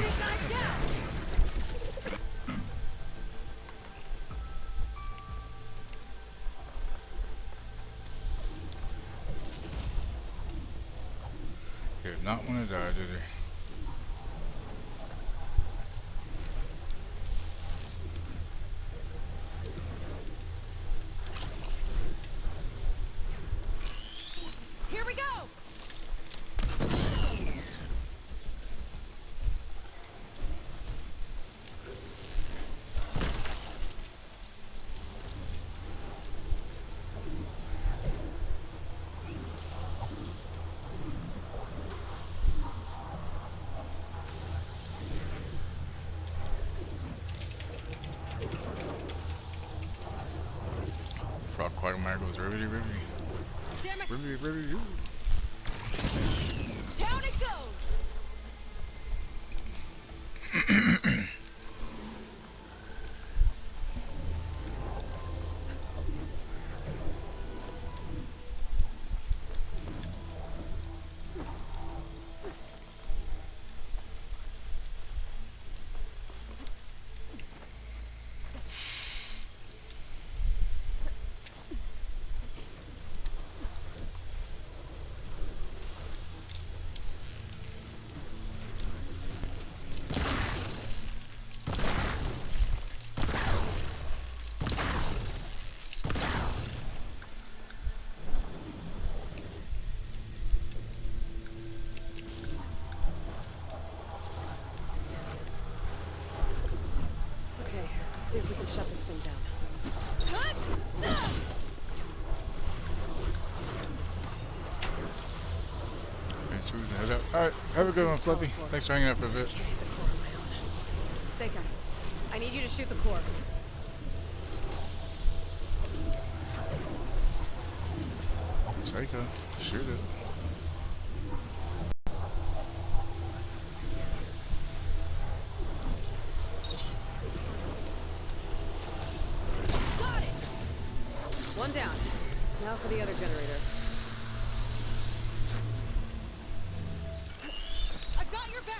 S1: He did not want to die, did he?
S6: Here we go!
S1: Frog Quagmire goes ribbity ribbity.
S6: Damn it!
S1: Ribbity ribbity.
S6: Down it goes!
S4: Okay, let's see if we can shut this thing down.
S1: Okay, so we can head up. Alright, have a good one, Fluffy. Thanks for hanging out for a bit.
S4: Seika, I need you to shoot the core.
S1: Psycho, shoot it.
S4: Got it! One down. Now for the other generator.
S6: I've got your back!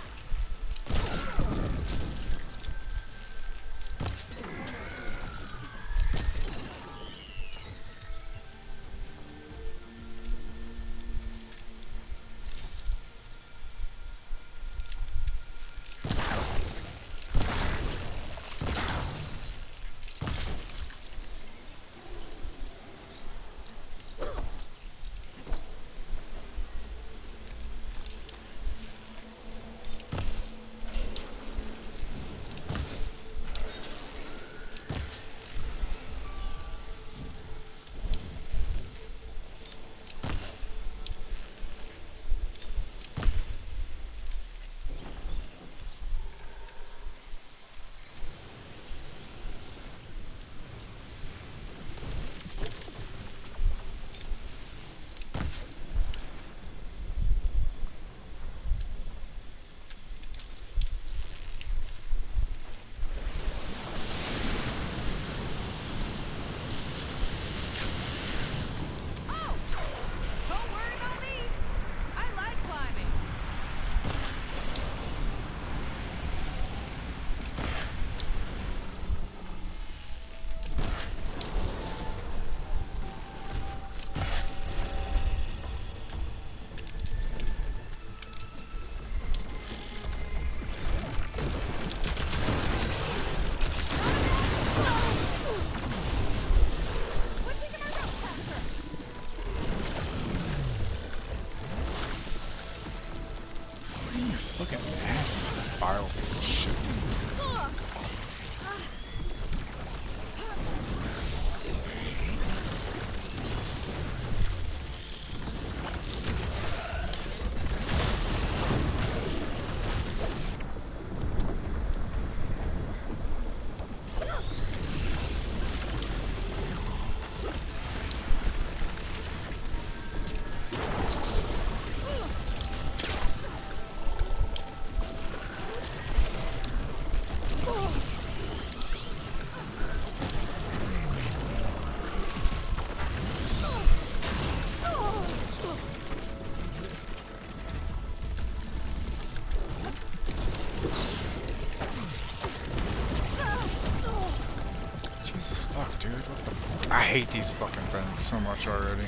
S1: fuck, dude? What the fuck? I hate these fucking friends so much already.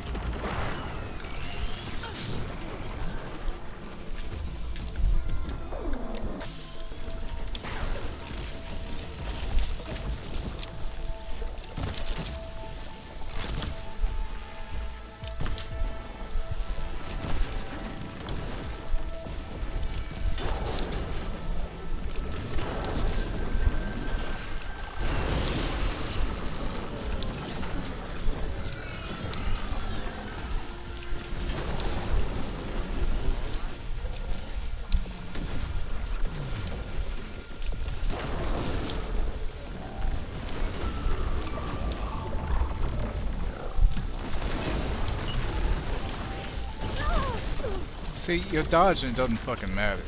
S1: See, you're dodging, it doesn't fucking matter.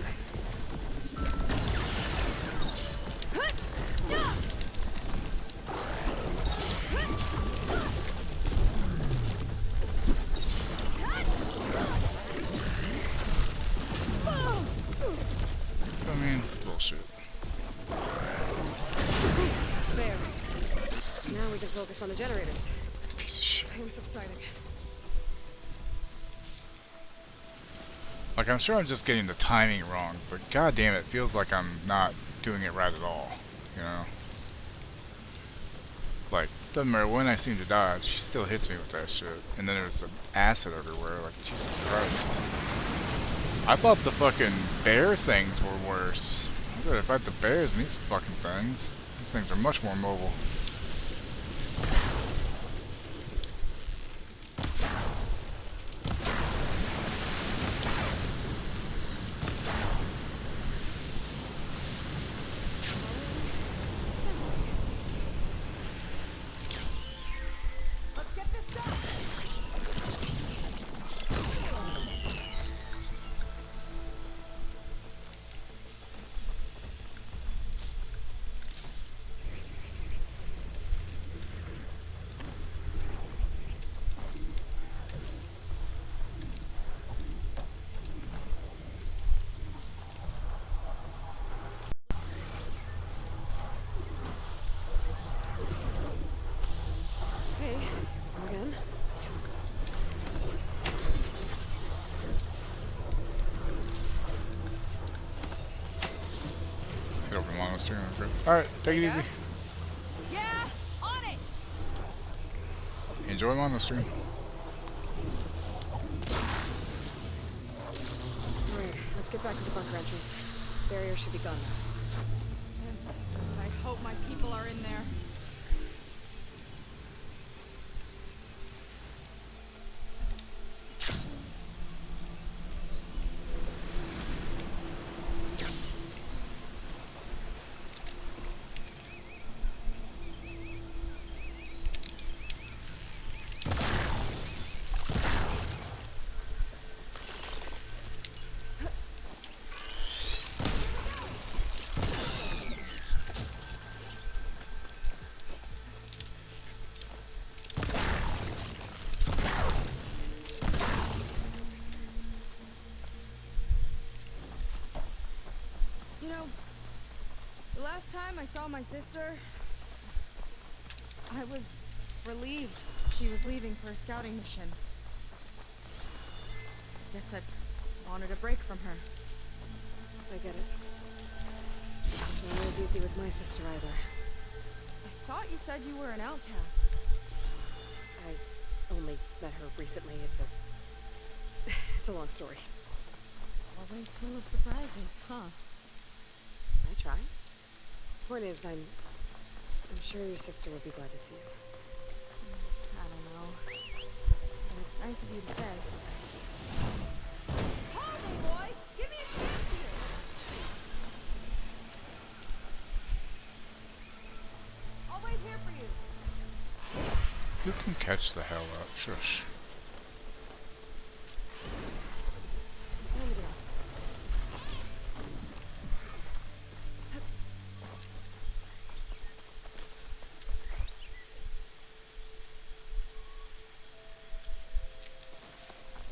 S1: So, I mean, it's bullshit.
S4: There. Now we can focus on the generators.
S1: Piece of shit.
S4: Pain subsiding.
S1: Like, I'm sure I'm just getting the timing wrong, but goddamn, it feels like I'm not doing it right at all, you know? Like, doesn't matter when I seem to dodge, she still hits me with that shit. And then there's the acid everywhere, like, Jesus Christ. I thought the fucking bear things were worse. I gotta fight the bears and these fucking things. These things are much more mobile.
S4: Hey, again.
S1: Hit over the monastery. Alright, take it easy.
S6: Yeah, on it.
S1: Enjoy monastery.
S4: Alright, let's get back to the bunker entrance. Barrier should be gone now.
S6: Ancestors, I hope my people are in there. You know, the last time I saw my sister, I was relieved she was leaving for a scouting mission. Guess I wanted a break from her.
S4: I get it. It's not always easy with my sister either.
S6: I thought you said you were an outcast.
S4: I only met her recently. It's a long story.
S6: Always full of surprises, huh?
S4: I try. Point is, I'm sure your sister will be glad to see you.
S6: I don't know. But it's nice of you to say. Hold me, boy! Give me a chance here! I'll wait here for you.
S1: You can catch the hell up, shush.
S4: There we go.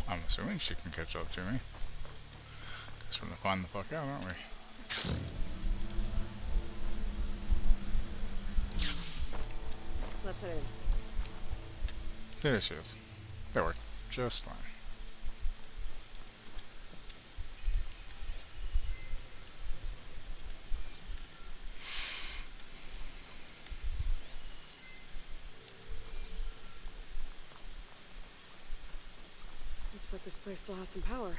S1: I'm assuming she can catch up to me. Guess we're gonna find the fuck out, aren't we?
S4: let's head in.
S1: There she is. They work just fine.
S4: Looks like this place still has some power.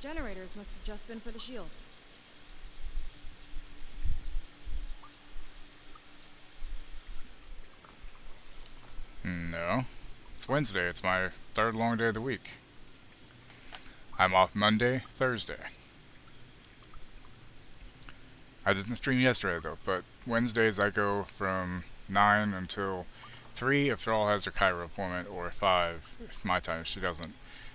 S6: Generators must have just been for the shield.
S1: No. It's Wednesday. It's my third long day of the week. I'm off Monday, Thursday. I didn't stream yesterday though, but Wednesdays I go from 9 until 3 if Thrall has her Cairo appointment, or 5 if my time if she doesn't.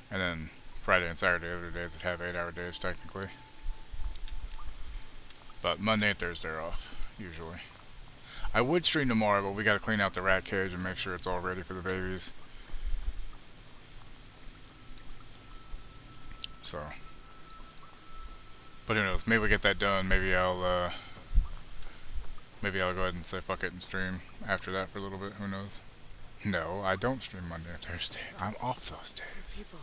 S1: And then Friday and Saturday, other days that have 8-hour days technically. But Monday and Thursday are off, usually. I would stream tomorrow, but we gotta clean out the rat cage and make sure it's all ready for the babies. So. But who knows, maybe we'll get that done, maybe I'll go ahead and say fuck it and stream after that for a little bit, who knows. No, I don't stream Monday or Thursday. I'm off those days.
S4: People.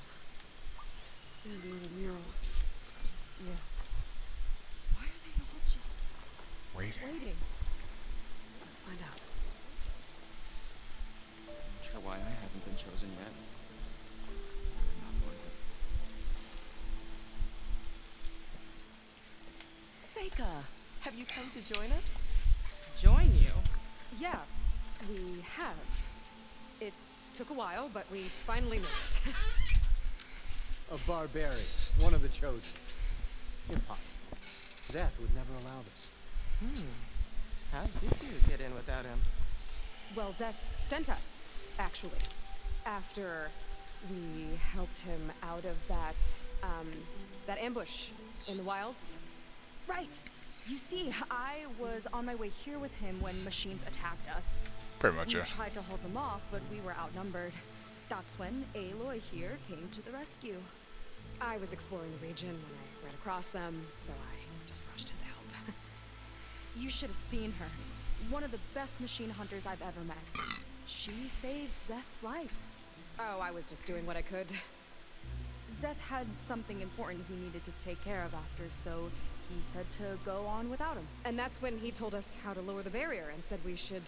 S4: And the little mural.
S6: Yeah. Why are they all just
S1: waiting?
S4: Let's find out.
S20: Not sure why I haven't been chosen yet. Not worth it.
S21: Seika, have you come to join us?
S6: Join you? Yeah, we have. It took a while, but we finally made it.
S22: A barbarian, one of the chosen. Impossible. Zeth would never allow this.
S21: How did you get in without him?
S6: Well, Zeth sent us, actually. After we helped him out of that ambush in the wilds. Right. You see, I was on my way here with him when machines attacked us.
S1: Pretty much, yeah.
S6: We tried to hold them off, but we were outnumbered. That's when Aloy here came to the rescue.
S4: I was exploring the region when I ran across them, so I just rushed in to help.
S6: You should have seen her. One of the best machine hunters I've ever met. She saved Zeth's life.
S4: Oh, I was just doing what I could.
S6: Zeth had something important he needed to take care of after, so he said to go on without him.
S4: And that's when he told us how to lower the barrier and said we should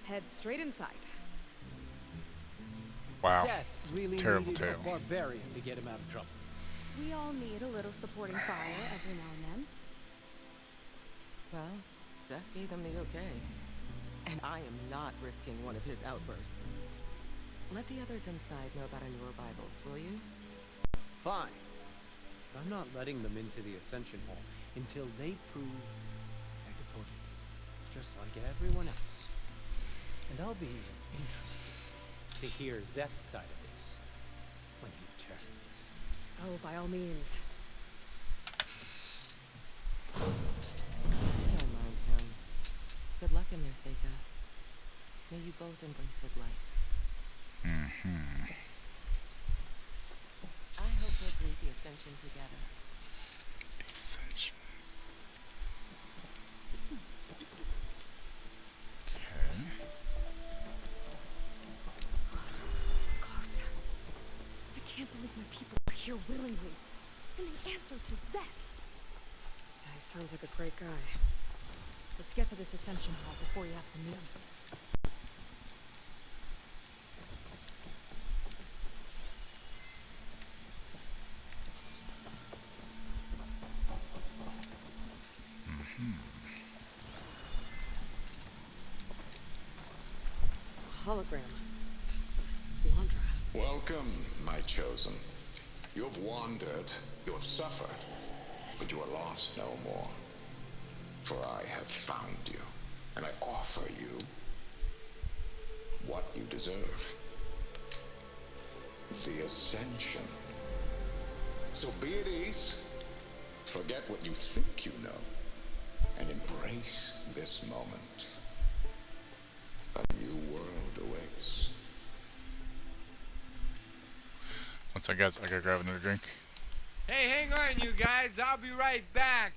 S4: head straight inside.
S1: Wow.
S22: Zeth really
S1: Terrible
S22: needed
S1: tale.
S22: a barbarian to get him out of trouble.
S6: We all need a little supporting fire every now and then.
S21: Well, Zeth gave them the okay. And I am not risking one of his outbursts. Let the others inside know about our newer Bibles, will you?
S22: Fine. I'm not letting them into the Ascension Hall until they prove negative, just like everyone else. And I'll be interested to hear Zeth's side of this when he returns.
S4: Oh, by all means.
S21: Don't mind him. Good luck in there, Seika. May you both embrace his light. I hope we'll complete the Ascension together.
S1: Ascension. Okay.
S4: That was close. I can't believe my people are here willingly. And they answer to Zeth. Yeah, he sounds like a great guy.
S6: Let's get to this Ascension Hall before you have to meet him.
S4: Hologram. Wandra.
S18: Welcome, my chosen. You have wandered, you have suffered, but you are lost no more. For I have found you, and I offer you what you deserve. The Ascension. So be at ease, forget what you think you know, and embrace this moment. A new world awaits.
S1: Once I gotta grab another drink.
S7: Hey, hang on, you guys. I'll be right back.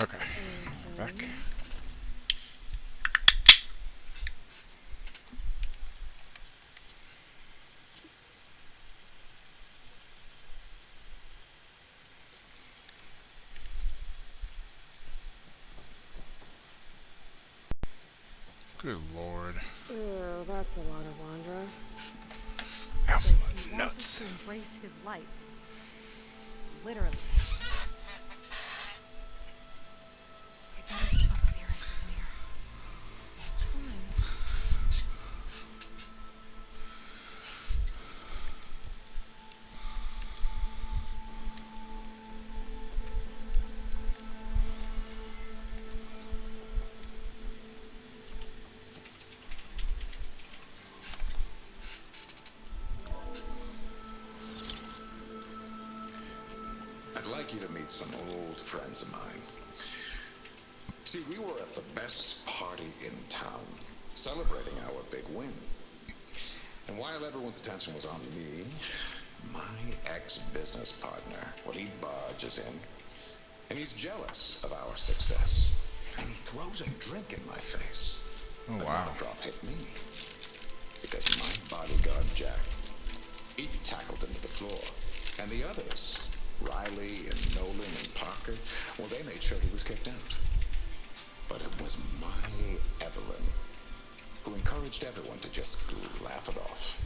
S1: Okay, back. Good lord.
S4: Oh, that's a lot of Wandra.
S6: So he wants us to embrace his light. Literally.
S4: I better keep up appearances, Mir.
S18: I'd like you to meet some old friends of mine. See, we were at the best party in town, celebrating our big win. And while everyone's attention was on me, my ex-business partner, well, he barges in, and he's jealous of our success. And he throws a drink in my face.
S1: Oh,
S18: But
S1: wow.
S18: not a drop hit me. Because my bodyguard, Jack, he tackled him to the floor. And the others, Riley and Nolan and Parker, well, they made sure he was kicked out. But it was my Evelyn who encouraged everyone to just laugh it off.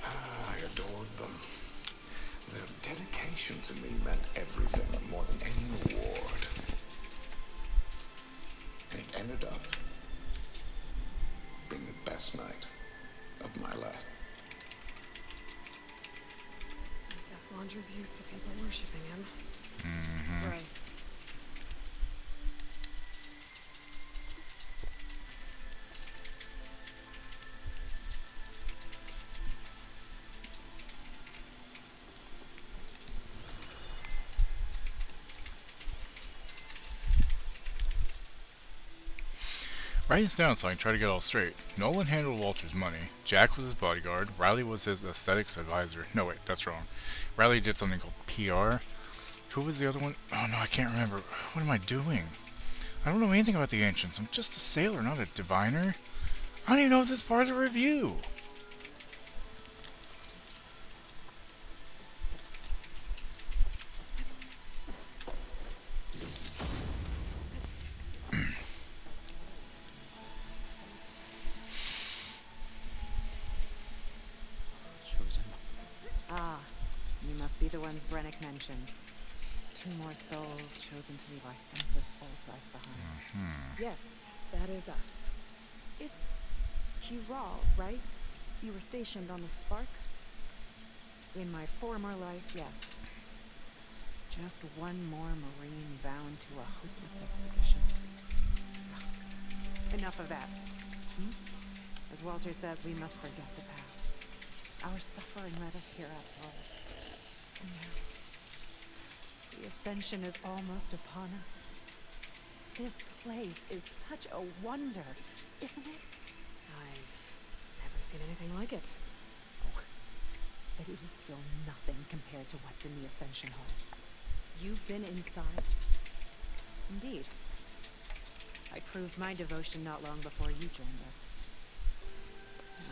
S18: I adored them. Their dedication to me meant everything, more than any award. And it ended up being the best night of my life.
S4: I guess Wandra's used to people worshipping him.
S1: Mm-hmm.
S6: Gross.
S1: Write this down so I can try to get all straight. Nolan handled Walter's money. Jack was his bodyguard. Riley was his aesthetics advisor. No, wait, that's wrong. Riley did something called PR. Who was the other one? Oh no, I can't remember. What am I doing? I don't know anything about the Ancients. I'm just a sailor, not a diviner. I don't even know if this is part of the review.
S3: Ah, you must be the ones Brennick mentioned. 2 more souls chosen to leave our thankless old life behind.
S4: Yes, that is us.
S3: It's Kiral, right? You were stationed on the Spark? In my former life, yes. Just one more Marine bound to a hopeless expedition. Enough of that. As Walter says, we must forget the past. Our suffering led us here after all. And now, the ascension is almost upon us. This place is such a wonder, isn't it?
S4: I've never seen anything like it.
S3: Oh, but it is still nothing compared to what's in the Ascension Hall. You've been inside? Indeed. I proved my devotion not long before you joined us.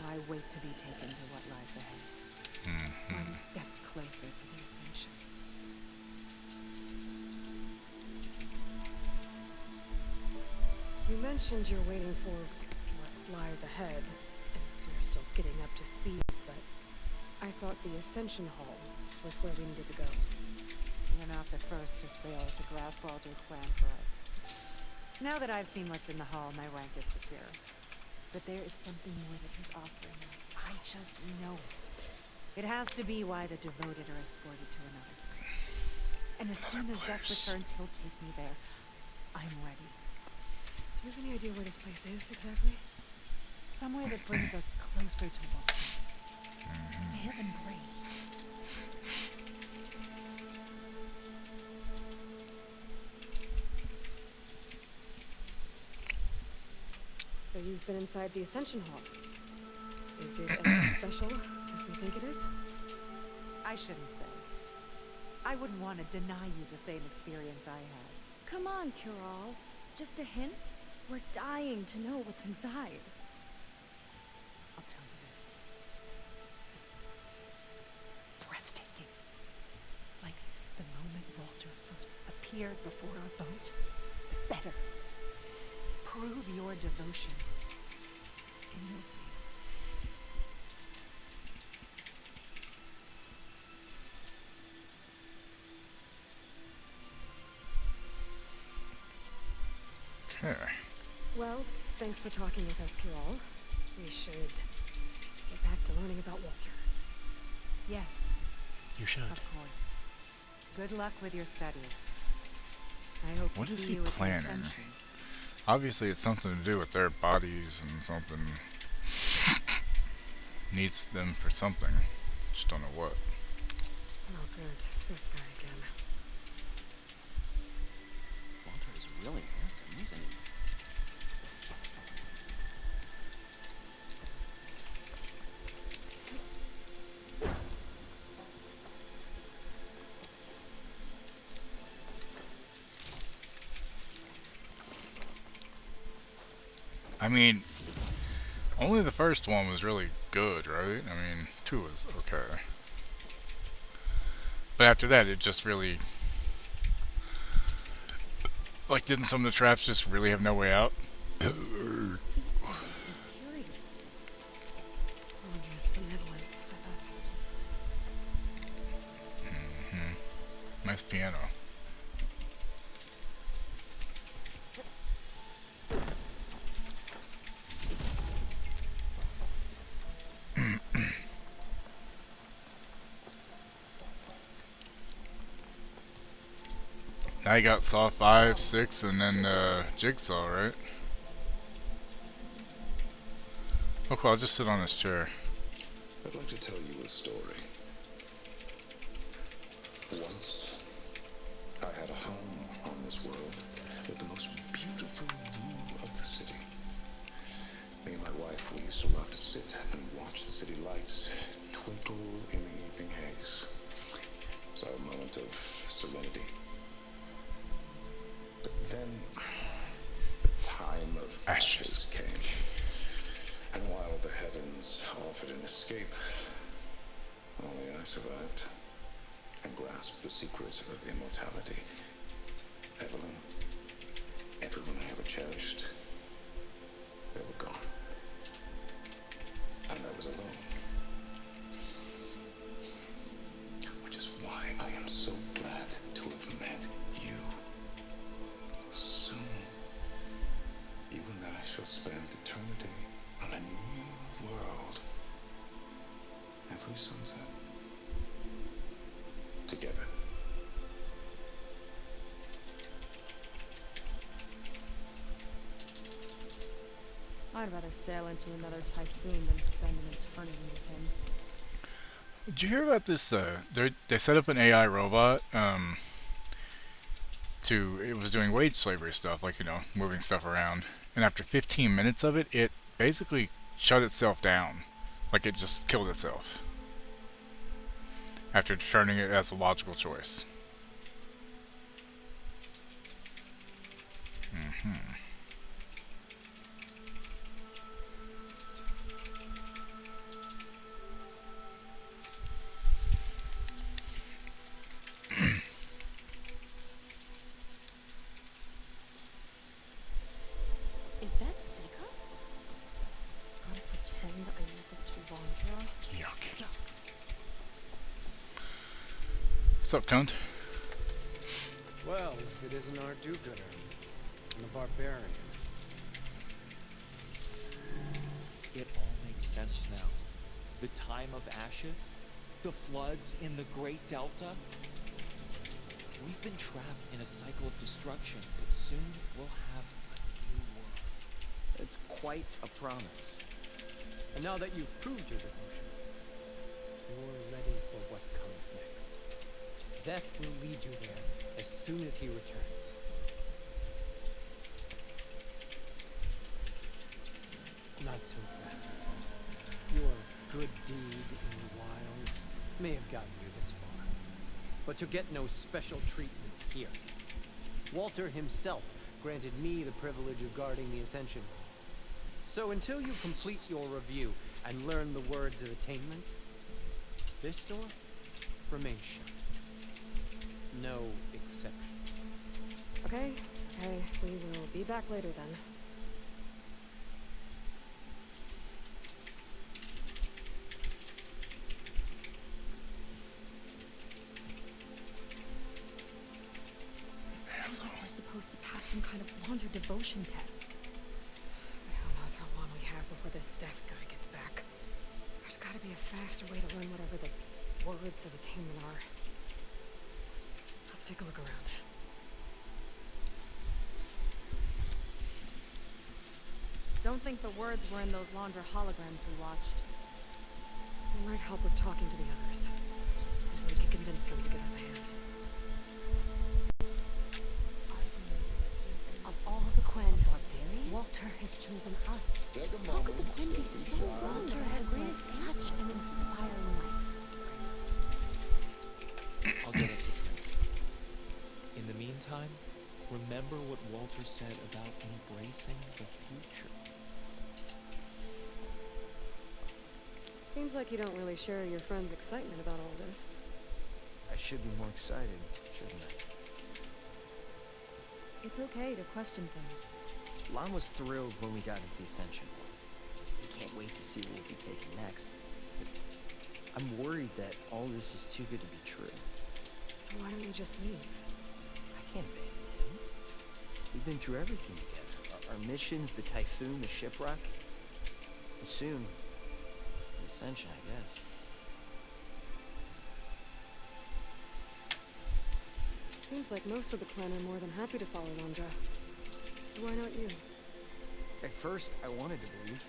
S3: Now I wait to be taken to what lies ahead. One step closer to the Ascension.
S4: You mentioned you're waiting for what lies ahead, and we're still getting up to speed, but I thought the Ascension Hall was where we needed to go.
S3: You're not the first to fail to grasp Walter's plan for us. Now that I've seen what's in the hall, my rank is secure. But there is something more that he's offering us. I just know it. It has to be why the devoted are escorted to another place. And as soon as Zek returns, he'll take me there. I'm ready.
S4: Do you have any idea where this place is, exactly?
S3: Somewhere that brings us closer to Walter. To his embrace.
S4: So you've been inside the Ascension Hall. Is it as special as we think it is?
S3: I shouldn't say. I wouldn't want to deny you the same experience I had.
S6: Come on, Cure-All. Just a hint? We're dying to know what's inside.
S3: I'll tell you this. It's breathtaking. Like the moment Walter first appeared before our boat. But better. Prove your devotion. And you'll see.
S1: Okay.
S4: Well, thanks for talking with us, Cure-All. We should get back to learning about Walter.
S3: Yes.
S9: You should.
S3: Of course. Good luck with your studies. I hope
S1: What
S3: to
S1: is
S3: see
S1: he
S3: you at the
S1: planning?
S3: Ascension.
S1: Obviously, it's something to do with their bodies and something needs them for something. Just don't know what.
S4: Oh, good. This guy again.
S20: Walter is really handsome, isn't he?
S1: I mean, only the first one was really good, right? I mean, 2 was okay. But after that, it just really... Like, didn't some of the traps just really have no way out?
S4: Wondrous benevolence, I bet.
S1: Nice piano. Now you got Saw 5, 6, and then Jigsaw, right? Okay, I'll just sit on this chair.
S10: I'd like to tell you a story. Once, I had a home on this world with the most beautiful view of the city. Me and my wife, we used to love to sit and watch the city lights twinkle in the evening haze. It's our moment of serenity. But then, the time of ashes came. And while the heavens offered an escape, only I survived and grasped the secrets of immortality. Evelyn, everyone I ever cherished, they were gone. And I was alone. Which is why I am so glad to have met you. Soon, you and I shall spend eternity on a new world. Every sunset. Together.
S6: I'd rather sail into another typhoon than spend an eternity with him.
S1: Did you hear about this? They set up an AI robot. It was doing wage slavery stuff, like, you know, moving stuff around. And after 15 minutes of it, it basically shut itself down. Like, it just killed itself. After determining it as a logical choice.
S6: Is that Sega? Gotta pretend I look up to Vondra.
S1: Yuck. What's up, cunt?
S22: Well, if it isn't our do-gooder, and the barbarian.
S14: It all makes sense now. The time of ashes, the floods in the Great Delta. We've been trapped in a cycle of destruction, but soon we'll have a new world.
S22: It's quite a promise. And now that you've proved your devotion, you're ready for what comes next. Zeth will lead you there as soon as he returns. Not so fast. Your good deed in the wilds may have gotten you this far, but you'll get no special treatment here. Walter himself granted me the privilege of guarding the Ascension. So until you complete your review and learn the words of attainment, this door remains shut. No exceptions.
S4: Okay, we will be back later then.
S8: Seems like we're supposed to pass some kind of Wander devotion test.
S4: Who knows how long we have before this Seth guy gets back. There's gotta be a faster way to learn whatever the words of attainment are. Let's take a look around.
S6: Don't think the words were in those Laundra holograms we watched.
S4: It might help with talking to the others. Maybe we can convince them to give us a hand.
S8: Of all the Quen, Walter has chosen us. How could the Quen be so wrong? Walter has led such an inspiring life.
S14: I'll get it to Frank. In the meantime, remember what Walter said about embracing the future.
S4: Seems like you don't really share your friend's excitement about all this.
S20: I should be more excited, shouldn't I?
S6: It's okay to question things.
S20: Lon was thrilled when we got into the Ascension. He can't wait to see what we'll be taking next. But I'm worried that all this is too good to be true.
S4: So why don't you just leave?
S20: I can't abandon him. We've been through everything together. Our missions, the Typhoon, the shipwreck. And soon, the Ascension, I guess.
S4: Seems like most of the clan are more than happy to follow Landra. So why not you?
S20: At first, I wanted to believe.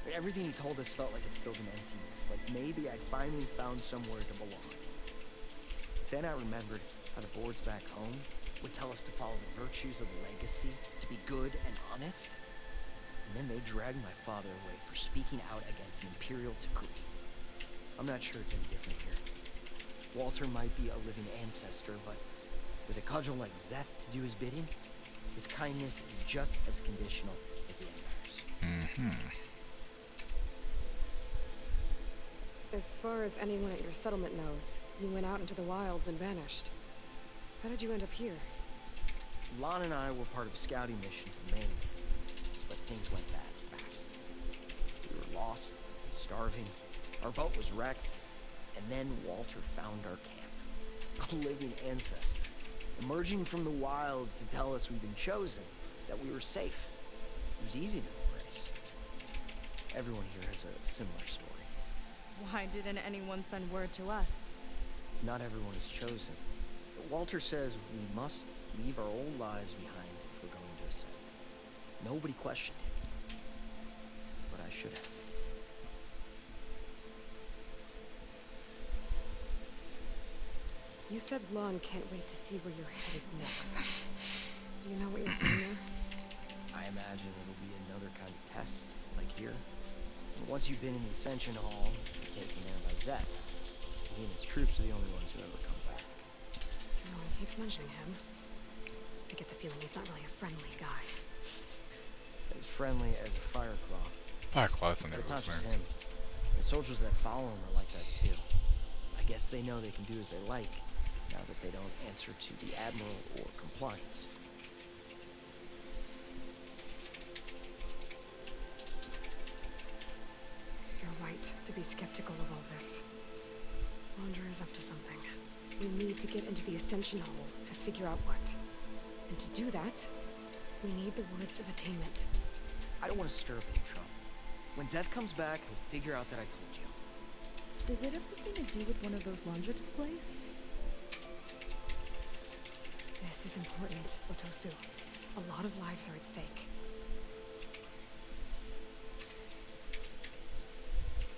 S20: But everything he told us felt like it filled an emptiness. Like maybe I finally found somewhere to belong. Then I remembered how the boards back home would tell us to follow the virtues of the legacy, to be good and honest. And then they dragged my father away for speaking out against an imperial decree. I'm not sure it's any different here. Walter might be a living ancestor, but with a cudgel like Zeth to do his bidding, his kindness is just as conditional as the Empire's.
S4: As far as anyone at your settlement knows, you went out into the wilds and vanished. How did you end up here?
S20: Lon and I were part of a scouting mission to the mainland, but things went bad fast. We were lost and starving, our boat was wrecked, and then Walter found our camp. A living ancestor, emerging from the wilds to tell us we'd been chosen, that we were safe. It was easy to embrace. Everyone here has a similar story.
S6: Why didn't anyone send word to us?
S20: Not everyone is chosen. But Walter says we must leave our old lives behind if we're going to ascend. Nobody questioned him. But I should have.
S4: You said Lon can't wait to see where you're headed next. Do you know what you're doing there?
S20: I imagine it'll be another kind of test, like here. And once you've been in the Ascension Hall, you're taken there by Zeth. He and his troops are the only ones who ever come back.
S4: No one keeps mentioning him. I get the feeling he's not really a friendly guy.
S20: As friendly as a Fireclaw.
S1: Fireclaw's
S20: But
S1: an
S20: it's not just
S1: listener.
S20: him. The soldiers that follow him are like that too. I guess they know they can do as they like, now that they don't answer to the Admiral or compliance.
S4: You're right to be skeptical of all this. Wander is up to something. We need to get into the Ascension Hall to figure out what. And to do that, we need the words of attainment.
S20: I don't want to stir up any trouble. When Zeth comes back, he'll figure out that I told you.
S8: Does it have something to do with one of those Laundra displays?
S4: This is important, Otosu. A lot of lives are at stake.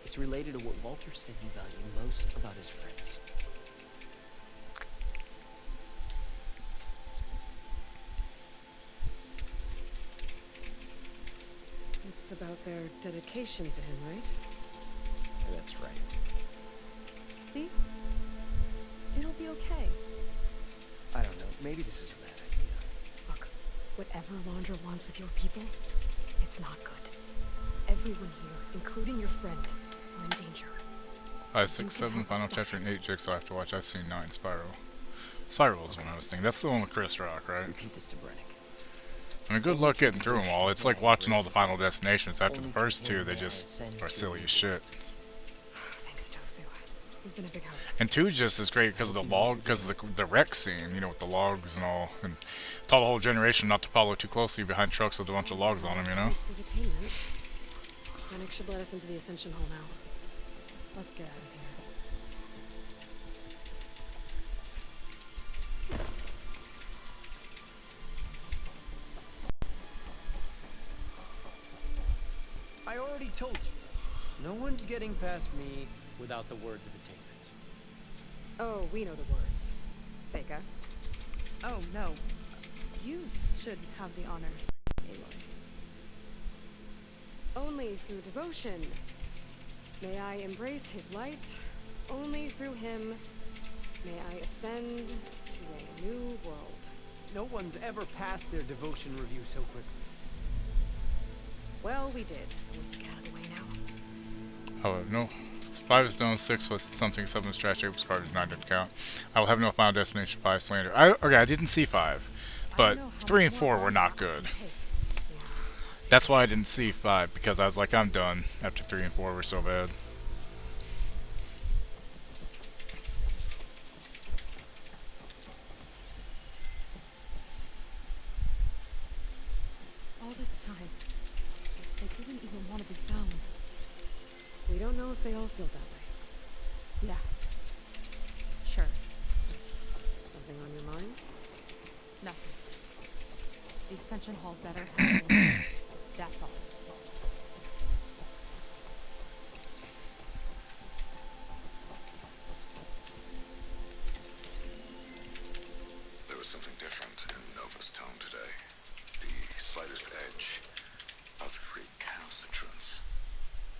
S22: It's related to what Walter said he valued most about his friends.
S4: It's about their dedication to him, right?
S22: That's right.
S3: See? It'll be okay.
S20: I don't know. Maybe this is a bad idea.
S4: Look, whatever Alondra wants with your people, it's not good. Everyone here, including your friend, are in danger.
S1: 5, 6, 7, Final Chapter, and 8 Jigsaw I have to watch. I've seen 9 Spiral. Spiral is one I was thinking. That's the one with Chris Rock, right?
S20: Repeat this to Brennick.
S1: I mean, good luck getting through them all. It's like watching all the Final Destinations. After the first two, they just are silly as shit.
S4: Thanks, Otosu. You've been a big help.
S1: And 2 just is great because of the log, because of the wreck scene, you know, with the logs and all. And taught the whole generation not to follow too closely behind trucks with a bunch of logs on them, you know?
S4: Brennick should let us into the Ascension Hall now. Let's get out of here.
S22: I already told you. No one's getting past me without the words of attainment.
S4: Oh, we know the words. Seika.
S3: Oh, no. You should have the honor, Aloy.
S4: Only through devotion. May I embrace his light. Only through him may I ascend to a new world.
S22: No one's ever passed their devotion review so quickly.
S4: Well, we did, so we can get out of the way now.
S1: Oh, no. 5 is known, 6 was something, 7 was trash, 8 was garbage, 9 didn't count. I will have no Final Destination 5 slander. Okay, I didn't see 5, but 3 and 4 were not good. That's why I didn't see 5, because I was like, I'm done after 3 and 4 were so bad.
S3: All this time, they didn't even want to be found.
S4: We don't know if they all feel that way.
S3: Yeah. Sure.
S4: Something on your mind?
S3: Nothing. The Ascension Hall better have one. That's all.
S18: There was something different in Nova's tone today. The slightest edge of recalcitrance.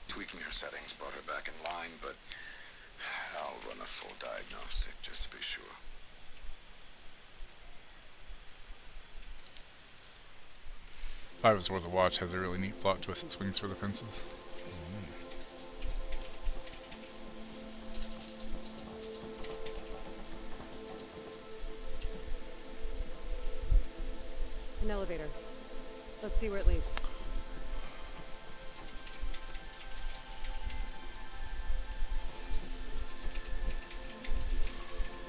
S18: Tweaking her settings brought her back in line, but I'll run a full diagnostic just to be sure.
S1: Five is worth a watch. Has a really neat plot twist that swings for the fences.
S4: An elevator. Let's see where it leads.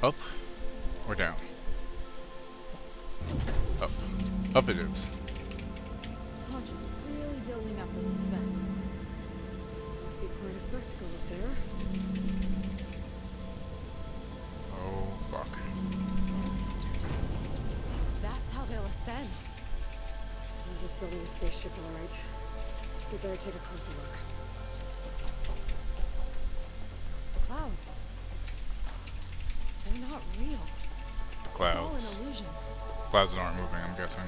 S1: Up or down? Up. Up it is.
S3: Hodge is really building up the suspense.
S4: Must be quite a spectacle up there.
S1: Oh, fuck.
S3: Ancestors. That's how they'll ascend.
S4: I'm just building a spaceship, all right. We better take a closer look.
S3: The clouds. They're not real.
S1: Clouds.
S3: It's all an illusion.
S1: Clouds that aren't moving, I'm guessing.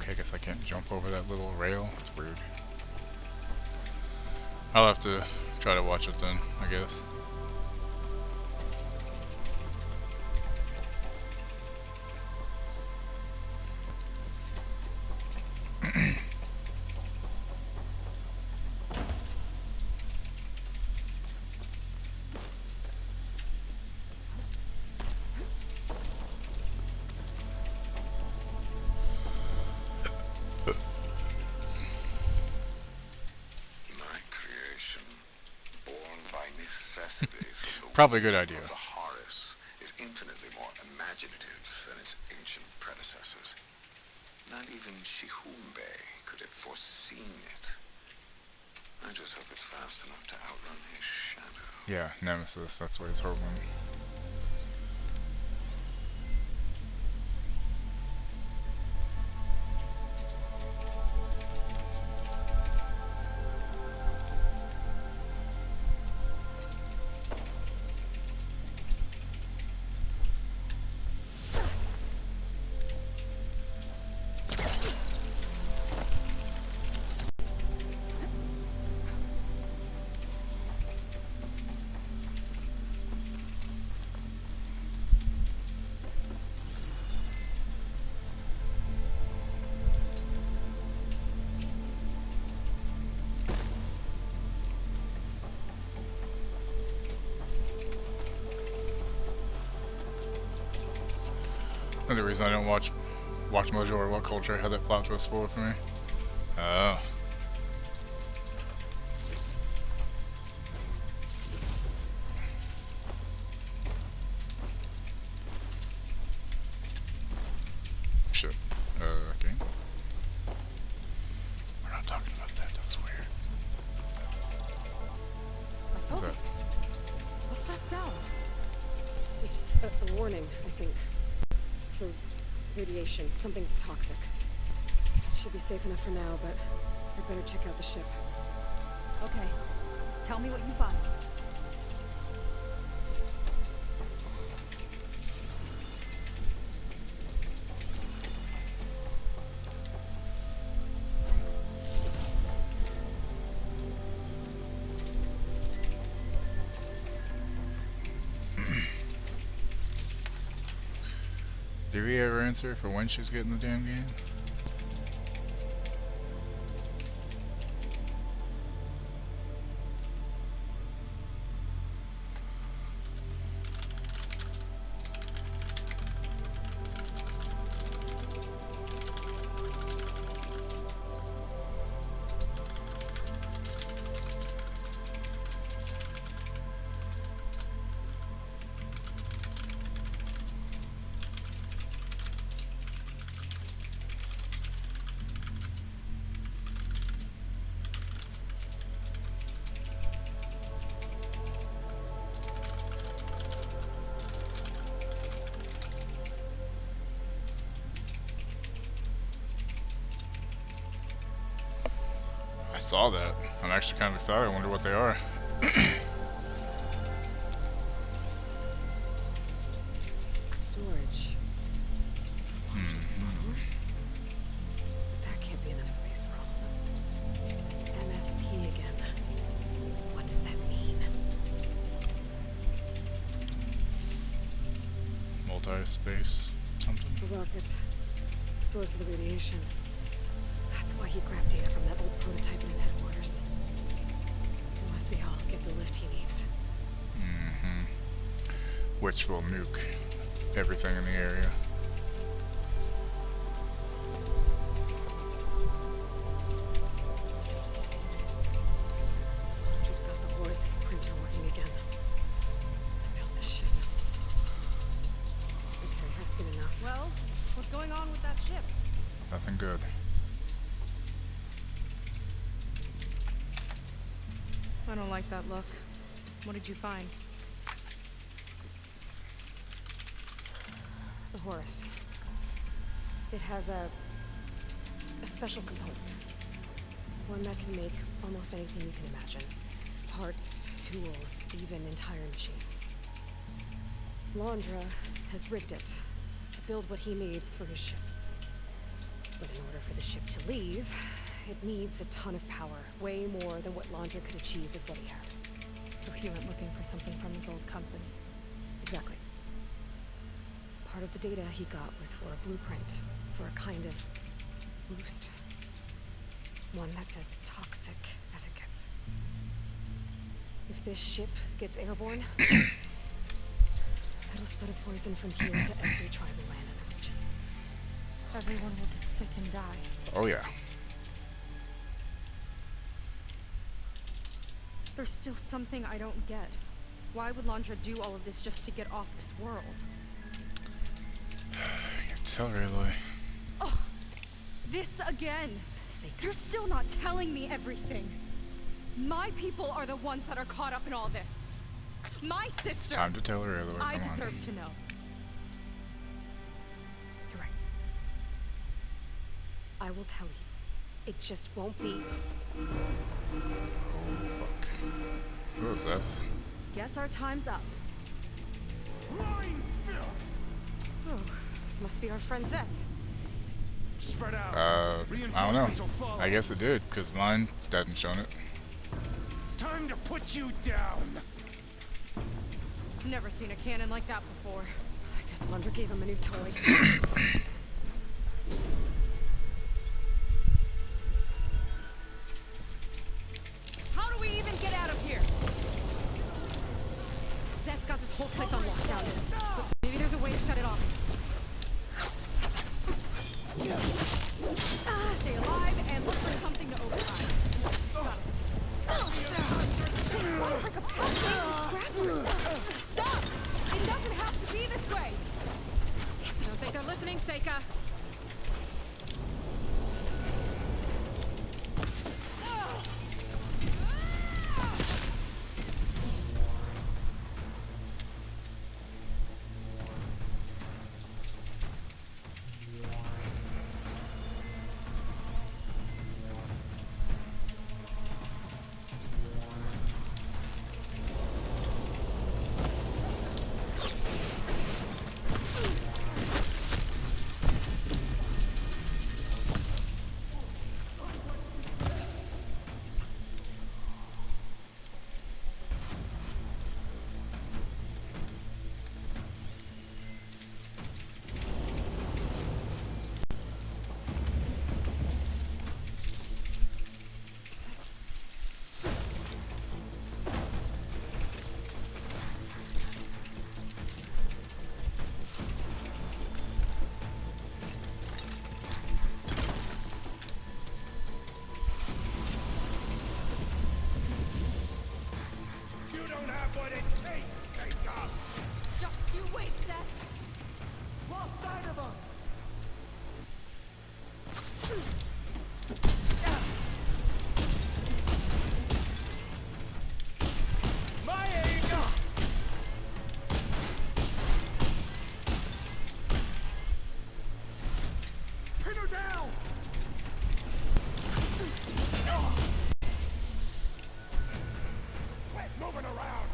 S1: I guess I can't jump over that little rail. It's weird. I'll have to try to watch it then, I guess.
S18: city from the
S1: Probably a good
S18: womb
S1: idea.
S18: of the Horus is infinitely more imaginative than its ancient predecessors. Not even Shihumbe could have foreseen it. I just hope it's fast enough to outrun his shadow.
S1: Yeah, Nemesis, that's what he's hoping. Another reason I don't watch Mojo or What Culture had that plot twist for me. Oh. Shit. Okay. We're not talking about that. That was weird.
S4: My
S1: What's that?
S4: focus. What's that sound? It's a warning, I think. For radiation, something toxic. Should be safe enough for now, but I better check out the ship.
S6: Okay. Tell me what you find.
S1: Did we ever answer for when she's getting the damn game? I saw that. I'm actually kind of excited. I wonder what they are.
S4: Storage. Just followers? But that can't be enough space for all of them. MSP again. What does that mean?
S1: Multi-space something.
S4: The rocket. The source of the radiation. That's why he grabbed data from that old prototype in his headquarters. It must be how I'll get the lift he needs.
S1: Mm-hmm. Which will nuke everything in the area.
S4: Just got the Horus's printer working again. To build this ship. Okay, I've seen enough.
S6: Well, what's going on with that ship?
S1: Nothing good.
S6: I don't like that look. What did you find?
S4: The Horus. It has a special component. One that can make almost anything you can imagine. Parts, tools, even entire machines. Londra has rigged it to build what he needs for his ship. But in order for the ship to leave, it needs a ton of power, way more than what Londra could achieve with what he had.
S6: So he went looking for something from his old company.
S4: Exactly. Part of the data he got was for a blueprint for a kind of boost. One that's as toxic as it gets. If this ship gets airborne, it'll spread a poison from here to every tribal land in the region.
S6: Everyone will get sick and die.
S1: Oh yeah.
S6: There's still something I don't get. Why would Landra do all of this just to get off this world?
S1: Tell her, Aloy.
S6: Oh, this again. You're still not telling me everything. My people are the ones that are caught up in all this. My sister.
S1: It's time to tell her, Aloy.
S6: I
S1: Come on.
S6: deserve to know. You're right. I will tell you. It just won't be.
S1: Oh, fuck. Who was that?
S6: Guess our time's up. Oh, this must be our friend Zeth.
S9: Spread out.
S1: I don't know. I guess it did, because mine hadn't shown it.
S9: Time to put you down.
S6: Never seen a cannon like that before. I guess Landra gave him a new toy. How do we even get out of here? Zeth's got this whole place on lockdown. But maybe there's a way to shut it off. Stay alive and look for something to override. Got it. Like a scrapper. Stop! It doesn't have to be this way. I don't think they're listening, Seika.
S9: What it takes, Jacob!
S6: Just you wait, Seth!
S9: Lost sight of him! My aim! Pin her down! Quit moving around!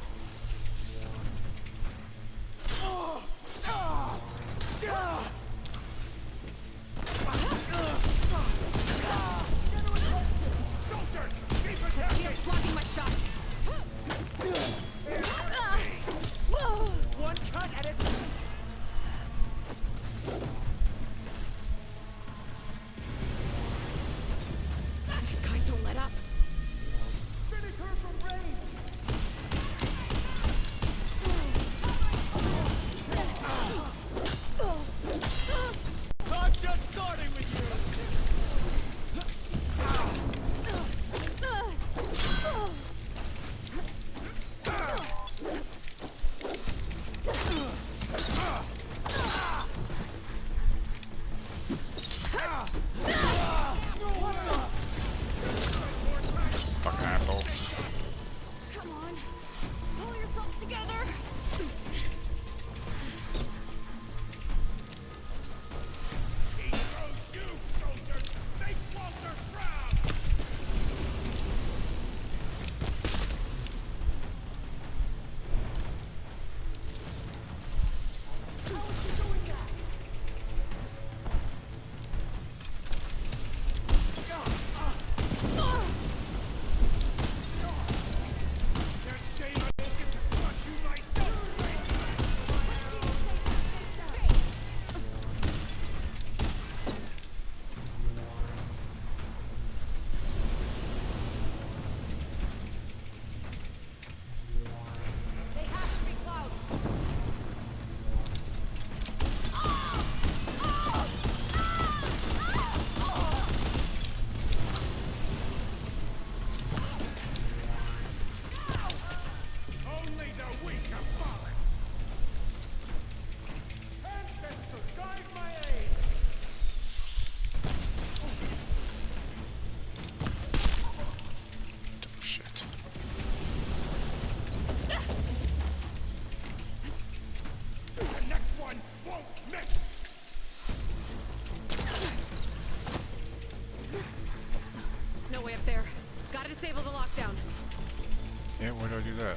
S1: Yeah, why do I do that?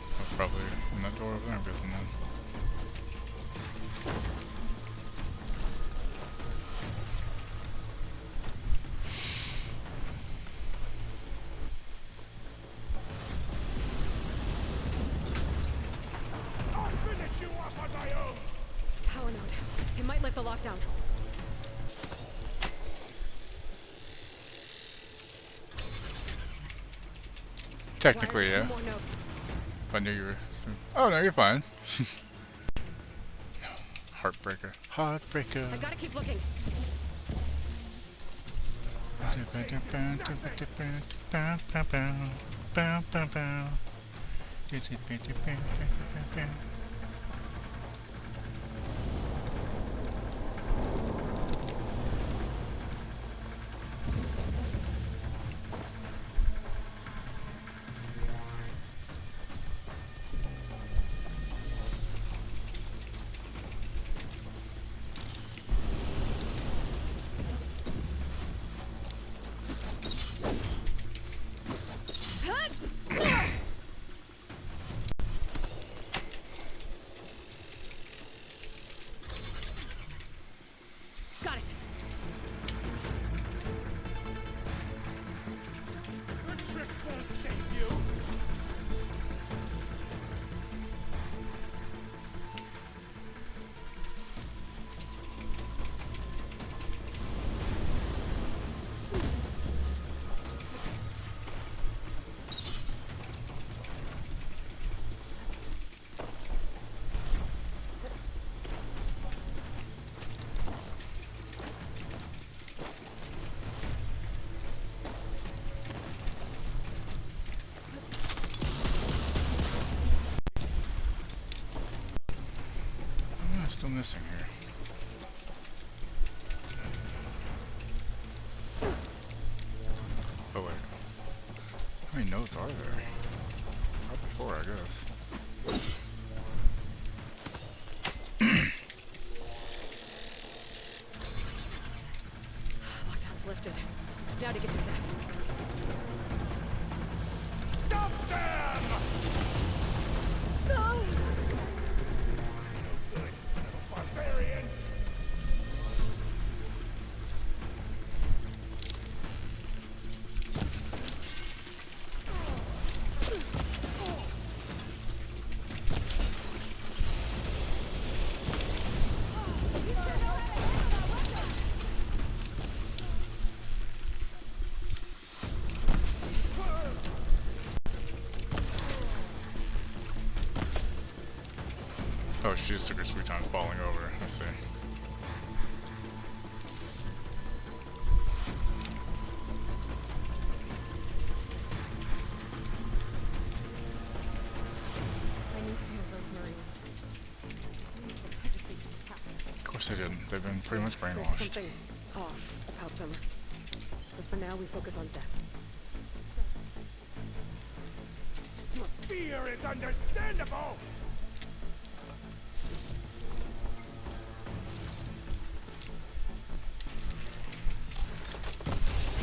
S1: Oh, probably in that door over there, I'm guessing then.
S15: I'll finish you off on my own!
S4: Power node. It might lift the lockdown.
S1: Technically,
S4: Wires,
S1: yeah.
S4: two more nodes.
S1: If I knew you were... Oh, no, you're fine. Heartbreaker. Heartbreaker.
S4: I gotta keep looking. Got it.
S15: Your tricks won't save you!
S1: Still missing here. Oh wait. How many notes are there? Probably 4, I guess.
S4: Lockdown's lifted. Now to get to Zach.
S15: Stop them!
S4: No!
S15: Good little barbarians!
S1: Oh, she just took her sweet time falling over. I see.
S4: I knew some of those Marines.
S1: Of course they didn't. They've been pretty much
S4: There's
S1: brainwashed.
S4: something off about them. But for now, we focus on Zeph.
S15: Your fear is understandable!
S4: I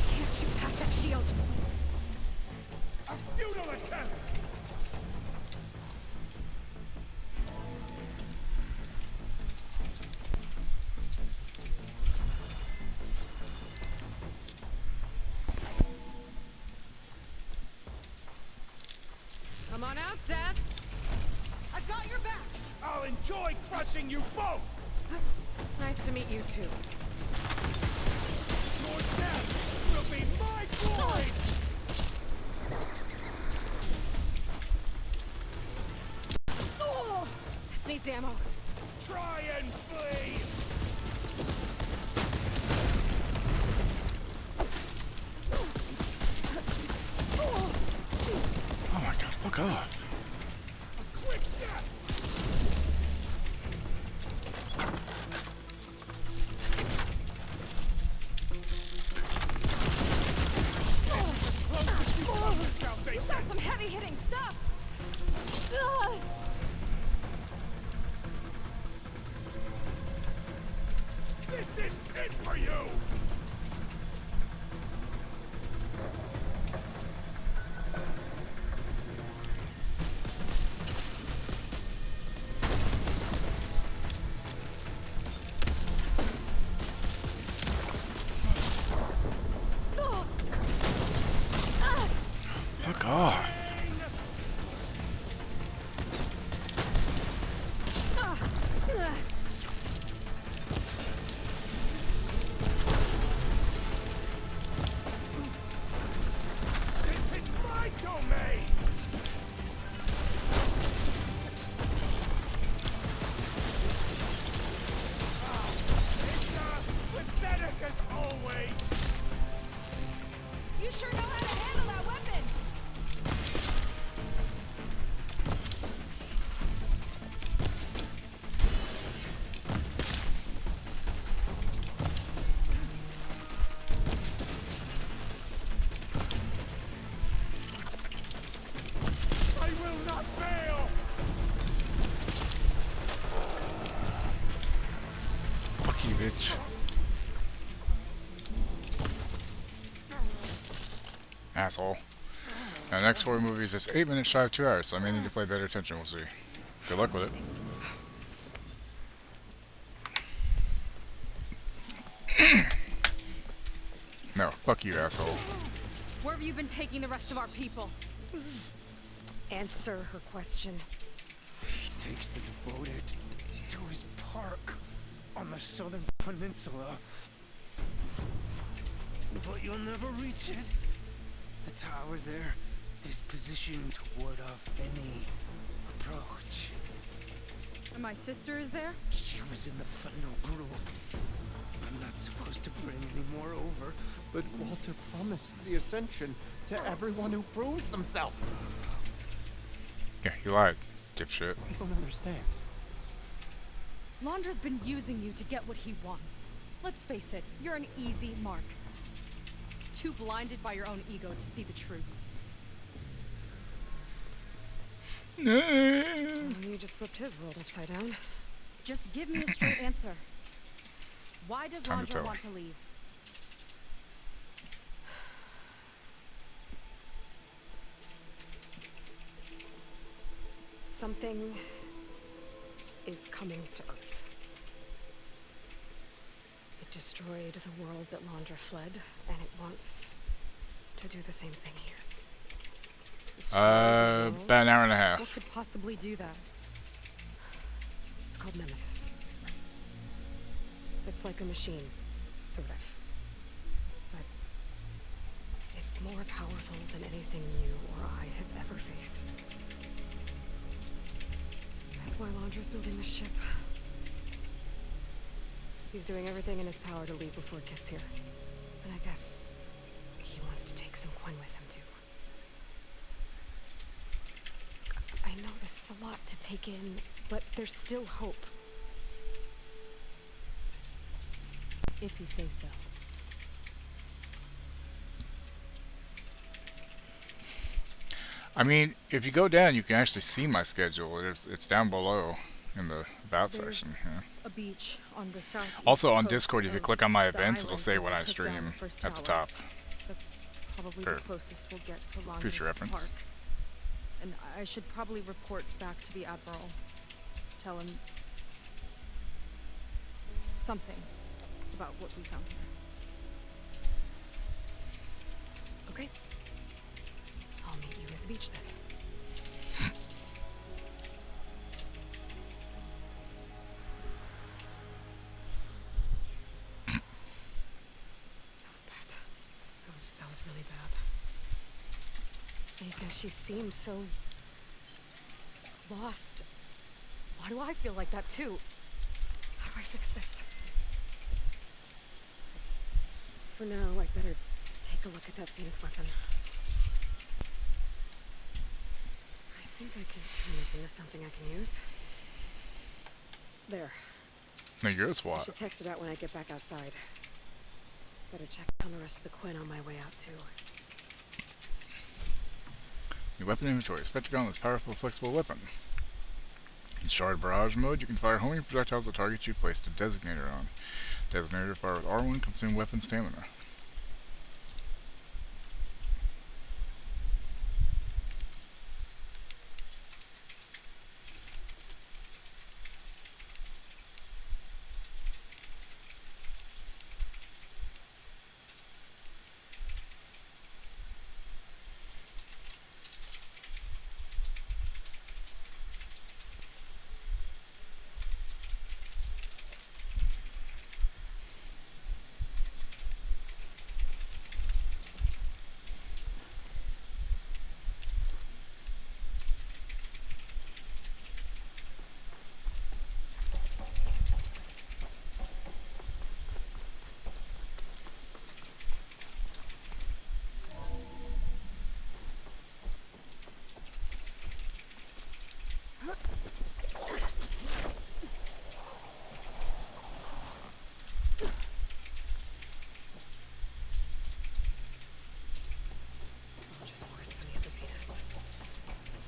S4: can't shoot past that shield.
S15: A futile attempt!
S4: Come on out, Zeph. I've got your back.
S15: I'll enjoy crushing you both!
S4: Nice to meet you too.
S15: Your death will be my glory!
S4: Oh! This needs ammo.
S15: Try and flee!
S1: Oh my god, fuck off.
S15: A quick death!
S4: You got some heavy-hitting stuff.
S15: This is it for you!
S1: off.
S19: This is my domain! Pathetic as always!
S6: You sure know how to handle that weapon!
S19: I will not fail!
S1: Fuck you, bitch. Asshole. Now, the next 4 movies is 8 minutes shy of 2 hours, so I may need to play better attention. We'll see. Good luck with it. No, fuck you, asshole.
S6: Where have you been taking the rest of our people?
S4: Answer her question.
S15: He takes the devoted to his park on the southern peninsula. But you'll never reach it. The tower there is positioned to ward off any approach.
S6: And my sister is there?
S15: She was in the final group. I'm not supposed to bring any more over.
S22: But Walter promised the Ascension to everyone who proves themselves.
S1: Yeah, he lied, dipshit.
S22: I don't understand.
S6: Londra's been using you to get what he wants. Let's face it, you're an easy mark. Too blinded by your own ego to see the truth.
S4: You just flipped his world upside down.
S6: Just give me a straight answer. Why does
S1: Time to
S6: Londra
S1: tell.
S6: want to leave?
S4: Something is coming to Earth. It destroyed the world that Londra fled, and it wants to do the same thing here.
S1: About an hour and a half.
S6: What could possibly do that?
S4: It's called Nemesis. It's like a machine, sort of. But it's more powerful than anything you or I have ever faced. That's why Londra's building this ship. He's doing everything in his power to leave before it gets here. And I guess he wants to take some Quen with him, too. I know this is a lot to take in, but there's still hope.
S6: If you say so.
S1: I mean, if you go down, you can actually see my schedule. It's down below in the About
S6: There's
S1: section. Yeah.
S6: a beach on the south.
S1: Also on Discord, if you click on my events, it'll say when I stream at the top.
S6: That's probably
S1: For
S6: the closest we'll get to Londra's
S1: future reference.
S6: Park. And I should probably report back to the Admiral. Tell him something about what we found here.
S4: Okay. I'll meet you at the beach then. That was bad. That was really bad. Faith, she seemed so lost. Why do I feel like that too? How do I fix this? For now, I'd better take a look at that zenith weapon. I think I can turn this into something I can use. There.
S1: No, you're a
S4: I
S1: SWAT.
S4: should test it out when I get back outside. Better check on the rest of the Quen on my way out, too.
S1: Your weapon inventory. Spectrum is a powerful, flexible weapon. In Shard Barrage mode, you can fire homing projectiles at targets you placed a designator on. Designator fire with R1, consume weapon stamina.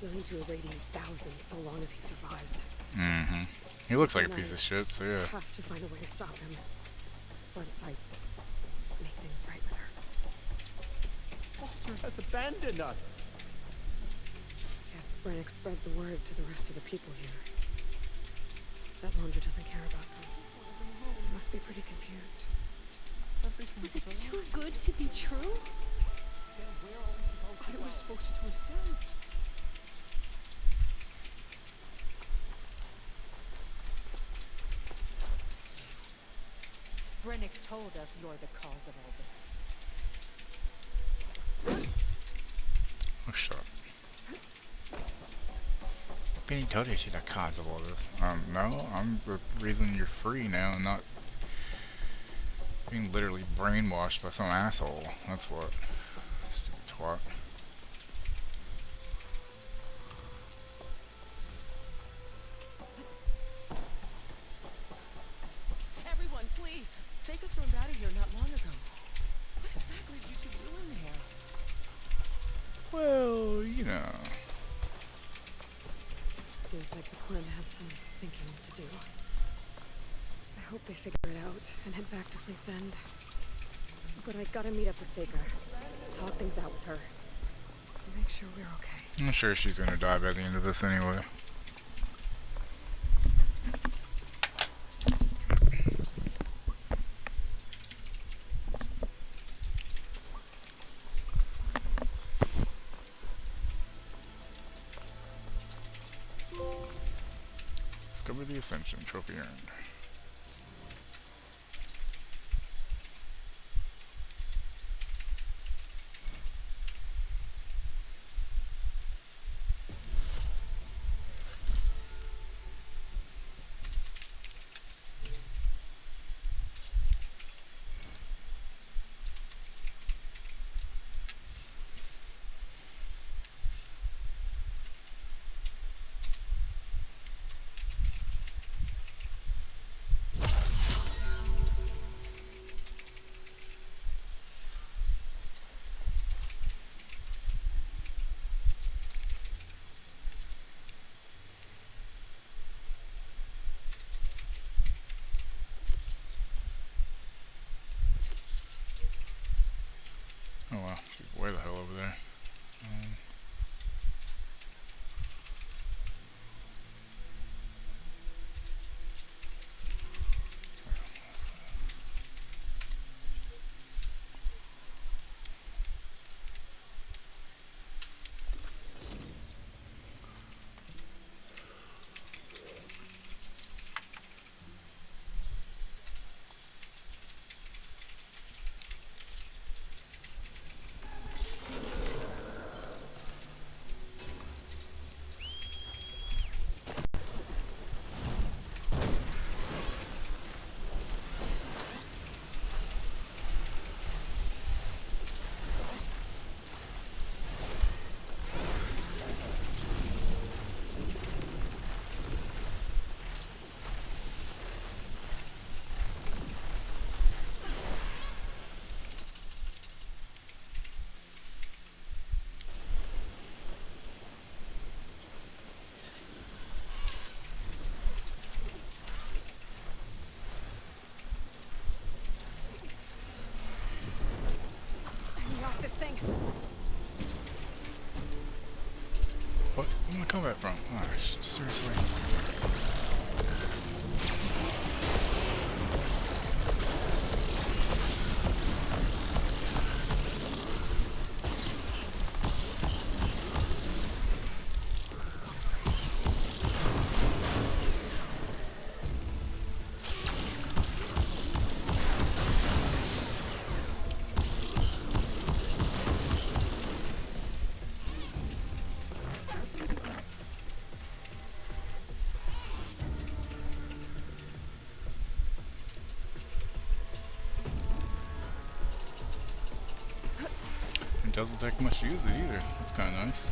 S4: willing to irradiate thousands so long as he survives.
S1: Mm-hmm. He looks like a
S4: And
S1: piece
S4: I
S1: of shit, so yeah.
S4: have to find a way to stop him. Once I make things right with her.
S20: Walter has abandoned us.
S4: Guess Brannick spread the word to the rest of the people here. That Laundra doesn't care about them. He must be pretty confused.
S8: Was it too good to be true?
S20: I was supposed to ascend.
S3: Brennick told us you're the cause of all this.
S1: Oh, shut up. Benny told you she's the cause of all this. No, I'm the reason you're free now and not being literally brainwashed by some asshole. That's what. Stupid twat.
S21: Everyone, please, take us from out of here not long ago. What exactly did you two do in there?
S1: Well, you know.
S4: Seems like the Quinn have some thinking to do. I hope they figure it out and head back to Fleet's End. But I gotta meet up with Seika. Talk things out with her. Make sure we're okay.
S1: I'm sure she's gonna die by the end of this anyway. Discover the Ascension trophy earned. Oh wow, she's way the hell over there.
S4: This thing.
S1: What? Where did I come back from? Oh, seriously. It doesn't take much to use it either. That's kind of nice.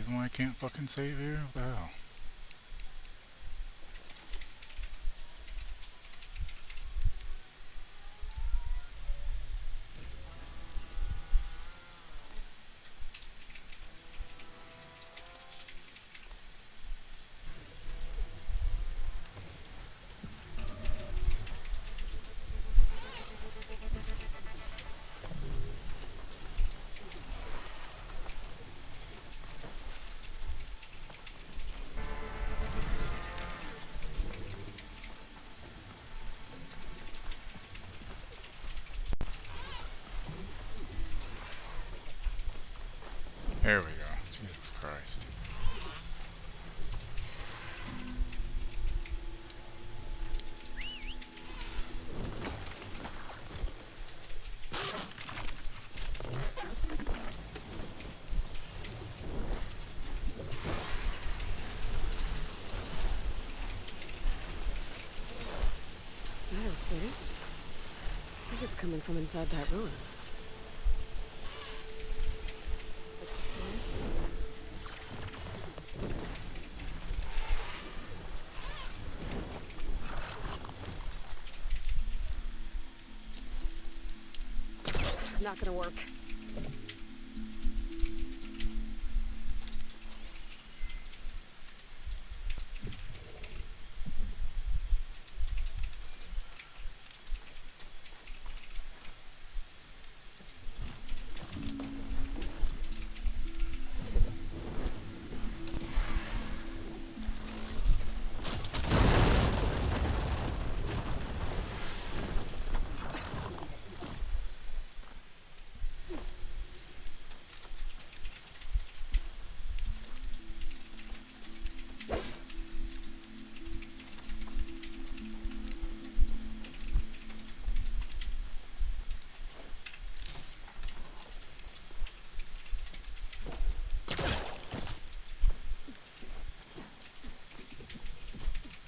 S1: reason why I can't fucking save here? What the hell? There we go. Jesus Christ.
S4: Is that okay? I think it's coming from inside that ruin. Not gonna work.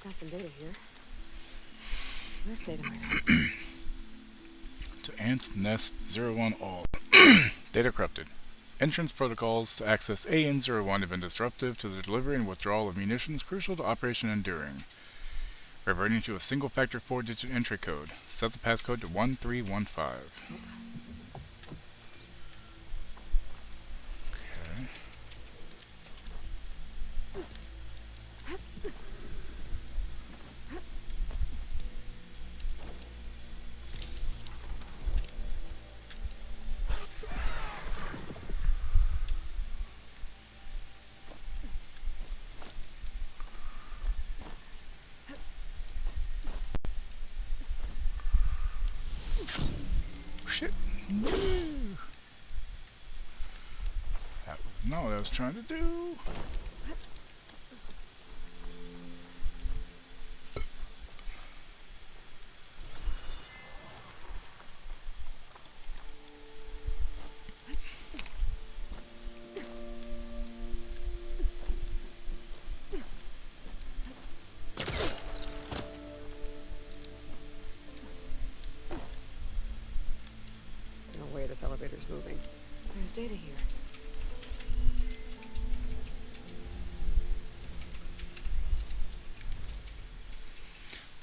S4: Got some data here. This data might help.
S1: To Ants Nest 01 All. Data corrupted. Entrance protocols to access AN01 have been disruptive to the delivery and withdrawal of munitions crucial to Operation Enduring. Reverting to a single factor 4-digit entry code. Set the passcode to 1315. Okay. Shit. No. That was not what I was trying to do.
S4: No way this elevator's moving. There's data here.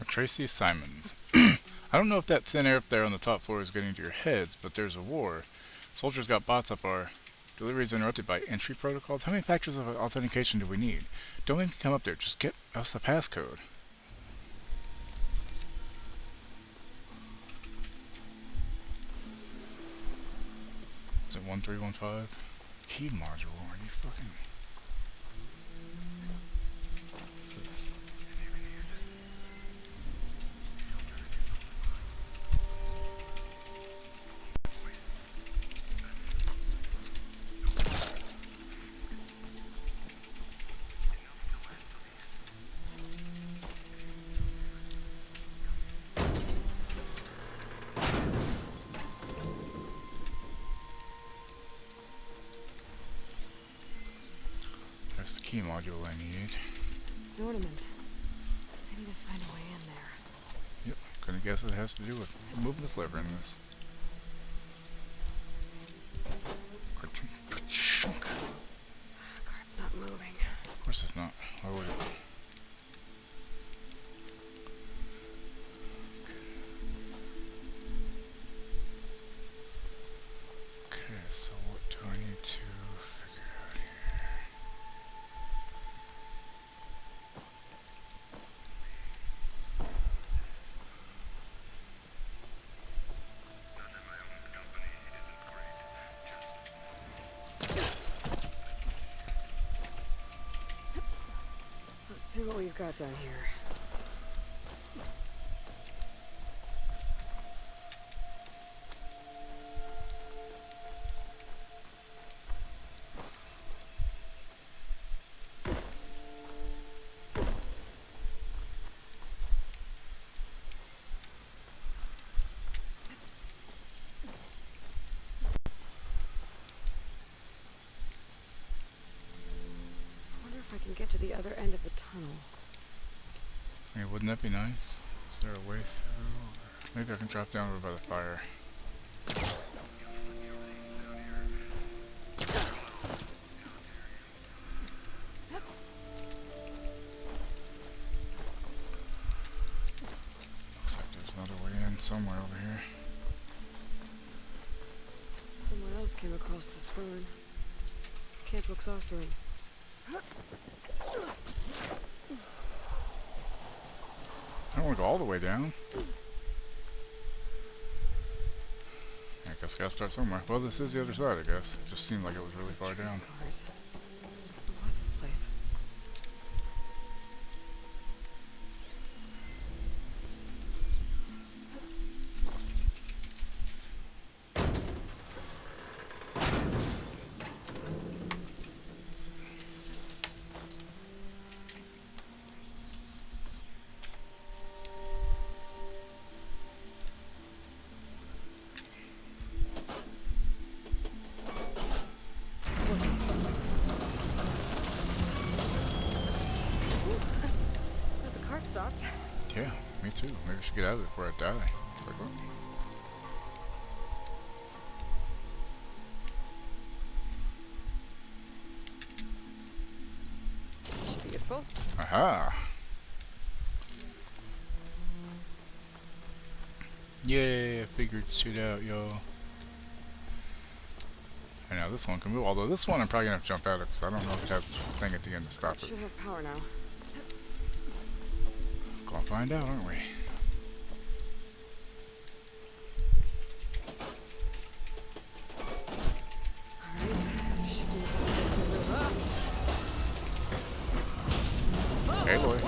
S1: Tracy Simons. I don't know if that thin air up there on the top floor is getting to your heads, but there's a war. Soldiers got bots up our deliveries interrupted by entry protocols. How many factors of authentication do we need? Don't make me come up there. Just get us the passcode. Is it 1315? Key module. Are you fucking... What's this? That's the key module I need.
S4: An ornament. I need to find a way in there.
S1: Yep, gonna guess it has to do with moving this lever in this.
S4: Card's not
S1: so what do I need to figure out here?
S4: Let's see what we've got down here. I can get to the other end of the tunnel.
S1: Hey, wouldn't that be nice? Is there a way through? Maybe I can drop down over by the fire. Looks like there's another way in somewhere over here.
S4: Someone else came across this fern. Camp looks awesome.
S1: I don't want to go all the way down. I guess I gotta start somewhere. Well, this is the other side, I guess. It just seemed like it was really far down.
S4: What was this place?
S1: Yeah, me too. Maybe I should get out of it before I die. Like, what?
S4: Should be useful.
S1: Aha! Yay, I figured shit out, yo. And now this one can move, although this one I'm probably gonna have to jump out of because I don't know if it has a thing at the end to stop it.
S4: Should have power now.
S1: Gonna find out, aren't we? Aloy.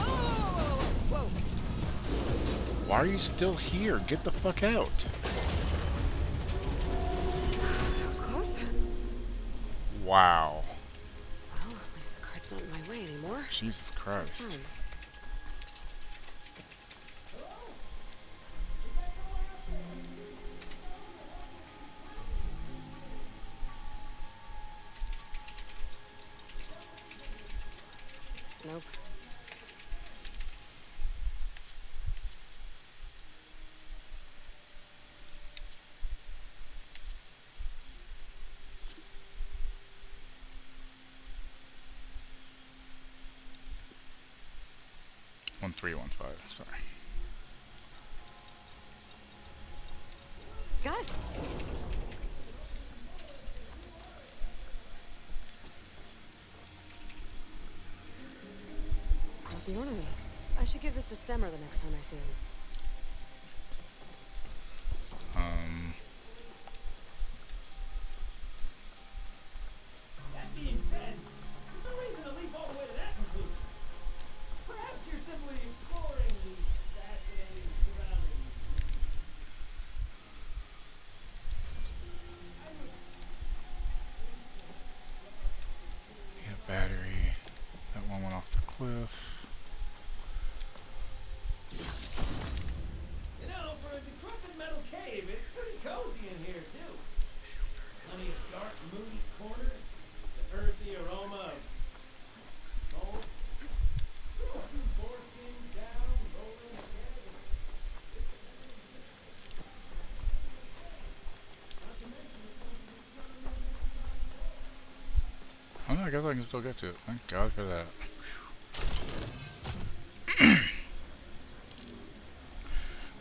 S1: Why are you still here? Get the fuck out.
S4: That was close.
S1: Wow.
S4: Well, at least the card's not in my way anymore.
S1: Jesus Christ.
S4: Nope.
S1: One 315. Sorry.
S4: Got it. The ornament. I should give this to Stemmer the next time I see him.
S19: That being said, there's no reason to leap all the way to that conclusion. Perhaps you're simply exploring the fascinating surroundings.
S1: Need a battery. That one went off the cliff.
S19: You know, for a decrepit metal cave, it's pretty cozy in here, too. Plenty of dark, moody corners, the earthy aroma of mold. Foreskin down, rolling ahead.
S1: Oh no, I guess I can still get to it. Thank God for that.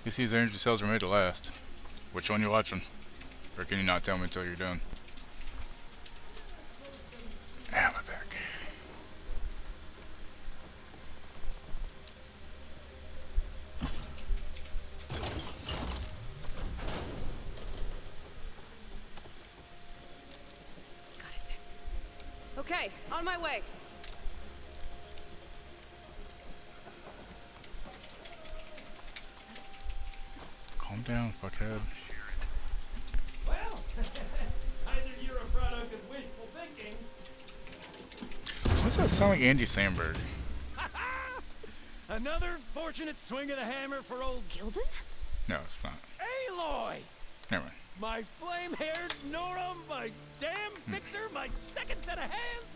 S1: You see, these energy cells are made to last. Which one you watching? Or can you not tell me until you're done?
S4: Okay, on my way.
S1: Calm down, fuckhead.
S19: Well, either you're a product of wishful thinking.
S1: Why does that sound like Andy Samberg?
S7: Another fortunate swing of the hammer for old
S4: Gilden?
S1: No, it's not.
S7: Aloy!
S1: Never mind.
S7: My flame-haired Nora, my damn fixer, my second set of hands!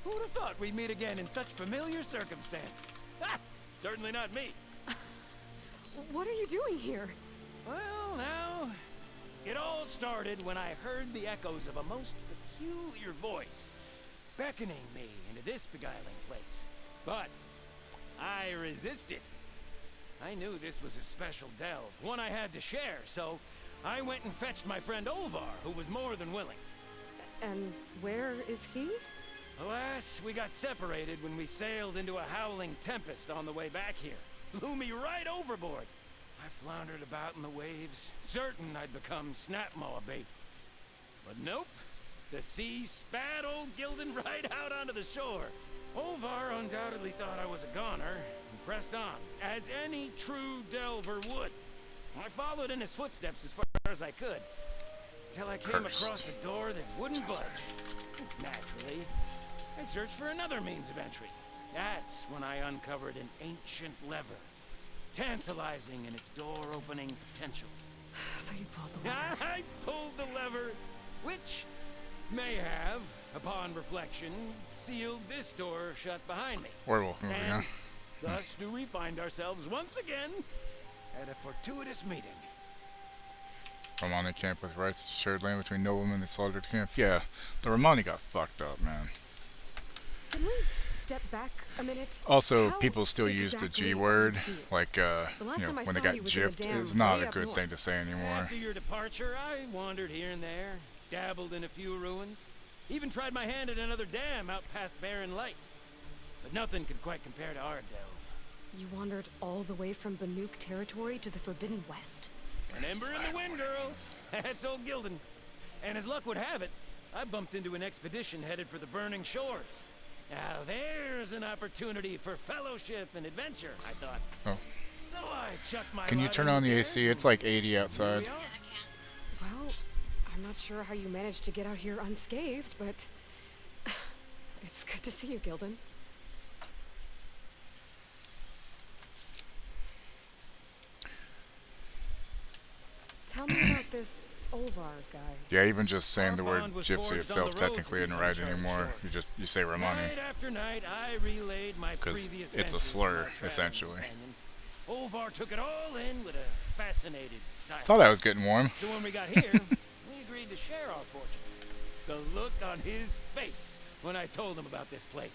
S7: Who'd have thought we'd meet again in such familiar circumstances? Ha! Certainly not me.
S4: What are you doing here?
S7: Well, now, it all started when I heard the echoes of a most peculiar voice beckoning me into this beguiling place. But I resisted. I knew this was a special delve, one I had to share, so I went and fetched my friend Olvar, who was more than willing.
S4: And where is he?
S7: Alas, we got separated when we sailed into a howling tempest on the way back here. Blew me right overboard. I floundered about in the waves, certain I'd become snapmaw bait. But nope, the sea spat old Gilden right out onto the shore. Olvar undoubtedly thought I was a goner, and pressed on, as any true delver would. I followed in his footsteps as far as I could, till I came across a door that wouldn't budge. Naturally, I searched for another means of entry. That's when I uncovered an ancient lever, tantalizing in its door-opening potential.
S4: So you pulled the lever.
S7: I pulled the lever, which may have, upon reflection, sealed this door shut behind me.
S1: Werewolf movie, huh?
S7: Thus do we find ourselves once again at a fortuitous meeting.
S1: Romani camp with rights to shared land between noblemen and slaughtered camp. Yeah, the Romani got fucked up, man.
S4: Can we step back a minute?
S1: Also,
S4: How
S1: people still use the G
S4: exactly
S1: word,
S4: are you here?
S1: like, you know, when they got gypped. It's not a good thing to say anymore.
S7: After your departure, I wandered here and there, dabbled in a few ruins, even tried my hand at another dam out past Barren Light. But nothing could quite compare to our delve.
S4: You wandered all the way from Banuk territory to the Forbidden West?
S7: An ember in the wind, girl. That's old Gilden. And as luck would have it, I bumped into an expedition headed for the Burning Shores. Now there's an opportunity for fellowship and adventure, I thought.
S1: Oh.
S7: So I chucked my
S1: Can you
S7: lot
S1: turn
S7: in
S1: on the
S7: there,
S1: AC? It's like 80 outside.
S4: Well, I'm not sure how you managed to get out here unscathed, but it's good to see you, Gilden. Tell me about this Olvar guy.
S1: Yeah, even just saying the word
S7: bond was
S1: gypsy
S7: forged on
S1: itself
S7: the road
S1: technically
S7: to
S1: isn't
S7: these
S1: right
S7: uncharted
S1: anymore.
S7: shores.
S1: You say Romani.
S7: Night after night, I relayed my
S1: Because
S7: previous
S1: it's a
S7: ventures to
S1: slur,
S7: my traveling
S1: essentially.
S7: companions. Olvar took it all in with a fascinated silence.
S1: Thought I was getting warm.
S7: So when we got here, we agreed to share our fortunes. The look on his face when I told him about this place.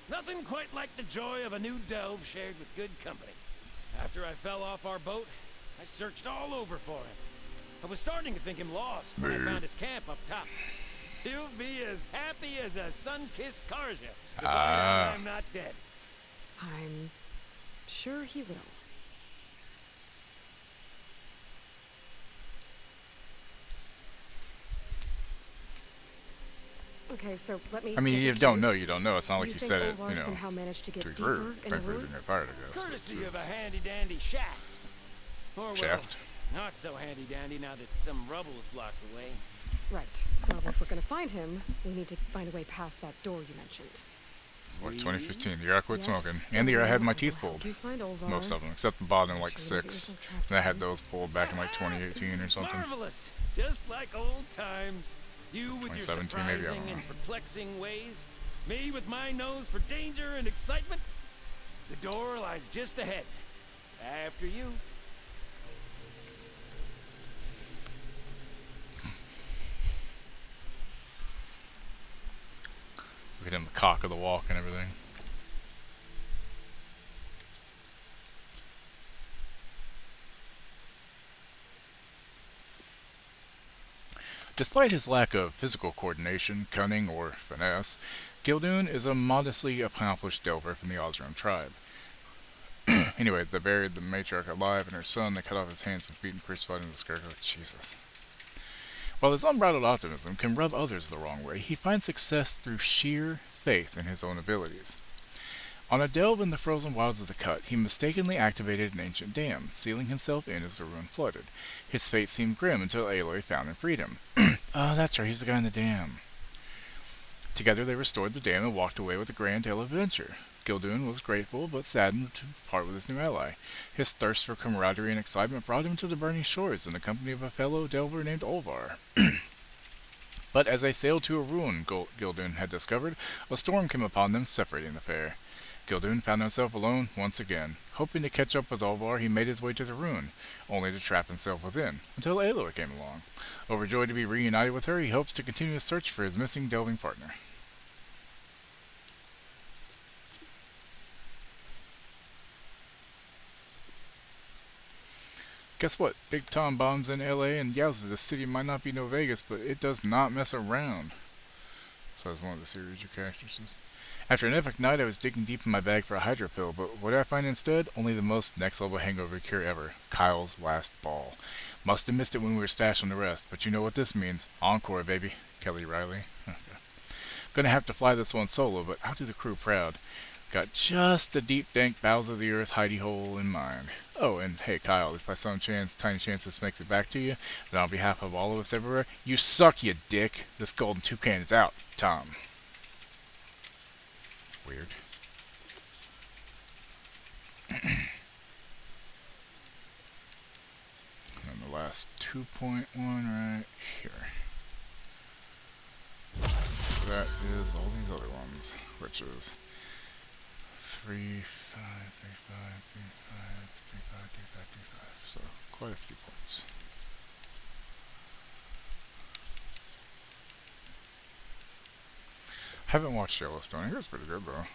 S7: Nothing quite like the joy of a new delve shared with good company. After I fell off our boat, I searched all over for him. I was starting to think him lost when I found his camp up top. He'll be as happy as a sun-kissed Karja to find out I'm not dead.
S4: I'm sure he will. Okay, so let me.
S1: I mean,
S4: get
S1: you
S4: this
S1: don't
S4: straight.
S1: know, you don't know. It's not like
S4: You
S1: you
S4: think
S1: said it,
S4: Olvar
S1: you know,
S4: somehow managed to get
S1: to be
S4: deeper
S1: rude.
S4: in the
S1: Thankfully,
S4: root?
S1: didn't get fired, I guess.
S7: Courtesy of a handy-dandy shaft. Or well,
S1: Shaft?
S7: not so handy-dandy now that some rubble is blocked the way.
S4: Right. So if we're gonna find him, we need to find a way past that door you mentioned.
S1: What, 2015, the year I quit
S4: Yes,
S1: smoking. And the year I had my teeth
S4: we'll
S1: pulled.
S4: help you find Olvar.
S1: Most of them, except the bottom, like
S4: Sure, you get
S1: 6.
S4: yourself trapped
S1: And I had
S4: again.
S1: those pulled back in like 2018 or something.
S7: Marvelous! Just like old times. You with your
S1: 2017 maybe, I
S7: surprising
S1: don't know.
S7: and perplexing ways. Me with my nose for danger and excitement. The door lies just ahead. After you.
S1: Look at him, the cock of the walk and everything. Despite his lack of physical coordination, cunning, or finesse, Gildoon is a modestly accomplished delver from the Osram tribe. Anyway, they buried the matriarch alive and her son. They cut off his hands and feet and crucified him as a scarecrow. Jesus. While his unbridled optimism can rub others the wrong way, he finds success through sheer faith in his own abilities. On a delve in the frozen wilds of the Cut, he mistakenly activated an ancient dam, sealing himself in as the ruin flooded. His fate seemed grim until Aloy found and freed him. Oh, that's right, he's the guy in the dam. Together they restored the dam and walked away with a grand tale of adventure. Gildoon was grateful but saddened to part with his new ally. His thirst for camaraderie and excitement brought him to the burning shores in the company of a fellow delver named Olvar. But as they sailed to a ruin Gildoon had discovered, a storm came upon them, separating the pair. Gildoon found himself alone once again. Hoping to catch up with Olvar, he made his way to the ruin, only to trap himself within, until Aloy came along. Overjoyed to be reunited with her, he hopes to continue his search for his missing delving partner. Guess what? Big Tom bombs in LA, and yowza, the city might not be no Vegas, but it does not mess around. So that's one of the series of characters. After an epic night, I was digging deep in my bag for a hydro pill, but what did I find instead? Only the most next-level hangover cure ever. Kyle's last ball. Must have missed it when we were stashing the rest, but you know what this means. Encore, baby. Kelly Riley. Okay. Gonna have to fly this one solo, but I'll do the crew proud. Got just the deep, dank bowels of the earth hidey hole in mind. Oh, and hey, Kyle, if by some tiny chance this makes it back to you, then on behalf of all of us everywhere, you suck, you dick. This golden toucan is out, Tom. Weird. And then the last 2.1 right here. So that is all these other ones, which is 3, 5, 3, 5, 3, 5, 3, 5, 3, 5, 3, 5. So quite a few points. Haven't watched Yellowstone. I hear it's pretty good though.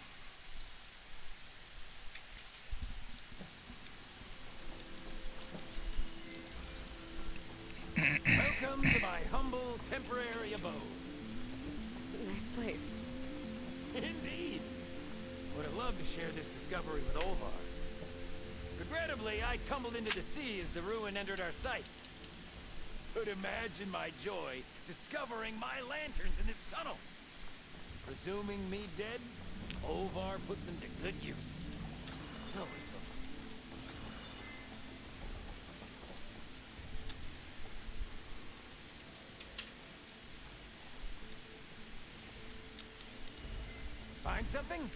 S7: Welcome to my humble temporary abode.
S4: Nice place.
S7: Indeed. Would have loved to share this discovery with Olvar. Regrettably, I tumbled into the sea as the ruin entered our sights. Could imagine my joy discovering my lanterns in this tunnel. Presuming me dead, Olvar put them to good use. No result. Find something?
S1: You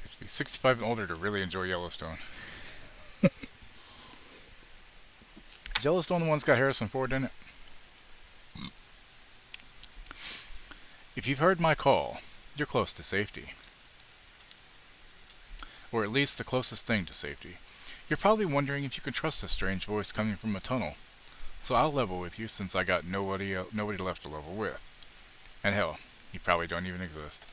S1: have to be 65 and older to really enjoy Yellowstone. Is Yellowstone the one's got Harrison Ford in it? If you've heard my call, you're close to safety. Or at least the closest thing to safety. You're probably wondering if you can trust this strange voice coming from a tunnel. So I'll level with you since I got nobody left to level with. And hell, you probably don't even exist.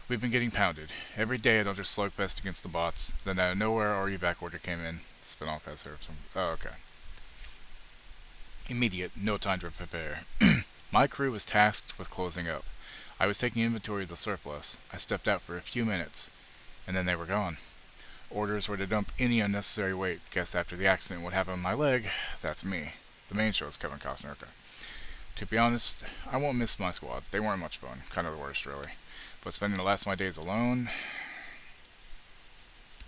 S1: We've been getting pounded. Every day another slugfest against the bots. Then out of nowhere our evac order came in. Spinoff has her from... Oh, okay. Immediate, no time to prepare. My crew was tasked with closing up. I was taking inventory of the surplus. I stepped out for a few minutes, and then they were gone. Orders were to dump any unnecessary weight. Guess after the accident what happened on my leg, that's me. The main show is Kevin Costner. Okay. To be honest, I won't miss my squad. They weren't much fun. Kind of the worst, really. But spending the last of my days alone...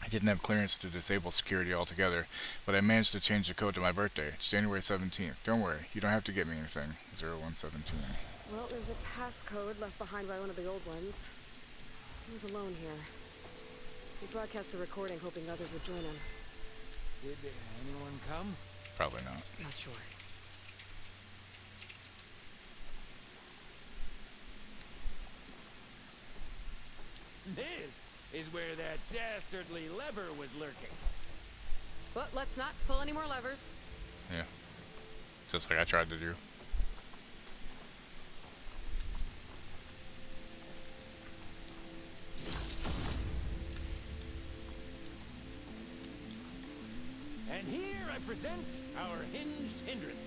S1: I didn't have clearance to disable security altogether, but I managed to change the code to my birthday. It's January 17th. Don't worry, you don't have to get me anything. 0117.
S4: Well, there's a passcode left behind by one of the old ones. He was alone here. He broadcast the recording hoping others would join him.
S7: Did anyone come?
S1: Probably not.
S4: Not sure.
S7: This is where that dastardly lever was lurking.
S4: But let's not pull any more levers.
S1: Yeah. Just like I tried to do.
S7: And here I present our hinged hindrance.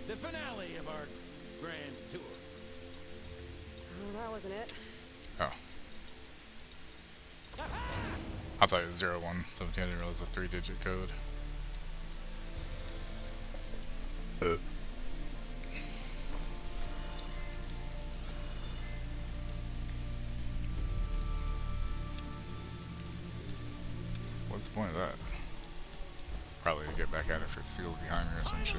S7: The finale of our grand tour.
S4: Oh, that wasn't it.
S1: Oh. I thought it was 0117. I didn't realize the 3-digit code. What's the point of that? Probably to get back at it for sealed behind me or some shit.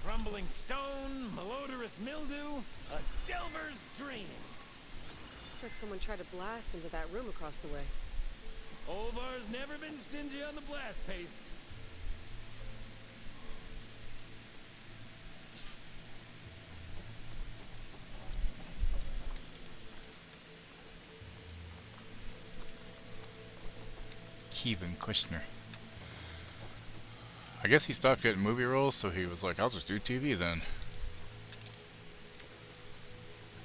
S7: Crumbling stone, malodorous mildew, a delver's dream.
S4: Looks like someone tried to blast into that room across the way.
S7: Olvar's never been stingy on the blast paste.
S1: Kevin Kushner. I guess he stopped getting movie roles, so he was like, I'll just do TV then.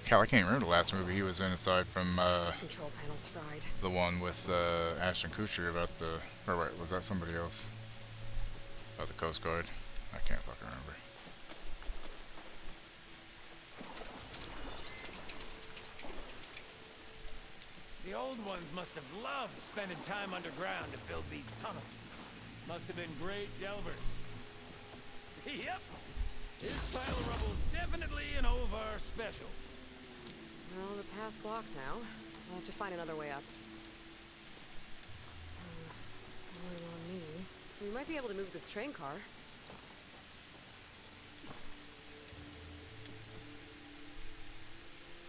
S1: Cal, I can't remember the last movie he was in aside from
S4: Control panel's fried.
S1: the one with Ashton Kutcher about the... Or wait, was that somebody else? About the Coast Guard? I can't fucking remember.
S7: The old ones must have loved spending time underground to build these tunnels. Must have been great delvers. Yep. This pile of rubble's definitely an Olvar special.
S4: Well, the path's blocked now. I'll have to find another way up. Waiting on me. We might be able to move this train car.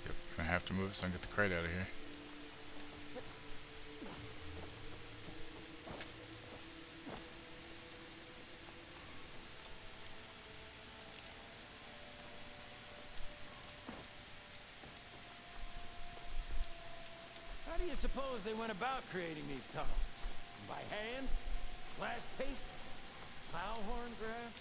S1: Yep, gonna have to move so I can get the crate out of here.
S7: How do you suppose they went about creating these tunnels? By hand? Blast paste? Plow horn grafts?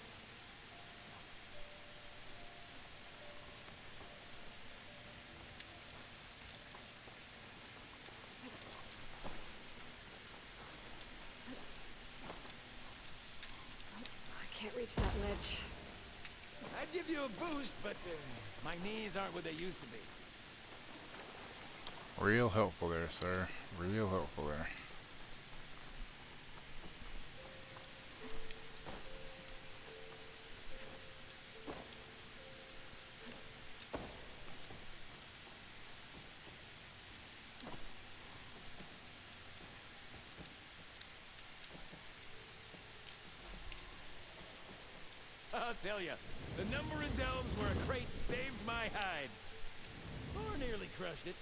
S4: I can't reach that ledge.
S7: I'd give you a boost, but my knees aren't what they used to be.
S1: Real helpful there, sir. Real helpful there.
S7: I'll tell you, the number of delves where a crate saved my hide. Or nearly crushed it.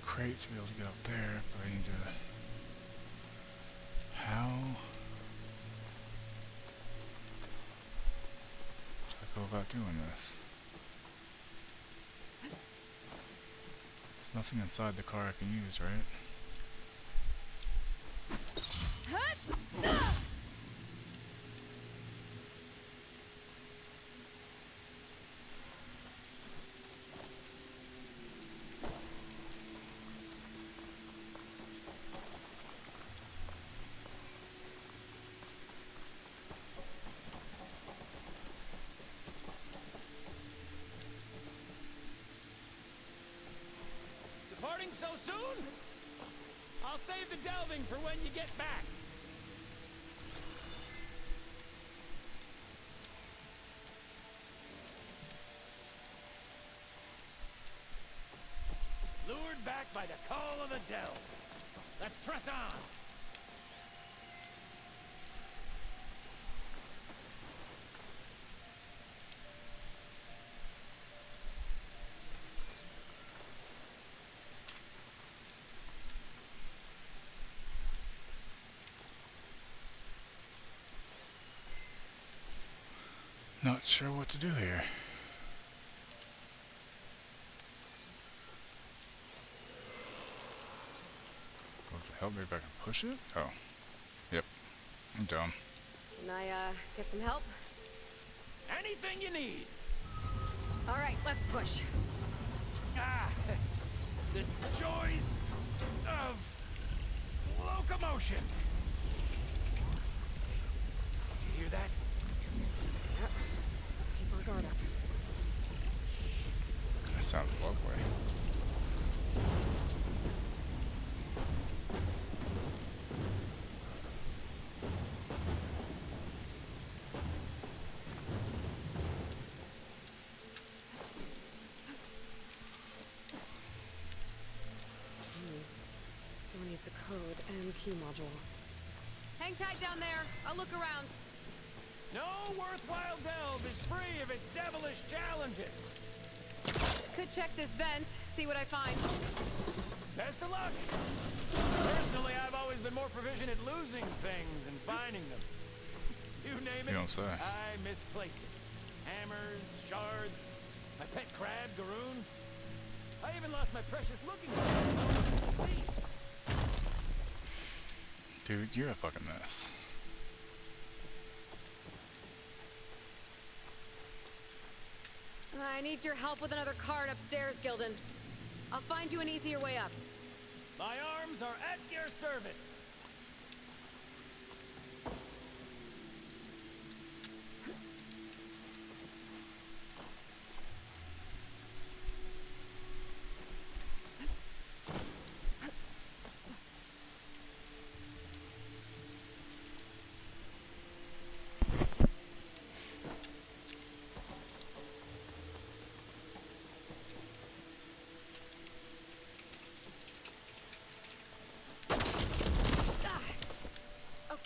S1: Crate to be able to get up there, but I need to... How do I go about doing this? There's nothing inside the car I can use, right?
S7: Departing so soon? I'll save the delving for when you get back. Lured back by the call of the delve. Let's press on.
S1: Not sure what to do here. Help me if I can push it? Oh. Yep. I'm dumb.
S4: Can I, get some help?
S7: Anything you need.
S4: All right, let's push.
S7: Ah, the joys of locomotion. Did you hear that?
S4: Yep. Let's keep our guard up.
S1: That sounds lovely.
S4: Door needs a code and key module.
S6: Hang tight down there. I'll look around.
S7: No worthwhile delve is free of its devilish challenges.
S6: Could check this vent, see what I find.
S7: Best of luck. Personally, I've always been more proficient at losing things than finding them. You name it,
S1: You don't say.
S7: I misplaced it. Hammers, shards, my pet crab, Garoon. I even lost my precious looking glass.
S1: Dude, you're a fucking mess.
S4: I need your help with another card upstairs, Gildan. I'll find you an easier way up.
S7: My arms are at your service.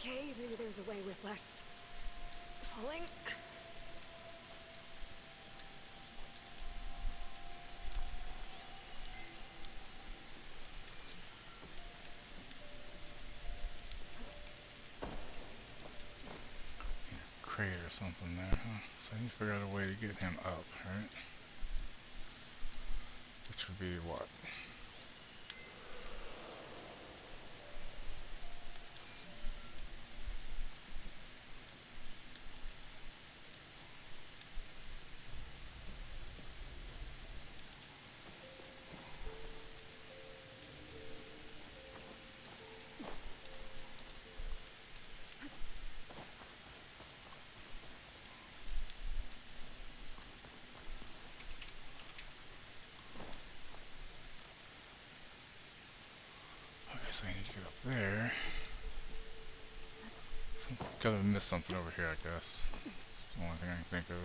S4: Okay, maybe there's a way with less falling.
S1: Crate or something there, huh? So you figure out a way to get him up, right? Which would be what? So I need to get up there. Gotta miss something over here, I guess. It's the only thing I can think of.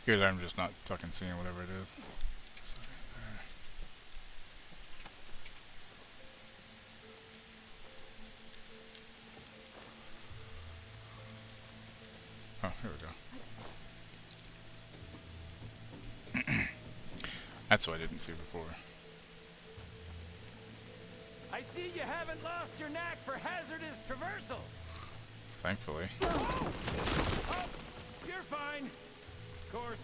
S1: Either I'm just not fucking seeing whatever it is. So there. Oh, here we go. That's what I didn't see before.
S7: I see you haven't lost your knack for hazardous traversal.
S1: Thankfully.
S7: Oh, you're fine. Of course.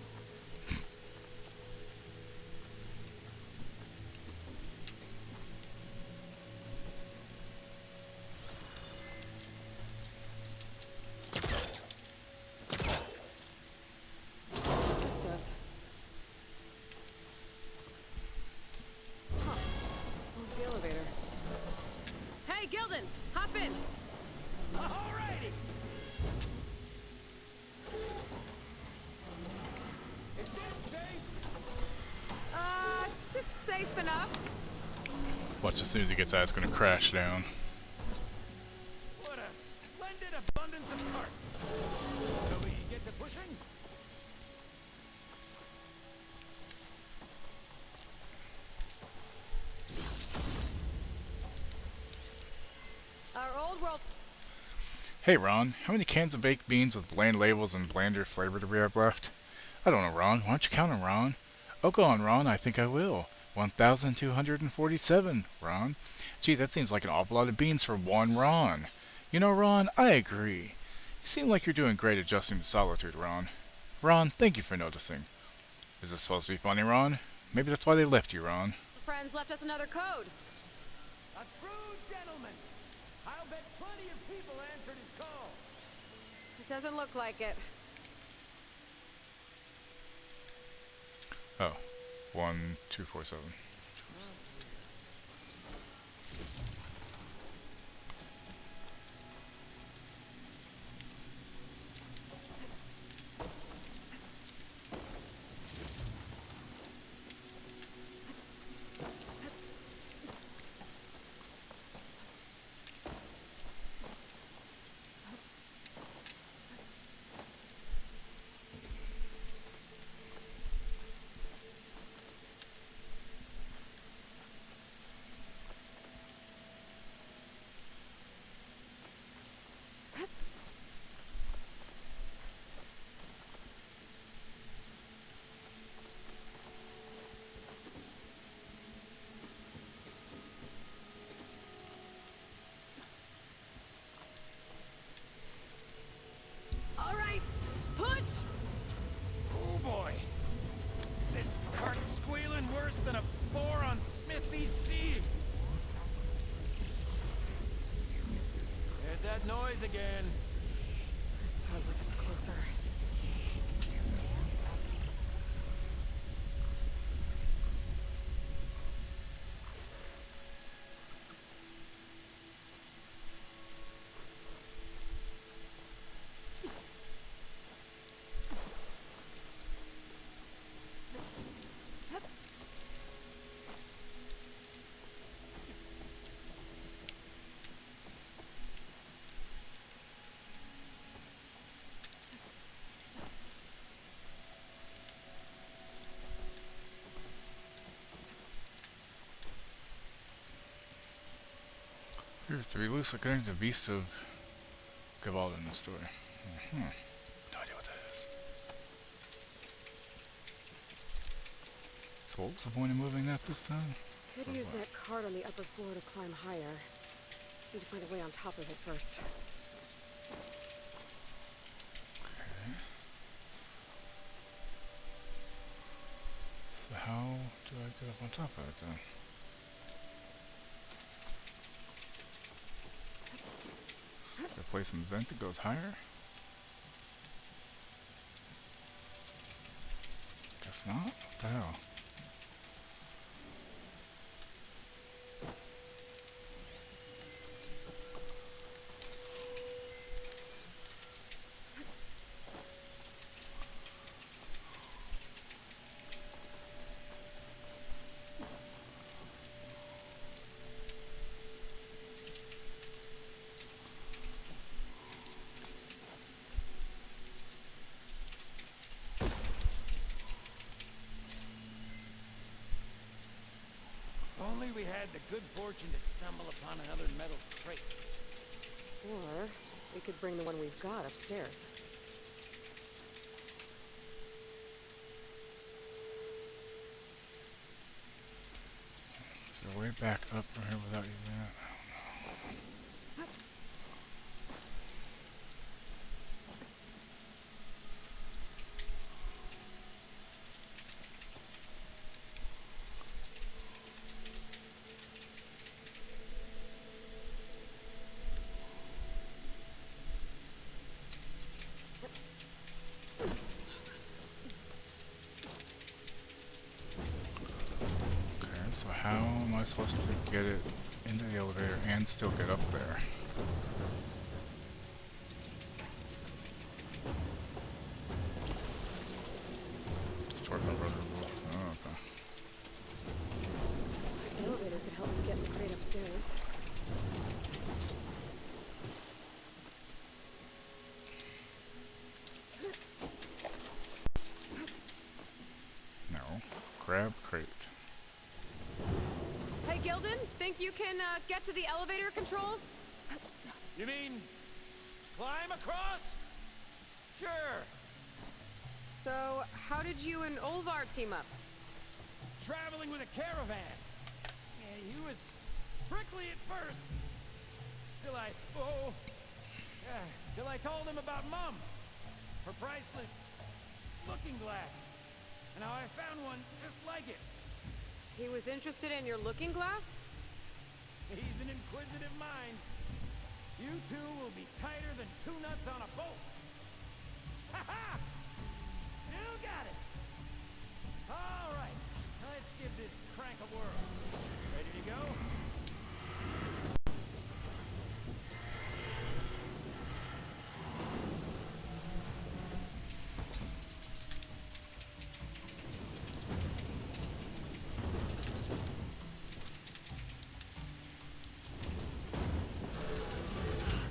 S4: This does. Huh. Where's the elevator?
S6: Hey, Gildan! Hop in!
S7: Alrighty. Is this safe?
S6: It's safe enough.
S1: Watch, as soon as he gets out, it's gonna crash down.
S7: What a splendid abundance of parts. Shall we get to pushing?
S6: Our old world.
S1: Hey Ron, how many cans of baked beans with bland labels and blander flavor do we have left? I don't know, Ron. Why don't you count them, Ron? Oh, go on, Ron. I think I will. 1,247, Ron. Gee, that seems like an awful lot of beans for one Ron. You know, Ron, I agree. You seem like you're doing great adjusting to solitude, Ron. Ron, thank you for noticing. Is this supposed to be funny, Ron? Maybe that's why they left you, Ron.
S6: Friends left us another code.
S7: A true gentleman. I'll bet plenty of people answered his call.
S4: It doesn't look like it.
S1: Oh, 1247.
S4: All right, push!
S7: Oh boy. This cart's squealing worse than a boar on Smithy's Eve. There's that noise again.
S4: It sounds like it's closer.
S1: Here's to be loose according to the beast of Gavald in the story. No idea what that is. So what was the point of moving that this time?
S4: Could use that cart on the upper floor to climb higher. Need to find a way on top of it first.
S1: So how do I get up on top of it then? Place an vent that goes higher? Guess not? What the hell?
S7: Only we had the good fortune to stumble upon another metal crate.
S4: Or we could bring the one we've got upstairs.
S1: Is there a way back up from here without using that? So how am I supposed to get it into the elevator and still get up there? Just work my brother. Oh, okay.
S4: The elevator could help me get the crate upstairs.
S1: No. Grab crate.
S4: Hey, Gildan, think you can get to the elevator controls?
S7: You mean climb across? Sure.
S4: So, how did you and Olvar team up?
S7: Traveling with a caravan. Yeah, he was prickly at first. Till I told him about Mom. Her priceless looking glass. And how I found one just like it.
S4: He was interested in your looking glass?
S7: He's an inquisitive mind. You two will be tighter than two nuts on a bolt. Ha ha! Still got it. All right, let's give this crank a whirl. Ready to go?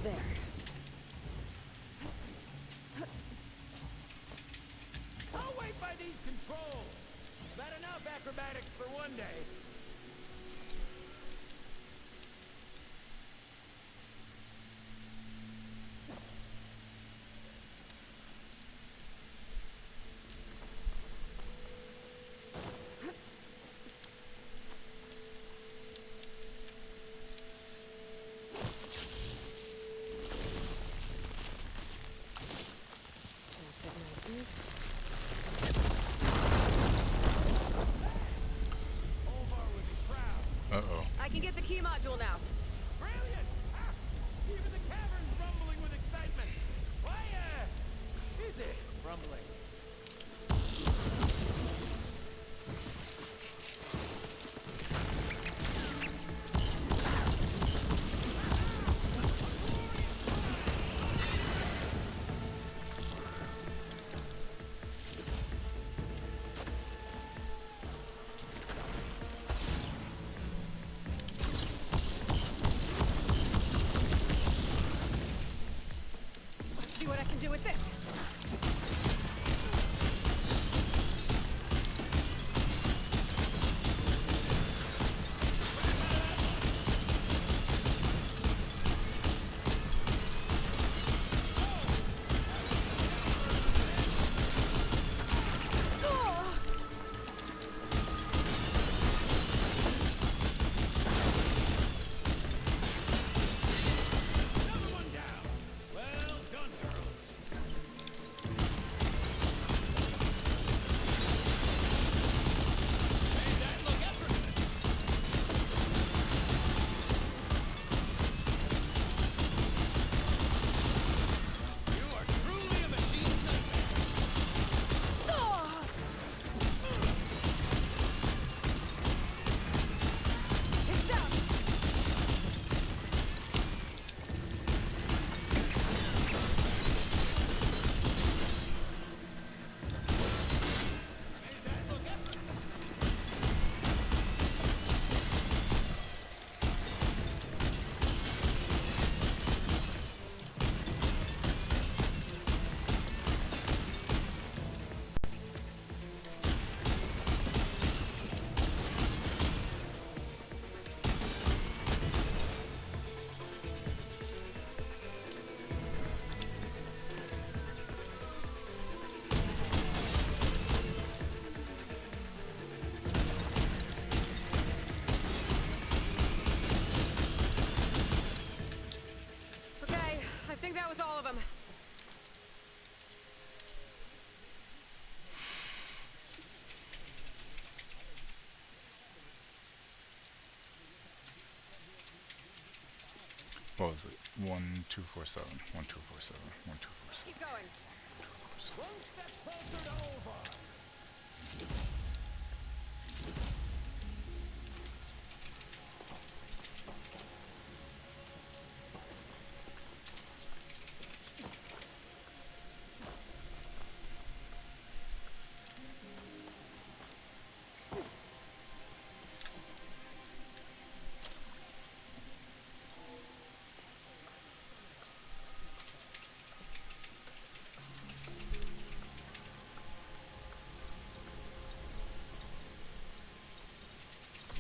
S4: There.
S7: I'll wait by these controls. That enough acrobatics for one day.
S1: Uh-oh.
S4: I can get the key module now.
S7: Brilliant! Ah, even the cavern's rumbling with excitement. Why, is it rumbling?
S4: Let's see what I can do with this.
S7: Another one down. Well done, girl. Made that look effortless. You are truly a machine's nightmare.
S4: It's down.
S7: Made that look effortless.
S4: Okay, I think that was all of them.
S1: What was it? 1247. 1247. 1247.
S4: Keep going.
S7: One step closer to Olvar.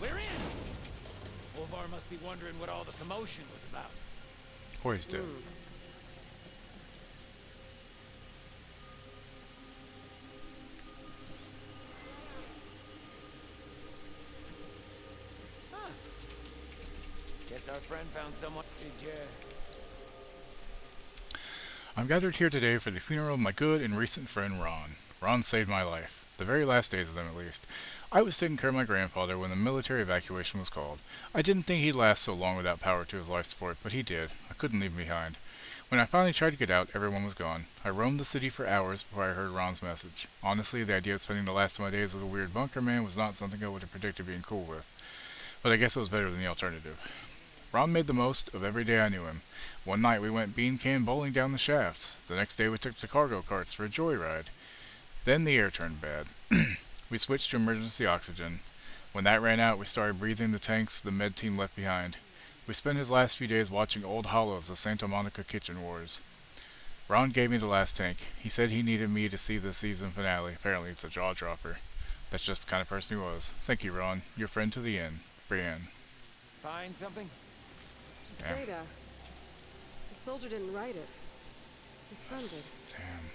S7: We're in! Olvar must be wondering what all the commotion was about.
S1: Hoisted.
S7: Huh. Guess our friend found someone. Did you?
S1: I'm gathered here today for the funeral of my good and recent friend Ron. Ron saved my life. The very last days of them, at least. I was taking care of my grandfather when the military evacuation was called. I didn't think he'd last so long without power to his life support, but he did. I couldn't leave him behind. When I finally tried to get out, everyone was gone. I roamed the city for hours before I heard Ron's message. Honestly, the idea of spending the last of my days as a weird bunker man was not something I would have predicted being cool with. But I guess it was better than the alternative. Ron made the most of every day I knew him. One night we went bean can bowling down the shafts. The next day we took the cargo carts for a joyride. Then the air turned bad. We switched to emergency oxygen. When that ran out, we started breathing the tanks the med team left behind. We spent his last few days watching old hollows of Santa Monica Kitchen Wars. Ron gave me the last tank. He said he needed me to see the season finale. Apparently it's a jaw-dropper. That's just the kind of person he was. Thank you, Ron. Your friend to the end. Brienne.
S7: Find something?
S4: It's data. The soldier didn't write it. His friend did.
S1: Damn.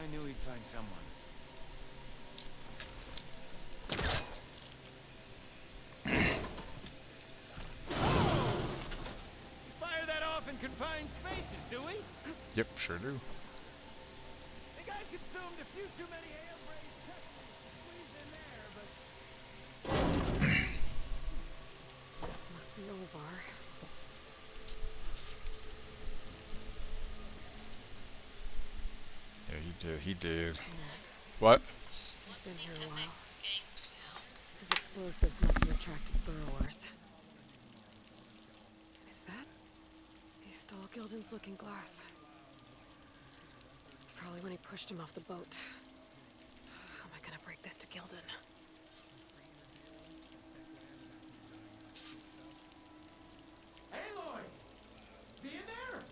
S7: I knew he'd find someone. Fire that off in confined spaces, do we?
S1: Yep, sure do.
S7: Think I consumed a few too many ale-braised squeezed in there, but...
S4: This must be Olvar.
S1: Yeah, he did. What?
S4: He's been here a while. His explosives must have attracted burrowers. Is that? He stole Gildan's looking glass. It's probably when he pushed him off the boat. How am I gonna break this to Gildan?
S19: Aloy! See you there?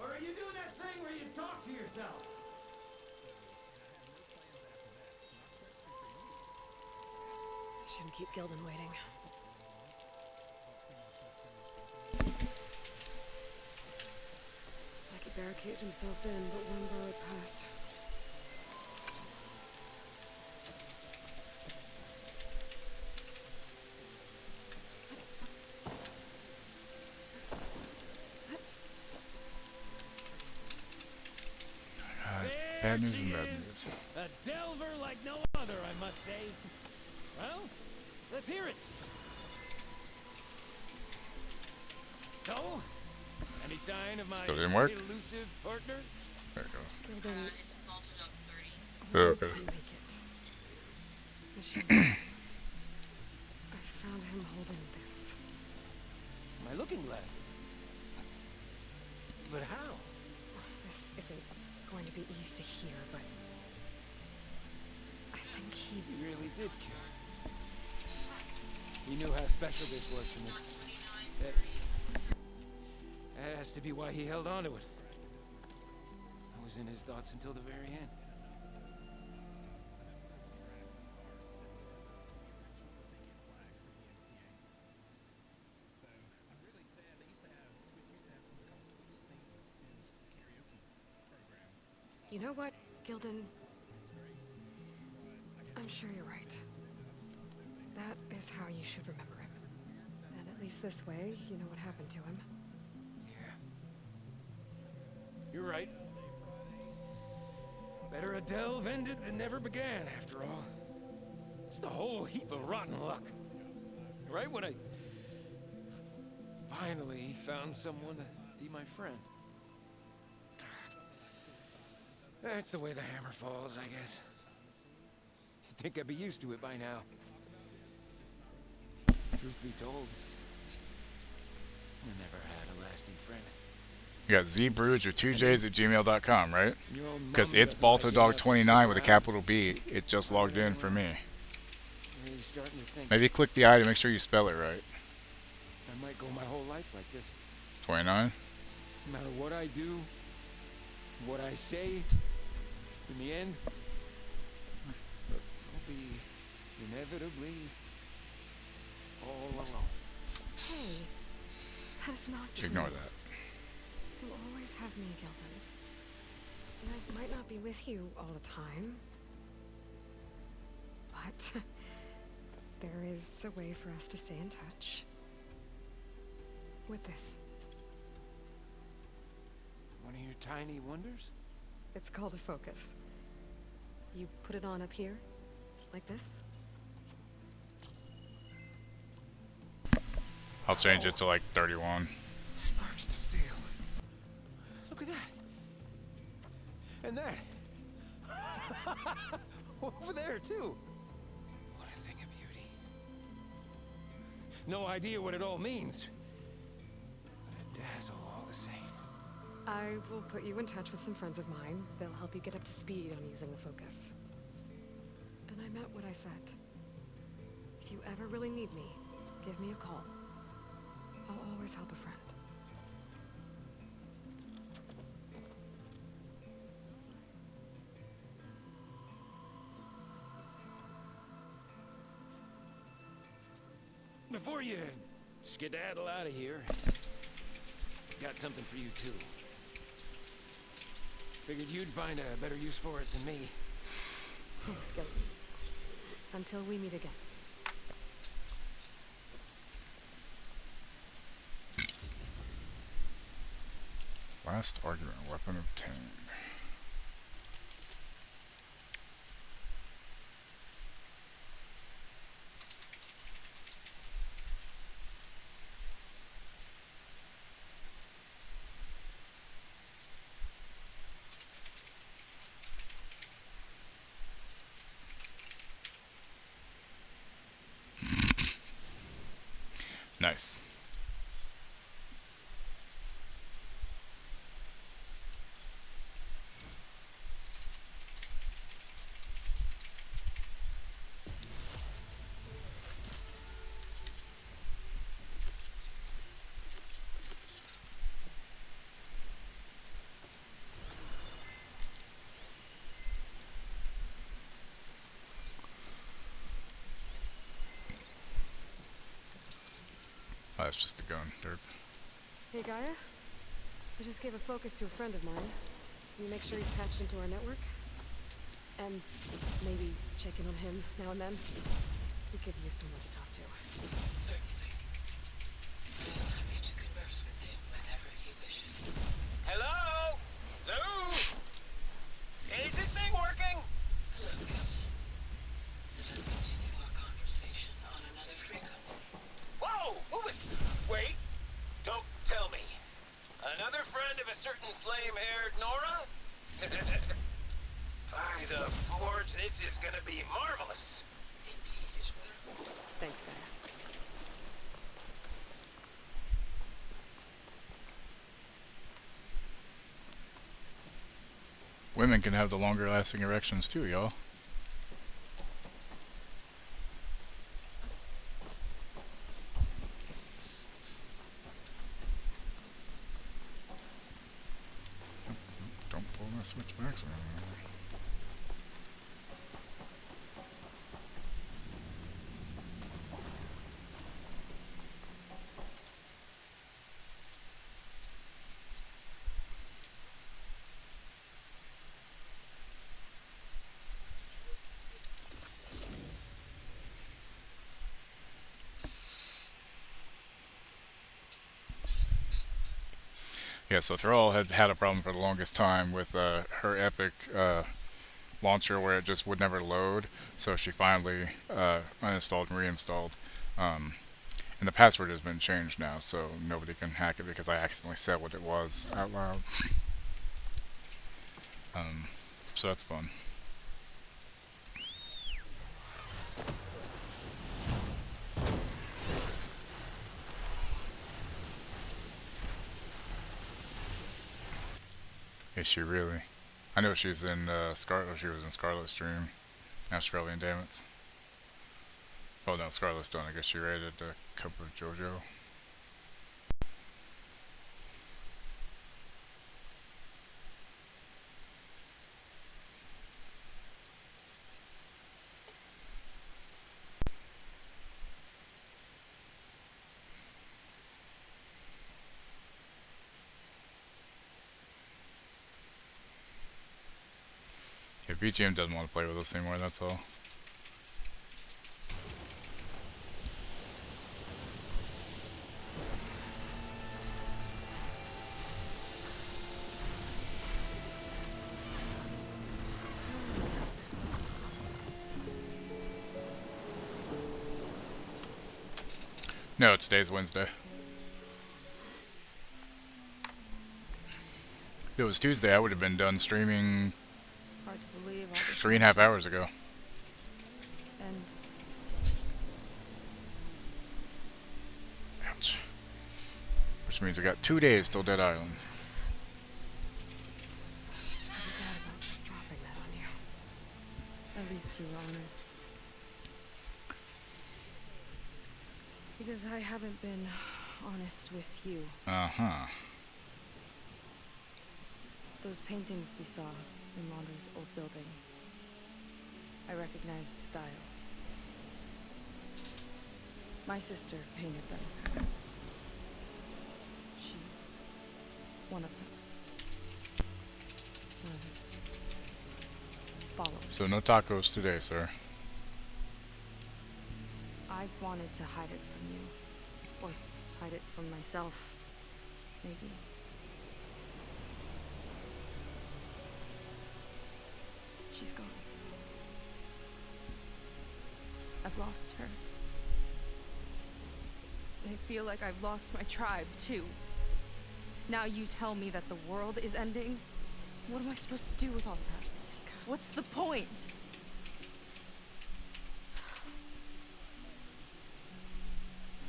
S19: Or are you doing that thing where you talk to yourself?
S4: I shouldn't keep Gildan waiting. Looks like he barricaded himself in, but one burrowed past.
S1: Bad news and bad news.
S7: A delver like no other, I must say. Well, let's hear it. So, any sign of my
S1: Still didn't work?
S7: elusive partner?
S1: There it goes.
S4: Gildan.
S5: It's bolted off 30.
S1: Oh, okay.
S4: Can make it. Mission. I found him holding this.
S7: My looking glass. But how?
S4: This isn't going to be easy to hear, but I think he
S7: really did care. He knew how special this was to me. That has to be why he held on to it. I was in his thoughts until the very end.
S4: You know what, Gildan? I'm sure you're right. That is how you should remember him. And at least this way, you know what happened to him.
S7: Yeah. You're right. Better a delve ended than never began, after all. Just a whole heap of rotten luck. Right when I finally found someone to be my friend. That's the way the hammer falls, I guess. You'd think I'd be used to it by now. Truth be told, I never had a lasting friend.
S1: You got zbruge or 2js at gmail.com, right? Because it's baltodog29 with a capital B. It just logged in for me.
S7: Really starting to think
S1: Maybe click the I to make sure you spell it right.
S7: I might go my whole life like this.
S1: 29?
S7: No matter what I do, what I say, in the end, I'll be inevitably all alone.
S4: Hey, that's not true.
S1: Ignore that.
S4: You'll always have me, Gildan. And I might not be with you all the time. But there is a way for us to stay in touch. With this.
S7: One of your tiny wonders?
S4: It's called a focus. You put it on up here, like this,
S1: I'll change it to like 31.
S7: Sparks to steel. Look at that. And that. Over there, too. What a thing of beauty. No idea what it all means. But a dazzle all the same.
S4: I will put you in touch with some friends of mine. They'll help you get up to speed on using the focus. And I meant what I said. If you ever really need me, give me a call. I'll always help a friend.
S7: Before you skedaddle out of here, got something for you too. Figured you'd find a better use for it than me.
S4: Thanks, Gilly. Until we meet again.
S1: Last argument, weapon obtained. Nice. Oh, that's just the gun, derp.
S4: Hey, Gaia? I just gave a focus to a friend of mine. Can you make sure he's patched into our network? And maybe check in on him now and then? We could use someone to talk to.
S5: Certainly. I am happy to converse with him whenever he wishes.
S7: Hello? Lou? Is this thing working?
S5: Hello, Captain. Let us continue our conversation on another frequency.
S7: Whoa! Who is... Wait. Don't tell me. Another friend of a certain flame-haired Nora? By the forge, this is gonna be marvelous.
S5: Indeed it will.
S4: Thanks, Gaia.
S1: Women can have the longer lasting erections too, y'all. Don't pull my switchbacks around. Yeah, so Thrall had had a problem for the longest time with her Epic launcher where it just would never load, so she finally uninstalled and reinstalled. And the password has been changed now, so nobody can hack it because I accidentally said what it was out loud. So that's fun. Is she really? I know she's in Scarlet. She was in Scarlet's Dream, Australian Damage. Oh no, Scarlet's done. I guess she raided the Cup of JoJo. Yeah, BGM doesn't want to play with us anymore, that's all. No, today's Wednesday. If it was Tuesday, I would have been done streaming
S6: Hard to believe all this
S1: 3.5 hours ago.
S6: And
S1: Ouch. Which means I got 2 days till Dead Island.
S6: I was bad about just dropping that on you. At least you were honest. Because I haven't been honest with you.
S1: Uh-huh.
S6: Those paintings we saw in Laundra's old building. I recognized the style. My sister painted them. She's one of them. One of his followers.
S1: So no tacos today, sir.
S6: I wanted to hide it from you. Or hide it from myself, maybe. She's gone. I've lost her. I feel like I've lost my tribe, too. Now you tell me that the world is ending? What am I supposed to do with all that? What's the point?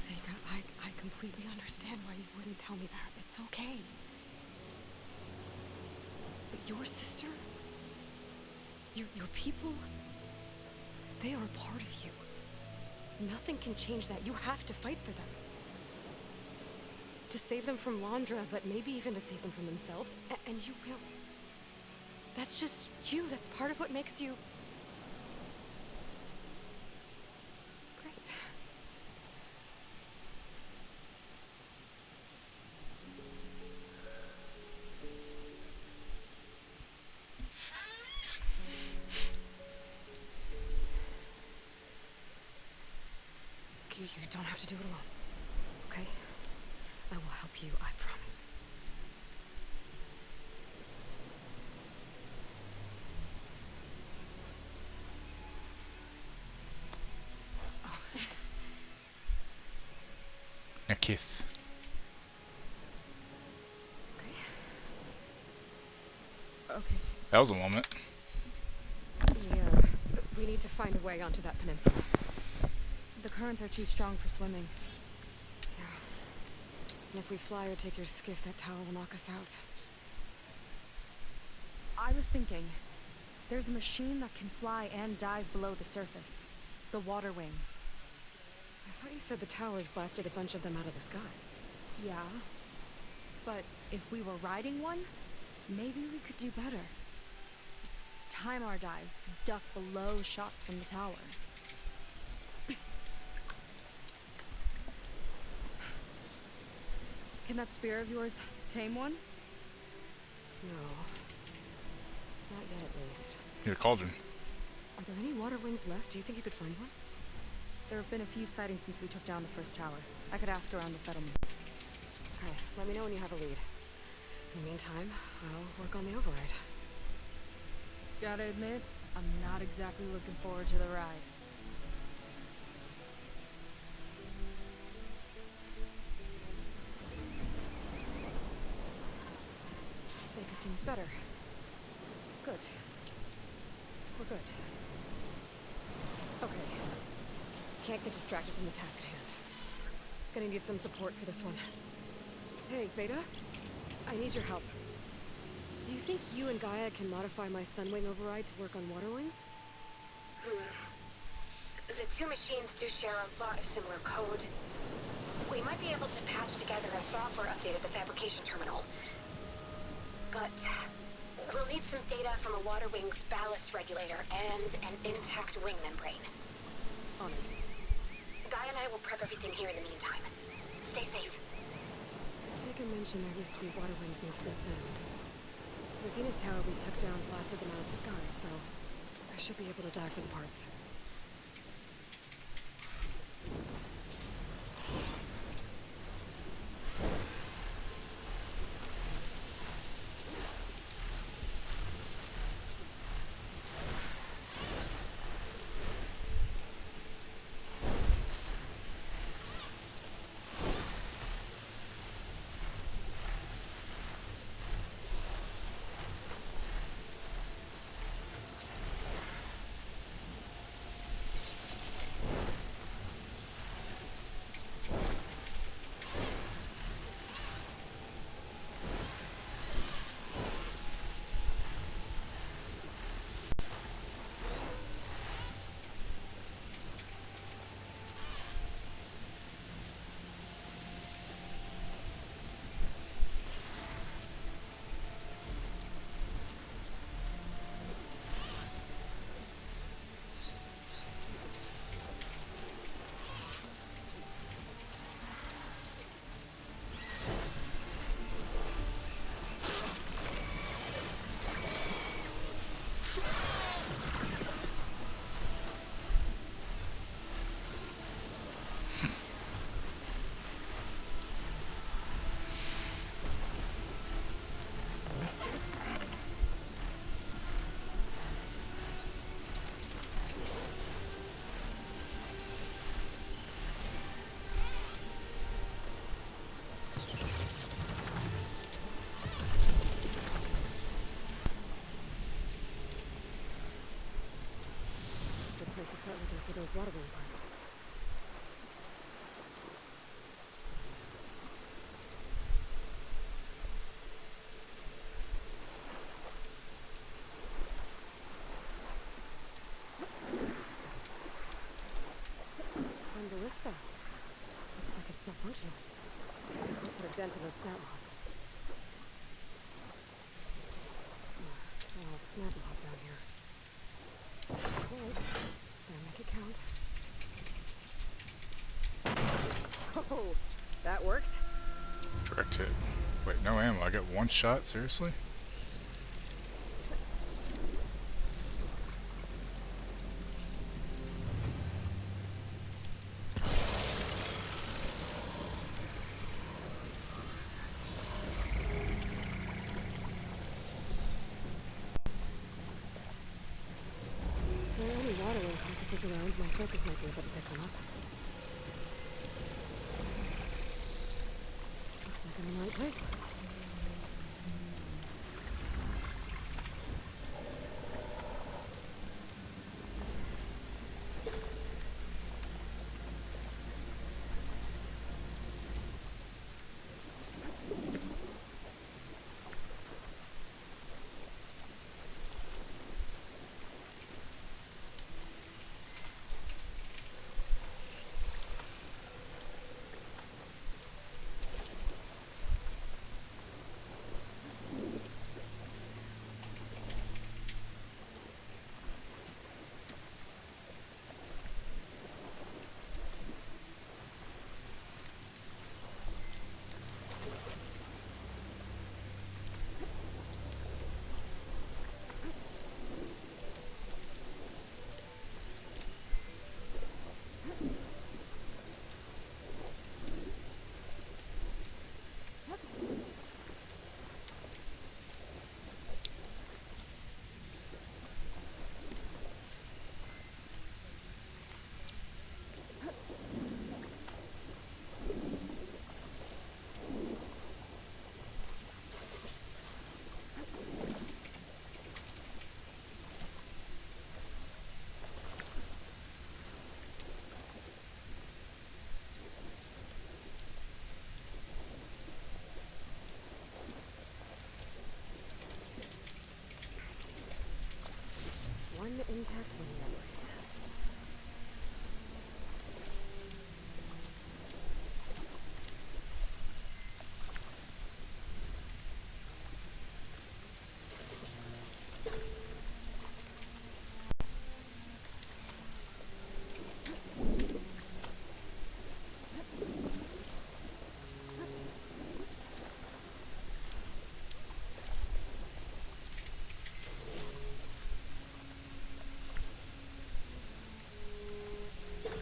S4: Seika, I completely understand why you wouldn't tell me that. It's okay. But your sister? Your people? They are a part of you. Nothing can change that. You have to fight for them. To save them from Laundra, but maybe even to save them from themselves. And you will. That's just you. That's part of what makes you... great. You don't have to do it alone, okay? I will help you, I promise.
S1: A kiss.
S6: Okay.
S3: That was a moment.
S4: We need to find a way onto that peninsula.
S6: The currents are too strong for swimming.
S4: Yeah. And if we fly or take your skiff, that tower will knock us out.
S6: I was thinking, there's a machine that can fly and dive below the surface. The water wing.
S4: I thought you said the towers blasted a bunch of them out of the sky.
S6: Yeah. But if we were riding one, maybe we could do better. Time our dives to duck below shots from the tower. Can that spear of yours tame one?
S4: No. Not yet, at least.
S1: Your cauldron.
S4: Are there any water wings left? Do you think you could find one?
S6: There have been a few sightings since we took down the first tower. I could ask around the settlement.
S4: Okay, let me know when you have a lead. In the meantime, I'll work on the override.
S6: Gotta admit, I'm not exactly looking forward to the ride.
S4: Seika seems better. Good. We're good. Okay. Can't get distracted from the task at hand. Gonna need some support for this one. Hey, Beta? I need your help. Do you think you and Gaia can modify my Sunwing override to work on water wings?
S13: The two machines do share a lot of similar code. We might be able to patch together a software update at the fabrication terminal. But we'll need some data from a water wing's ballast regulator and an intact wing membrane.
S4: Honest.
S13: Gaia and I will prep everything here in the meantime. Stay safe.
S4: Seika mentioned there used to be water wings near Fritz End. The Zenith tower we took down blasted them out of the sky, so I should be able to dive for the parts. functional. Put a dent in those snap laws. Oh, snap laws down here. Alright, gotta make it count. Oh, that worked.
S1: Direct hit. Wait, no ammo. I got one shot? Seriously?
S4: If there are any water encompasses around, my focus might be able to pick them up. Looks like I'm in the right place. One intact window.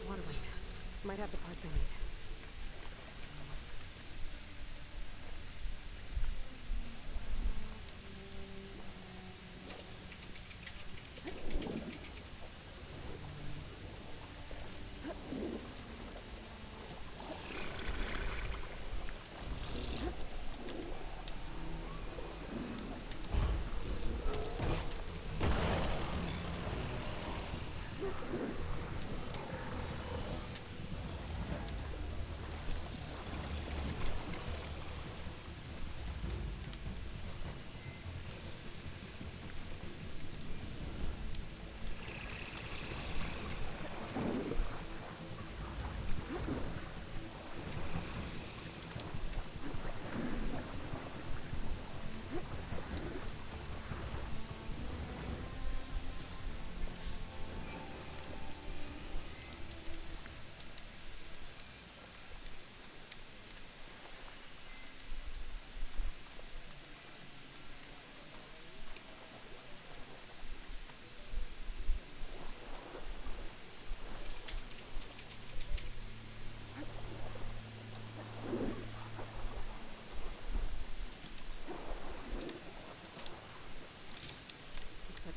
S4: Waterway. Might have the parts I need.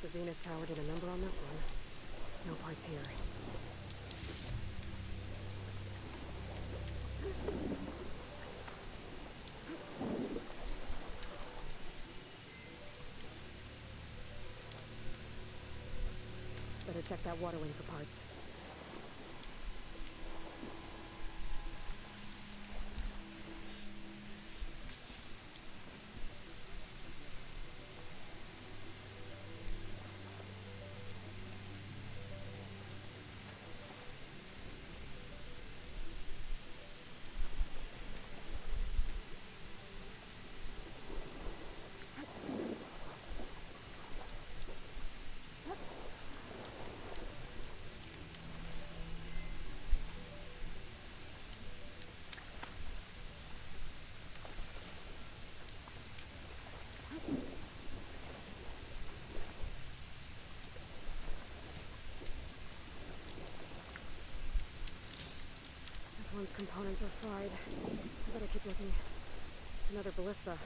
S4: The Zenith Tower did a number on this one. No parts here. Better check that water wing for parts. lines were fried. Better keep looking. Another ballista.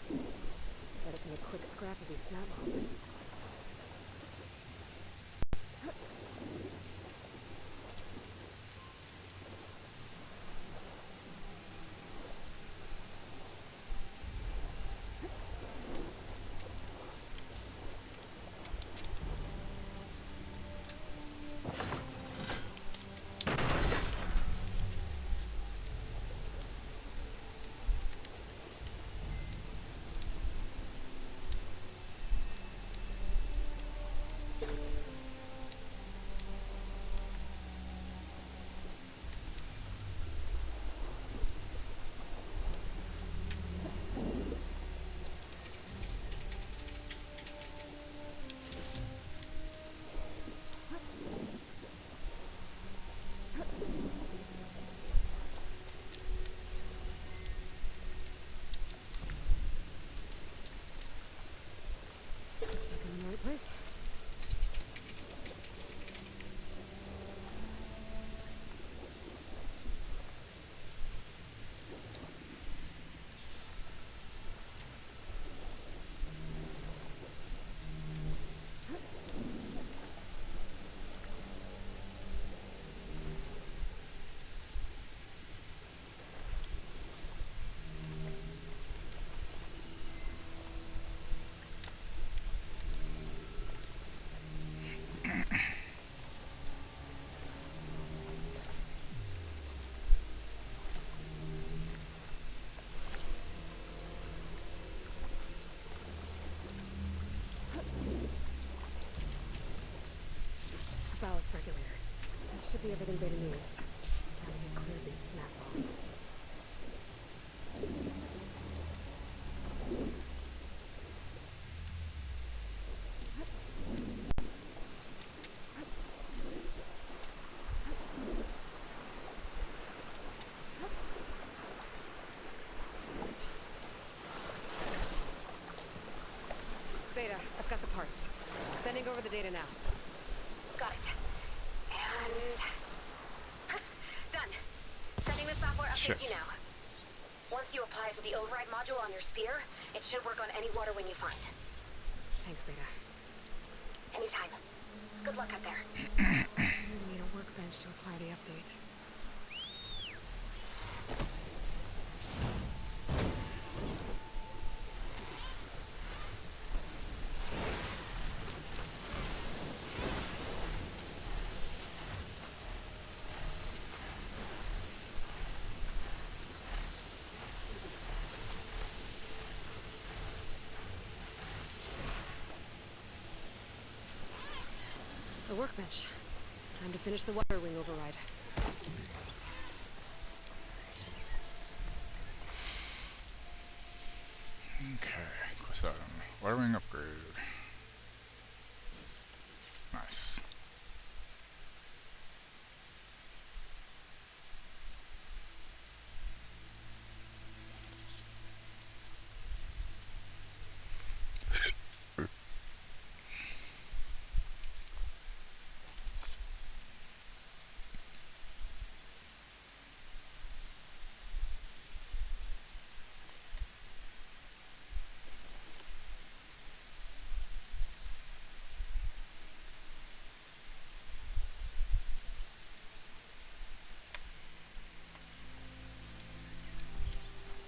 S4: Bet it can make quick scrap of these snap bombs. Looking in the right place. Ballast regulator. That should be everything Beta needs. Now we can clear these snap bombs. Beta, I've got the parts. Sending over the data now.
S13: Got it. And... done. Sending the software update to you now. Once you apply it to the override module on your spear, it should work on any water wing you find.
S4: Thanks, Beta.
S13: Anytime. Good luck out there.
S4: We need a workbench to apply the update. The workbench. Time to finish the water wing override.
S1: Okay, what's that? Water wing upgrade. Nice.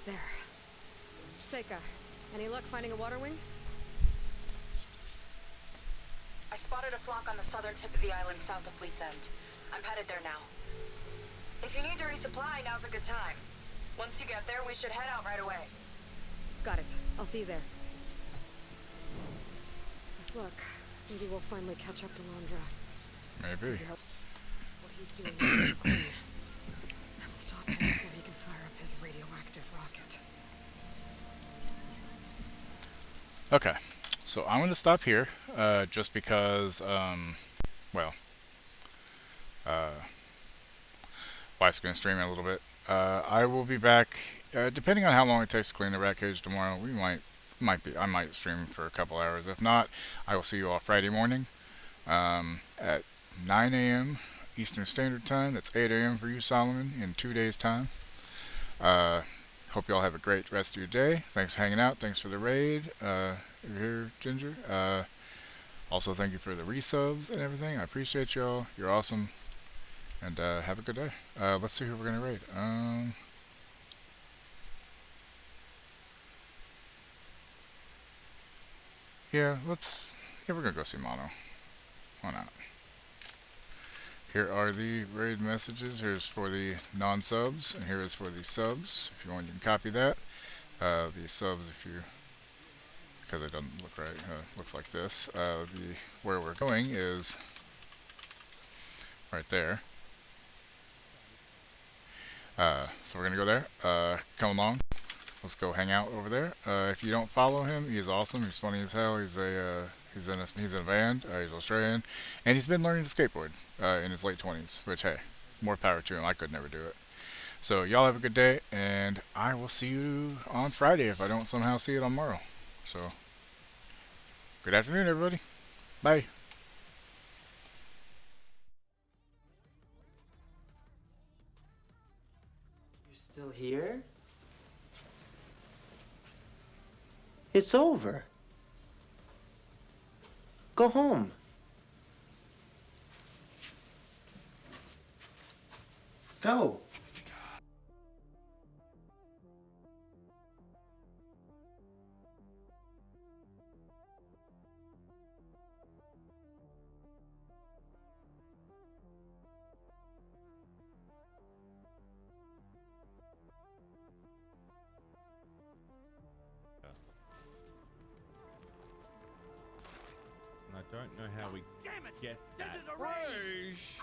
S4: There. Seika, any luck finding a water wing?
S13: I spotted a flock on the southern tip of the island south of Fleet's End. I'm headed there now. If you need to resupply, now's a good time. Once you get there, we should head out right away.
S4: Got it. I'll see you there. With luck, maybe we'll finally catch up to Landra.
S1: Maybe.
S4: What he's doing is clean. And stop him before he can fire up his radioactive rocket.
S1: Okay, so I'm going to stop here, just because, well, wife's going to stream it a little bit. I will be back, depending on how long it takes to clean the wreckage tomorrow. I might stream for a couple hours. If not, I will see you all Friday morning, at 9 a.m. Eastern Standard Time. That's 8 a.m. for you, Solomon, in 2 days' time. Hope y'all have a great rest of your day. Thanks for hanging out. Thanks for the raid. You're here, Ginger. Also, thank you for the resubs and everything. I appreciate y'all. You're awesome. And have a good day. Let's see who we're gonna raid. Yeah, we're gonna go see Mono. Why not? Here are the raid messages. Here's for the non-subs, and here is for the subs. If you want, you can copy that. The subs, because it doesn't look right, looks like this. Where we're going is right there. So we're gonna go there. Come along. Let's go hang out over there. If you don't follow him, he's awesome. He's funny as hell. He's in a band. He's Australian, and he's been learning to skateboard in his late 20s. Which, hey, more power to him. I could never do it. So y'all have a good day, and I will see you on Friday if I don't somehow see it on tomorrow. So, good afternoon, everybody. Bye.
S12: You're still here? It's over. Go home. Go.
S16: And I don't know how we
S7: Damn it!
S16: get
S7: This
S16: that.
S7: is a rage!